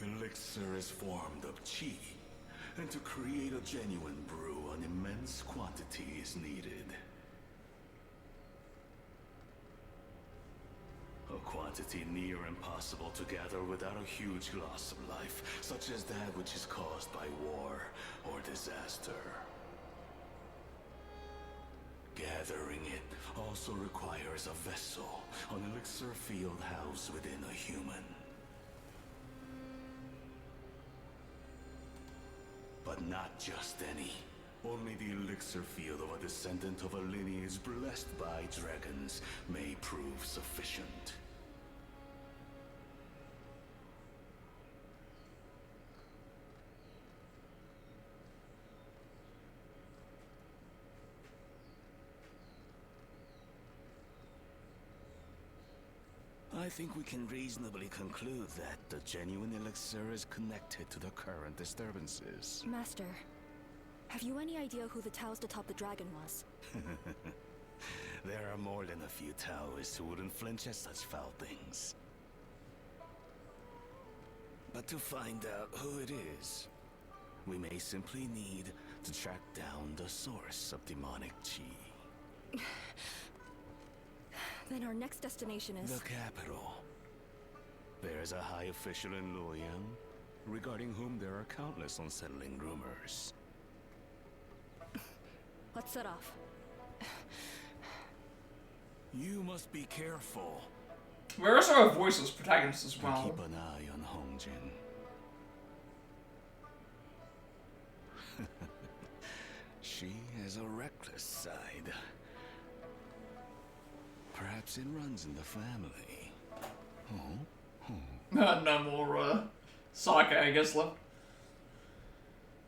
Elixir is formed of chi, and to create a genuine brew, an immense quantity is needed. A quantity near impossible to gather without a huge loss of life, such as that which is caused by war or disaster. Gathering it also requires a vessel, an elixir field housed within a human. But not just any. Only the elixir field of a descendant of a lineage blessed by dragons may prove sufficient. I think we can reasonably conclude that the genuine elixir is connected to the current disturbances. Master, have you any idea who the Taoist atop the dragon was? There are more than a few Taoists who wouldn't flinch at such foul things. But to find out who it is, we may simply need to track down the source of demonic chi. Then our next destination is... the capital. There's a high official in Luoyang, regarding whom there are countless unsettling rumors. Let's set off. You must be careful. We're also a voiceless protagonist as well. Keep an eye on Hongjin. She has a reckless side. Perhaps it runs in the family. No more, Sake, I guess, left.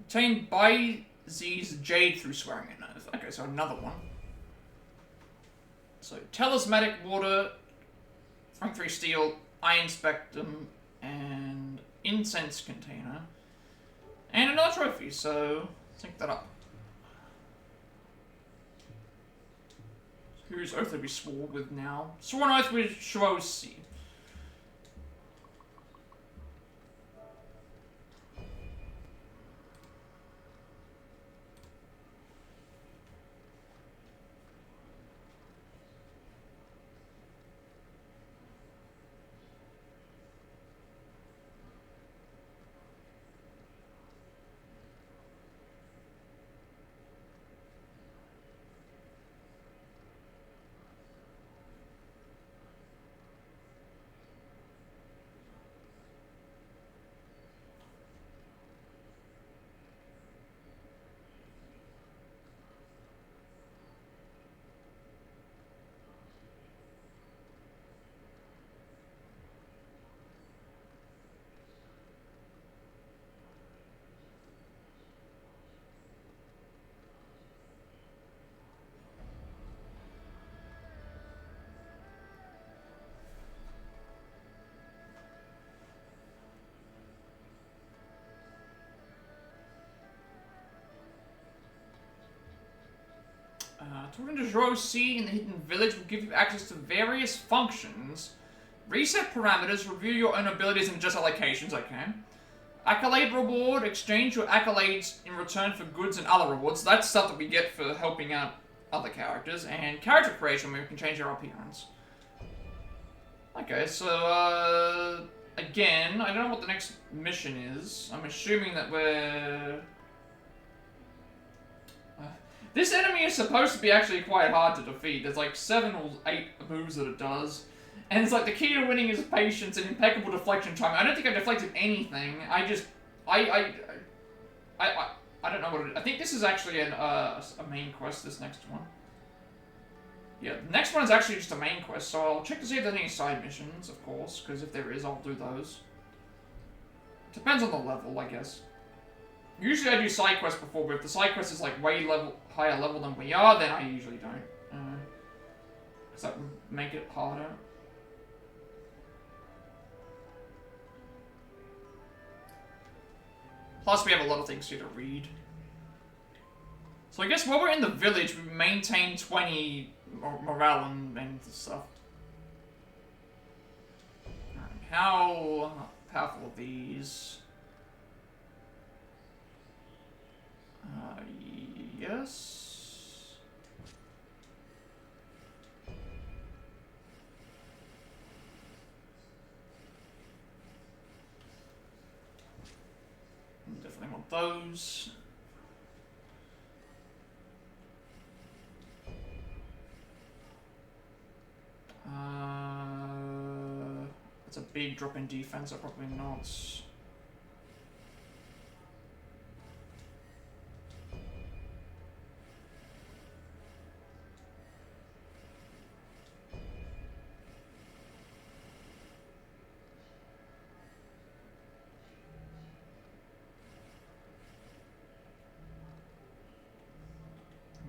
Obtained by Z's Jade through swearing an oath. Okay, so another one. So, Talismanic Water, Rank 3 Steel, Iron Spectrum, and Incense Container. And another trophy, so sync that up. Whose oath did we swore with now? Sworn oath with Zuo Ci. Talking to Zuo Ci in the Hidden Village will give you access to various functions. Reset parameters, review your own abilities and adjust allocations, okay. Accolade reward, exchange your accolades in return for goods and other rewards. That's stuff that we get for helping out other characters. And character creation, where we can change our appearance. Okay, so, again, I don't know what the next mission is. I'm assuming that we're... this enemy is supposed to be actually quite hard to defeat. There's like 7 or 8 moves that it does. And it's like the key to winning is patience and impeccable deflection timing. I don't think I deflected anything. I don't know what it is. I think this is actually a main quest, this next one. Yeah, the next one is actually just a main quest, so I'll check to see if there's any side missions, of course, because if there is, I'll do those. Depends on the level, I guess. Usually I do side quests before, but if the side quest is like way higher level than we are, then I usually don't. Because that would make it harder. Plus we have a lot of things here to read. So I guess while we're in the village, we maintain 20 morale and stuff. How powerful are these? Yes. Definitely want those. It's a big drop in defense, so probably not.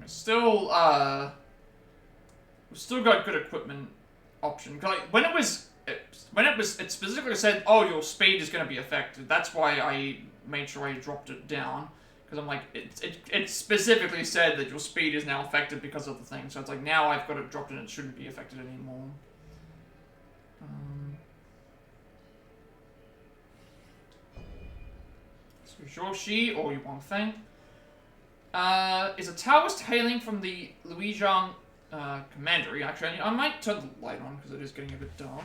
Still, we've still got good equipment option. Like when it specifically said, "Oh, your speed is going to be affected." That's why I made sure I dropped it down, because I'm like, it specifically said that your speed is now affected because of the thing. So it's like now I've got it dropped and it shouldn't be affected anymore. So Zuo Ci or Yuan Feng. Is a Taoist hailing from the Zhang commandery. Actually, I might turn the light on because it is getting a bit dark.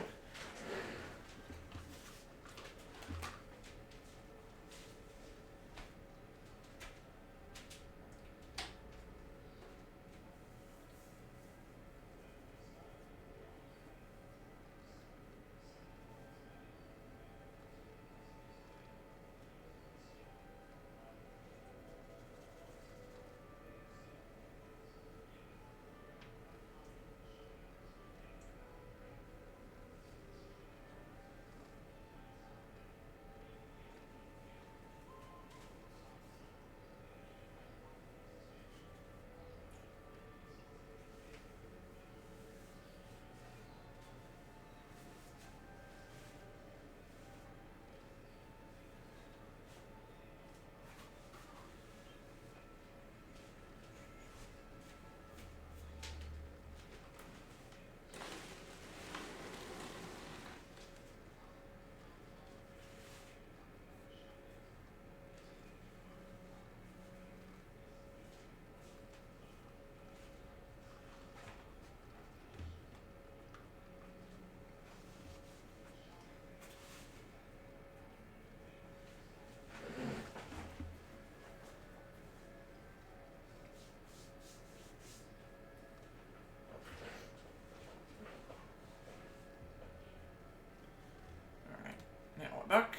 Back.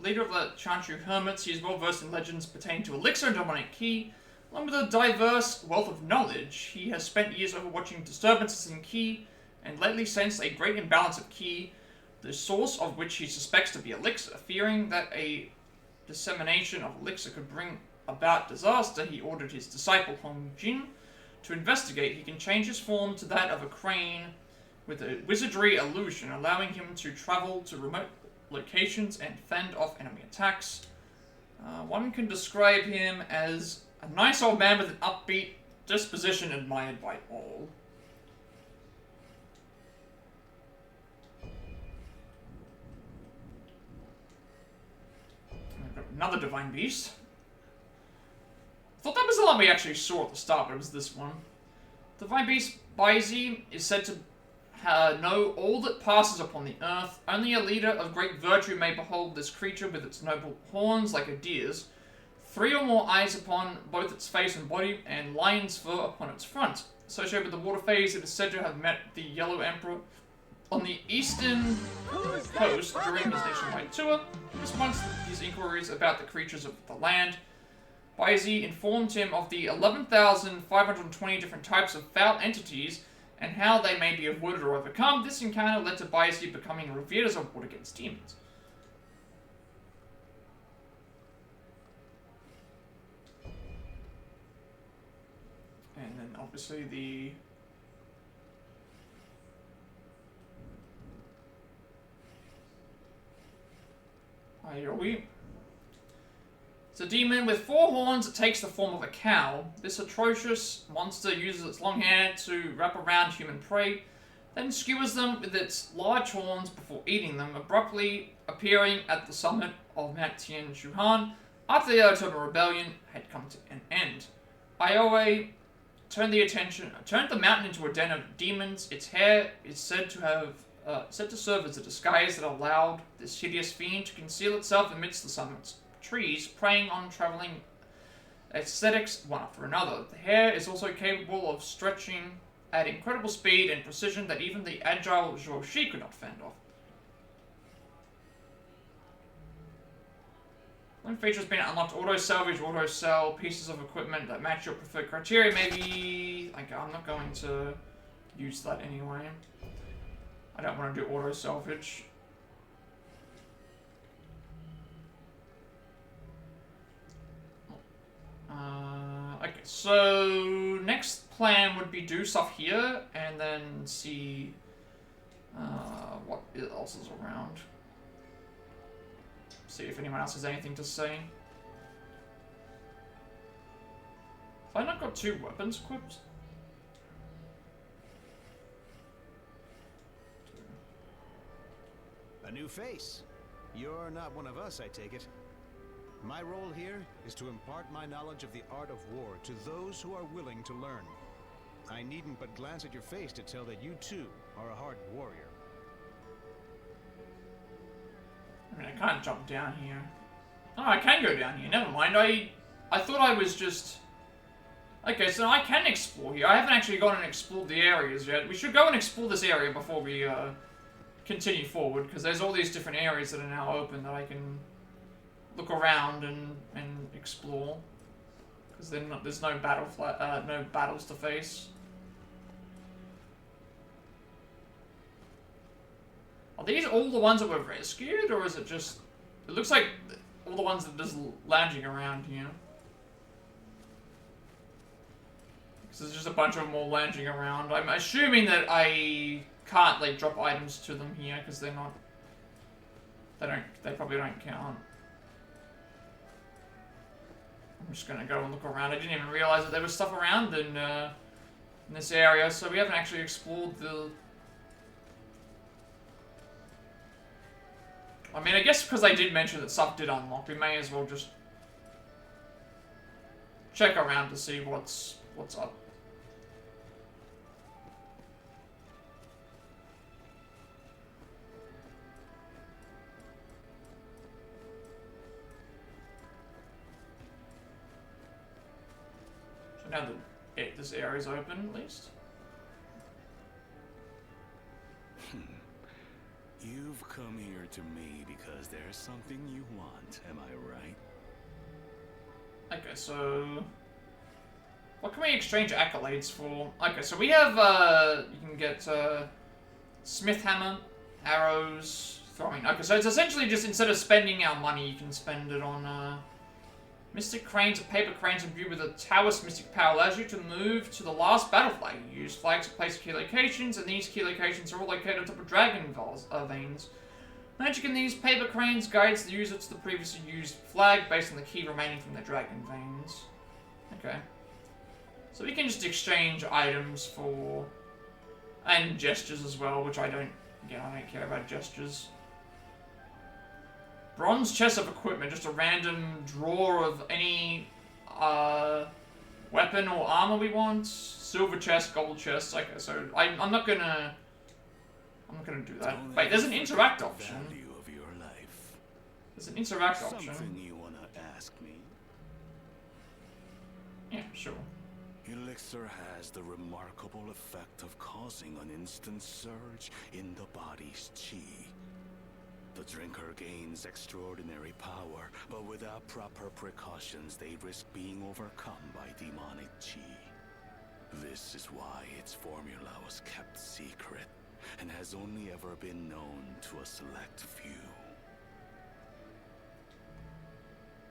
Leader of the Shitieshou Hermits, he is well versed in legends pertaining to elixir and demonic key. Along with a diverse wealth of knowledge, he has spent years overwatching disturbances in key, and lately sensed a great imbalance of key, the source of which he suspects to be elixir. Fearing that a dissemination of elixir could bring about disaster, he ordered his disciple Hong Jin to investigate. He can change his form to that of a crane with a wizardry illusion, allowing him to travel to remote locations and fend off enemy attacks. One can describe him as a nice old man with an upbeat disposition admired by all. I've got another Divine Beast. I thought that was the one we actually saw at the start, but it was this one. Divine Beast Baizi is said to know all that passes upon the earth. Only a leader of great virtue may behold this creature with its noble horns like a deer's, 3 or more eyes upon both its face and body, and lion's fur upon its front. Associated with the water phase, it is said to have met the Yellow Emperor on the eastern coast during his nationwide tour. In response to these inquiries about the creatures of the land, Baizi informed him of the 11,520 different types of foul entities and how they may be avoided or overcome. This encounter led to Baizi becoming revered as a ward against demons. And then obviously the... Aioi. It's a demon with 4 horns that takes the form of a cow. This atrocious monster uses its long hair to wrap around human prey, then skewers them with its large horns before eating them, abruptly appearing at the summit of Mount Tianshuhan after the October Rebellion had come to an end. Aioi turned the mountain into a den of demons. Its hair is said to serve as a disguise that allowed this hideous fiend to conceal itself amidst the summit's trees, preying on traveling aesthetics one after another. The hair is also capable of stretching at incredible speed and precision that even the agile Zuo Ci could not fend off. One feature has been unlocked: auto salvage, auto sell pieces of equipment that match your preferred criteria. Maybe, like, I'm not going to use that anyway. I don't want to do auto salvage. Okay, so next plan would be do stuff here and then see what else is around. See if anyone else has anything to say. Have I not got 2 weapons equipped? A new face. You're not one of us, I take it. My role here is to impart my knowledge of the art of war to those who are willing to learn. I needn't but glance at your face to tell that you too are a hardened warrior. I mean, I can't jump down here. Oh, I can go down here. Never mind. I thought I was just... Okay, so I can explore here. I haven't actually gone and explored the areas yet. We should go and explore this area before we continue forward, because there's all these different areas that are now open that I can look around and explore, because there's no no battles to face. Are these all the ones that were rescued, or is it just... It looks like all the ones that are just lounging around here. Because there's just a bunch of them all lounging around. I'm assuming that I can't, like, drop items to them here, because they're not... They probably don't count. I'm just gonna go and look around. I didn't even realize that there was stuff around in this area, so we haven't actually explored the... I mean, I guess because I did mention that stuff did unlock, we may as well just check around to see what's up. So now that this area's open, at least. You've come here to me because there's something you want, am I right? Okay, so... What can we exchange accolades for? Okay, so we have, you can get, Smith Hammer, arrows, throwing. Okay, so it's essentially just, instead of spending our money, you can spend it on, Mystic Cranes, paper cranes imbued with a Taoist mystic power allows you to move to the last battle flag. You use flags to place key locations, and these key locations are all located on top of dragon veins. Magic in these paper cranes guides the user to the previously used flag based on the key remaining from the dragon veins. Okay. So we can just exchange items for... and gestures as well, which I don't care about gestures. Bronze chest of equipment, just a random drawer of any weapon or armor we want. Silver chest, gold chest. Okay, so I'm not gonna do that. Wait, there's an interact option. There's an interact option. Something you wanna ask me? Yeah, sure. Elixir has the remarkable effect of causing an instant surge in the body's chi. The drinker gains extraordinary power, but without proper precautions, they risk being overcome by demonic chi. This is why its formula was kept secret, and has only ever been known to a select few.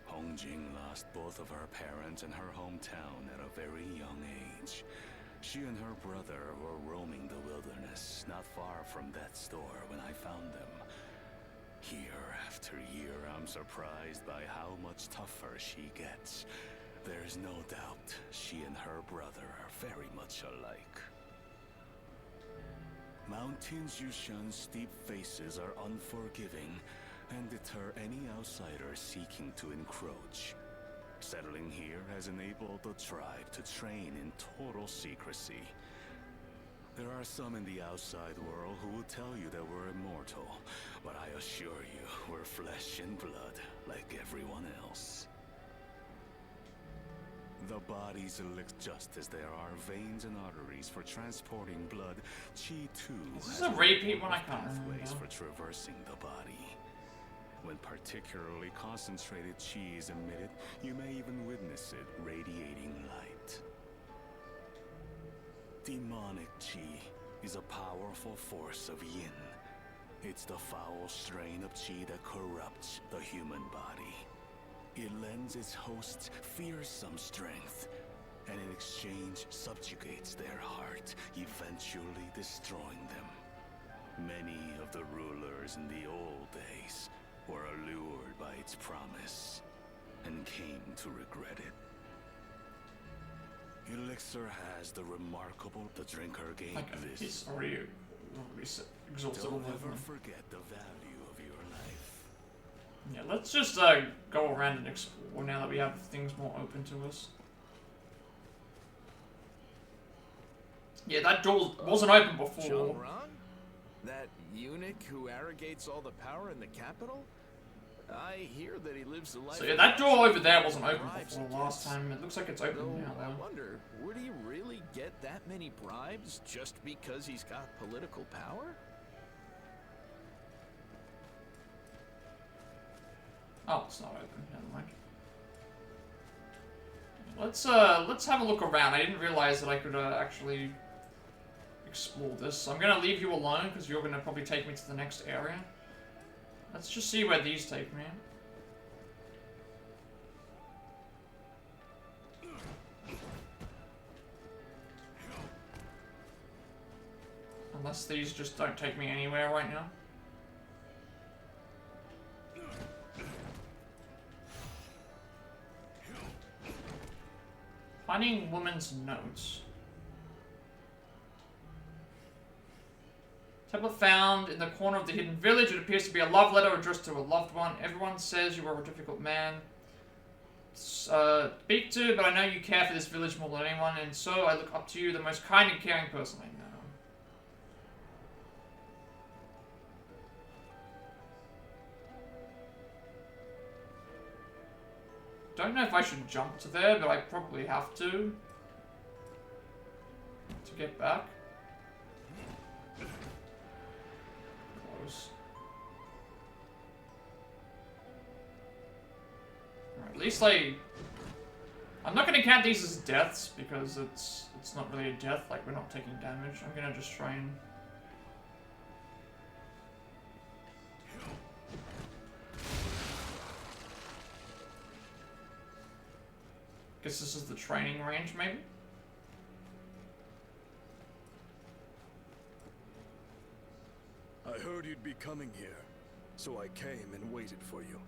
Hongjing lost both of her parents in her hometown at a very young age. She and her brother were roaming the wilderness, not far from death's door when I found them. Year after year, I'm surprised by how much tougher she gets. There's no doubt she and her brother are very much alike. Mount Yushan's steep faces are unforgiving and deter any outsider seeking to encroach. Settling here has enabled the tribe to train in total secrecy. There are some in the outside world who will tell you that we're immortal, but I assure you, we're flesh and blood, like everyone else. The body's elixir, just as there are veins and arteries for transporting blood, Chi too has a repeat one. I can't pathways for traversing the body. When particularly concentrated Chi is emitted, you may even witness it radiating light. Demonic Chi is a powerful force of yin. It's the foul strain of Chi that corrupts the human body. It lends its hosts fearsome strength, and in exchange subjugates their heart, eventually destroying them. Many of the rulers in the old days were allured by its promise, and came to regret it. Elixir has the remarkable the drinker gained this. He's already exhausted. Don't ever forget the value of your life. Yeah, let's just go around and explore now that we have things more open to us. Yeah, that door wasn't open before. That eunuch who arrogates all the power in the capital? I hear that he lives the life. So yeah, that door over there wasn't open before last time. It looks like it's open now, though. I wonder, would he really get that many bribes just because he's got political power? Oh, it's not open. Never mind. Let's have a look around. I didn't realize that I could actually explore this. I'm gonna leave you alone because you're gonna probably take me to the next area. Let's just see where these take me. Unless these just don't take me anywhere right now. Finding woman's notes. Tablet found in the corner of the hidden village. It appears to be a love letter addressed to a loved one. Everyone says you are a difficult man speak to, but I know you care for this village more than anyone, and so I look up to you, the most kind and caring person I know. Don't know if I should jump to there, but I probably have to get back. Close. Right, at least I'm not gonna count these as deaths because it's not really a death. Like, we're not taking damage. I'm gonna just try and. Guess this is the training range, maybe? I heard you'd be coming here. So I came and waited for you.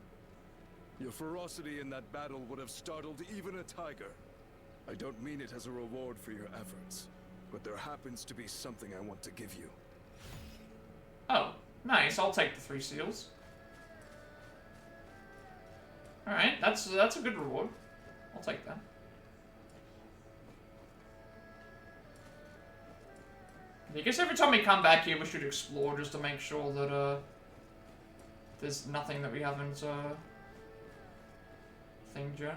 Your ferocity in that battle would have startled even a tiger. I don't mean it as a reward for your efforts, but there happens to be something I want to give you. Oh, nice. I'll take the 3 seals. Alright, that's a good reward. I'll take that. I guess every time we come back here we should explore just to make sure that there's nothing that we haven't thinged yet.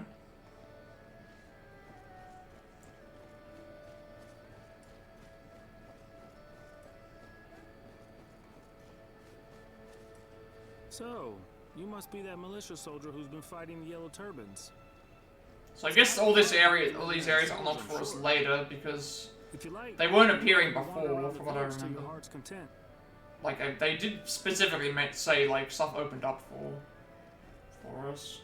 So, you must be that militia soldier who's been fighting the Yellow Turbans. So I guess all these areas are unlocked for us later because they weren't appearing before, from what I remember. Like they did specifically say like stuff opened up for us.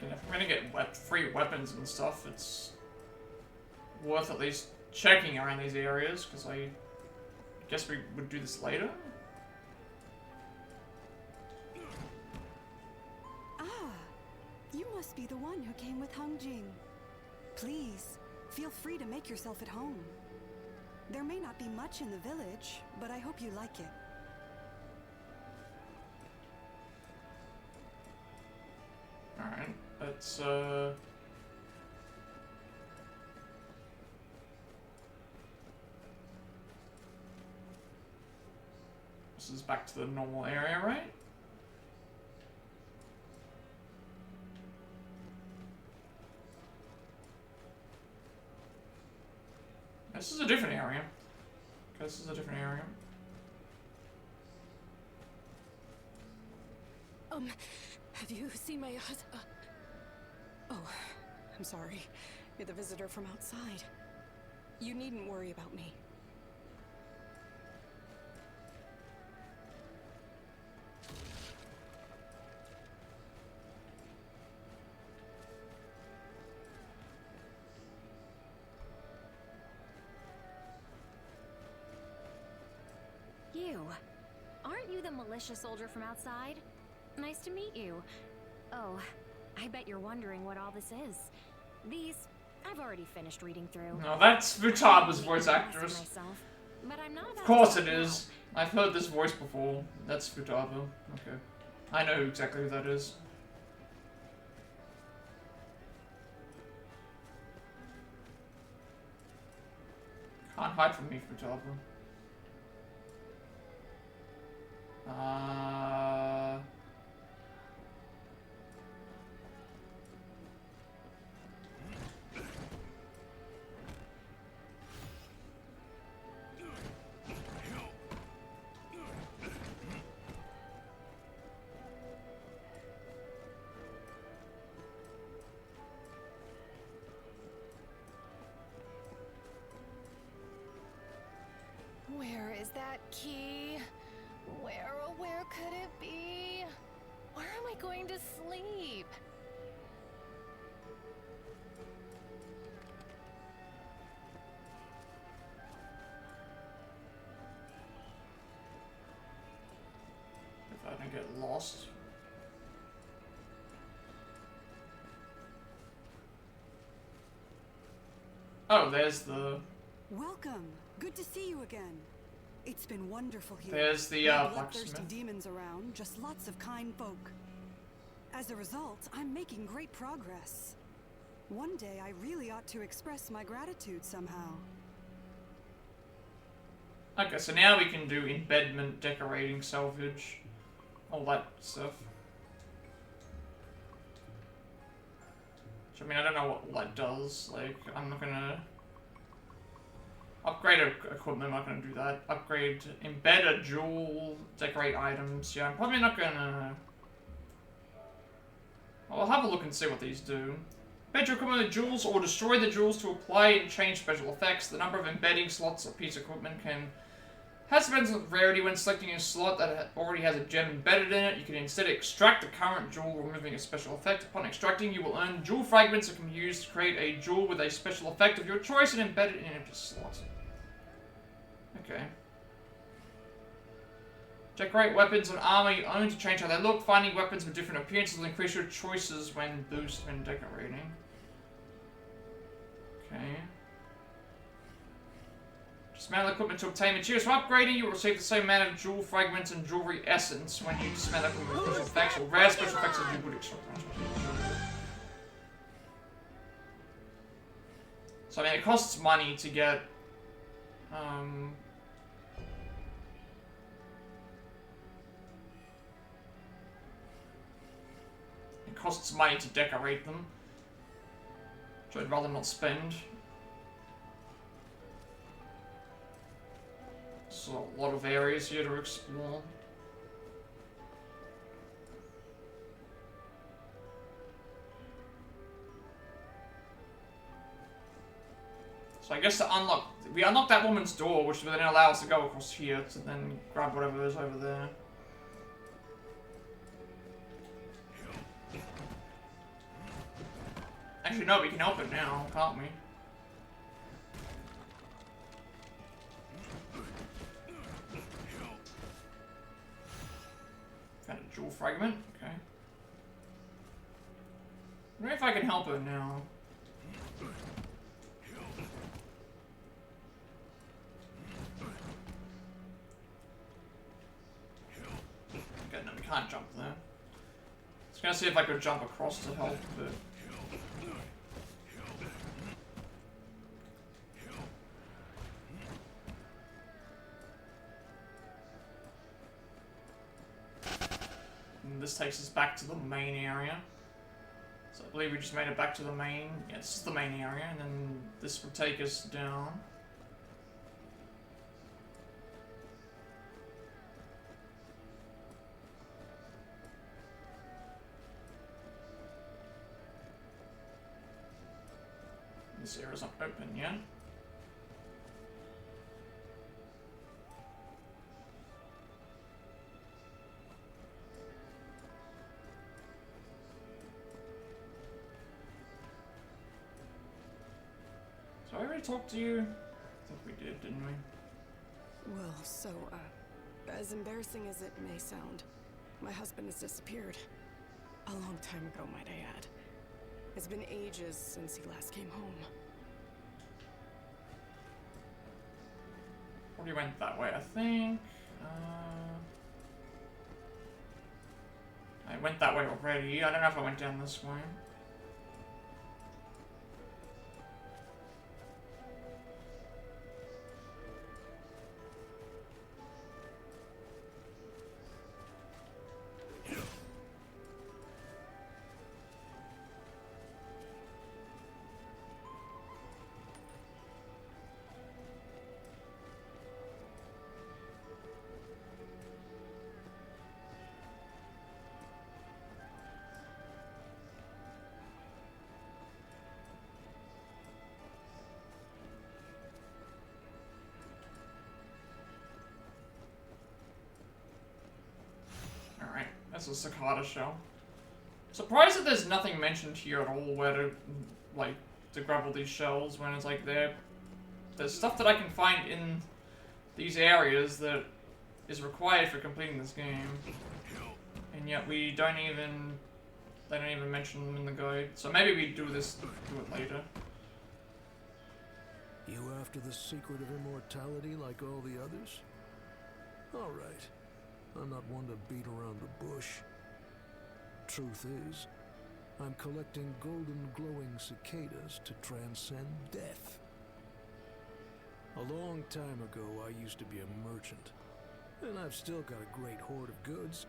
If we're gonna get free weapons and stuff, it's worth at least checking around these areas, because I guess we would do this later. Ah, you must be the one who came with Jing. Please, feel free to make yourself at home. There may not be much in the village, but I hope you like it. Alright, let's this is back to the normal area, right? This is a different area. Okay, this is a different area. Have you seen my husband? Oh, I'm sorry. You're the visitor from outside. You needn't worry about me. You. Aren't you the militia soldier from outside? Nice to meet you. Oh, I bet you're wondering what all this is. These, I've already finished reading through. No, that's Futaba's voice actress. But I'm not of course it is. I've heard this voice before. That's Futaba. Okay. I know exactly who that is. Can't hide from me, Futaba. Where is that key? Where, oh, where could it be? Where am I going to sleep? If I don't get lost. Oh, there's the... Welcome. Good to see you again. It's been wonderful here. There's the No bloodthirsty blacksmith. demons around, just lots of kind folk. As a result, I'm making great progress. One day I really ought to express my gratitude somehow. Okay, so now we can do embedment, decorating, salvage, all that stuff. Which, I mean, I don't know what all that does. Like, I'm not gonna... Upgrade equipment, I'm not gonna do that. Upgrade, embed a jewel, decorate items. Yeah, I'm probably not gonna... I'll have a look and see what these do. Embed your equipment with jewels or destroy the jewels to apply and change special effects. The number of embedding slots a piece of equipment has depends on rarity. When selecting a slot that already has a gem embedded in it, you can instead extract the current jewel, removing a special effect. Upon extracting, you will earn jewel fragments that can be used to create a jewel with a special effect of your choice and embed it in an empty slot. Okay. Decorate weapons and armor you own to change how they look. Finding weapons with different appearances will increase your choices when decorating. Okay. Dismantle equipment to obtain materials. For upgrading, you will receive the same amount of jewel fragments and jewelry essence when you dismantle equipment with special effects or rare special effects as you would expect. So I mean, it costs money to get it costs money to decorate them, which I'd rather not spend. So a lot of areas here to explore. So I guess to unlock, we unlock that woman's door, which will then allow us to go across here to then grab whatever is over there. Actually, no, we can help it now, can't we? Found a jewel fragment, okay. I wonder if I can help her now. Okay, no, we can't jump there. I was gonna see if I could jump across to help, but... And this takes us back to the main area. So I believe we just made it back to the main... Yeah, this is the main area, and then this would take us down. This area's not open yet. So I already talked to you? I think we did, didn't we? Well, so, as embarrassing as it may sound, my husband has disappeared. A long time ago, might I add. It's been ages since he last came home. Probably went that way, I think. I went that way already. I don't know if I went down this way. That's a cicada shell. Surprised that there's nothing mentioned here at all where to, like, to grab all these shells when it's like there's stuff that I can find in these areas that is required for completing this game. And yet we don't even, they don't even mention them in the guide. So maybe we do it later. You after the secret of immortality like all the others? All right. I'm not one to beat around the bush. Truth is, I'm collecting golden glowing cicadas to transcend death. A long time ago, I used to be a merchant, and I've still got a great hoard of goods.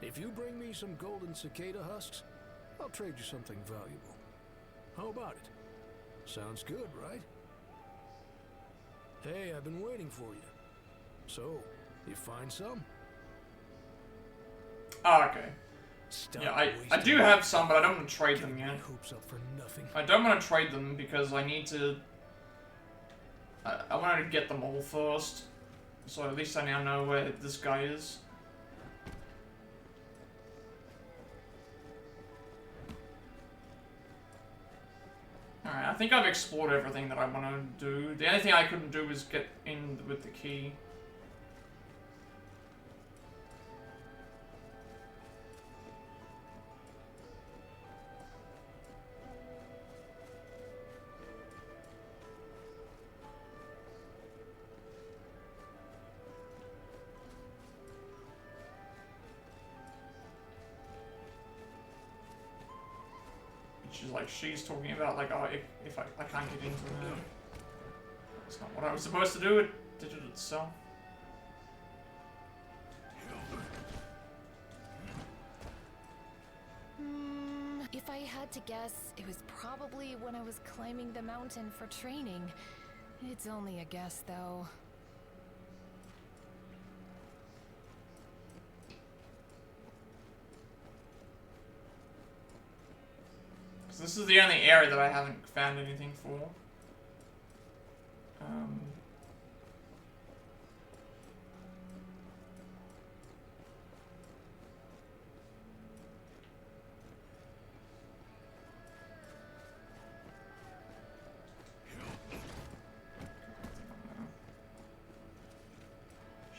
If you bring me some golden cicada husks, I'll trade you something valuable. How about it? Sounds good, right? Hey, I've been waiting for you. So, you find some? Oh, okay. Stop Yeah, I wasting do have some, but I don't want to trade them yet. hopes up for nothing. I don't want to trade them because I need to... I wanted to get them all first. So at least I now know where this guy is. Alright, I think I've explored everything that I want to do. The only thing I couldn't do was get in with the key. She's talking about, like, oh, if I can't get into it. That's not what I was supposed to do, it did it itself. If I had to guess, it was probably when I was climbing the mountain for training. It's only a guess, though. This is the only area that I haven't found anything for.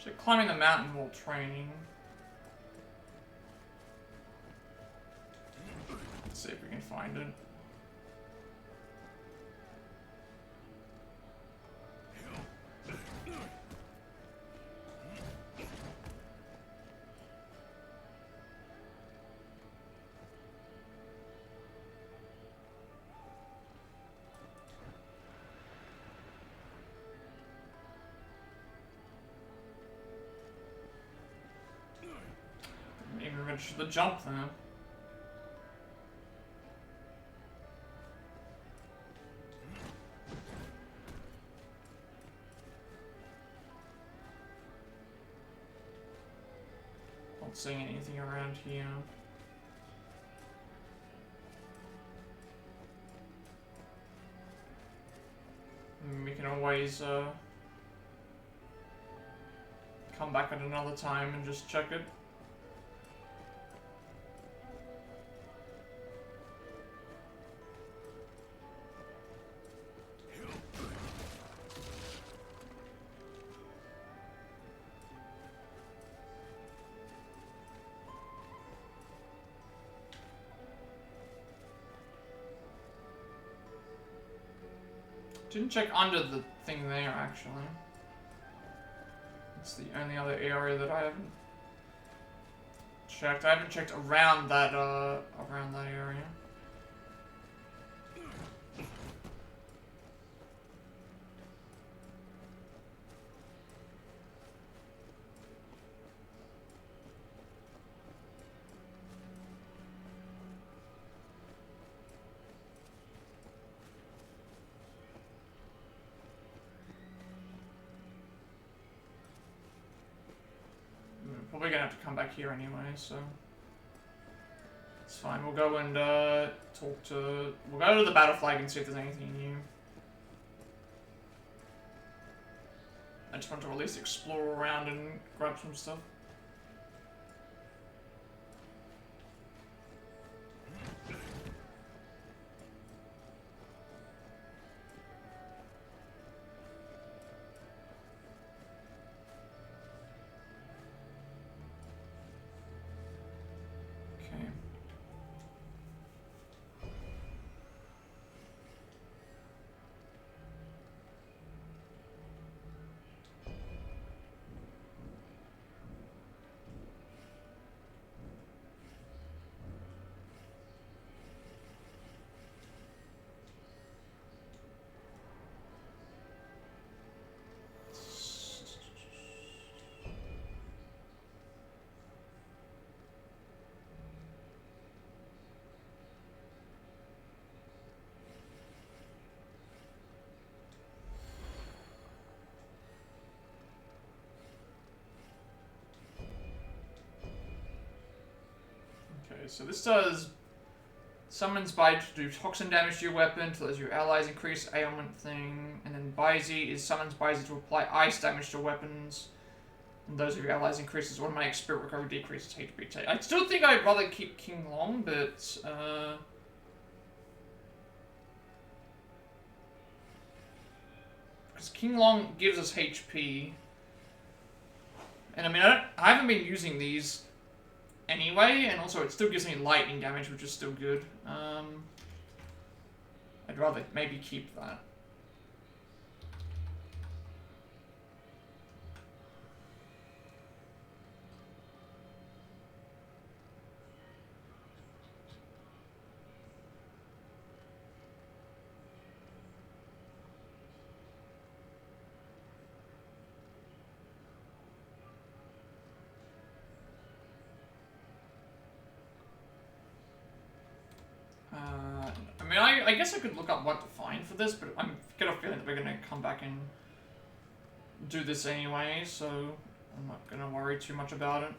Should climbing the mountain while training. Let's see if we can find it. Didn't even reach the jump then. Not seeing anything around here. We can always come back at another time and just check it. Didn't check under the thing there, actually. It's the only other area that I haven't checked. I haven't checked around that area. Probably gonna have to come back here anyway, so it's fine. We'll go and we'll go to the battle flag and see if there's anything new. I just want to at least explore around and grab some stuff. Okay, so this does summons Bite to do toxin damage to your weapon, to let your allies increase ailment thing, and then Baizi is summons Baizi to apply ice damage to weapons, and those of your allies increases automatic spirit recovery, decreases HP take. I still think I'd rather keep King Long, but because King Long gives us HP, and I mean I haven't been using these anyway, and also it still gives me lightning damage, which is still good. I'd rather maybe keep that. I guess I could look up what to find for this, but I'm got a feeling that we're gonna come back and do this anyway, so I'm not gonna worry too much about it.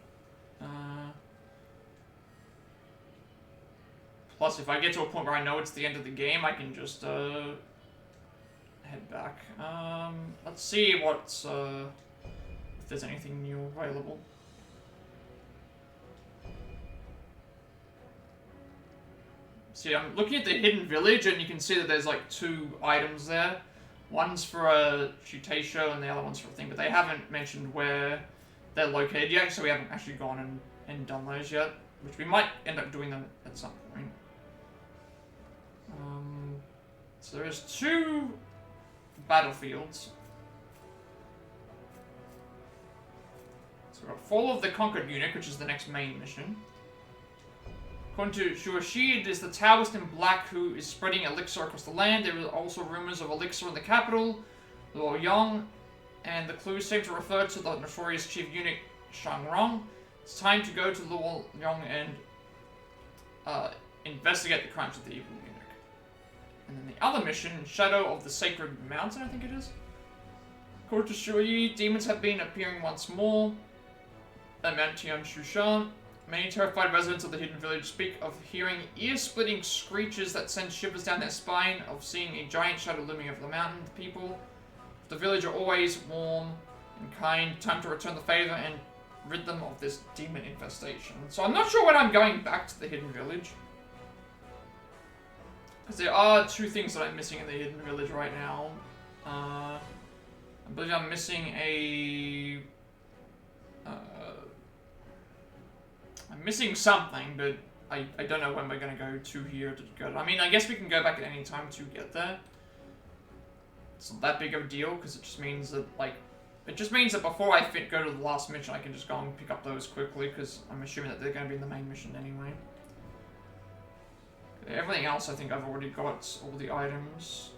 Plus, if I get to a point where I know it's the end of the game, I can just head back. Let's see what's if there's anything new available. See, I'm looking at the hidden village, and you can see that there's like 2 items there. One's for a Shitieshou, and the other one's for a thing, but they haven't mentioned where they're located yet, so we haven't actually gone and done those yet, which we might end up doing them at some point. So there's 2 battlefields. So we've got Fall of the Conquered Eunuch, which is the next main mission. According to Zuo Ci, it is the Taoist in black who is spreading elixir across the land. There are also rumors of elixir in the capital, Luoyang, and the clues seem to refer to the notorious chief eunuch Shang Rong. It's time to go to Luoyang and investigate the crimes of the evil eunuch. And then the other mission, Shadow of the Sacred Mountain, I think it is. According to Zuo Ci, demons have been appearing once more at Mount Tianshushan. Many terrified residents of the hidden village speak of hearing ear-splitting screeches that send shivers down their spine, of seeing a giant shadow looming over the mountain. The people of the village are always warm and kind. Time to return the favor and rid them of this demon infestation. So I'm not sure when I'm going back to the hidden village, because there are 2 things that I'm missing in the hidden village right now. I believe I'm missing a... I'm missing something, but I don't know when we're going to go to here to go. I mean, I guess we can go back at any time to get there. It's not that big of a deal, because it just means that, like, before I go to the last mission, I can just go and pick up those quickly, because I'm assuming that they're going to be in the main mission anyway. Okay, everything else, I think I've already got all the items.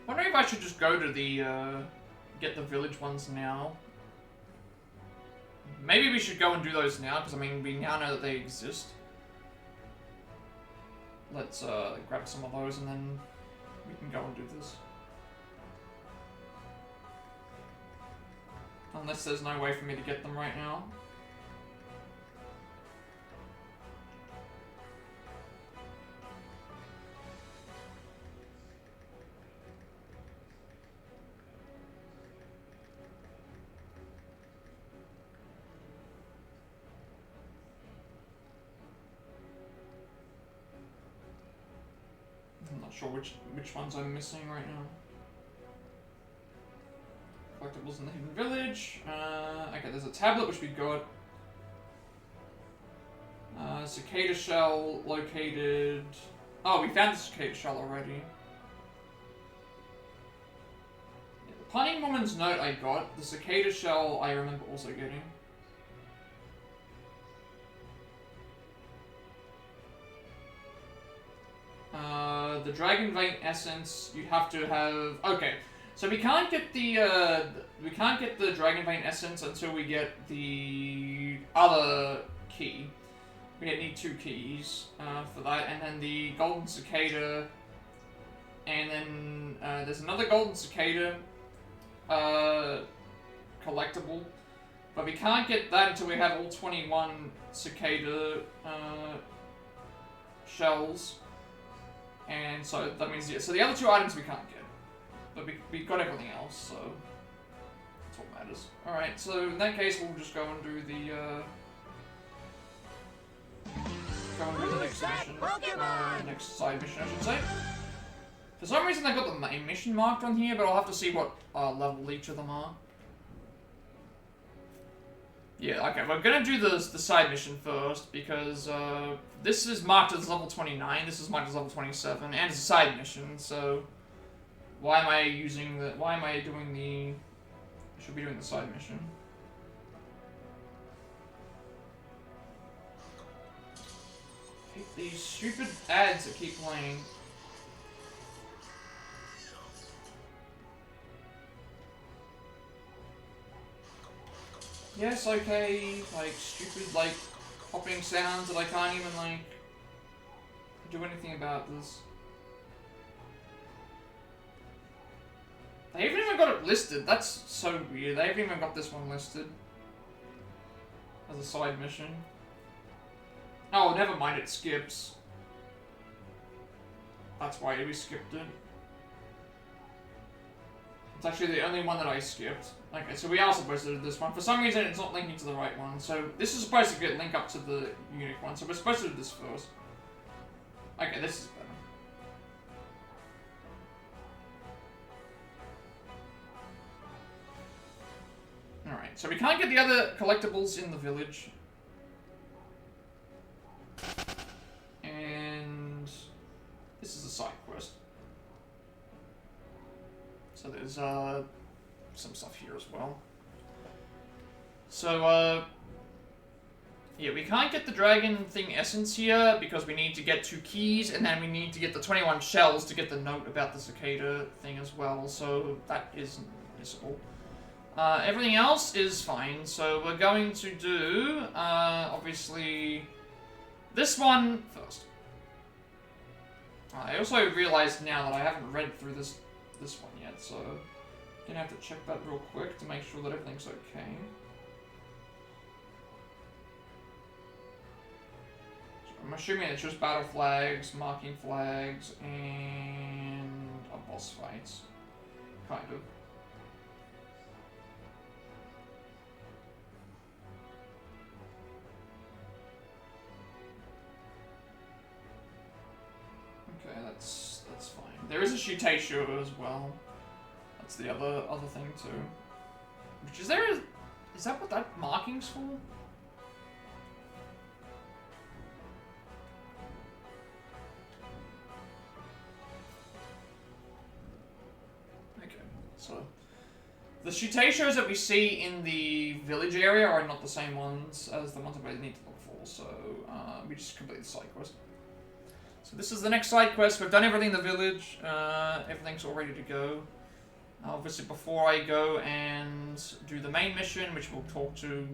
I wonder if I should just go to the, get the village ones now. Maybe we should go and do those now, because, I mean, we now know that they exist. Let's, grab some of those, and then we can go and do this. Unless there's no way for me to get them right now. I'm not sure which ones I'm missing right now. Collectibles in the hidden village. Okay, there's a tablet which we got. Cicada shell located. Oh, we found the cicada shell already. Yeah, the punning woman's note I got. The cicada shell I remember also getting. the Dragon Vein Essence, you have to have... Okay, so we can't get the Dragon Vein Essence until we get the other key. We need 2 keys for that, and then the Golden Cicada, and then there's another Golden Cicada collectible, but we can't get that until we have all 21 Cicada shells, and so that means, yeah, so the other 2 items we can't get, but we got everything else, so that's what matters. Alright, so in that case we'll just go and do the next mission, next side mission I should say. For some reason I got the main mission marked on here, but I'll have to see what level each of them are. Yeah, okay, we're gonna do the side mission first, because this is marked as level 29, this is marked as level 27, and it's a side mission, so why am I doing the... I should be doing the side mission. I hate these stupid ads that keep playing. Yes, okay, like, stupid, like, popping sounds that I can't even, like, do anything about this. They haven't even got it listed, that's so weird. They haven't even got this one listed as a side mission. Oh, never mind, it skips. That's why we skipped it. It's actually the only one that I skipped. Okay, so we are supposed to do this one. For some reason, it's not linking to the right one. So this is supposed to link up to the unique one. So we're supposed to do this first. Okay, this is better. Alright, so we can't get the other collectibles in the village. And this is a side quest. So there's some stuff here as well. So yeah, we can't get the dragon thing essence here because we need to get 2 keys, and then we need to get the 21 shells to get the note about the cicada thing as well. So that is missable. Everything else is fine. So we're going to do obviously this one first. I also realized now that I haven't read through this one yet, so I'm gonna have to check that real quick to make sure that everything's okay. So I'm assuming it's just battle flags, marking flags, and a boss fights. Kind of. Okay, that's fine. There is a Shitieshou as well. That's the other thing too. Which is there? Is that what that marking's for? Okay, so the Shitieshous that we see in the village area are not the same ones as the ones that we need to look for. So we just complete the side quest. So this is the next side quest. We've done everything in the village. Everything's all ready to go. Obviously, before I go and do the main mission, which we'll talk to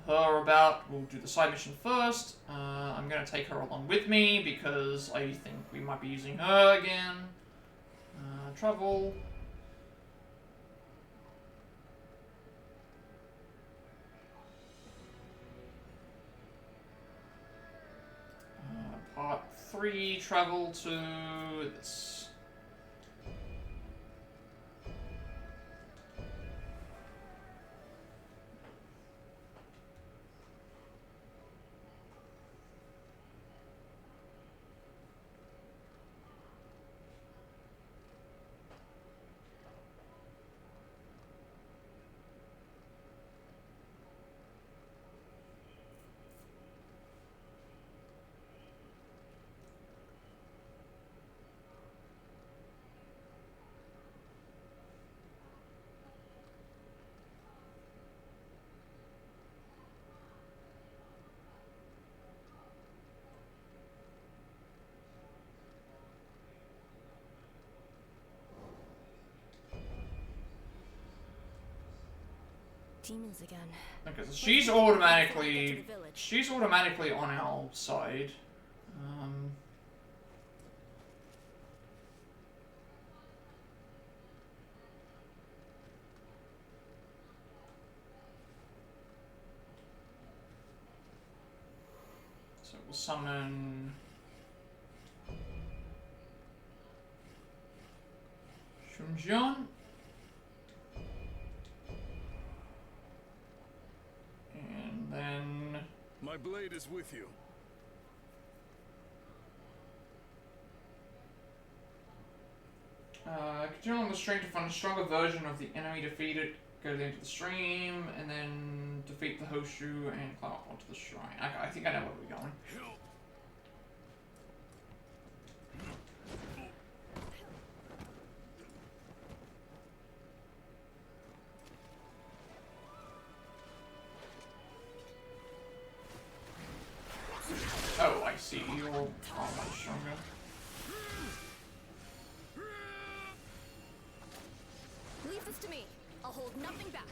her about, we'll do the side mission first. I'm going to take her along with me because I think we might be using her again. Travel. Part 3, travel to this. demons again. Okay, so she's automatically on our side. So we'll summon Sun Jian. And then... My blade is with you. Continue on the stream to find a stronger version of the enemy defeated. Go to the end of the stream, and then defeat the Shitieshou and climb up onto the shrine. Okay, I think I know where we're going. Oh, I see. You're much stronger. Leave this to me. I'll hold nothing back.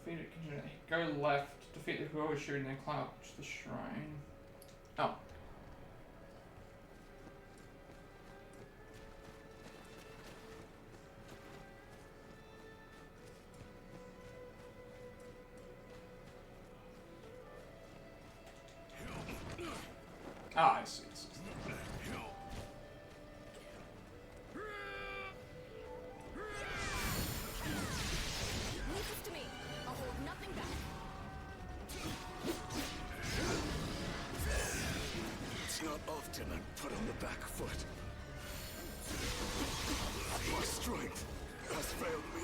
Defeat it, continue. Go left, defeat the Shitieshou, and then climb up to the shrine. Oh. Ah, I see. It's not often I'm put on the back foot. My strength has failed me.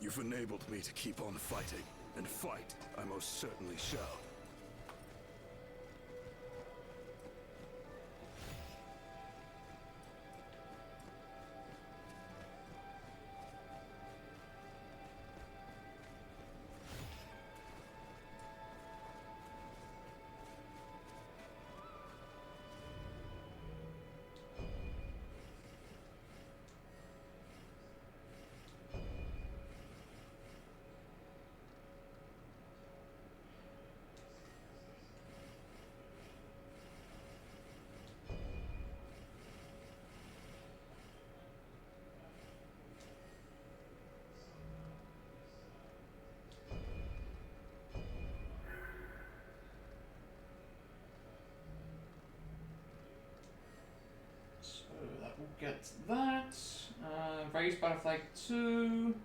You've enabled me to keep on fighting, and fight I most certainly shall. We'll get that. Raise by flag 2.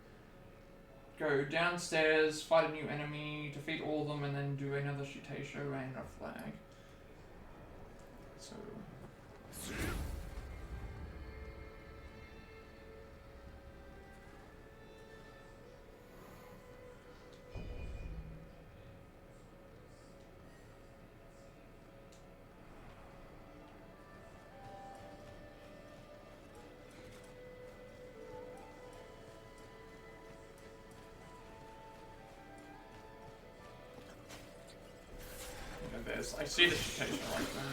Go downstairs, fight a new enemy, defeat all of them, and then do another Shitieshou and a flag. So. I see the Shitieshou right there.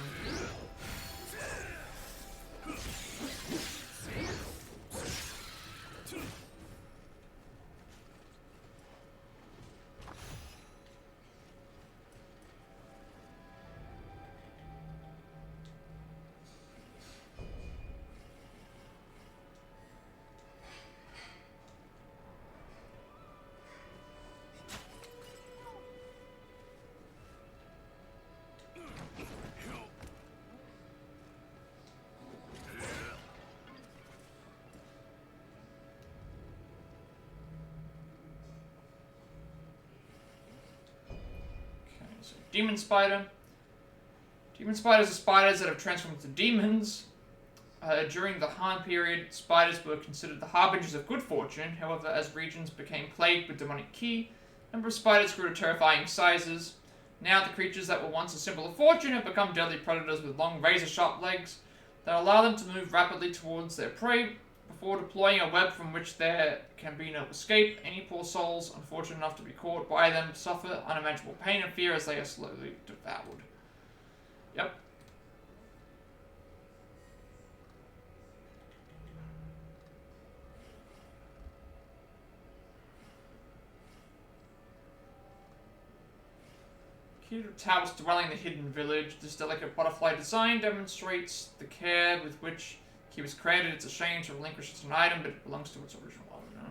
So demon spider. Demon spiders are spiders that have transformed into demons. During the Han period, spiders were considered the harbingers of good fortune. However, as regions became plagued with demonic ki, a number of spiders grew to terrifying sizes. Now, the creatures that were once a symbol of fortune have become deadly predators with long, razor-sharp legs that allow them to move rapidly towards their prey before deploying a web from which there can be no escape. Any poor souls unfortunate enough to be caught by them suffer unimaginable pain and fear as they are slowly devoured. Yep. Key to Tao's dwelling in the hidden village. This delicate butterfly design demonstrates the care with which he was created. It's a shame to relinquish it as an item, but it belongs to its original owner.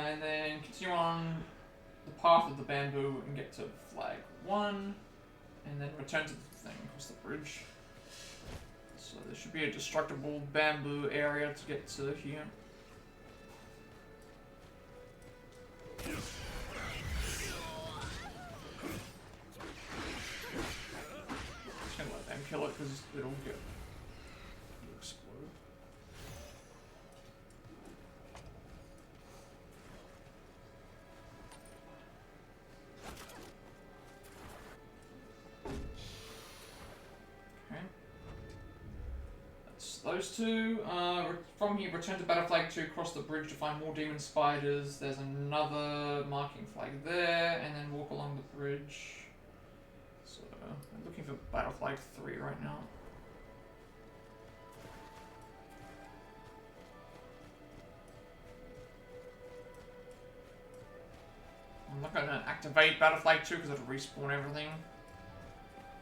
And then continue on the path of the bamboo and get to flag 1, and then return to the thing across the bridge. So there should be a destructible bamboo area to get to here. Just gonna let them kill it because it'll explode. Those two. From here, return to Battle Flag 2, cross the bridge to find more demon spiders. There's another marking flag there, and then walk along the bridge. So, I'm looking for Battle Flag 3 right now. I'm not going to activate Battle Flag 2 because it'll respawn everything.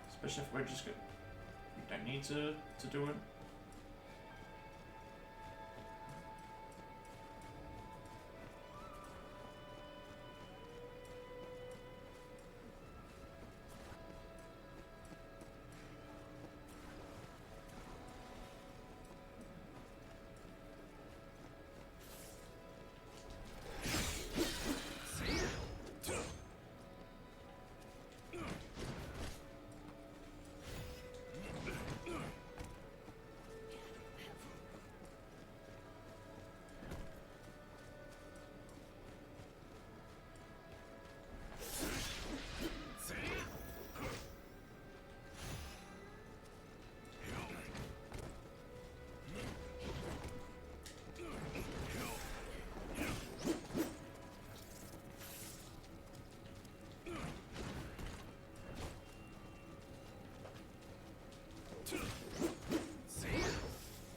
Especially if we're just good. We don't need to do it.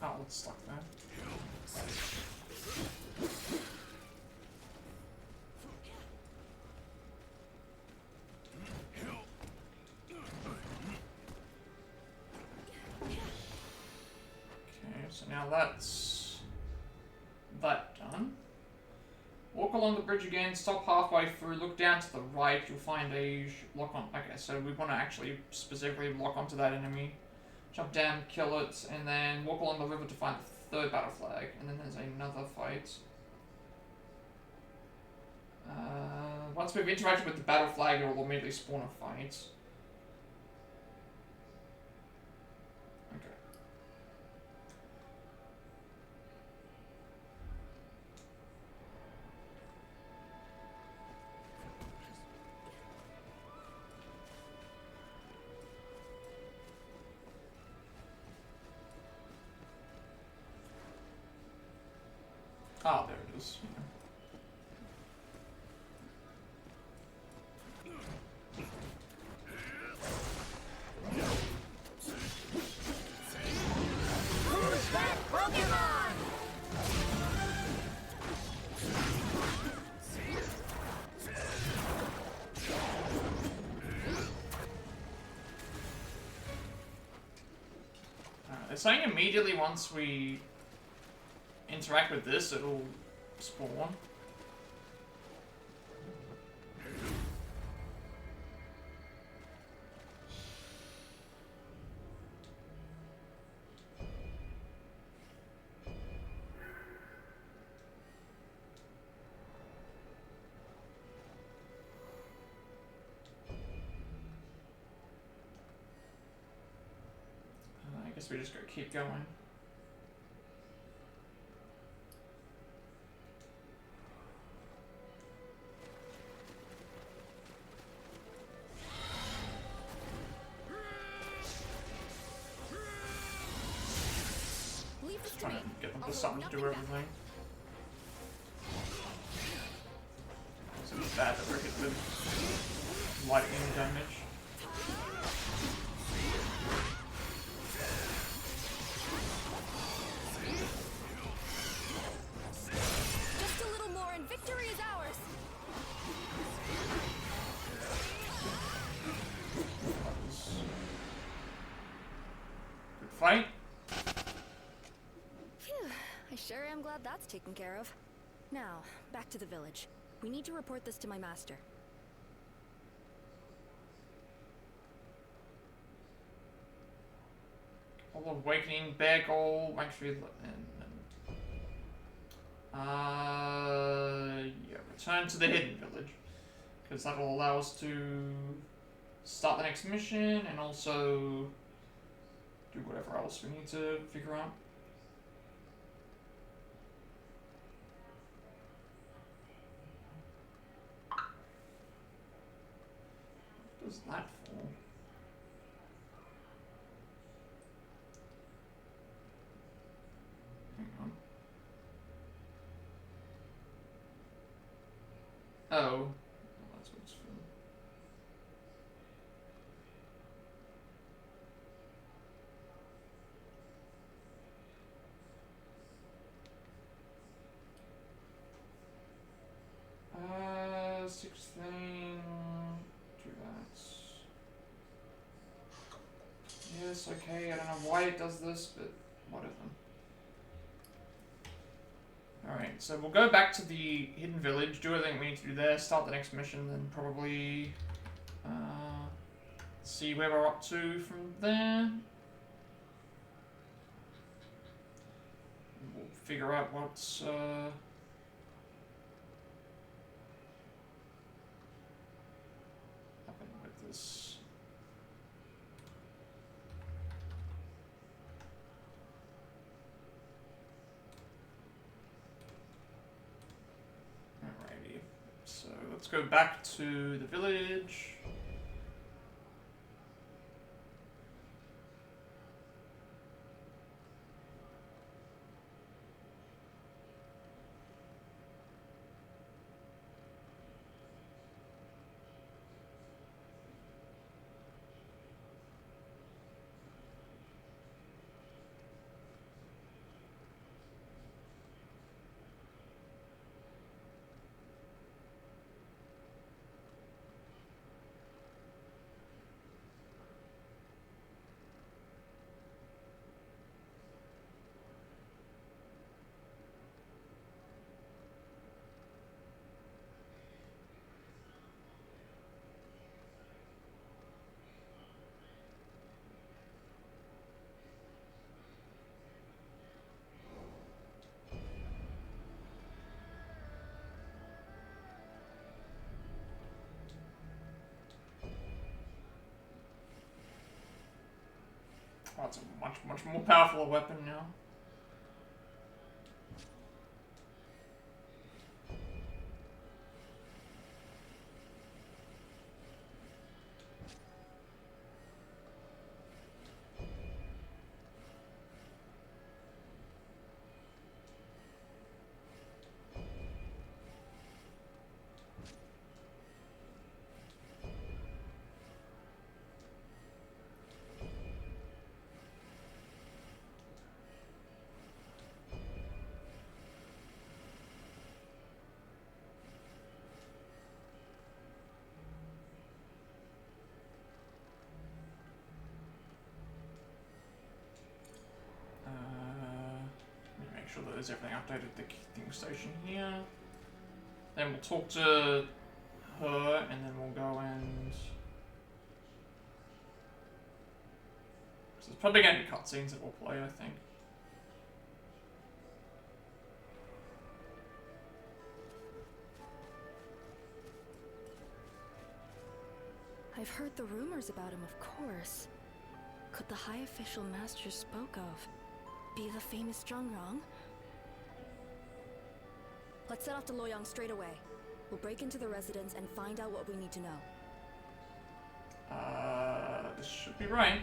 Oh, it's stuck there. Okay, so now that's that done. Walk along the bridge again, stop halfway through, look down to the right, you'll find a lock on. Okay, so we want to actually specifically lock onto that enemy. Jump down, kill it, and then walk along the river to find the third battle flag. And then there's another fight. Once we've interacted with the battle flag, it will immediately spawn a fight. Okay. Ah, there it is. Who's They're saying immediately once we interact with this, it'll spawn. I guess we just gotta keep going. Just trying to get them to something to do everything. So it's bad that we're hit with lightning damage. Just a little more and victory is ours. Good fight. Phew, I sure am glad that's taken care of. Now, back to the village. We need to report this to my master. All of Awakening, Bear Goal, actually, yeah, return to the Hidden Village. Because that will allow us to start the next mission and also do whatever else we need to figure out. What does that for? Hang on. Oh. That's what it's for. Sixth thing. Do that. Yes, okay. I don't know why it does this, but whatever. Alright, so we'll go back to the Hidden Village, do everything we need to do there, start the next mission, then probably see where we're up to from there. We'll figure out what's happening with this. Alrighty, so let's go back to the village. Oh, it's a much more powerful weapon now. sure that there's everything updated at the thing station here. Then we'll talk to her, and then we'll go and... So there's probably going to be cutscenes that we'll play, I think. I've heard the rumors about him, of course. Could the high official Master spoke of be the famous Zhang? Let's set off to Luoyang straight away. We'll break into the residence and find out what we need to know. This should be right.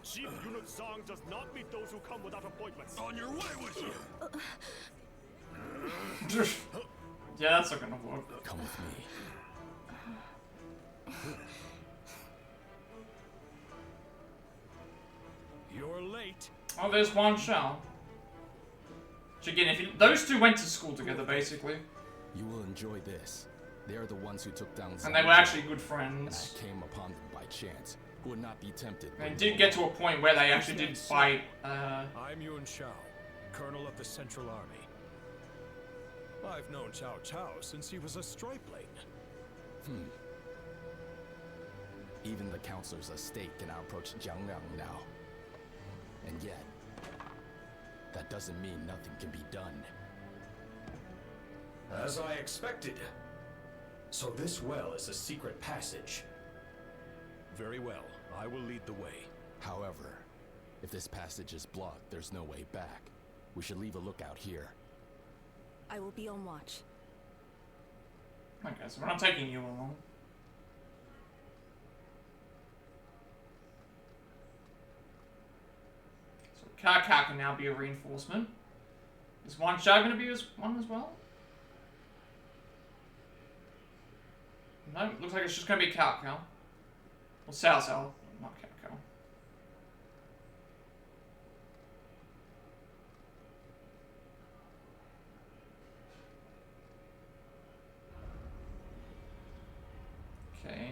Chief Unit Zhang does not meet those who come without appointments. On your way with you! Yeah, that's not gonna work. Come with me. You're late. Oh, there's Guan Shao. So again, those two went to school together, basically. You will enjoy this. They are the ones who took down Zhang. And they were actually good friends. And I came upon them by chance. Would not be tempted. And did get to a point where they actually did fight. I'm Yuan Shao, Colonel of the Central Army. I've known Cao Cao since he was a stripling. Even the counselor's estate can approach Zhang now. And yet, that doesn't mean nothing can be done. As I expected. So this well is a secret passage. Very well. I will lead the way. However, if this passage is blocked, there's no way back. We should leave a lookout here. I will be on watch. Okay, so we're not taking you along. So Kaka can now be a reinforcement. Is Guan Shao going to be one as well? No, looks like it's just going to be Cao Cao. Well, Cao Cao, not Cao Cao. Okay.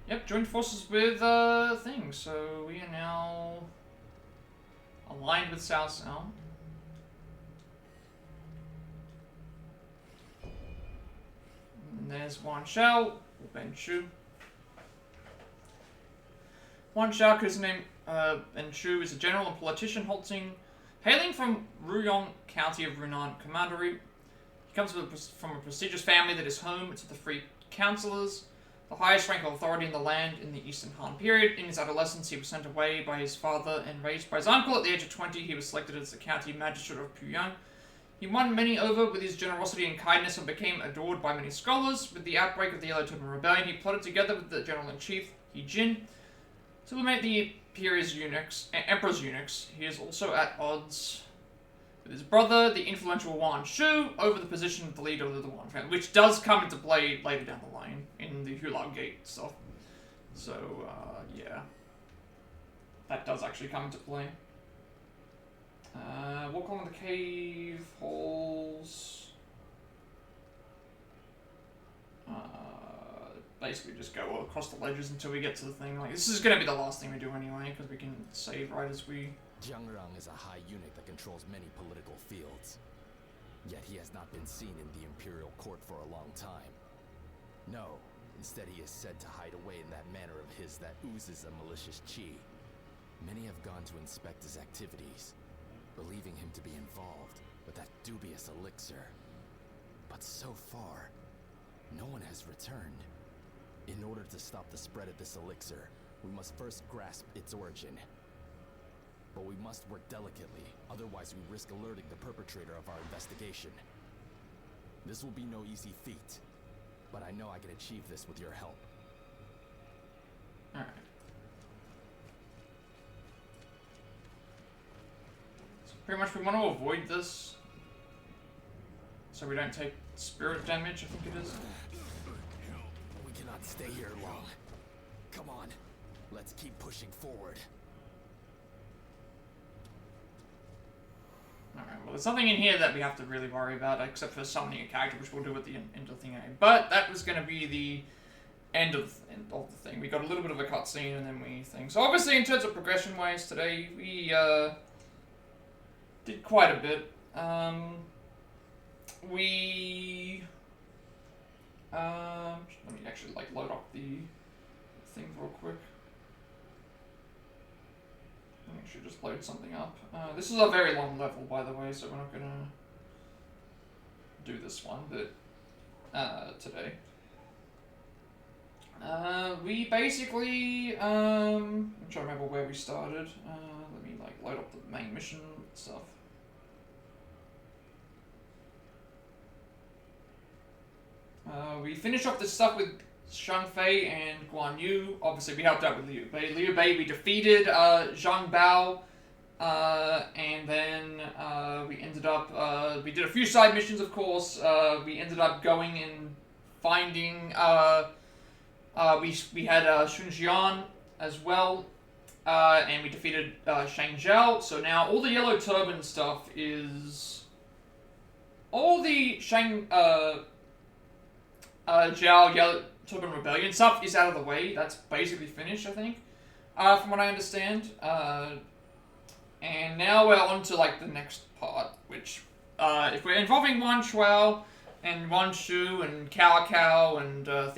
Yep, joined forces with things, so we are now aligned with Cao Cao. And there's Guan Shao, or Ben Shu. Guan Shao, whose name Ben Shu, is a general and politician hailing from Ruyong County of Runan Commandery. He comes from a prestigious family that is home to the Free Councillors, the highest rank of authority in the land in the Eastern Han period. In his adolescence, he was sent away by his father and raised by his uncle. At the age of 20, he was selected as the county magistrate of Puyang. He won many over with his generosity and kindness and became adored by many scholars. With the outbreak of the Yellow Turban Rebellion, he plotted together with the General-in-Chief, He Jin, to eliminate the Emperor's eunuchs. He is also at odds with his brother, the influential Wan Shu, over the position of the leader of the Wan family, which does come into play later down the line in the Hular Gate stuff. So, yeah. that does actually come into play. Walk along the cave halls. Basically just go across the ledges until we get to the thing. Like, this is going to be the last thing we do anyway, because we can save right as we... Zhang is a high eunuch that controls many political fields. Yet he has not been seen in the Imperial Court for a long time. No, instead he is said to hide away in that manner of his that oozes a malicious chi. Many have gone to inspect his activities, believing him to be involved with that dubious elixir. But so far, no one has returned. In order to stop the spread of this elixir, we must first grasp its origin. But we must work delicately, otherwise we risk alerting the perpetrator of our investigation. This will be no easy feat, but I know I can achieve this with your help. Alright. So pretty much we want to avoid this, so we don't take spirit damage, I think it is. We cannot stay here long. Come on, let's keep pushing forward. Alright, well there's nothing in here that we have to really worry about, except for summoning a character, which we'll do at the end of the thing. But that was going to be the end of the thing. We got a little bit of a cutscene and then we think. So obviously in terms of progression-wise today, we did quite a bit. Let me actually like load up the thing real quick. Let me actually just load something up. This is a very long level, by the way, so we're not gonna do this one, but today. We basically, I'm trying to remember where we started. Let me like load up the main mission stuff. We finished off this stuff with Shang Fei and Guan Yu. Obviously, we helped out with Liu Bei. Liu Bei, we defeated Zhang Bao, and then we ended up, we did a few side missions, of course. We ended up going and finding, we had Sun Jian as well, and we defeated Shang Zhao. So now all the yellow turban stuff is, all the Shang Zhao Yellow Turban Rebellion stuff is out of the way. That's basically finished, I think, from what I understand. And now we're on to like the next part, which if we're involving Wan Shuao and Wan Shu and Cao Cao and I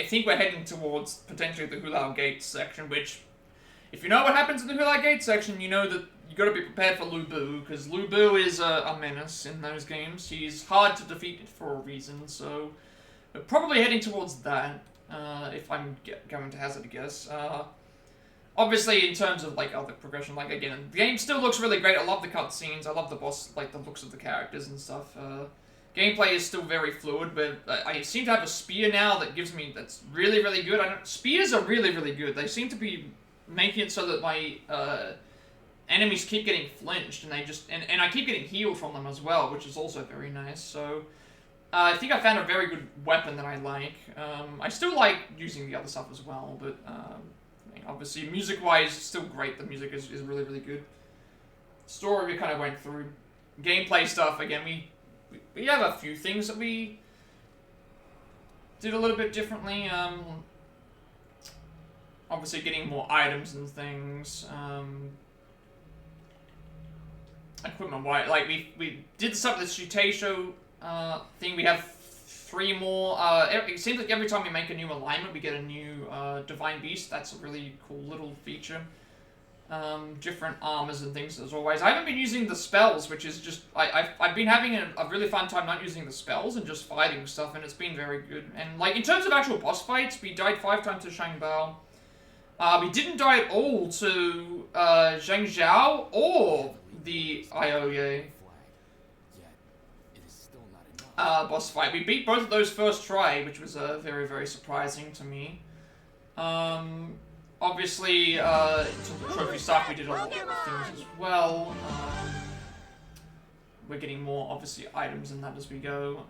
think we're heading towards potentially the Hulao Gate section. Which, if you know what happens in the Hulao Gate section, you know that you got to be prepared for Lu Bu, because Lu Bu is a menace in those games. He's hard to defeat for a reason, so. We're probably heading towards that, if I'm going to hazard a guess. Obviously, in terms of, like, other progression, like, again, the game still looks really great. I love the cutscenes. I love the boss, like, the looks of the characters and stuff. Gameplay is still very fluid, but I seem to have a spear now that gives me, that's really, really good. Spears are really, really good. They seem to be making it so that my enemies keep getting flinched, and they just, and I keep getting healed from them as well, which is also very nice, so. I think I found a very good weapon that I like. I still like using the other stuff as well, but I mean, obviously music-wise, still great. The music is really, really good. Story we kind of went through. Gameplay stuff, again, we have a few things that we did a little bit differently. Obviously getting more items and things. Equipment-wise, like we did stuff with the Shitieshou thing. We have 3 more. It seems like every time we make a new alignment, we get a new Divine Beast. That's a really cool little feature. Different armors and things as always. I haven't been using the spells, which is just... I've been having a really fun time not using the spells and just fighting stuff, and it's been very good. And like in terms of actual boss fights, we died 5 times to Shang Bao. We didn't die at all to Zhang Zhao or the Ioye. Boss fight. We beat both of those first try, which was very, very surprising to me. Obviously, in terms of trophy stuff, we did a lot of things as well. we're getting more, obviously, items in that as we go.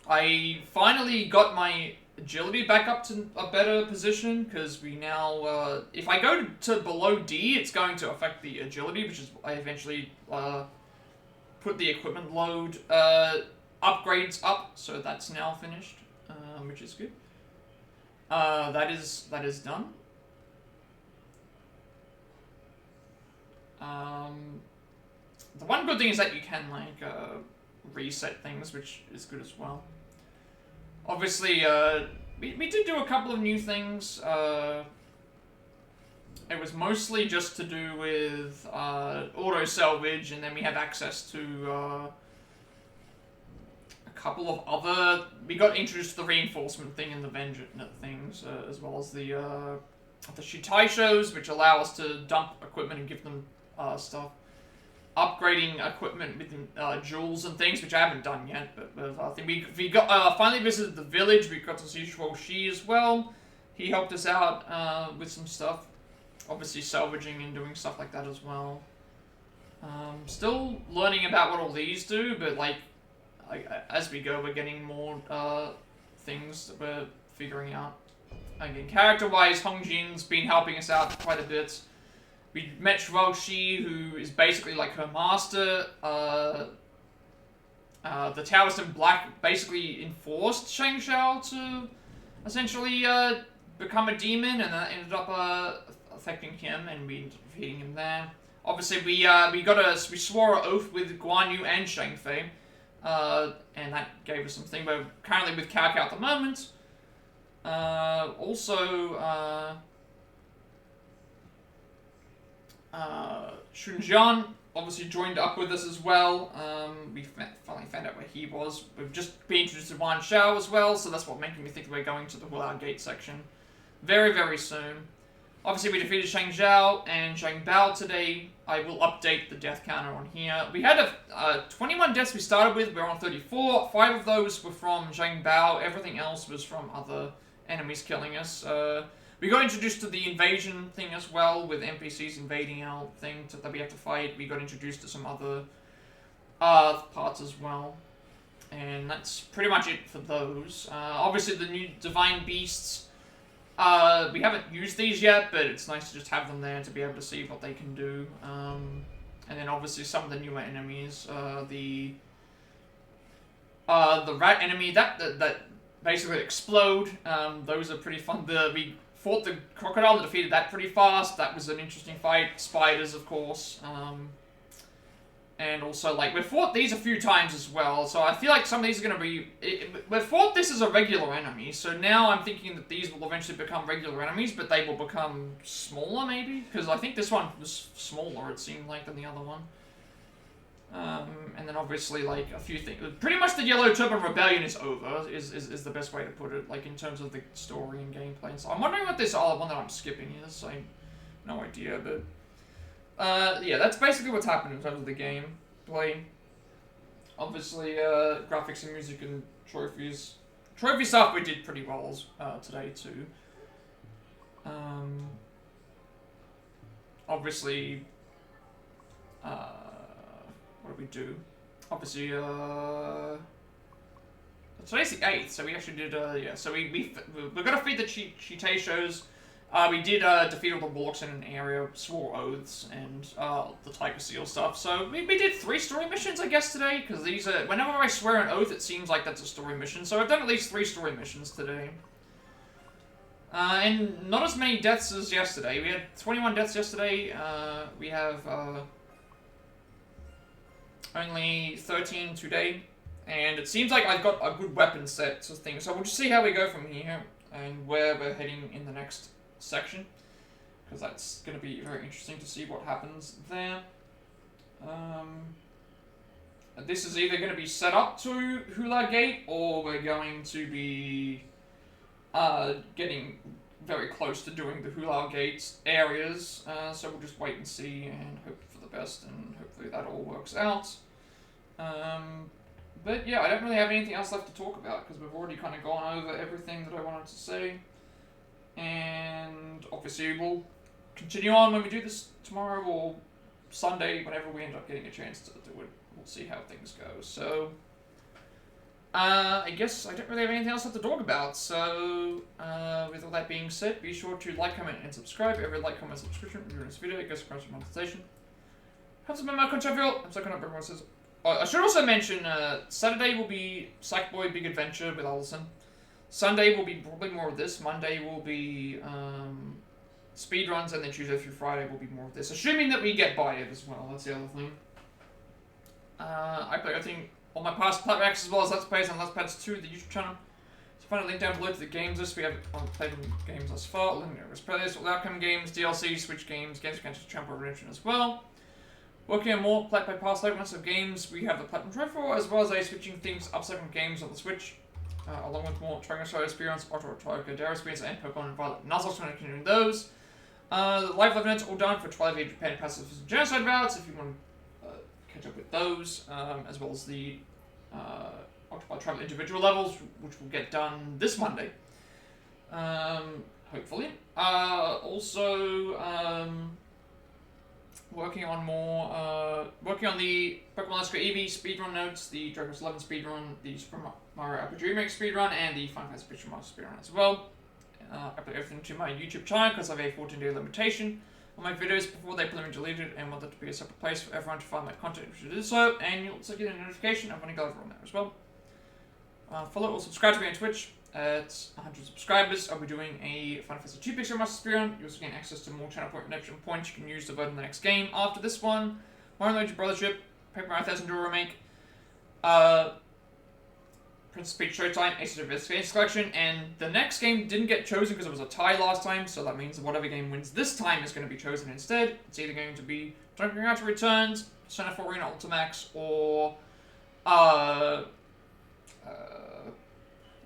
I finally got my agility back up to a better position, because we now, if I go to below D, it's going to affect the agility, which is I eventually put the equipment load upgrades up, so that's now finished, which is good. That is done. The one good thing is that you can, like, reset things, which is good as well. Obviously, we did do a couple of new things. It was mostly just to do with auto-salvage, and then we have access to a couple of other... We got introduced to the reinforcement thing and the vengeance things, as well as the Shitieshous, which allow us to dump equipment and give them stuff. Upgrading equipment with jewels and things, which I haven't done yet, but I think we got finally visited the village. We got to see Zuo Ci as well. He helped us out with some stuff, obviously salvaging and doing stuff like that as well. Still learning about what all these do, but like as we go, we're getting more things that we're figuring out. Again, character-wise, Sun Jian's been helping us out quite a bit. We met Zuo Ci, who is basically like her master. The Taoist in Black basically enforced Shitieshou to essentially become a demon, and that ended up affecting him, and we ended up defeating him there. Obviously, we swore an oath with Guan Yu and Shang Fei, and that gave us something. We're currently with Cao Cao at the moment. Sun Jian obviously joined up with us as well. We finally found out where he was. We've just been introduced to Wan Shao as well, so that's what making me think we're going to the Hulao Gate section very, very soon. Obviously, we defeated Shang Zhao and Zhang Bao today. I will update the death counter on here. We had 21 deaths we started with. We're on 34. 5 of those were from Zhang Bao. Everything else was from other enemies killing us. We got introduced to the invasion thing as well, with NPCs invading our thing that we have to fight. We got introduced to some other parts as well. And that's pretty much it for those. Obviously, the new Divine Beasts. We haven't used these yet, but it's nice to just have them there to be able to see what they can do. And then obviously some of the newer enemies. The rat enemy, that basically explode. Those are pretty fun. We fought the crocodile and defeated that pretty fast. That was an interesting fight. Spiders, of course. And also, like, we've fought these a few times as well, so I feel like some of these are going to be... We've fought this as a regular enemy, so now I'm thinking that these will eventually become regular enemies, but they will become smaller, maybe? Because I think this one was smaller, it seemed like, than the other one. And then obviously, like, a few things. Pretty much the Yellow Turban Rebellion is over, is the best way to put it, like, in terms of the story and gameplay and so I'm wondering what this other one that I'm skipping is. I have no idea, but... yeah, that's basically what's happened in terms of the gameplay. Obviously, graphics and music and trophies. Trophy stuff we did pretty well today, too. Obviously, what did we do? Obviously, today's the 8th, so we actually did, yeah, so we're gonna feed the Shitieshous. We did defeat all the Warlocks in an area, swore oaths, and the Tiger Seal stuff. So we did 3 story missions, I guess, today, because these are... Whenever I swear an oath, it seems like that's a story mission. So I've done at least 3 story missions today. And not as many deaths as yesterday. We had 21 deaths yesterday. We have only 13 today. And it seems like I've got a good weapon set to things. So we'll just see how we go from here, and where we're heading in the next section, because that's going to be very interesting to see what happens there. This is either going to be set up to Hulao Gate, or we're going to be getting very close to doing the Hulao Gate areas, so we'll just wait and see and hope for the best, and hopefully that all works out. But yeah, I don't really have anything else left to talk about, because we've already kind of gone over everything that I wanted to say. And obviously we'll continue on when we do this tomorrow, or Sunday, whenever we end up getting a chance to do it. We'll see how things go. So, I guess I don't really have anything else to talk about. So, with all that being said, be sure to like, comment, and subscribe. Every like, comment, subscription during this video, it goes across your monetization. Helps me my content feel. I'm sucking up everyone says. Oh, I should also mention, Saturday will be Sackboy Big Adventure with Allison. Sunday will be probably more of this. Monday will be speedruns, and then Tuesday through Friday will be more of this. Assuming that we get by it as well, that's the other thing. I play everything on my past Plat racks as well as Let's Plays and Let's Plays 2, the YouTube channel. So find a link down below to the games list. We have played games thus far, link to Let's Play list, all outcome games, DLC, Switch games, games against Trample Redemption as well. Working on more Plat by past segments of games, we have the Platinum Trophy, as well as a switching things up segment games on the Switch. Along with more Dragon Star experience, Otto Tiger, Dare experience, and Pokemon and Violet. And also continuing those. The live events all done for 12 Age Japan Pacifist and Genocide ballots if you want to catch up with those, as well as the Octopi Travel individual levels, which will get done this Monday. Hopefully. Also, working on more, working on the Pokemon Let's Go Eevee speedrun notes, the Dragon Quest 11 speedrun, the Super Mario RPG Remake speedrun, and the Final Fantasy Picture Master speedrun as well. I put everything to my YouTube channel because I have a 14-day limitation on my videos before they permanently deleted, and want that to be a separate place for everyone to find my content if you do so, and you'll also get a notification of when I go over on there as well. Follow or subscribe to me on Twitch. At 100 subscribers, I'll be doing a Final Fantasy 2 Picture Master speedrun. You also gain access to more channel point redemption points you can use to vote in the next game. After this one, Mario & Luigi Brothership, Paper Mario 1000 Remake, Princess Peach Showtime, Ace of Investigations Collection, and the next game didn't get chosen because it was a tie last time, so that means that whatever game wins this time is going to be chosen instead. It's either going to be Drunken Gaucho Returns, Persona 4 Arena Ultimax, or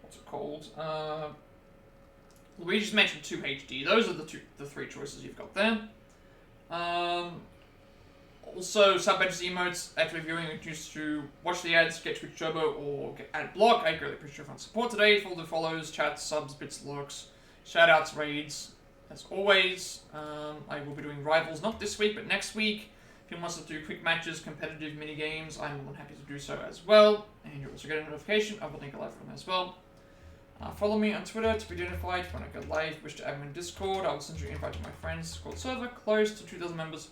what's it called? Luigi's Mansion 2 HD. Those are the three choices you've got there. Also, sub-badges, emotes, active viewing, and choose to watch the ads, get Twitch Turbo, or get ad block. I greatly appreciate your support today. Follow the follows, chats, subs, bits, lurks, shoutouts, raids. As always, I will be doing Rivals, not this week, but next week. If you want us to do quick matches, competitive mini games, I'm more than happy to do so as well. And you'll also get a notification of when I go live from there as well. Follow me on Twitter to be identified. If you want to go live, wish to add me in Discord, I will send you an invite to my friends. Discord server, close to 2,000 members.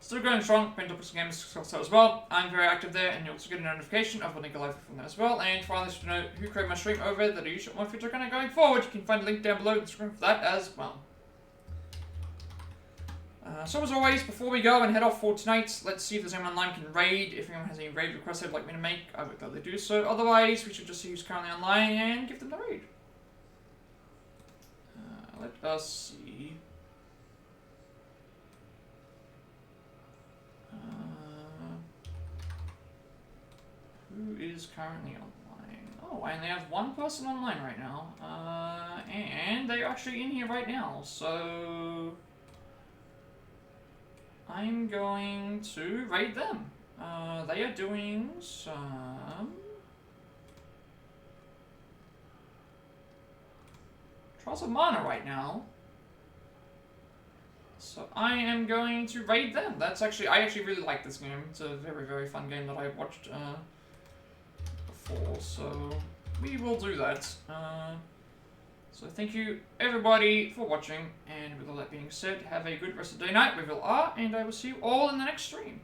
Still going strong, Panda-looking games as well. I'm very active there, and you'll also get a notification of when I go live from there as well. And finally, to know who created my stream over that I use my future kind of going forward, you can find a link down below in the screen for that as well. So as always, before we go and head off for tonight, let's see if there's anyone online can raid. If anyone has any raid requests they'd like me to make, I would gladly do so. Otherwise, we should just see who's currently online and give them the raid. Let us see. Who is currently online? Oh, I only have one person online right now. And they're actually in here right now, so I'm going to raid them. They are doing some Trials of Mana right now. So I am going to raid them. That's actually, I actually really like this game. It's a very, very fun game that I've watched before, so we will do that. So thank you everybody for watching, and with all that being said, have a good rest of the day night, wherever you are, and I will see you all in the next stream.